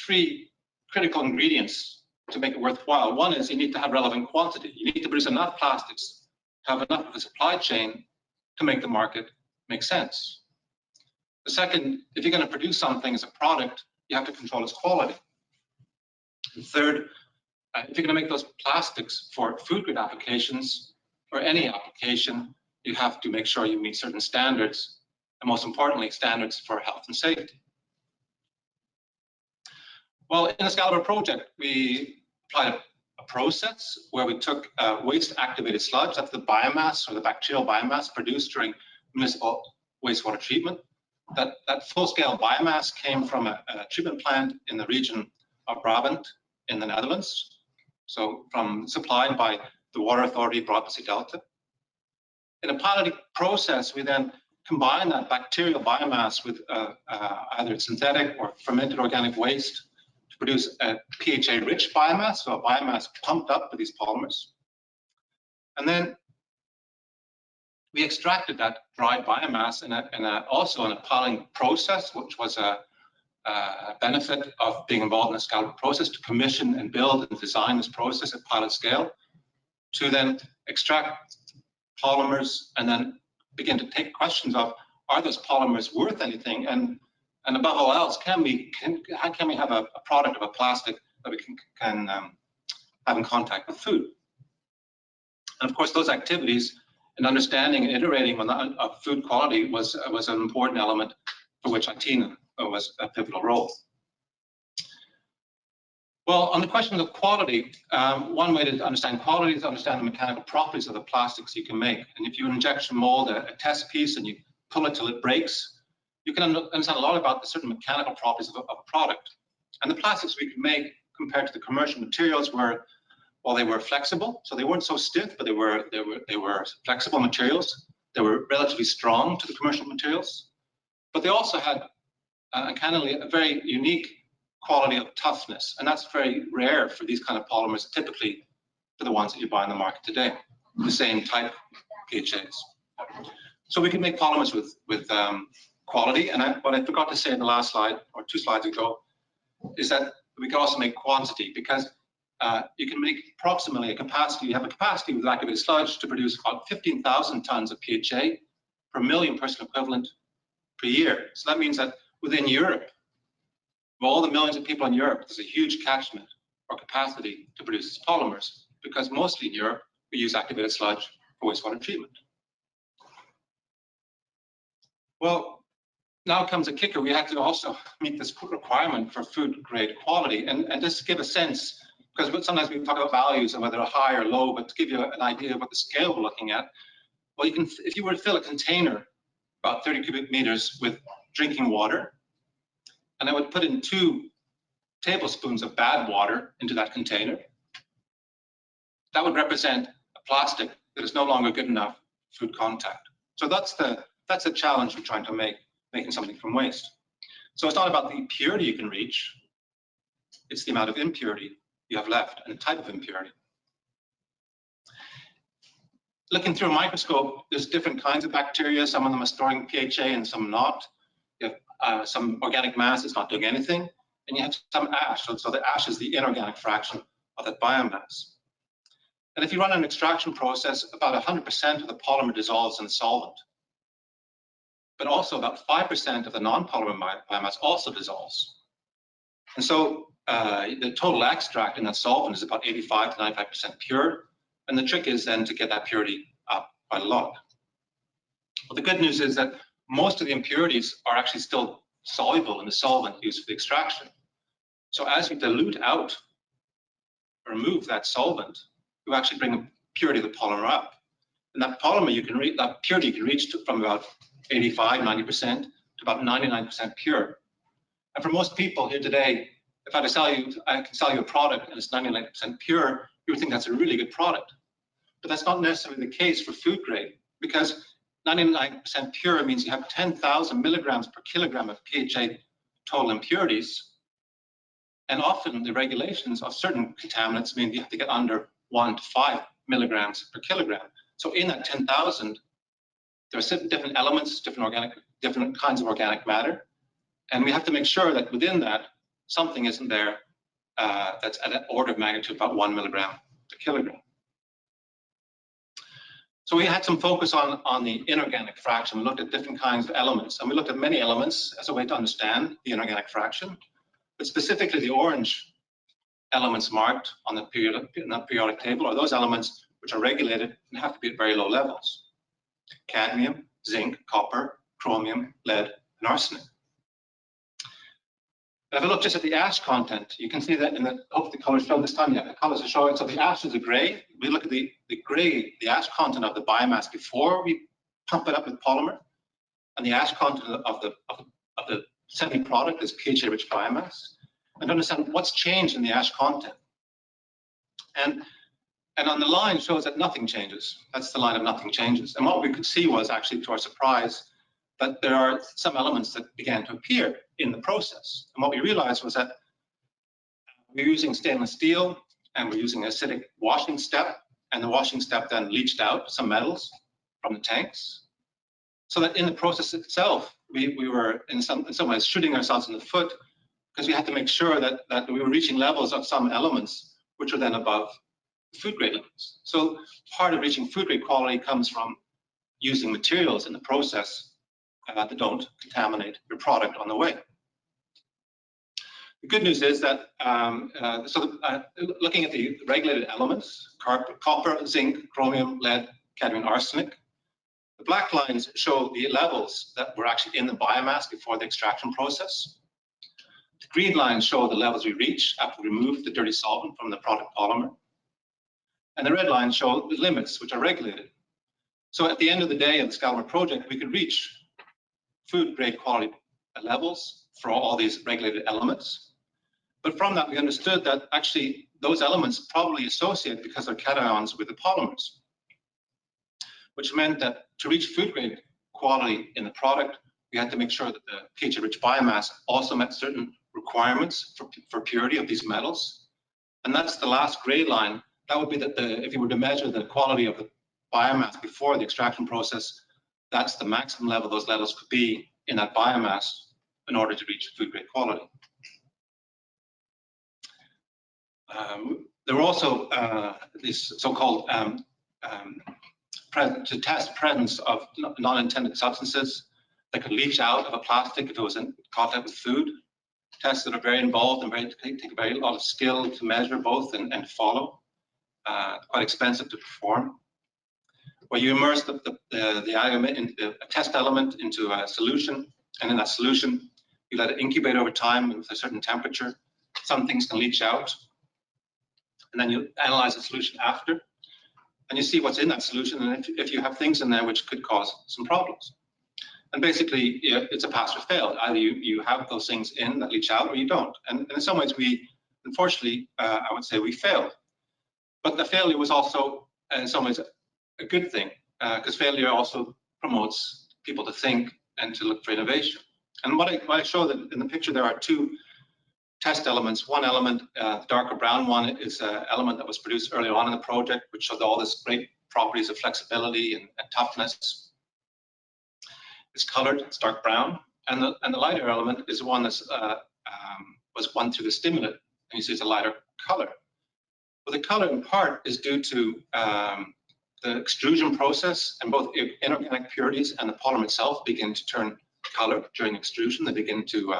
3 critical ingredients to make it worthwhile. One is you need to have relevant quantity. You need to produce enough plastics, have enough of a supply chain to make the market make sense. The second, if you're going to produce something as a product, you have to control its quality. And third, if you're going to make those plastics for food grade applications or any application, you have to make sure you meet certain standards, and most importantly, standards for health and safety. Well, in the SCALIBUR project, we applied a process where we took waste activated sludge, that's the biomass or the bacterial biomass produced during municipal wastewater treatment. That full-scale biomass came from a treatment plant in the region of Brabant in the Netherlands, so supplied by the Water Authority Brabantse Delta. In a pilot process, we then combine that bacterial biomass with either synthetic or fermented organic waste to produce a PHA-rich biomass, so a biomass pumped up with these polymers. And then we extracted that dry biomass also in a piling process, which was a benefit of being involved in the SCALIBUR process, to commission and build and design this process at pilot scale, to then extract polymers and then begin to take questions of, are those polymers worth anything? And above all else, how can we have a product of a plastic that we can have in contact with food? And of course, those activities and understanding and iterating on food quality was an important element for which ITENE was a pivotal role. Well, on the question of quality, one way to understand quality is to understand the mechanical properties of the plastics you can make. And if you injection mold a test piece and you pull it till it breaks, you can understand a lot about the certain mechanical properties of a product. And the plastics we could make compared to the commercial materials were, well, they were flexible, so they weren't so stiff, but they were flexible materials. They were relatively strong to the commercial materials, but they also had candidly a very unique quality of toughness, and that's very rare for these kind of polymers, typically for the ones that you buy in the market today, the same type PHAs. So we can make polymers with quality, and what I forgot to say in the last slide, or 2 slides ago, is that we can also make quantity, because you can make approximately you have a capacity with activated sludge to produce about 15,000 tons of PHA per million person equivalent per year. So that means that within Europe, of all the millions of people in Europe, there's a huge catchment or capacity to produce these polymers, because mostly in Europe, we use activated sludge for wastewater treatment. Well, now comes a kicker. We have to also meet this requirement for food grade quality, and just to give a sense, because sometimes we talk about values and whether they're high or low, but to give you an idea of what the scale we're looking at, well, if you were to fill a container about 30 cubic meters with drinking water, and I would put in 2 tablespoons of bad water into that container, that would represent a plastic that is no longer good enough for food contact. So that's the challenge we're trying to make, making something from waste. So it's not about the purity you can reach, it's the amount of impurity you have left and the type of impurity. Looking through a microscope, there's different kinds of bacteria. Some of them are storing PHA and some not. You have some organic mass that's not doing anything, and you have some ash. So the ash is the inorganic fraction of that biomass. And if you run an extraction process, about 100% of the polymer dissolves in the solvent. But also about 5% of the non-polymer biomass also dissolves. And so the total extract in that solvent is about 85 to 95% pure. And the trick is then to get that purity up quite a lot. Well, the good news is that most of the impurities are actually still soluble in the solvent used for the extraction. So as you dilute out, remove that solvent, you actually bring the purity of the polymer up. And that polymer that purity you can reach from about 85, 90% to about 99% pure. And for most people here today, if I can sell you a product and it's 99% pure, you would think that's a really good product. But that's not necessarily the case for food grade, because 99% pure means you have 10,000 milligrams per kilogram of PHA total impurities. And often the regulations of certain contaminants mean you have to get under 1 to 5 milligrams per kilogram. So in that 10,000, there are different elements, different kinds of organic matter. And we have to make sure that within that, something isn't there that's at an order of magnitude about 1 milligram per kilogram. So we had some focus on the inorganic fraction. We looked at different kinds of elements, and we looked at many elements as a way to understand the inorganic fraction, but specifically the orange elements marked on the periodic table are those elements which are regulated and have to be at very low levels: cadmium, zinc, copper, chromium, lead, and arsenic. If I look just at the ash content, you can see that in the, hope the colors show this time, yeah, the colors are showing. So the ashes are gray. We look at the gray, the ash content of the biomass before we pump it up with polymer, and the ash content of the semi-product is pH-rich biomass, and understand what's changed in the ash content. And on the line shows that nothing changes. That's the line of nothing changes. And what we could see was actually, to our surprise, that there are some elements that began to appear in the process. And what we realized was that we're using stainless steel and we're using an acidic washing step, and the washing step then leached out some metals from the tanks. So that in the process itself, we were in some ways shooting ourselves in the foot, because we had to make sure that we were reaching levels of some elements which are then above food grade limits. So part of reaching food grade quality comes from using materials in the process that don't contaminate your product on the way. The good news is that, looking at the regulated elements, copper, zinc, chromium, lead, cadmium, arsenic, the black lines show the levels that were actually in the biomass before the extraction process. The green lines show the levels we reach after we remove the dirty solvent from the product polymer. And the red lines show the limits, which are regulated. So at the end of the day of the SCALIBUR project, we could reach food grade quality levels for all these regulated elements. But from that, we understood that actually those elements probably associate because they're cations with the polymers, which meant that to reach food grade quality in the product, we had to make sure that the pH-rich biomass also met certain requirements for purity of these metals. And that's the last gray line. That would be that if you were to measure the quality of the biomass before the extraction process, that's the maximum level those levels could be in that biomass in order to reach food grade quality. There were also these so-called to test presence of non-intended substances that could leach out of a plastic if it was in contact with food. Tests that are very involved and take a very lot of skill to measure both and follow. Quite expensive to perform. Where you immerse the test element into a solution, and in that solution, you let it incubate over time with a certain temperature. Some things can leach out, and then you analyze the solution after, and you see what's in that solution, and if you have things in there which could cause some problems. And basically, it's a pass or fail. Either you have those things in that leach out, or you don't. And in some ways, unfortunately, I would say we failed. But the failure was also, in some ways, a good thing, because failure also promotes people to think and to look for innovation. And what I show that in the picture, there are two test elements. One element, the darker brown one, is an element that was produced earlier on in the project, which showed all this great properties of flexibility and toughness. It's colored, it's dark brown, and the lighter element is one that was won through the stimulant, and you see it's a lighter color. Well, the color in part is due to the extrusion process, and both inorganic purities and the polymer itself begin to turn color during extrusion. They begin to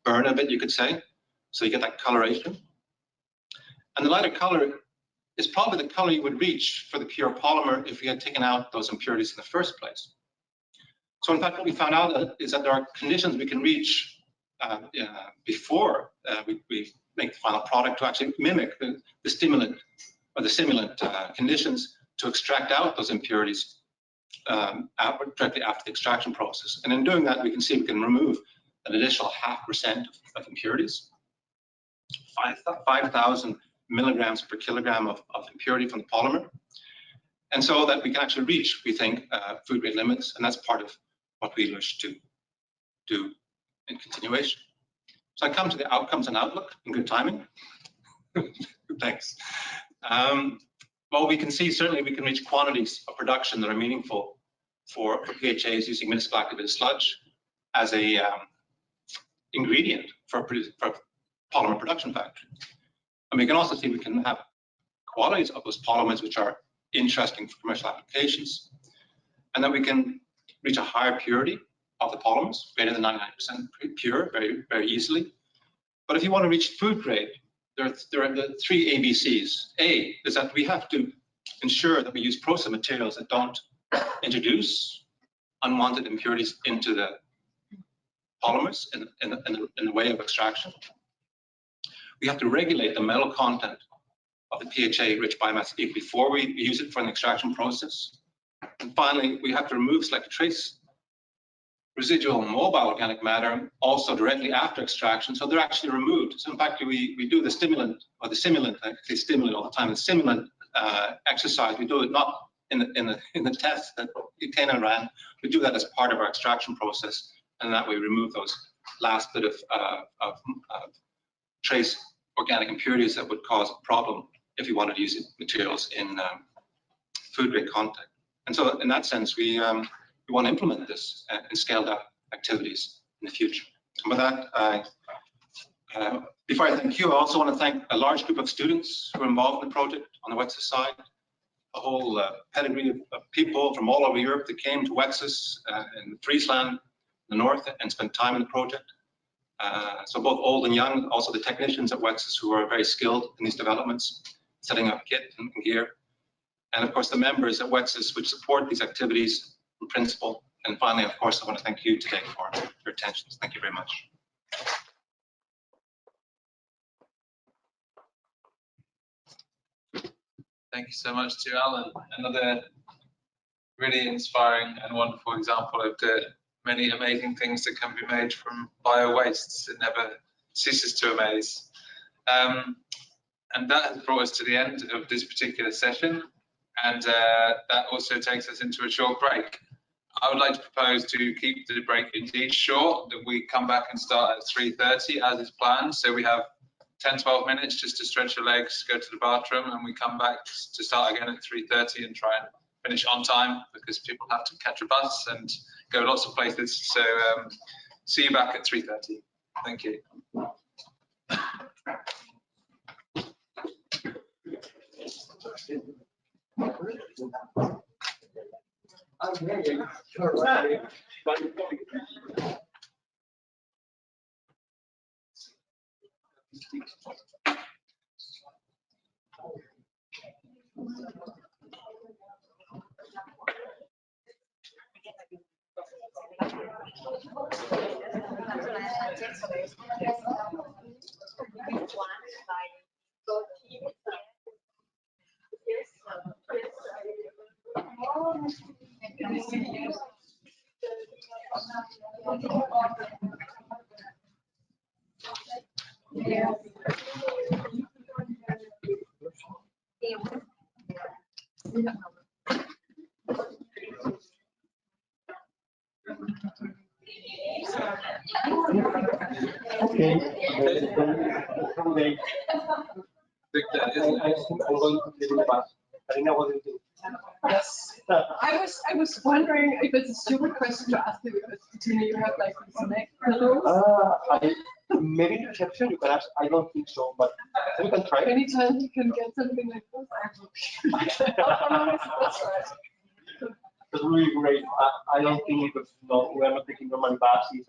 burn a bit, you could say. So you get that coloration. And the lighter color is probably the color you would reach for the pure polymer if you had taken out those impurities in the first place. So in fact, what we found out is that there are conditions we can reach before we make the final product to actually mimic the stimulant or the simulant conditions to extract out those impurities directly after the extraction process. And in doing that, we can see we can remove an additional 0.5% of impurities, 5,000 milligrams per kilogram of impurity from the polymer. And so that we can actually reach, we think, food grade limits, and that's part of what we wish to do in continuation. So I come to the outcomes and outlook in good timing. Thanks. Well, we can see certainly we can reach quantities of production that are meaningful for PHAs using municipal activated sludge as a ingredient for polymer production factory. And we can also see we can have qualities of those polymers which are interesting for commercial applications, and that we can reach a higher purity of the polymers, greater than 99% pure, very, very easily. But if you want to reach food grade, there are the 3 ABCs. A is that we have to ensure that we use process materials that don't introduce unwanted impurities into the polymers in the way of extraction. We have to regulate the metal content of the PHA-rich biomass before we use it for an extraction process. And finally, we have to remove selected trace residual mobile organic matter also directly after extraction, so they're actually removed. So in fact, we do the stimulant, or the simulant, I say stimulant all the time, the simulant exercise, we do it not in the test that ITENE ran, we do that as part of our extraction process, and that we remove those last bit of trace organic impurities that would cause a problem if you wanted to use materials in food grade contact. And so in that sense, we want to implement this in scaled up activities in the future. And with that, before I thank you, I also want to thank a large group of students who are involved in the project on the Wexus side, a whole pedigree of people from all over Europe that came to Wexus in Friesland, the north, and spent time in the project. So both old and young, also the technicians at Wexus who are very skilled in these developments, setting up kit and gear. And of course, the members at Wexus which support these activities in principle. And finally, of course, I want to thank you today for your attention. Thank you very much. Thank you so much to Alan. Another really inspiring and wonderful example of the many amazing things that can be made from bio wastes. It never ceases to amaze. And that has brought us to the end of this particular session. And that also takes us into a short break. I would like to propose to keep the break indeed short, that we come back and start at 3:30 as is planned. So we have 10-12 minutes just to stretch your legs, go to the bathroom, and we come back to start again at 3:30 and try and finish on time, because people have to catch a bus and go lots of places. So see you back at 3:30. Thank you. Okay. Yes. I was wondering if it's a stupid question to ask you, because you have like these neck pillows. Maybe in reception you can ask. I don't think so, but you can try. Anytime you can get something like this, It's really great. I don't think because we are not taking normal buses,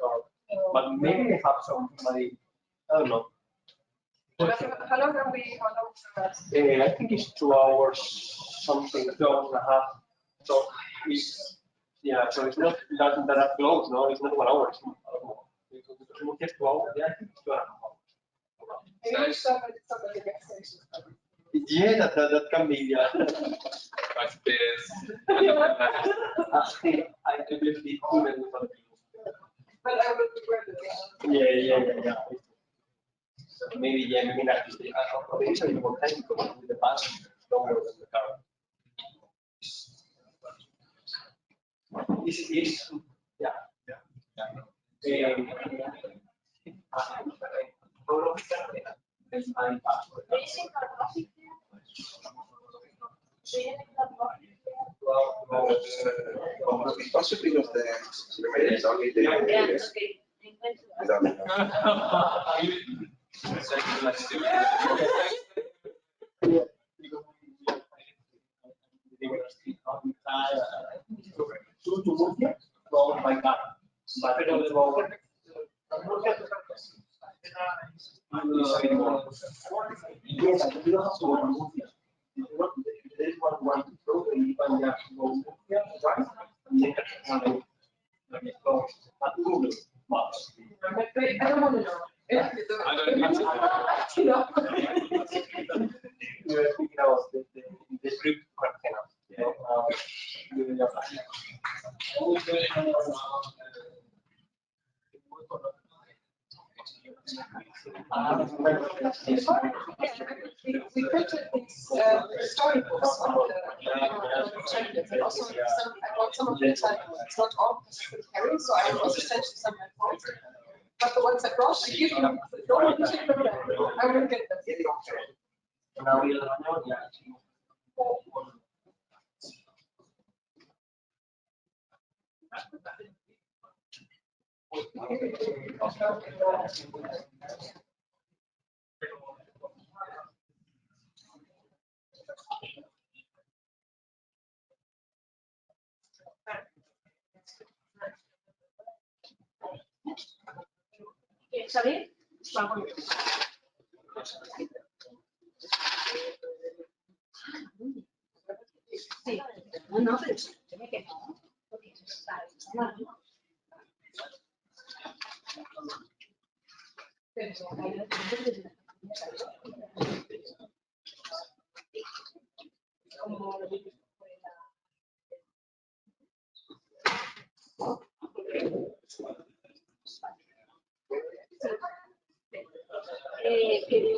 but maybe they have somebody. I don't know. How long are we? I think it's 2 hours, something, 2.5 hours. So it's Yeah, so it's not that close, no, it's not 1 hour. It's not more. Because we get 2 hours, yeah, 2 hours. Yeah, that can be, yeah. Nice beers. I will be too many for people. But I will be ready. Yeah. So maybe, yeah, maybe not. Initially, more time because with the bus, longer than the car. This is, yeah. Possibly of the remains only the I don't want to know. I don't need to know. You're thinking of the script We printed these storybooks on the templates, and also I bought some of the titles. It's not all possible to carry, so I also sent you some at home. But the ones I brought, I give you. Don't want to take them back. I will get them. Xavier? Sí, no, pero tiene que no, porque eso está ¿qué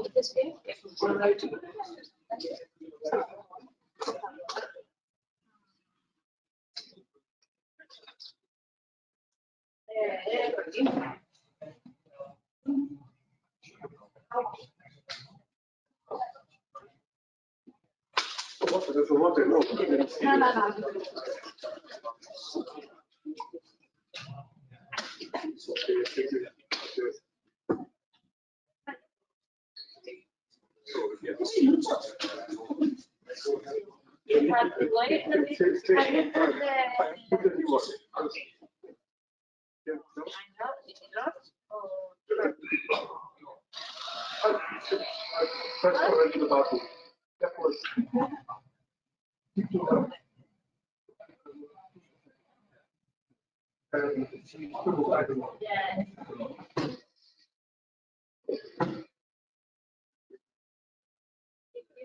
dices que?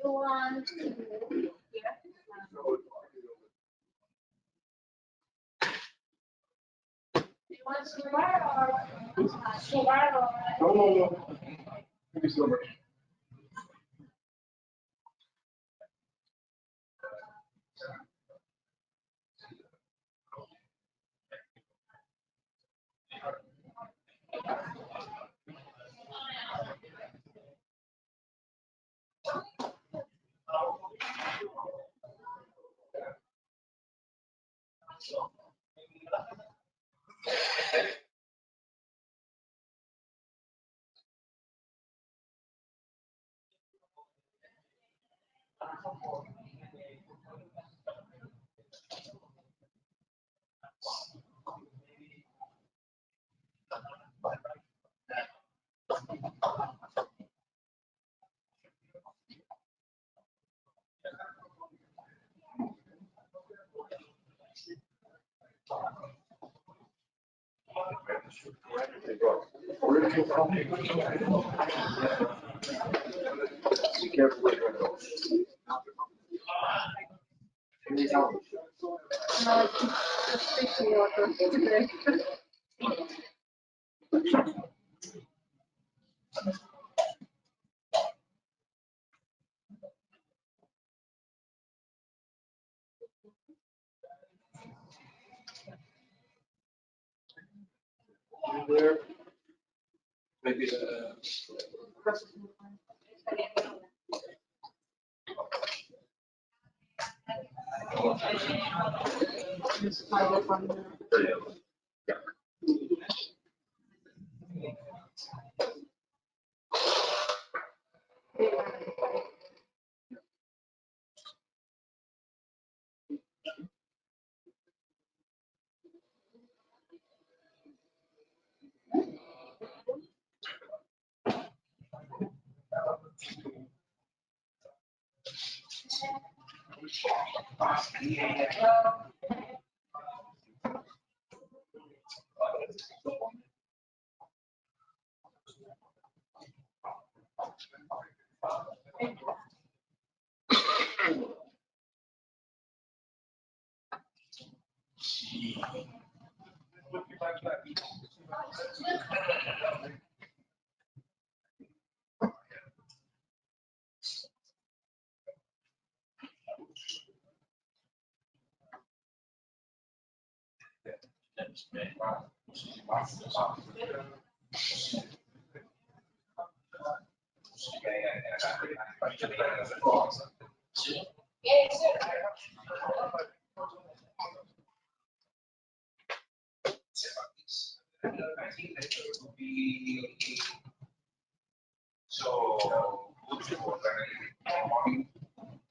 You want to you want sugar or sugar or No. Maybe silver. Maybe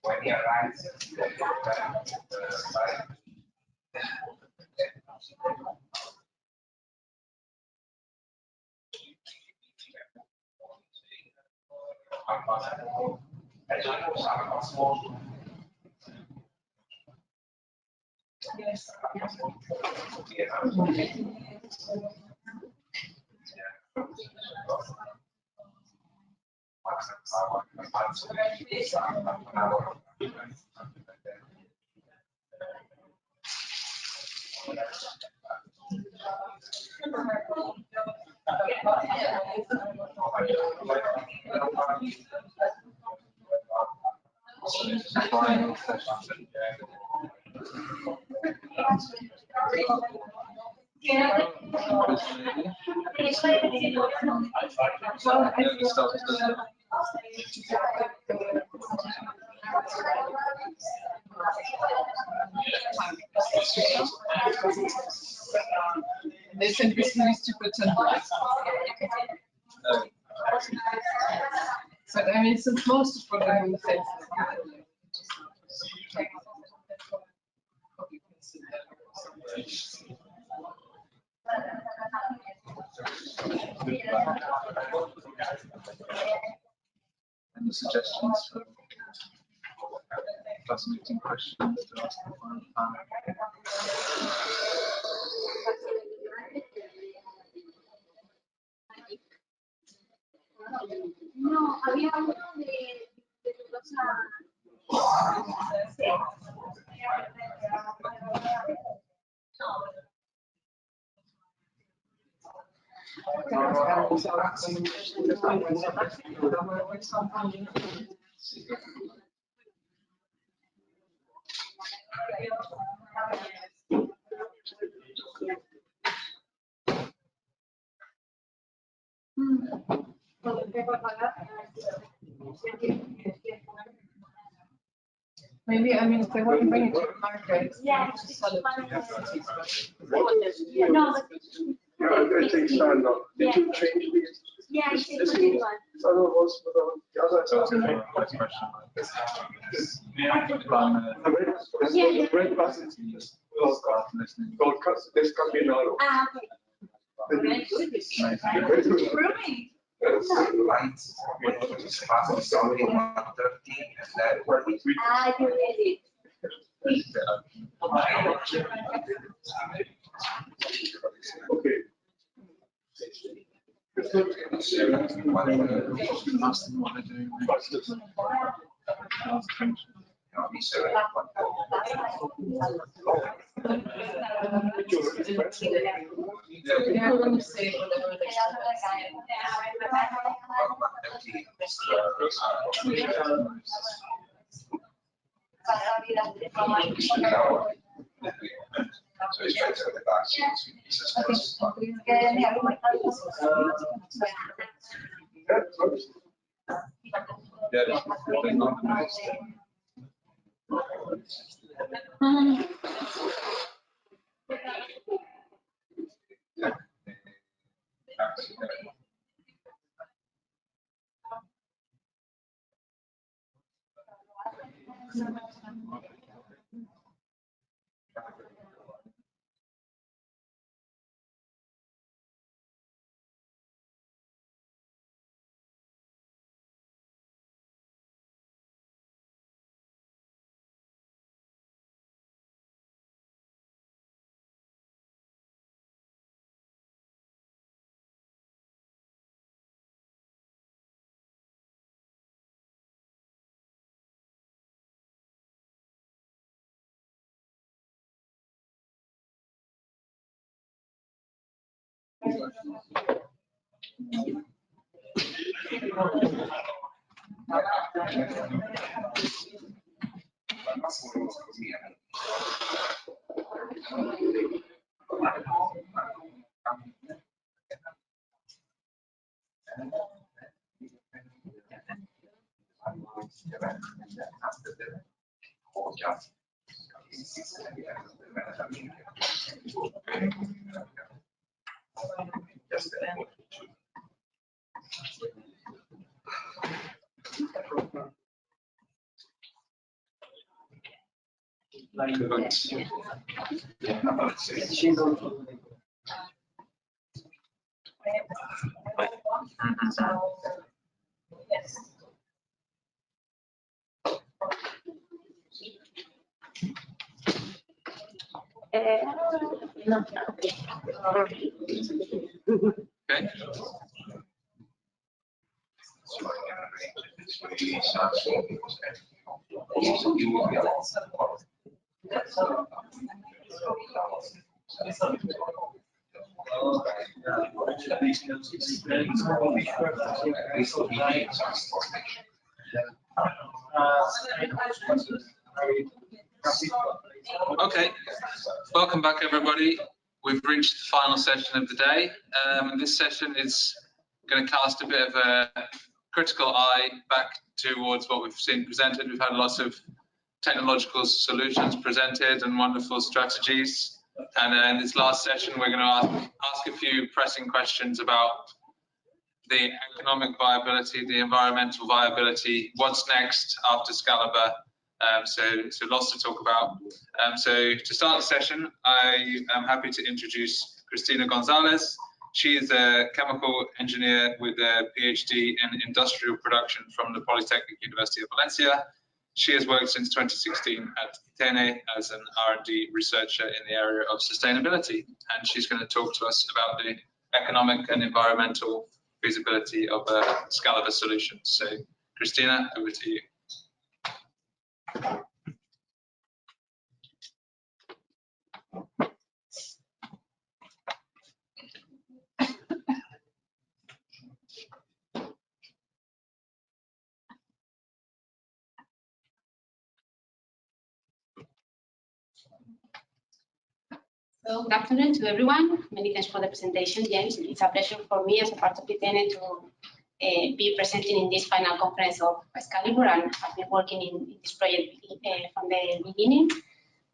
when he arrives at the site, Yes. final session. They said we used to pretend. So I mean, since most of what I'm in the face. Any suggestions for fascinating questions to ask the final panel? No, había uno de Maybe, I mean, if they want to bring it to the market. Yeah, No, it takes time now. Did you change these? Yeah, I think it's one. Red buttons. There's Camino. Ah, okay. Lights, when it was fast, starting 1:30, and that. Ah, you did it. No, okay. Okay. Okay, welcome back everybody. We've reached the final session of the day. This session is going to cast a bit of a critical eye back towards what we've seen presented. We've had lots of technological solutions presented and wonderful strategies. And in this last session, we're going to ask a few pressing questions about the economic viability, the environmental viability, what's next after SCALIBUR. So lots to talk about. So to start the session, I am happy to introduce Cristina Gonzalez. She is a chemical engineer with a PhD in industrial production from the Polytechnic University of Valencia. She has worked since 2016 at ITENE as an R&D researcher in the area of sustainability, and she's going to talk to us about the economic and environmental feasibility of SCALIBUR solutions. So, Cristina, over to you. So good afternoon to everyone. Many thanks for the presentation, James. It's a pleasure for me as a part of ITENE to be presenting in this final conference of SCALIBUR, and I've been working in this project from the beginning.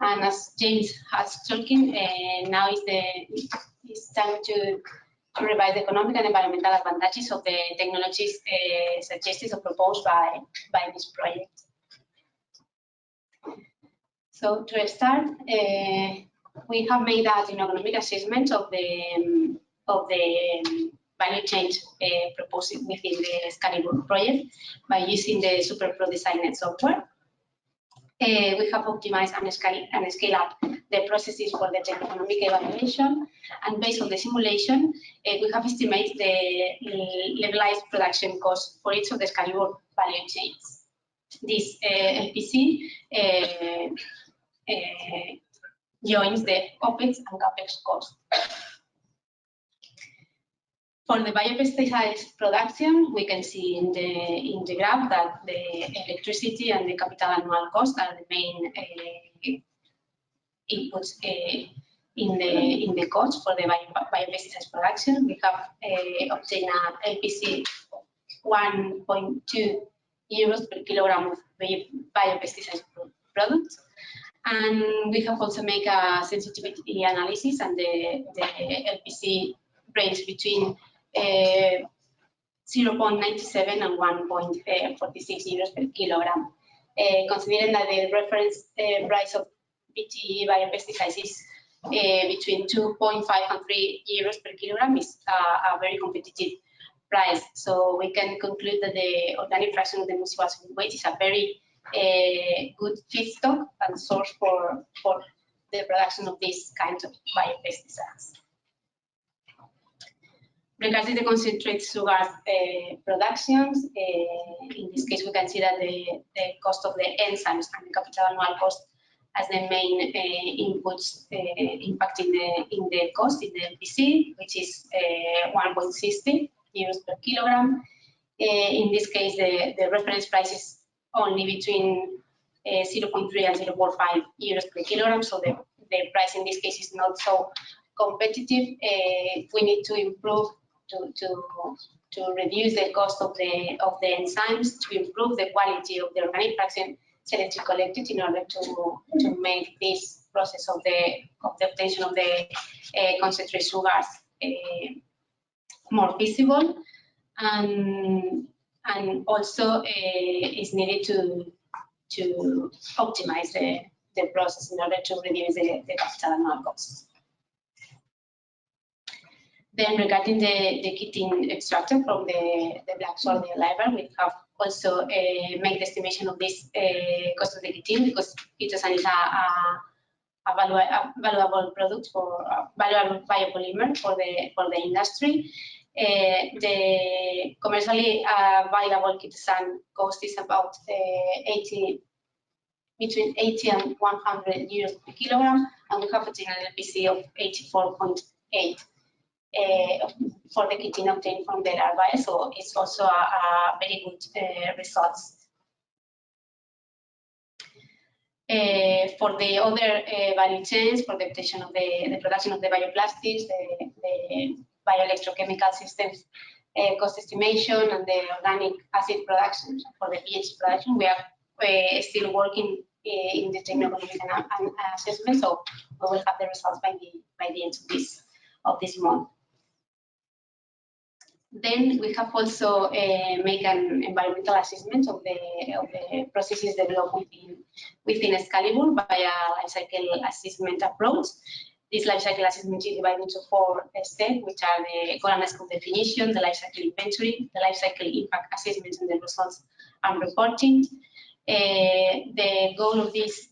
And as James has talking, now it's time to revise the economic and environmental advantages of the technologies suggested or proposed by this project. So to start, we have made an economic assessment of the value chain proposed within the SCALIBUR project by using the SuperPro designed software. We have optimized and scale up the processes for the techno-economic evaluation, and based on the simulation, we have estimated the levelized production cost for each of the SCALIBUR value chains. This LPC joins the OPEX and CAPEX cost. For the biopesticides production, we can see in the graph that the electricity and the capital annual cost are the main inputs in the cost for the biopesticides production. We have obtained a LPC 1.2 euros per kilogram of biopesticides products, and we have also made a sensitivity analysis, and the LPC range between 0.97 and 1.46 euros per kilogram. Considering that the reference price of BT biopesticides is between 2.5 and 3 euros per kilogram, is a very competitive price. So we can conclude that the organic fraction of the municipal solid waste is a very good feedstock and source for the production of these kinds of biopesticides. Regarding the concentrate sugar productions, in this case, we can see that the cost of the enzymes and the capital annual cost as the main inputs impacting in the cost in the LPC, which is 1.60 euros per kilogram. In this case, the reference price is only between 0.3 and 0.45 euros per kilogram, so the price in this case is not so competitive. We need to improve to reduce the cost of the enzymes, to improve the quality of the organic fraction selected collected in order to make this process of the obtention of the concentrate sugars more feasible, and also is needed to optimize the process in order to reduce the capital annual costs. Then regarding the chitin extracted from the black soil library, we have also made the estimation of this cost of the chitin, because chitosan is a valuable product for valuable biopolymer for the industry. The commercially available chitosan cost is about between 80 and 100 euros per kilogram, and we have obtained an LPC of 84.8 for the chitin obtained from the larvae, so it's also a very good results. For the other value chains, for the obtention of the production of the bioplastics, the bioelectrochemical systems cost estimation, and the organic acid production for the pH production, we are still working in the technical assessment, so we will have the results by the end of this month. Then we have also made an environmental assessment of the processes developed within SCALIBUR by a life cycle assessment approach. This life cycle assessment is divided into 4 steps, which are the goal and scope definition, the life cycle inventory, the life cycle impact assessment, and the results and reporting. The goal of this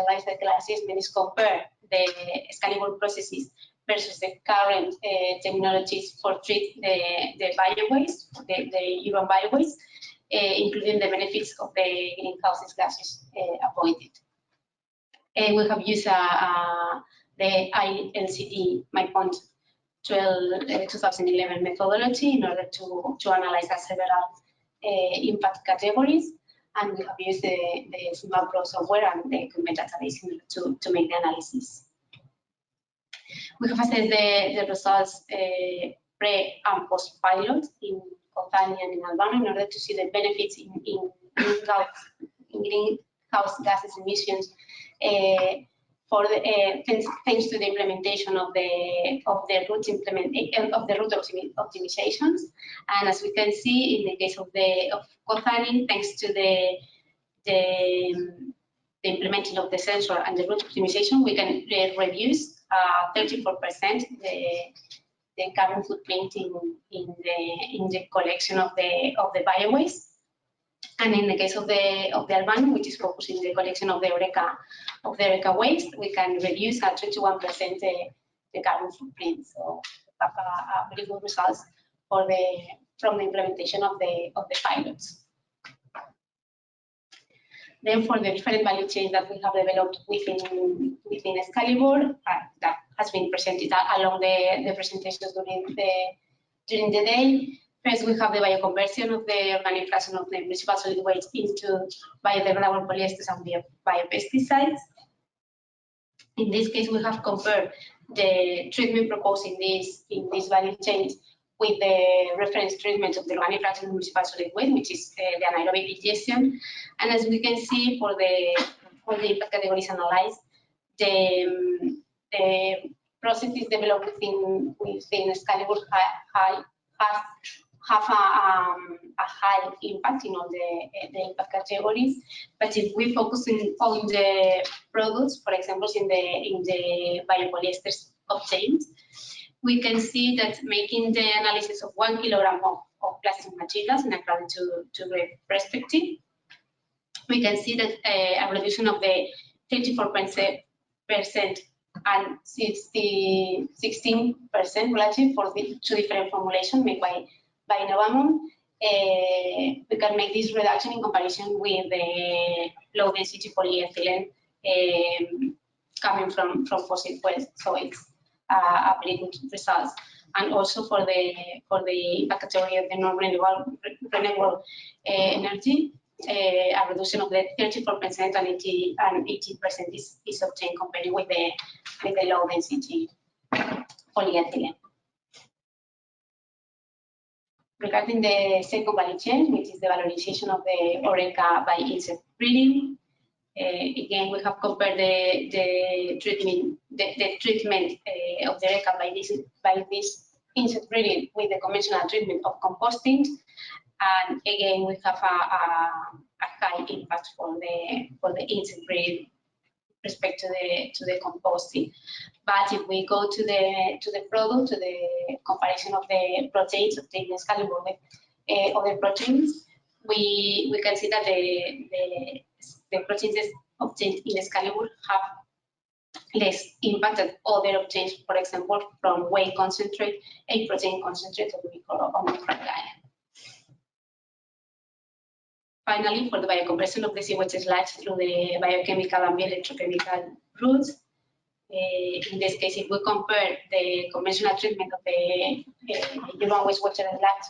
life cycle assessment is compare the SCALIBUR processes versus the current technologies for treat the biowaste, the urban biowaste, including the benefits of the greenhouse gases avoided. We have used the ILCD MyPont 2011 methodology in order to analyze several impact categories, and we have used the Smart Pro software and the database in order to make the analysis. We have assessed the results pre and post pilot in Cotani and in Albano in order to see the benefits in greenhouse gases emissions thanks to the implementation of the route optimizations. And as we can see in the case of Cotani, thanks to the implementing of the sensor and the route optimization, we can reduce 34% the carbon footprint in the collection of the biowaste. And in the case of the Alban, which is focusing the collection of the Eureka waste, we can reduce at 21% the carbon footprint. So have a very good results from the implementation of the pilots. Then for the different value chains that we have developed within SCALIBUR, that has been presented along the presentations during the day. First, we have the bioconversion of the organic fraction of the municipal solid waste into biodegradable polyesters and biopesticides. In this case, we have compared the treatment proposed in these value chains with the reference treatment of the organic fraction of municipal solid waste, which is the anaerobic digestion. And as we can see for the impact categories analyzed, the processes developed within SCALIBUR have a high impact in all the impact categories. But if we focus on the products, for example, in the biopolyesters obtained, we can see that making the analysis of 1 kilogram of plastic materials in a ground to grade perspective, we can see that a reduction of the 34% and 16% relative for the two different formulations made by Novamont. We can make this reduction in comparison with the low density polyethylene coming from fossil fuels. So it's a very good result. And also for the impact category of the non-renewable energy, a reduction of the 34% and 80% is obtained compared with the low density polyethylene. Regarding the second value chain, which is the valorization of the Eureka by insect breeding, again we have compared the treatment of the Eureka by this insect breeding with the conventional treatment of composting, and again we have a high impact for the insect breeding respect to the composting. But if we go to the product, to the comparison of the proteins obtained in SCALIBUR with other proteins, we can see that the proteins obtained in SCALIBUR have less impact than other obtained, for example, from whey concentrate, egg protein concentrate, or we call omega-3. Finally, for the bioconversion of the sewage sludge through the biochemical and bioelectrochemical routes, in this case, if we compare the conventional treatment of the urban wastewater sludge,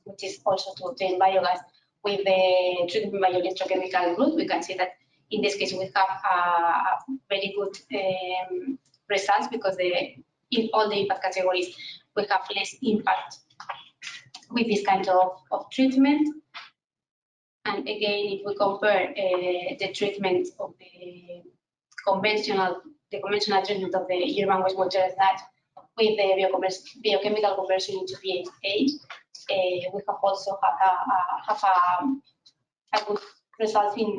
which is also to obtain biogas, with the treatment bioelectrochemical route, we can see that in this case we have a very good results, because in all the impact categories we have less impact with this kind of treatment. And again, if we compare the treatment of the conventional treatment of the urban wastewater sludge with the biochemical conversion into BHA, we have also have a good result in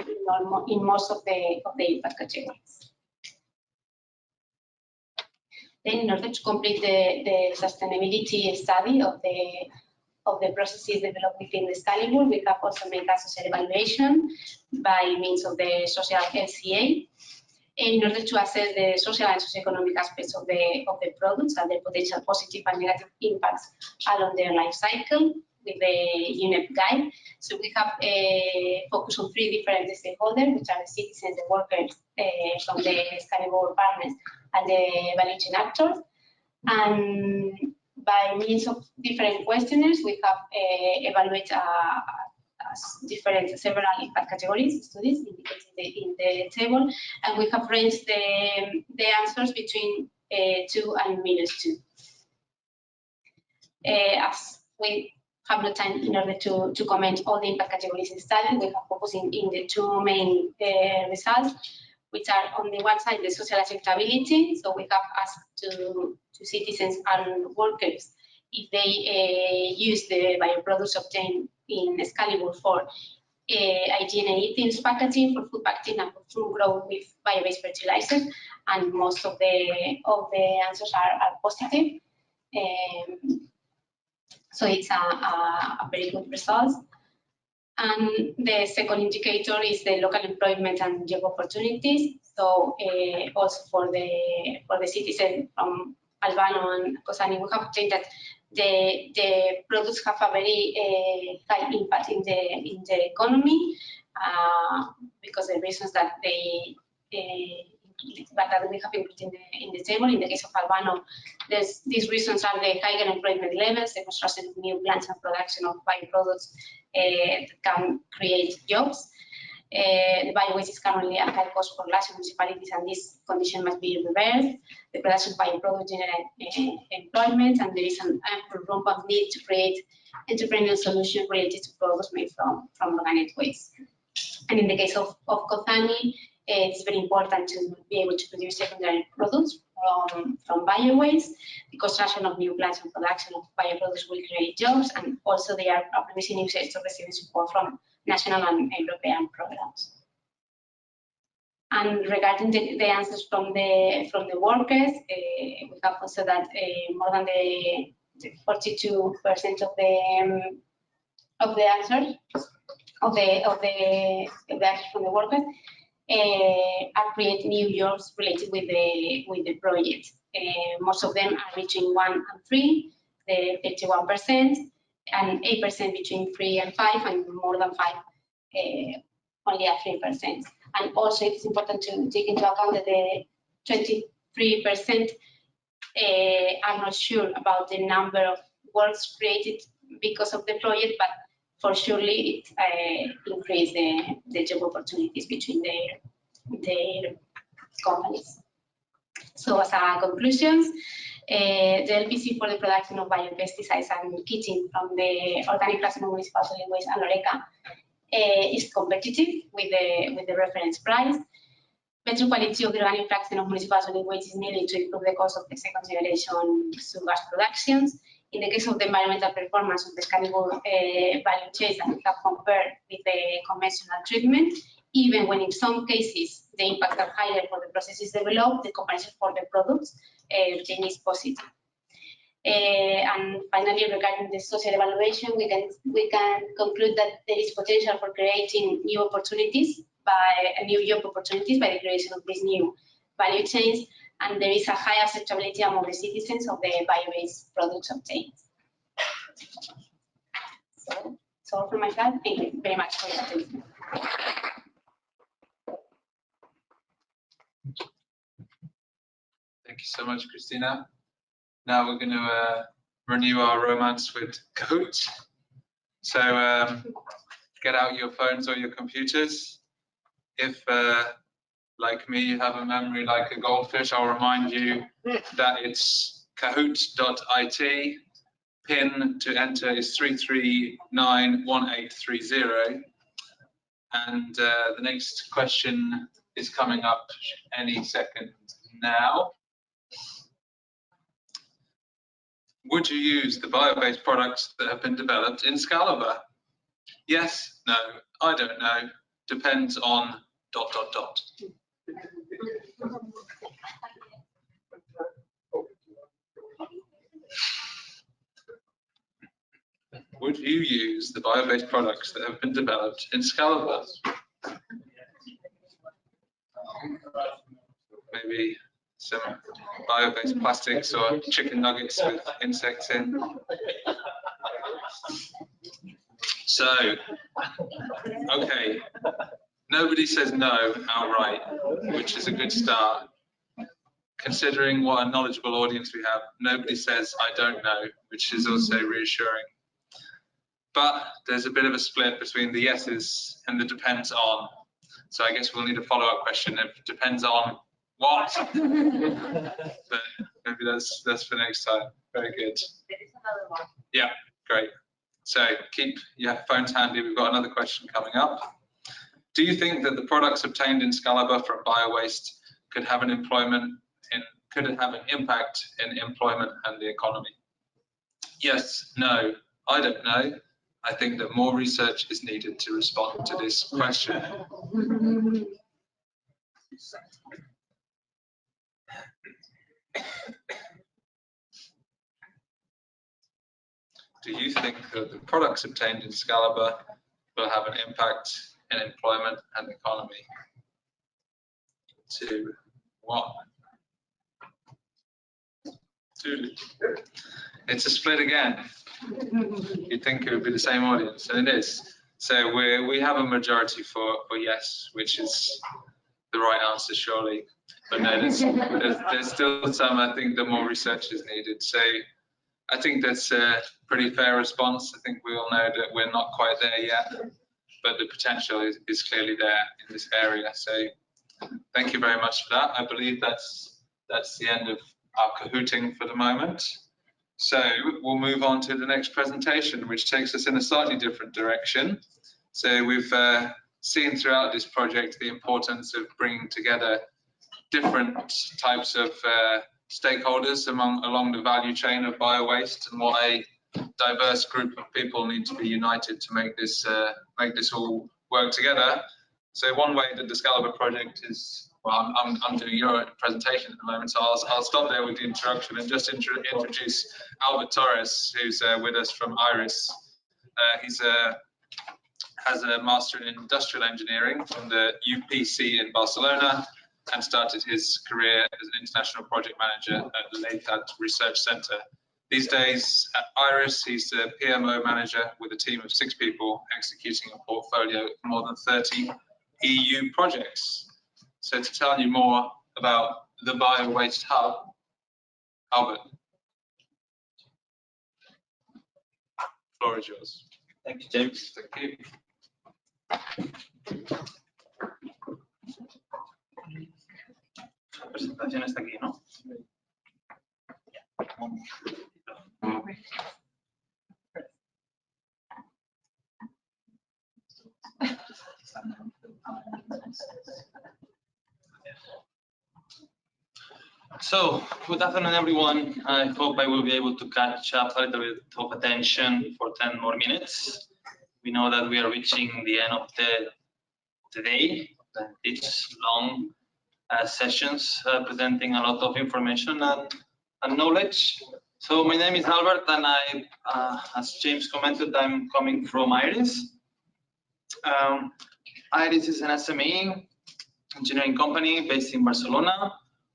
most of the impact categories. Then, in order to complete the sustainability study of the processes developed within the SCALIBUR, we have also made a social evaluation by means of the social LCA in order to assess the social and socioeconomic aspects of the products and their potential positive and negative impacts along their life cycle with the UNEP guide. So we have focused on 3 different stakeholders, which are the citizens, the workers from the SCALIBUR partners, and the value chain actors. And by means of different questionnaires, we have evaluated several impact categories studies indicated in the table, and we have ranged the answers between 2 and -2. As we have no time in order to comment all the impact categories in study, we have focused in the 2 main results, which are on the one side the social acceptability. So we have asked to citizens and workers if they use the bioproducts obtained in SCALIBUR for hygiene and eating packaging, for food packaging, and for fruit grown with bio-based fertilizers, and most of the answers are positive. So it's a very good result. And the second indicator is the local employment and job opportunities. So also for the citizens from Albano and Cosani, we have obtained that the products have a very high impact in the economy because the reasons that that we have included in the table. In the case of Albano, these reasons are the higher employment levels, the construction of new plants and production of bioproducts that can create jobs. The biowaste is currently a high cost for large municipalities, and this condition must be reversed. The production of bioproducts generates employment, and there is an ample room of need to create entrepreneurial solutions related to products made from organic waste. And in the case of Cozani, it's very important to be able to produce secondary products from biowaste. The construction of new plants and production of bioproducts will create jobs, and also they are promising new sectors receiving support from national and European programs. And regarding the answers from the workers, we have also that more than the 42% of the answers from the workers are creating new jobs related with the project. Most of them are between 1 and 3, the 31%, and 8% between 3 and 5, and more than 5, only at 3%. And also it's important to take into account that the 23% are not sure about the number of works created because of the project, but for surely it increase the job opportunities between their companies. So as a conclusions, the LPC for the production of biopesticides and kitting from the organic fraction of municipal solid waste and LORECA is competitive with the reference price. Better quality of the organic fraction of municipal solid waste is needed to improve the cost of the second generation flue gas productions. In the case of the environmental performance of the SCALIBUR value chain that we have compared with the conventional treatment, even when in some cases the impacts are higher for the processes developed, the comparison for the products obtained is positive. And finally, regarding the social evaluation, we can conclude that there is potential for creating new opportunities new job opportunities by the creation of these new value chains, and there is a high acceptability among the citizens of the bio-based products obtained. So that's all from my side. Thank you very much for your attention. Thank you so much, Christina. Now we're going to renew our romance with Kahoot. So get out your phones or your computers. If, like me, you have a memory like a goldfish, I'll remind you that it's kahoot.it. PIN to enter is 3391830. And the next question is coming up any second now. Would you use the bio-based products that have been developed in SCALIBUR? Yes, no, I don't know. Depends on ... Would you use the bio-based products that have been developed in SCALIBUR? Maybe some bio-based plastics or chicken nuggets with insects in. So, okay, nobody says no outright, which is a good start. Considering what a knowledgeable audience we have, nobody says I don't know, which is also reassuring. But there's a bit of a split between the yeses and the depends on. So I guess we'll need a follow-up question. It depends on what? But maybe that's for next time. Very good. There is another one. Yeah, great. So keep your phones handy. We've got another question coming up. Do you think that the products obtained in SCALIBUR from bio-waste could have an impact in employment and the economy? Yes, no, I don't know. I think that more research is needed to respond to this question. Do you think that the products obtained in SCALIBUR will have an impact in employment and economy. 2, 1. 2. It's a split again. You'd think it would be the same audience, and it is. So we have a majority for yes, which is the right answer, surely. But no, there's still some. I think the more research is needed. So I think that's a pretty fair response. I think we all know that we're not quite there yet, but the potential is clearly there in this area. So thank you very much for that. I believe that's the end of our Kahooting for the moment. So we'll move on to the next presentation, which takes us in a slightly different direction. So we've seen throughout this project the importance of bringing together different types of stakeholders along the value chain of bio-waste, and what a diverse group of people need to be united to make this all work together. So one way that the SCALIBUR project is, well, I'm doing your presentation at the moment, so I'll stop there with the introduction and just introduce Albert Torres, who's with us from IRIS. He's has a Master in Industrial Engineering from the UPC in Barcelona, and started his career as an international project manager at the LATAT Research Center. These days at IRIS, he's a PMO manager with a team of 6 people executing a portfolio of more than 30 EU projects. So to tell you more about the Bio-Waste Hub, Albert, the floor is yours. Thank you, James. Thank you. La presentación está aquí, ¿no? So, good afternoon, everyone. I hope I will be able to catch up a little bit of attention for 10 more minutes. We know that we are reaching the end of the day. It's long sessions presenting a lot of information and knowledge. So my name is Albert, and as James commented, I'm coming from IRIS. IRIS is an SME engineering company based in Barcelona.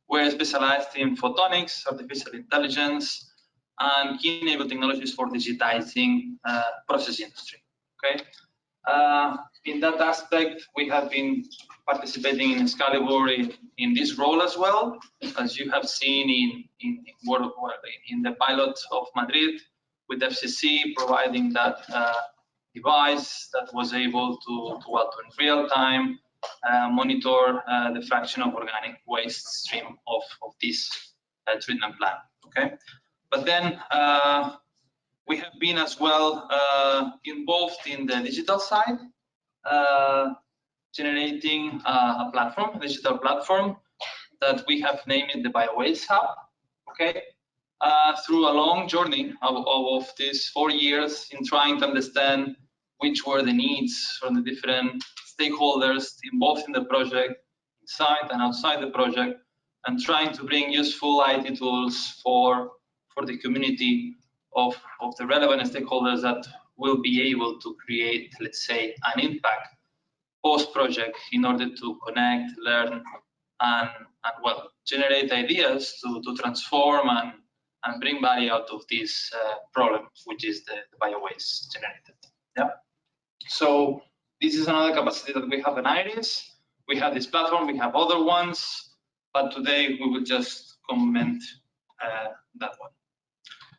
We're specialized in photonics, artificial intelligence, and key enabling technologies for digitizing process industry. Okay. In that aspect, we have been participating in SCALIBUR in this role as well, as you have seen in the pilot of Madrid with FCC providing that device that was able to in real time monitor the fraction of organic waste stream of this treatment plant. Okay, but then we have been as well involved in the digital side, generating a platform, a digital platform that we have named the Bio-Waste Hub. Okay, through a long journey of these 4 years in trying to understand which were the needs from the different stakeholders involved in the project, inside and outside the project, and trying to bring useful IT tools for the community of the relevant stakeholders that will be able to create, let's say, an impact post-project in order to connect, learn, and well, generate ideas to transform and bring value out of this problem, which is the bio-waste generated. Yeah. So this is another capacity that we have in IRIS. We have this platform, we have other ones, but today we will just comment that one.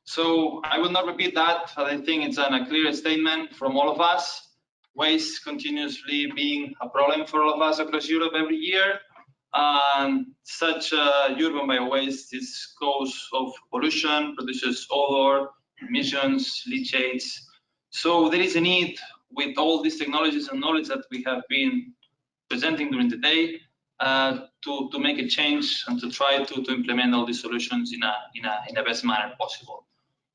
So I will not repeat that, but I think it's a clear statement from all of us. Waste continuously being a problem for all of us across Europe every year. And such urban bio-waste is cause of pollution, produces odor, emissions, leachates. So there is a need with all these technologies and knowledge that we have been presenting during the day to make a change and to try to implement all these solutions in a best manner possible.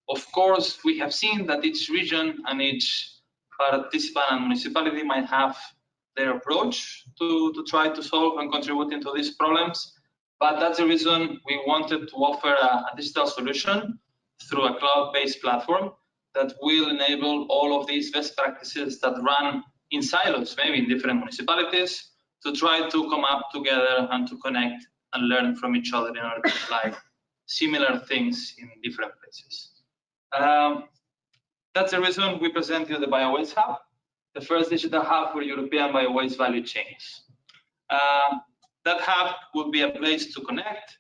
Of course, we have seen that each region and each participant and municipality might have their approach to try to solve and contribute into these problems. But that's the reason we wanted to offer a digital solution through a cloud-based platform that will enable all of these best practices that run in silos, maybe in different municipalities, to try to come up together and to connect and learn from each other in order to apply similar things in different places. That's the reason we present you the BioWaste Hub, the first digital hub for European biowaste value chains. That hub will be a place to connect,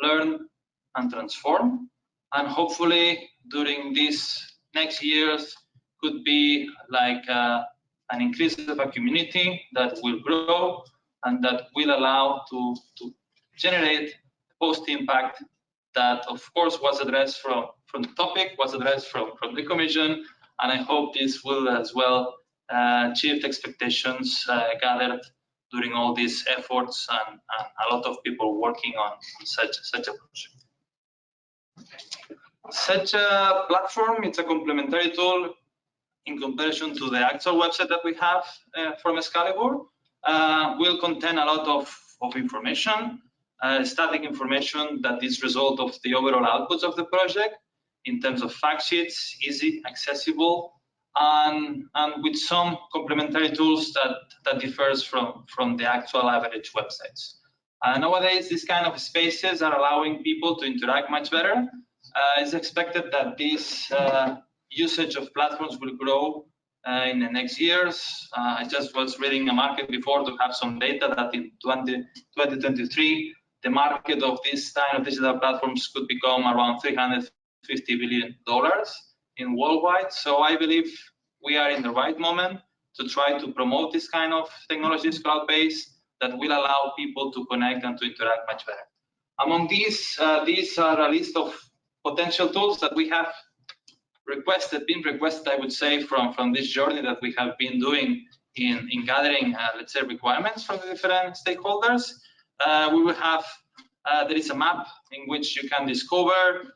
learn, and transform. And hopefully, during these next years, could be like an increase of a community that will grow and that will allow to generate post-impact that, of course, was addressed from the topic, was addressed from the Commission, and I hope this will as well achieve expectations gathered during all these efforts and a lot of people working on such a project. Such a platform, it's a complementary tool in comparison to the actual website that we have from Excalibur. Will contain a lot of information, static information that is result of the overall outputs of the project in terms of fact sheets, easy, accessible, and with some complementary tools that differs from the actual average websites. Nowadays, these kind of spaces are allowing people to interact much better. It's expected that this usage of platforms will grow in the next years. I just was reading a market before to have some data that in 2023, the market of this kind of digital platforms could become around $350 billion in worldwide. So I believe we are in the right moment to try to promote this kind of technologies, cloud-based, that will allow people to connect and to interact much better. Among these are a list of potential tools that we have been requested, I would say, from this journey that we have been doing in gathering, let's say, requirements from the different stakeholders. We will have, there is a map in which you can discover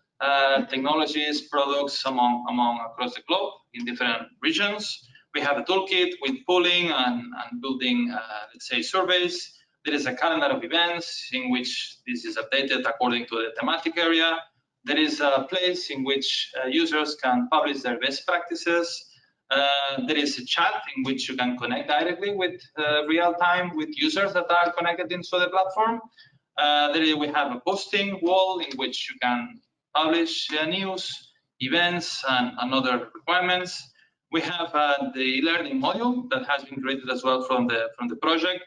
technologies, products across the globe in different regions. We have a toolkit with pooling and building, let's say, surveys. There is a calendar of events in which this is updated according to the thematic area. There is a place in which users can publish their best practices. There is a chat in which you can connect directly with real time with users that are connected into the platform. We have a posting wall in which you can publish news, events, and other requirements. We have the learning module that has been created as well from the project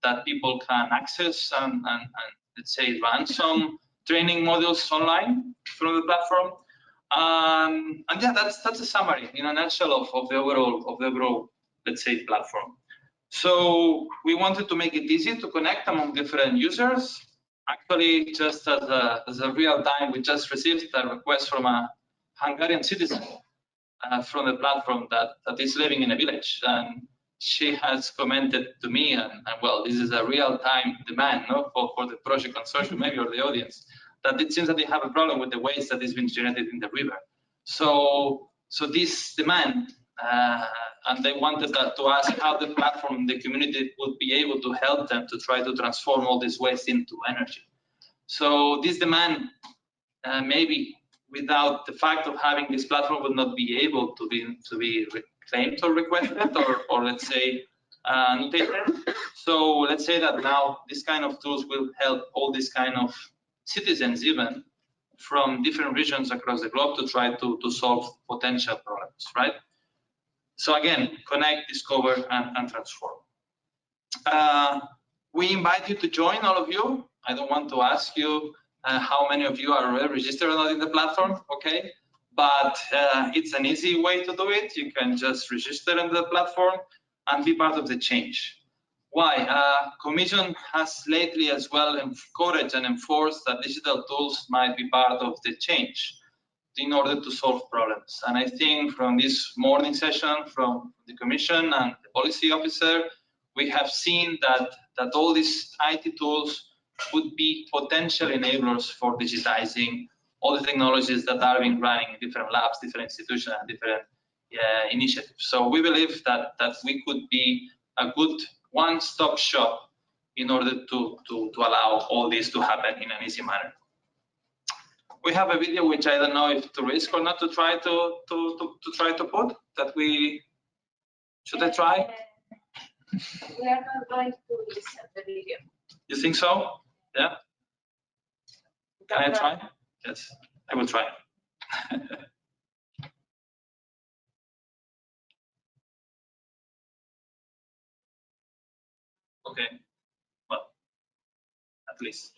that people can access and let's say run some training modules online from the platform. And yeah, that's a summary in a nutshell of the overall let's say platform. So we wanted to make it easy to connect among different users. Actually, just as a real time, we just received a request from a Hungarian citizen from the platform that is living in a village, and she has commented to me, and well, this is a real-time demand, no, for the project consortium, maybe, or the audience, that it seems that they have a problem with the waste that is being generated in the river. So this demand, and they wanted to ask how the platform, the community would be able to help them to try to transform all this waste into energy. So this demand, maybe without the fact of having this platform, would not be able to be claimed or requested or let's say annotated. So let's say that now this kind of tools will help all these kind of citizens even from different regions across the globe to try to solve potential problems, right? So again, connect, discover, and transform. We invite you to join, all of you. I don't want to ask you how many of you are already registered or not in the platform, okay? But it's an easy way to do it. You can just register in the platform and be part of the change. Why? Commission has lately as well encouraged and enforced that digital tools might be part of the change in order to solve problems. And I think from this morning session from the Commission and the policy officer, we have seen that all these IT tools would be potential enablers for digitizing all the technologies that are being running in different labs, different institutions, and different initiatives. So we believe that we could be a good one-stop shop in order to allow all this to happen in an easy manner. We have a video which I don't know if to risk or not to try to put that we should I try? We are not going to listen the video. You think so? Yeah? Can I try? Yes, I will try. Okay, well, at least.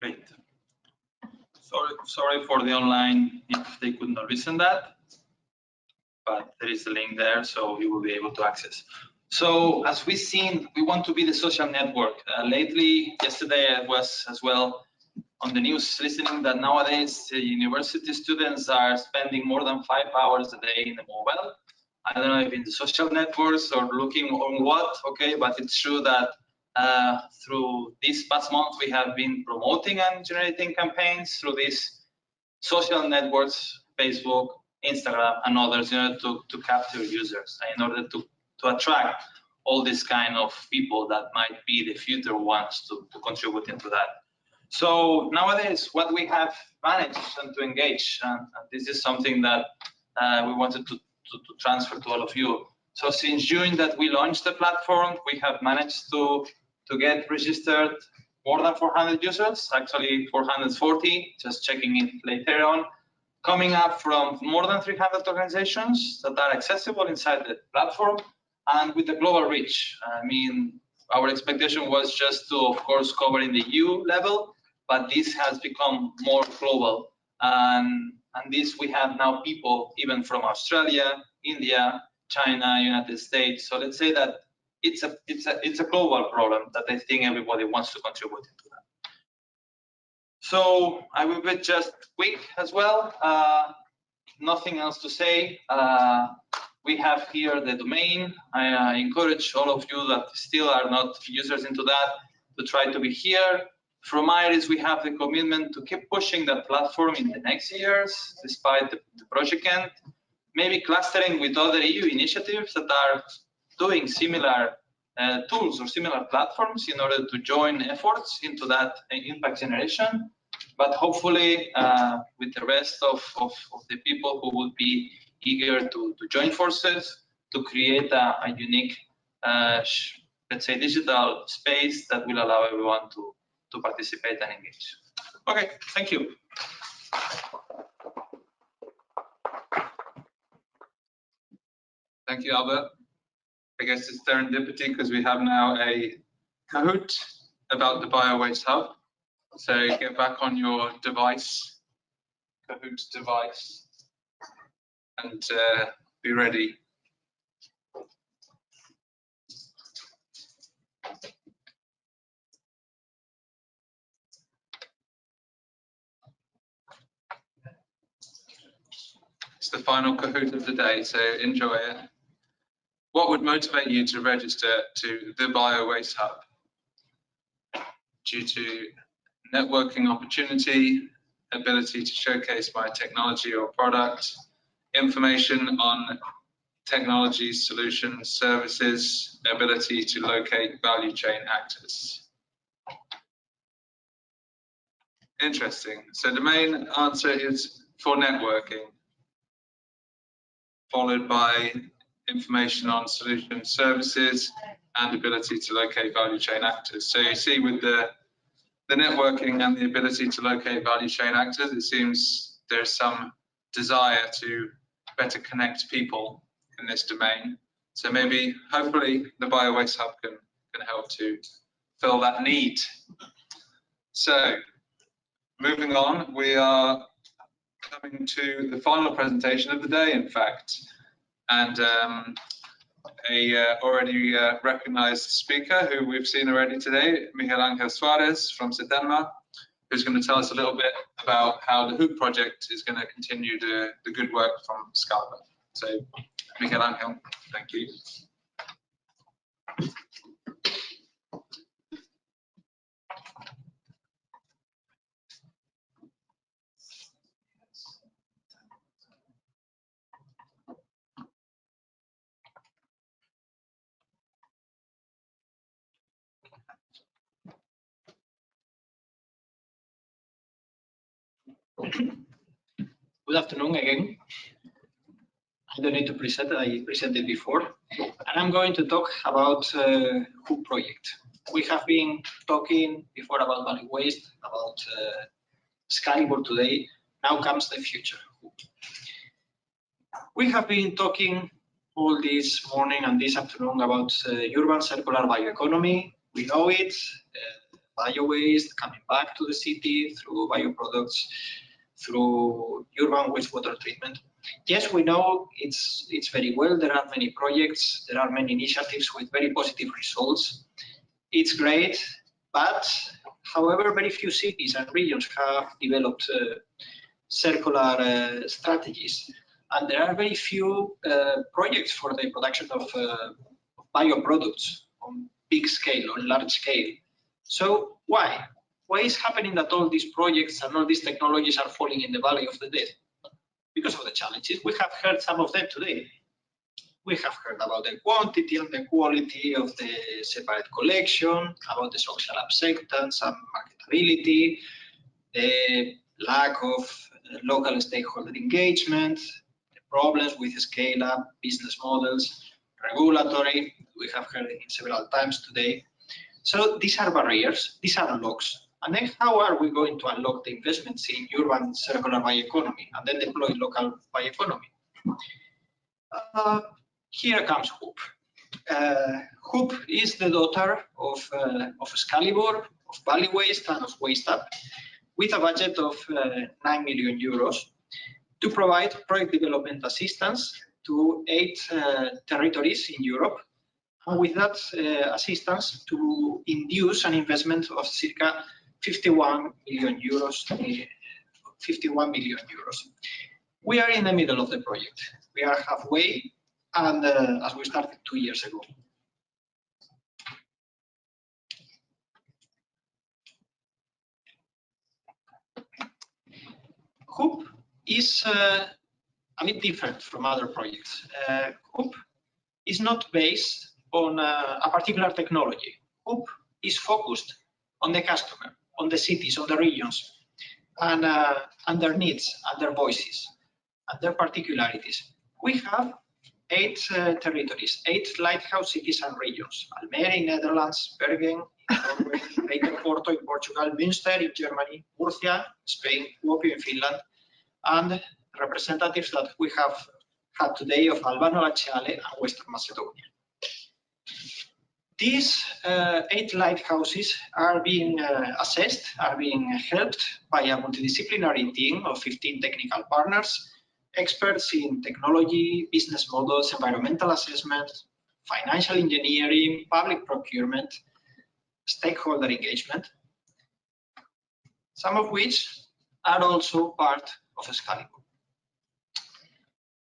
Great. Sorry for the online if they could not listen that, but there is a link there, so you will be able to access. So as we've seen, we want to be the social network. Lately, yesterday I was as well on the news listening that nowadays university students are spending more than 5 hours a day in the mobile. I don't know if in the social networks or looking on what, okay, but it's true that through this past month, we have been promoting and generating campaigns through these social networks, Facebook, Instagram, and others, in order to capture users, in order to attract all these kind of people that might be the future ones to contribute into that. So nowadays, what we have managed and to engage, and this is something that we wanted to transfer to all of you. So since June that we launched the platform, we have managed to get registered more than 400 users, actually 440, just checking it later on, coming up from more than 300 organizations that are accessible inside the platform and with a global reach. I mean, our expectation was just to, of course, cover in the EU level, but this has become more global. And this, we have now people even from Australia, India, China, United States. So let's say that it's a global problem that I think everybody wants to contribute into that. So I will be just quick as well. Nothing else to say. We have here the domain. I encourage all of you that still are not users into that to try to be here. From IRIS, we have the commitment to keep pushing that platform in the next years, despite the project end. Maybe clustering with other EU initiatives that are doing similar tools or similar platforms in order to join efforts into that impact generation. But hopefully, with the rest of the people who would be eager to join forces to create a unique, let's say, digital space that will allow everyone to participate and engage. Okay, thank you. Thank you, Albert. I guess it's serendipity because we have now a Kahoot about the BioWaste Hub. So get back on your device, Kahoot device, and be ready. It's the final Kahoot of the day, so enjoy it. What would motivate you to register to the BioWaste Hub? Due to networking opportunity, ability to showcase my technology or product, information on technology, solutions, services, ability to locate value chain actors. Interesting. So the main answer is for networking, followed by information on solution services and ability to locate value chain actors. So you see with the networking and the ability to locate value chain actors, it seems there's some desire to better connect people in this domain. So maybe, hopefully, the BioWaste Hub can help to fill that need. So moving on, we are coming to the final presentation of the day, in fact. And a already recognized speaker who we've seen already today, Miguel Angel Suarez from SETENMA, who's going to tell us a little bit about how the Hoop project is going to continue the good work from SCALIBUR. So, Miguel Angel, thank you. Good afternoon again. I don't need to present, I presented before. And I'm going to talk about Hoop project. We have been talking before about value waste, about SCALIBUR today. Now comes the future. We have been talking all this morning and this afternoon about urban circular bioeconomy. We know it, bio waste coming back to the city through bioproducts, through urban wastewater treatment. Yes, we know it's very well. There are many projects, there are many initiatives with very positive results. It's great, but however, very few cities and regions have developed circular strategies. And there are very few projects for the production of bioproducts on big scale, on large scale. So why? Why is happening that all these projects and all these technologies are falling in the valley of the dead? Because of the challenges. We have heard some of them today. We have heard about the quantity and the quality of the separate collection, about the social acceptance and marketability, the lack of local stakeholder engagement, the problems with scale-up business models, regulatory, we have heard it several times today. So these are barriers, these are locks. And then how are we going to unlock the investments in urban circular bioeconomy and then deploy local bioeconomy? Here comes Hoop. Hoop is the daughter of SCALIBUR, of Value Waste and of Waste Up, with a budget of 9 million euros to provide project development assistance to 8 territories in Europe, and with that assistance to induce an investment of circa 51 million euros. 51 million euros. We are in the middle of the project. We are halfway, and as we started 2 years ago. Hoop is a bit different from other projects. Hoop is not based on a particular technology. Hoop is focused on the customer, on the cities, on the regions, and their needs, and their voices, and their particularities. We have 8 territories, 8 lighthouse cities and regions. Almere in Netherlands, Bergen in Norway, Greater Porto in Portugal, Münster in Germany, Murcia, Spain, Kuopio in Finland, and representatives that we have had today of Albano Laciale and Western Macedonia. These 8 lighthouses are being assessed, are being helped by a multidisciplinary team of 15 technical partners, experts in technology, business models, environmental assessment, financial engineering, public procurement, stakeholder engagement, some of which are also part of SCALIBUR.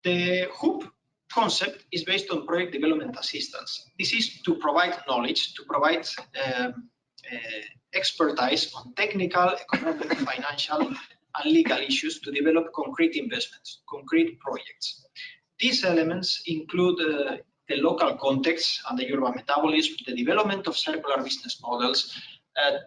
The Hoop concept is based on project development assistance. This is to provide knowledge, to provide expertise on technical, economic, financial, and legal issues to develop concrete investments, concrete projects. These elements include the local context and the urban metabolism, the development of circular business models,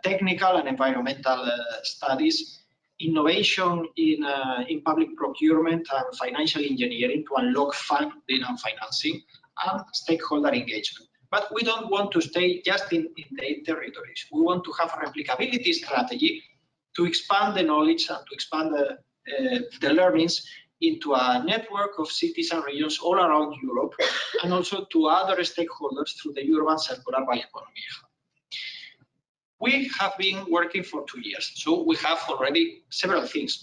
technical and environmental studies, innovation in public procurement and financial engineering to unlock funding and financing, and stakeholder engagement. But we don't want to stay just in the 8 territories. We want to have a replicability strategy to expand the knowledge and to expand the learnings into a network of cities and regions all around Europe, and also to other stakeholders through the urban circular bioeconomy. We have been working for 2 years, so we have already several things.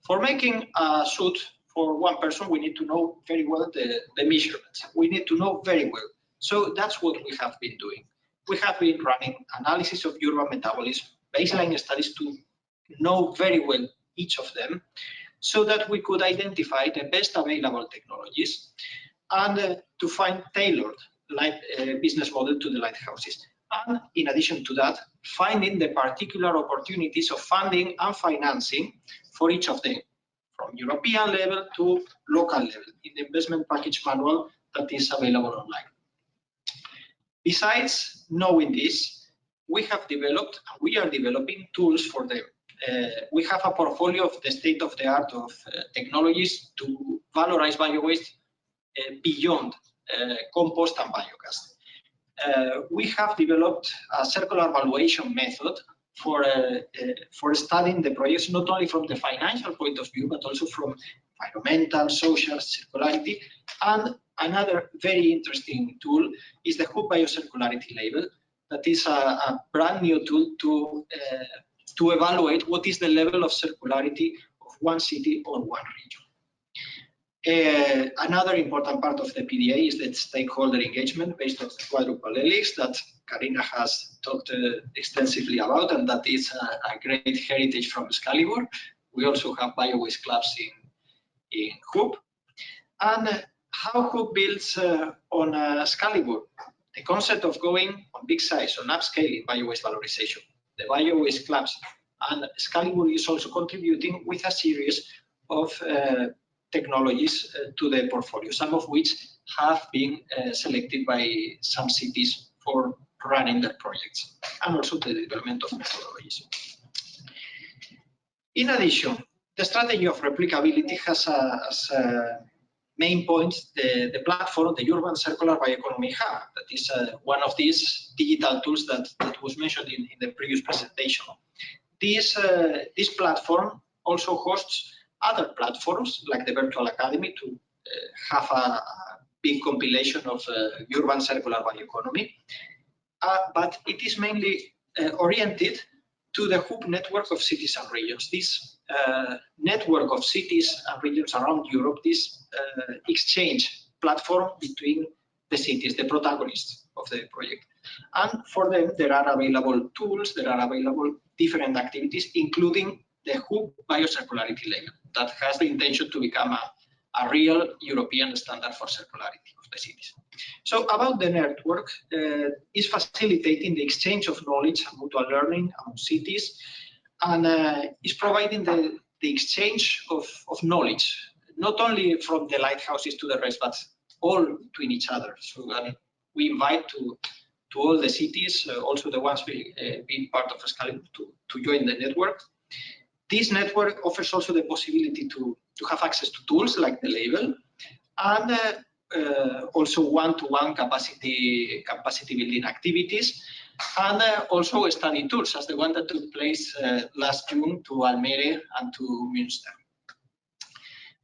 For making a suit for one person, we need to know very well the measurements. We need to know very well. So that's what we have been doing. We have been running analysis of urban metabolism, baseline studies to know very well each of them, so that we could identify the best available technologies and to find tailored business model to the lighthouses. And in addition to that, finding the particular opportunities of funding and financing for each of them, from European level to local level, in the investment package manual that is available online. Besides knowing this, we have developed and we are developing tools for them. We have a portfolio of the state-of-the-art of technologies to valorize bio-waste beyond compost and biogas. We have developed a circular valuation method for studying the projects, not only from the financial point of view, but also from environmental, social, circularity. And another very interesting tool is the Hub Biocircularity label. That is a brand new tool to evaluate what is the level of circularity of one city or one region. Another important part of the PDA is the stakeholder engagement based on the quadruple helix that Karina has talked extensively about, and that is a great heritage from SCALIBUR. We also have bio-waste clubs in Hub. And how Hub builds on SCALIBUR? The concept of going on big size, on upscaling bio-waste valorization. The bio-waste clubs and SCALIBUR is also contributing with a series of technologies to the portfolio, some of which have been selected by some cities for running their projects, and also the development of methodologies. In addition, the strategy of replicability has as main points the platform, the Urban Circular Bioeconomy Hub. That is one of these digital tools that was mentioned in the previous presentation. This platform also hosts other platforms like the Virtual Academy to have a big compilation of urban circular bioeconomy. But it is mainly oriented to the Hub network of cities and regions. This network of cities and regions around Europe, this exchange platform between the cities, the protagonists of the project. And for them, there are available tools, there are available different activities, including the Hub Biocircularity label that has the intention to become a real European standard for circularity of the cities. So about the network, is facilitating the exchange of knowledge and mutual learning among cities, and is providing the exchange of knowledge, not only from the lighthouses to the rest, but all between each other. So we invite to all the cities, also the ones being part of SCALIBUR, to join the network. This network offers also the possibility to have access to tools like the label, and also one-to-one capacity building activities, and also study tools as the one that took place last June to Almere and to Münster.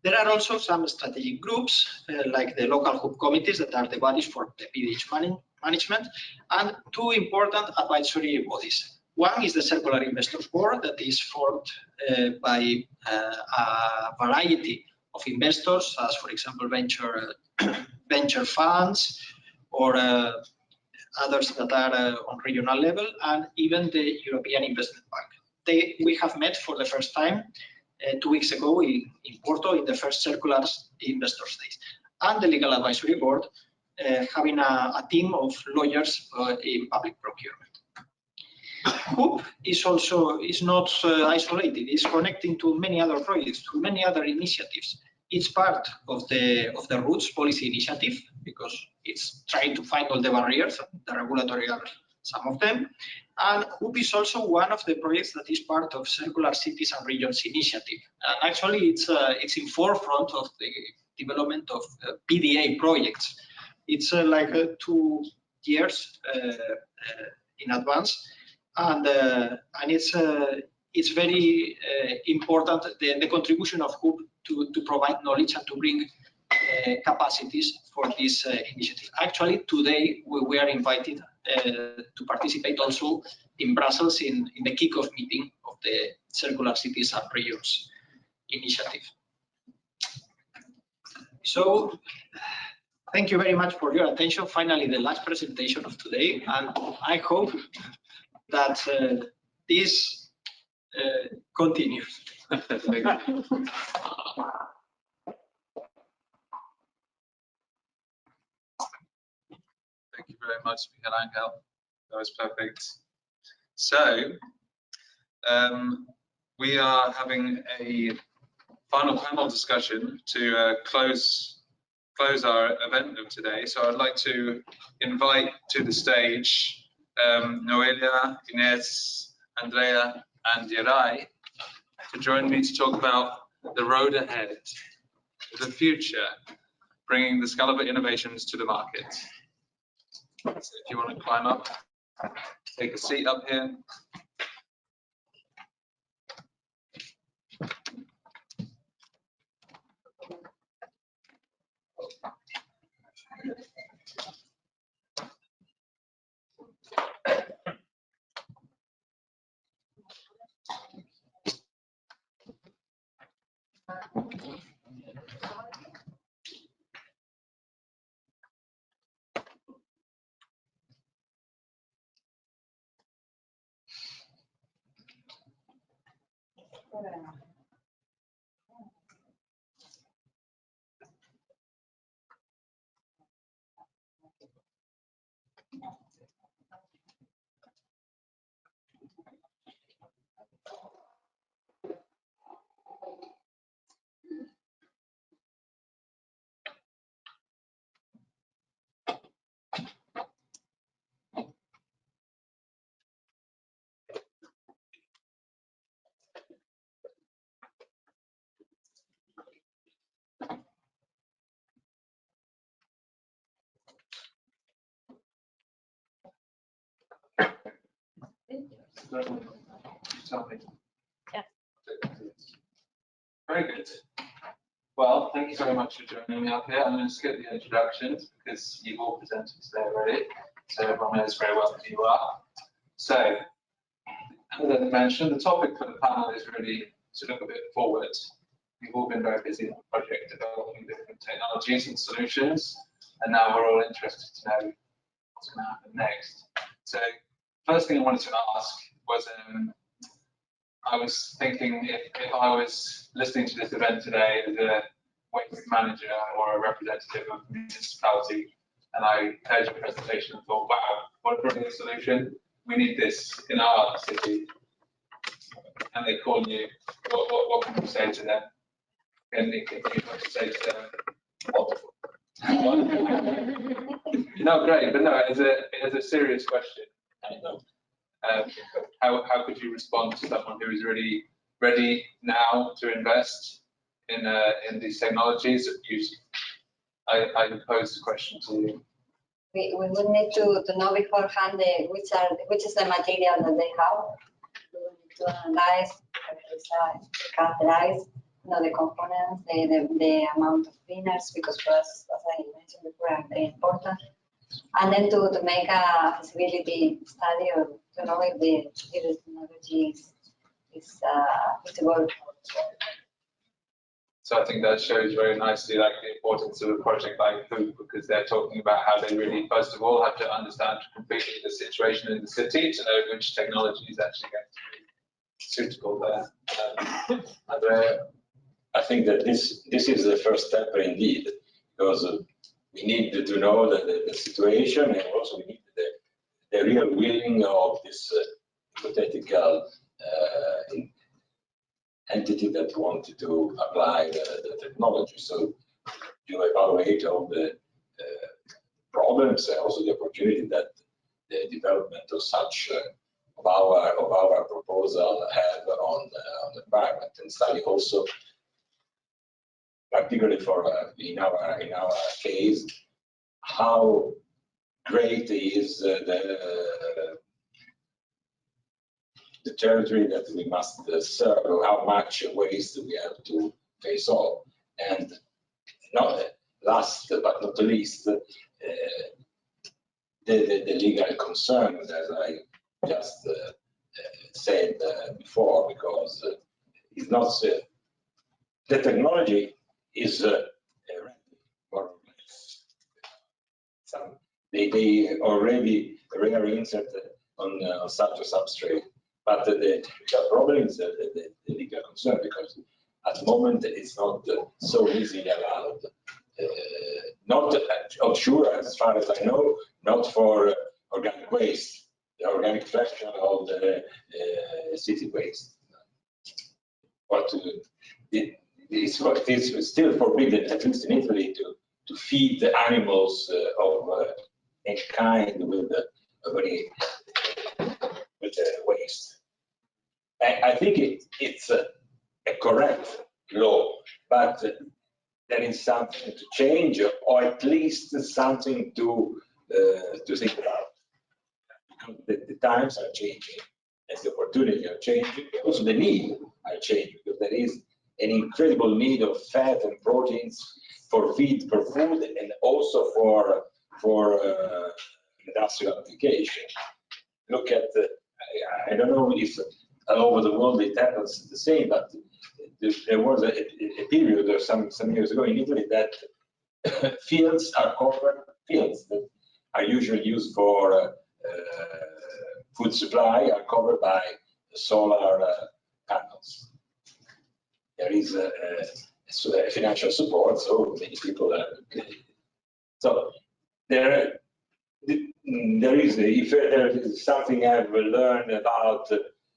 There are also some strategic groups like the local Hub committees that are the bodies for the PDH management, and two important advisory bodies. One is the Circular Investors Board that is formed by a variety of investors, as for example venture funds or others that are on regional level, and even the European Investment Bank. We have met for the first time 2 weeks ago in Porto in the first Circular Investors Days, and the Legal Advisory Board having a team of lawyers in public procurement. Hub is not isolated. It's connecting to many other projects, to many other initiatives. It's part of the Roots policy initiative because it's trying to find all the barriers. The regulatory are some of them. And Hub is also one of the projects that is part of Circular Cities and Regions initiative. And actually, it's in forefront of the development of PDA projects. It's like 2 years in advance. And it's very important, the contribution of Hub to provide knowledge and to bring capacities for this initiative. Actually, today we are invited to participate also in Brussels in the kickoff meeting of the Circular Cities and Regions initiative. So thank you very much for your attention. Finally, the last presentation of today, and I hope that this continues. Thank you very much, Miguel Angel. That was perfect. So we are having a final panel discussion to close our event of today. So I'd like to invite to the stage Noelia, Ines, Andrea, and Yeray to join me to talk about the road ahead, the future, bringing the SCALIBUR innovations to the market. So if you want to climb up, take a seat up here. Yeah. Very good. Well, thank you very much for joining me up here. I'm going to skip the introductions because you've all presented today already, so everyone knows very well who you are. So, as I mentioned, the topic for the panel is really to look a bit forward. You've all been very busy on the project developing different technologies and solutions, and now we're all interested to know what's going to happen next. So, first thing I wanted to ask was, I was thinking if I was listening to this event today as a waste manager or a representative of a municipality, and I heard your presentation and thought, wow, what a brilliant solution. We need this in our city. And they call you, what can you say to them? And you have to say to them, wonderful. No, great, but no, as a serious question. How could you respond to someone who is really ready now to invest in these technologies? I pose the question to you. We would need to know beforehand which is the material that they have. We will need to analyze, characterize, the components, the amount of cleaners, because for us, as I mentioned before, are very important. And then to make a feasibility study or to know if the technology is feasible. So I think that shows very nicely like the importance of a project like Hoop, because they're talking about how they really, first of all, have to understand completely the situation in the city to know which technology is actually going to be suitable there. Andrea? I think that this is the first step indeed, because we need to know the situation, and also we need the real willing of this hypothetical entity that wanted to apply the technology. So you evaluate all the problems and also the opportunity that the development of such of our proposal have on the environment, and study also, particularly for in our case, how great is the territory that we must serve, or how much waste we have to face off. And not last but not least, the legal concern, as I just said before, because it's not the technology is ready. already rare insert on such a substrate. But the problem is the legal concern, because at the moment it's not so easily allowed. Not sure, as far as I know, not for organic waste, the organic fraction of the city waste. But it's still forbidden, at least in Italy, to feed the animals of any kind with waste. I think it's a correct law, but there is something to change, or at least something to think about. Because the times are changing, and the opportunities are changing, also the need are changing, because there is an incredible need of fat and proteins for food, and also for industrial application. Look at I don't know if all over the world it happens the same, but there was a period or some years ago in Italy that fields that are usually used for food supply are covered by solar panels. There is a financial support, so many people are. So there is, if there is something I've learned about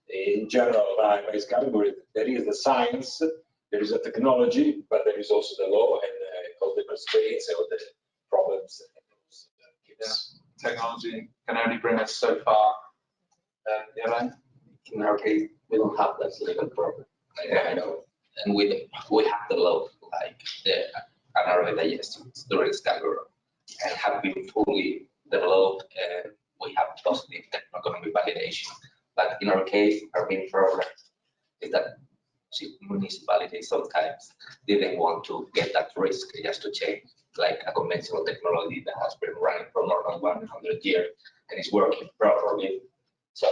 in general by SCALIBUR, there is the science, there is a technology, but there is also the law and all the constraints and all the problems. Yeah. Technology can only bring us so far. In our case, we don't have that legal problem. I know, and we have the law, like the anaerobic digestion during SCALIBUR, and have been fully developed, and we have positive economic validation. But in our case, our main problem is that municipalities sometimes didn't want to get that risk just to change, like a conventional technology that has been running for more than 100 years and is working properly. So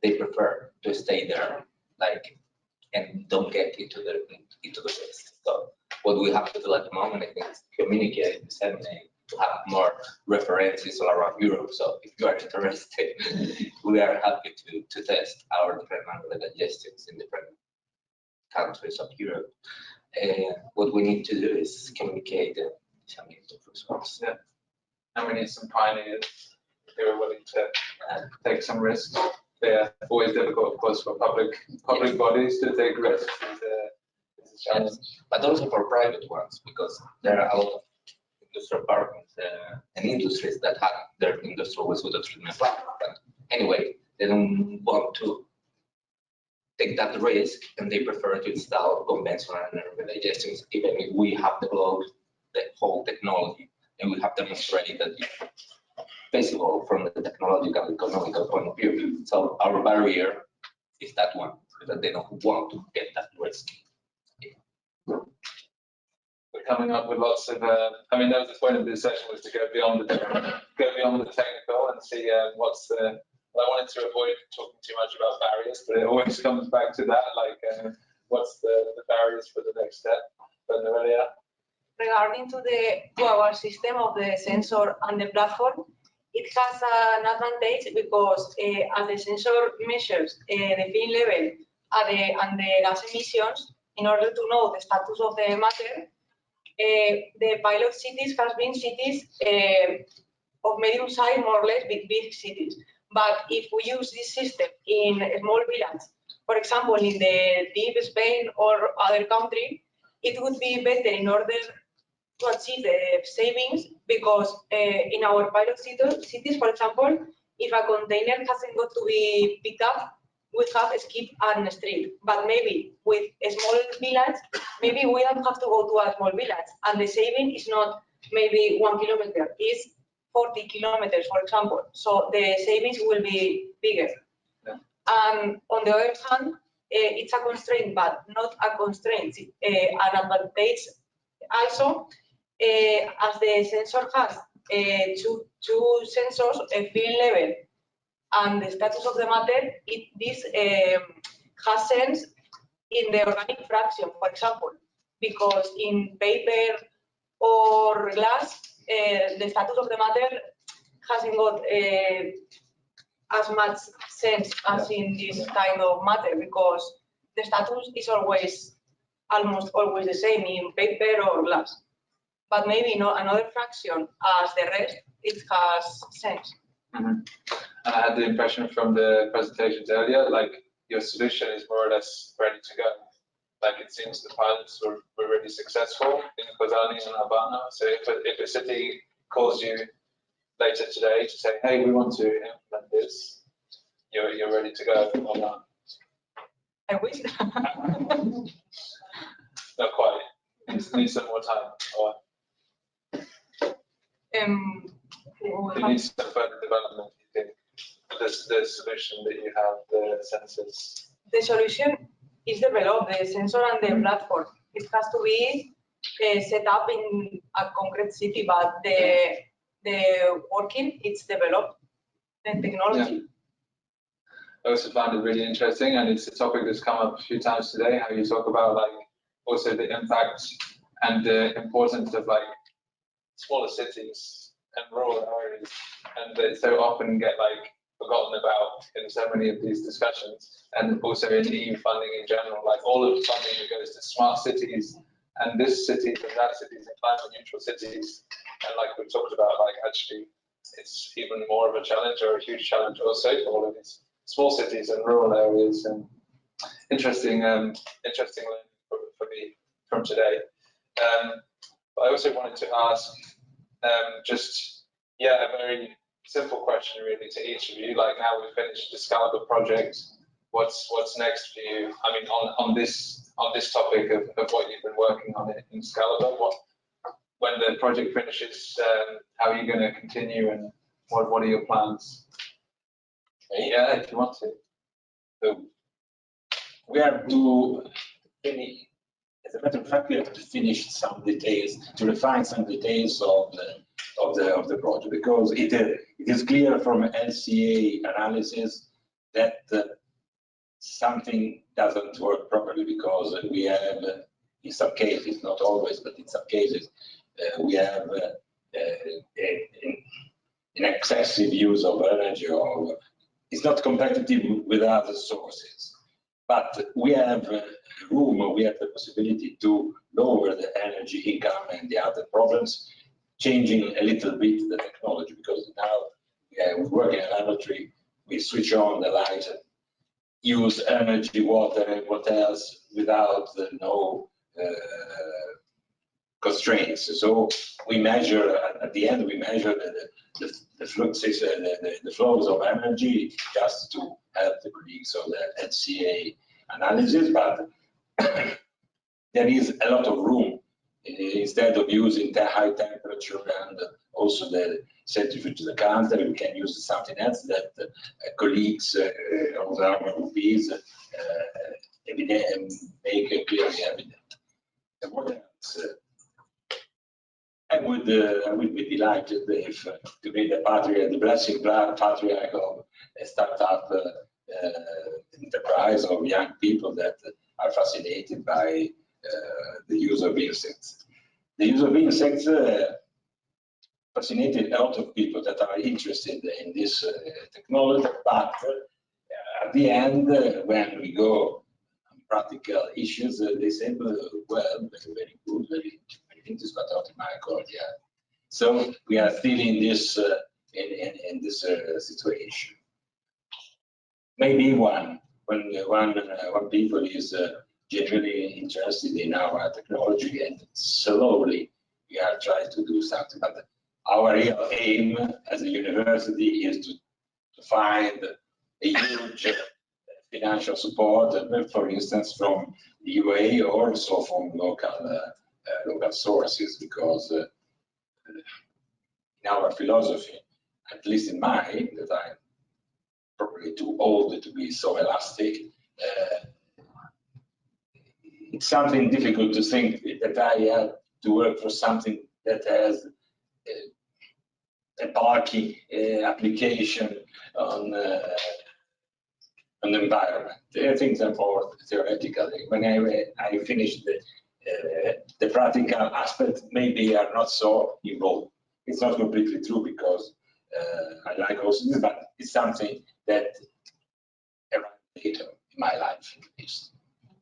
they prefer to stay there, like, and don't get into the risk. So what we have to do at the moment, I think, is communicate, disseminate, to have more references all around Europe. So if you are interested, we are happy to test our different digestions in different countries of Europe. What we need to do is communicate and disseminate the results. Yeah. And we need some pioneers who are willing to take some risks. They're always difficult, of course, for public bodies to take risks. It's a challenge. Yes. But also for private ones, because there are a lot of industrial parks and industries that have their industrial wastewater treatment plant. But anyway, they don't want to take that risk, and they prefer to install conventional anaerobic digesters, even if we have developed the whole technology and we have demonstrated that it's feasible from the technological economical point of view. So our barrier is that one, that they don't want to get that risk. We're coming up with lots of. I mean, that was the point of this session, was to go beyond the technical and see what's the. I wanted to avoid talking too much about barriers, but it always comes back to that, like what's the barriers for the next step. But Noelia? Regarding to our system of the sensor and the platform, it has an advantage because as the sensor measures the film level and the gas emissions, in order to know the status of the matter, the pilot cities has been cities of medium size, more or less, big cities. But if we use this system in a small village, for example, in the deep Spain or other country, it would be better in order to achieve the savings, because in our pilot cities, for example, if a container hasn't got to be picked up, we have a skip and street. But maybe with a small village, maybe we don't have to go to a small village, and the saving is not maybe 1 kilometer, it's 40 kilometers, for example. So the savings will be bigger. Yeah. And on the other hand, it's a constraint, but not a constraint, an advantage also, as the sensor has two sensors, a field level and the status of the matter, this has sense in the organic fraction, for example, because in paper or glass, the status of the matter hasn't got as much sense as in this kind of matter, because the status is almost always the same in paper or glass. But maybe not another fraction as the rest, it has sense. And I had the impression from the presentations earlier, like your solution is more or less ready to go. Like it seems the pilots were really successful in Kozani and Albano. So if a city calls you later today to say, hey, we want to implement this, you're ready to go or not? I wish. Not quite. Need some more time. Or you need some further development, you think? The solution that you have, the sensors. The solution is developed, the sensor and the platform. It has to be set up in a concrete city, but the working, it's developed, the technology. Yeah. I also found it really interesting, and it's a topic that's come up a few times today, how you talk about like also the impact and the importance of like smaller cities and rural areas, and they so often get like forgotten about in so many of these discussions, and also in EU funding in general, like all of the funding that goes to smart cities and this city and that cities and climate neutral cities, and like we've talked about, like actually it's even more of a challenge or a huge challenge also for all of these small cities and rural areas. And interesting learning for me from today. But I also wanted to ask a very simple question really to each of you. Like now we've finished the SCALIBUR project. What's next for you? I mean, on this topic of what you've been working on in SCALIBUR. When the project finishes, how are you going to continue, and what are your plans? Yeah, if you want to. So we have to finish. As a matter of fact, we have to finish some details, to refine some details of the project, because it is clear from LCA analysis that something doesn't work properly, because we have, in some cases, not always, but in some cases, we have an excessive use of energy, or it's not competitive with other sources. But we have room, we have the possibility to lower the energy income and the other problems, changing a little bit the technology, because now we work in a laboratory, we switch on the light, use energy, water, and what else without no constraints. So we measure, at the end, we measure the fluxes, the flows of energy, just to help the colleagues of the HCA analysis, but there is a lot of room. Instead of using the high temperature and also the centrifuge the counter, we can use something else that colleagues of our groups make clearly evident. And what else? I would be delighted if to be the blessing patriarch of a startup enterprise of young people that are fascinated by the use of insects. The use of insects fascinated a lot of people that are interested in this technology, but at the end, when we go on practical issues, they say, well, very good, very interesting, but not in my core yet. So we are still in this in this situation. Maybe when people is genuinely interested in our technology, and slowly we are trying to do something. But our real aim as a university is to find a huge financial support, for instance, from the UA or also from local sources, because in our philosophy, at least in mine, that I'm probably too old to be so elastic, it's something difficult to think that I have to work for something that has a bulky application on the environment. Things are more theoretical. When I finished the practical aspect, maybe are not so involved. It's not completely true, because I like also this, but it's something that arrived later in my life.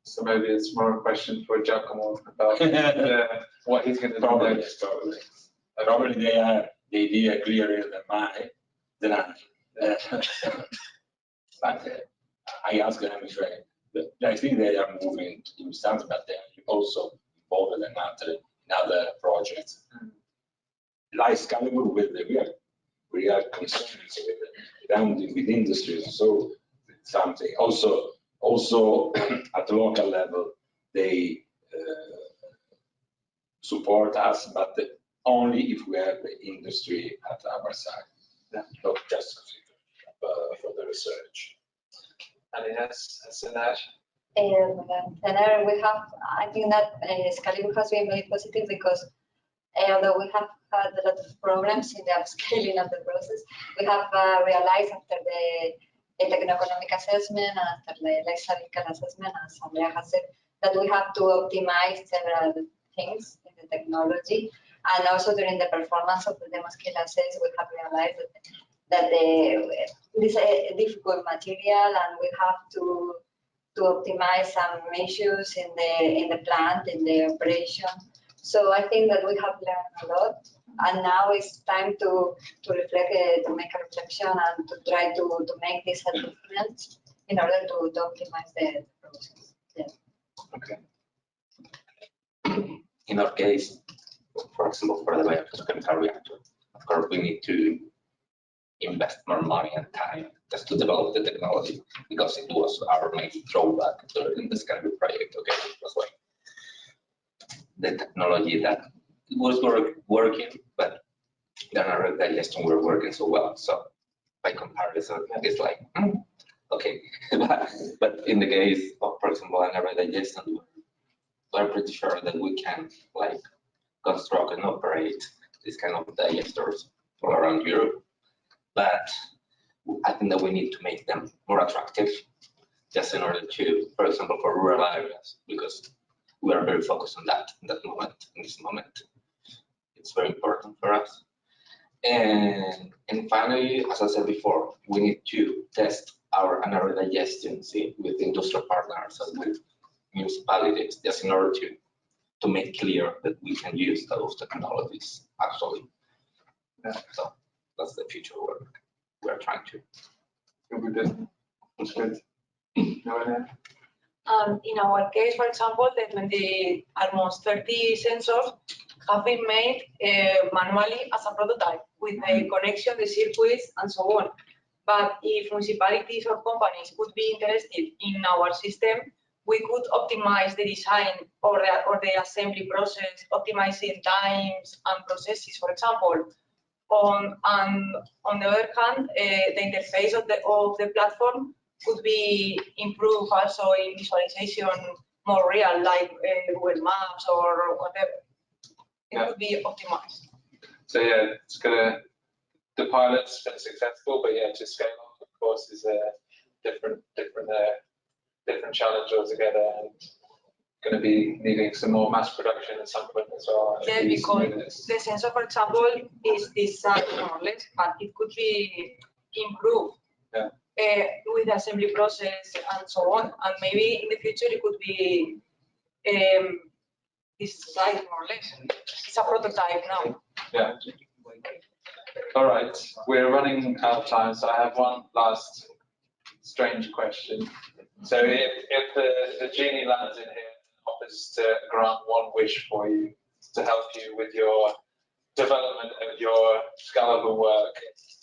So maybe it's more a question for Giacomo about what he's going to do next. Probably they are the idea clearer than I. But I asked them if I think they are moving to do something, but they are also involved in other projects. Like SCALIBUR, we are concerned with industries, so something also at the local level they support us, but only if we have the industry at our side, not just for the research. And yes, Sinaj. And we have, I think that SCALIBUR has been very positive because although we have had a lot of problems in the upscaling of the process, we have realized after the techno-economic assessment and after the life cycle assessment, as Andrea has said, that we have to optimize several things in the technology. And also during the performance of the demo scale assess, we have realized that this is a difficult material and we have to optimize some issues in the plant, in the operation. So I think that we have learned a lot, and now it's time to reflect, to make a reflection, and to try to make these adjustments in order to optimize the process. Yeah. Okay. In our case, for example, for the biochemical reactor, of course, we need to invest more money and time just to develop the technology, because it was our main drawback during the SCALIBUR project. Okay, it was like the technology that was working, but the anaerobic digestion were working so well. So by comparison, it's like, okay. But in the case of, for example, anaerobic digestion, we're pretty sure that we can like construct and operate this kind of digesters all around Europe. But I think that we need to make them more attractive, just in order to, for example, for rural areas, because we are very focused on that in this moment. It's very important for us. And finally, as I said before, we need to test our anaerobic digestion with industrial partners and with municipalities, just in order to make clear that we can use those technologies actually. Yeah. So that's the future work we're trying to. That's good. In our case, for example, almost 30 sensors have been made manually as a prototype with the connection, the circuits, and so on. But if municipalities or companies would be interested in our system, we could optimize the design or the assembly process, optimizing times and processes, for example. On the other hand, the interface of the platform could be improved also in visualization more real, like Google Maps or whatever. It could be optimized. So yeah, the pilot's been successful, but yeah, to scale up, of course, is a different challenge altogether, and going to be needing some more mass production at some point as well. Yeah, because the sensor, for example, is this size more or less, but it could be improved with the assembly process and so on. And maybe in the future it could be this size more or less. It's a prototype now. Yeah. All right, we're running out of time, so I have one last strange question. So if the genie lands in here and offers to grant one wish for you to help you with your development of your SCALIBUR work,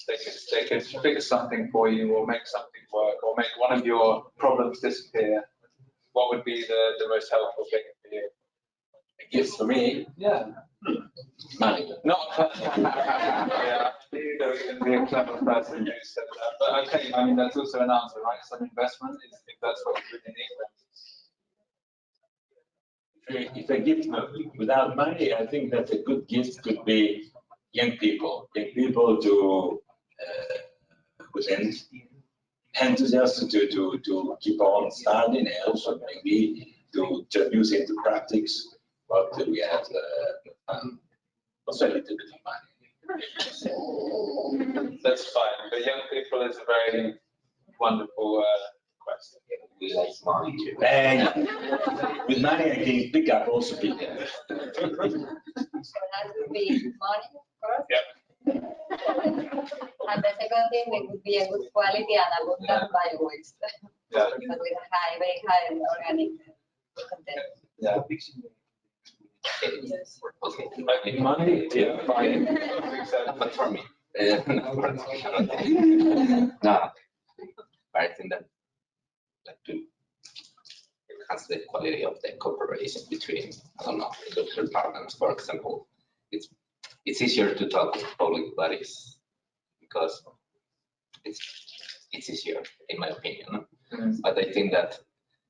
they could fix something for you or make something work or make one of your problems disappear, what would be the most helpful thing for you? Gifts for me? Yeah. Money. Not yeah, you know, you can be a clever person who said that. But okay, I mean, that's also an answer, right? Some investment, if that's what you really need. If a gift without money, I think that a good gift could be young people to with enthusiasm to keep on studying, and also maybe to use into practice what we have, also a little bit of money. That's fine. The young people is a very wonderful question. We like money too. With money, I can pick up also people. So that would be money, of course. Yep. And the second thing, it would be a good quality and abundant bio-waste. Yeah. But with a high, very high organic content. Yeah. Yes. Okay. I think money, yeah, fine. But for me, no. But I think that like to enhance the quality of the cooperation between, I don't know, industrial partners, for example. It's easier to talk with public bodies because it's easier, in my opinion. But I think that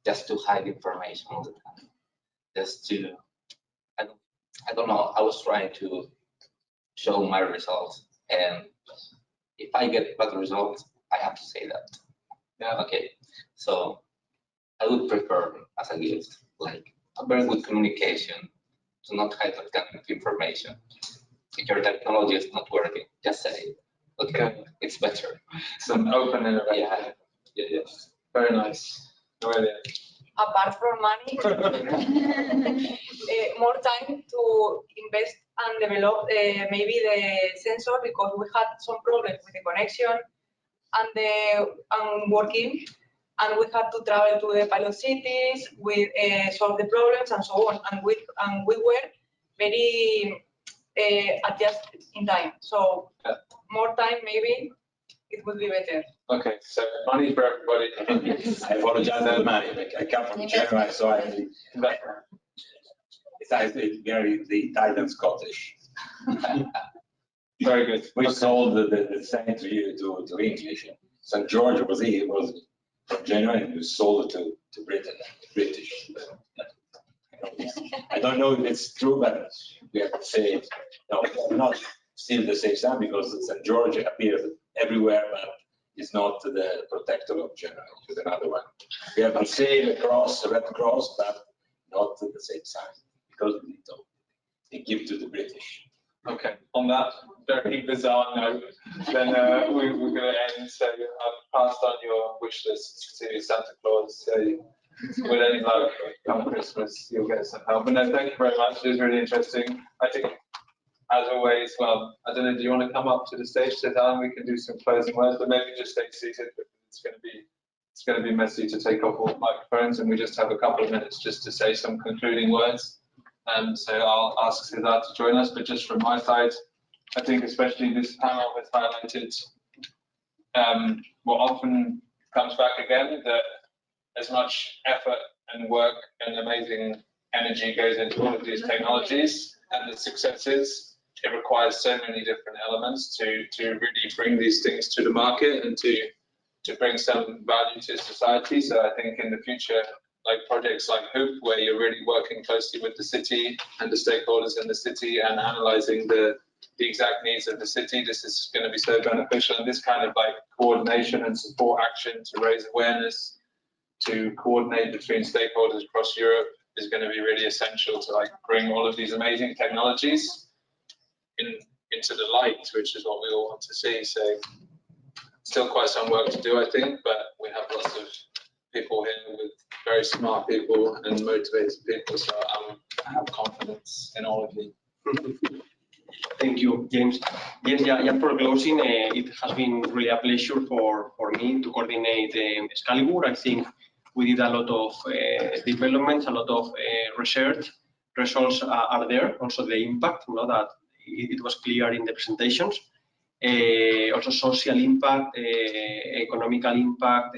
just to hide information all the time, just to, I don't know, I was trying to show my results, and if I get bad results, I have to say that. Yeah. Okay, so I would prefer as a gift, like a very good communication, to not hide that kind of information. If your technology is not working, just say it. Okay, it's better. Some open innovation. Yeah, yes. Very nice. Brilliant. Apart from money, more time to invest and develop maybe the sensor, because we had some problems with the connection and working, and we had to travel to the pilot cities with solve the problems and so on, and we were very adjusted in time. So more time maybe it would be better. Okay, so money for everybody. I apologize for the money. I come from Genoa, so besides the Italian Scottish. Very good. We sold the same to you to English. St. George was from Genoa, and we sold it to Britain, British. I don't know if it's true, but we have to say it. No, not still the same time, because St. George appears everywhere, but it's not the protector of Genoa. It's another one. We have to say the cross, the Red Cross, but not the same sign, because they give to the British. Okay, on that very bizarre note, then we're going to end. So I've passed on your wish list to Santa Claus. So with any luck, come Christmas, you'll get some help. But no, thank you very much. It was really interesting. I think, as always, well, I don't know, do you want to come up to the stage, sit down? We can do some closing words, but maybe just stay seated, because it's going to be messy to take off all the microphones, and we just have a couple of minutes just to say some concluding words. So I'll ask Cesar to join us, but just from my side, I think especially this panel has highlighted what often comes back again, that as much effort and work and amazing energy goes into all of these technologies and the successes, it requires so many different elements to really bring these things to the market and to bring some value to society. So I think in the future, like projects like Hoop, where you're really working closely with the city and the stakeholders in the city and analyzing the exact needs of the city, this is going to be so beneficial. And this kind of like coordination and support action to raise awareness, to coordinate between stakeholders across Europe is going to be really essential to like bring all of these amazing technologies into the light, which is what we all want to see. So still quite some work to do, I think, but we have lots of people here with very smart people and motivated people, so I have confidence in all of you. Thank you, James. Yes, yeah, for closing, it has been really a pleasure for me to coordinate Excalibur. I think we did a lot of developments, a lot of research. Results are there. Also the impact, that it was clear in the presentations. Also social impact, economical impact,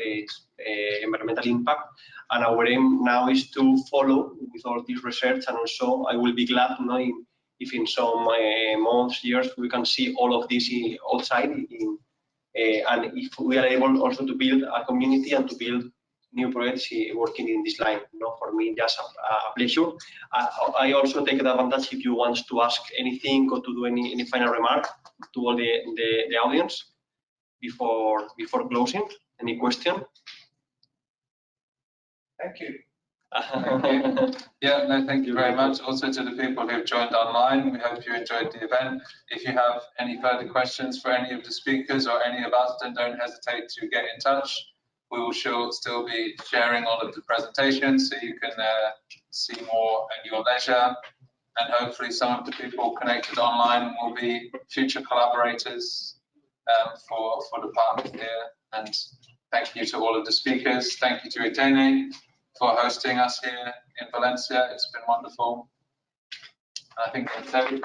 environmental impact. And our aim now is to follow with all this research, and also I will be glad if in some months, years, we can see all of this outside, and if we are able also to build a community and to build new projects working in this line. For me, just a pleasure. I also take the advantage if you want to ask anything or to do any final remark to all the audience before closing. Any question? Thank you. Yeah, no, thank you very much. Also to the people who've joined online, we hope you enjoyed the event. If you have any further questions for any of the speakers or any of us, then don't hesitate to get in touch. We will still be sharing all of the presentations so you can see more at your leisure. And hopefully some of the people connected online will be future collaborators for the partners here. And thank you to all of the speakers. Thank you to ITENE for hosting us here in Valencia. It's been wonderful. I think that's it.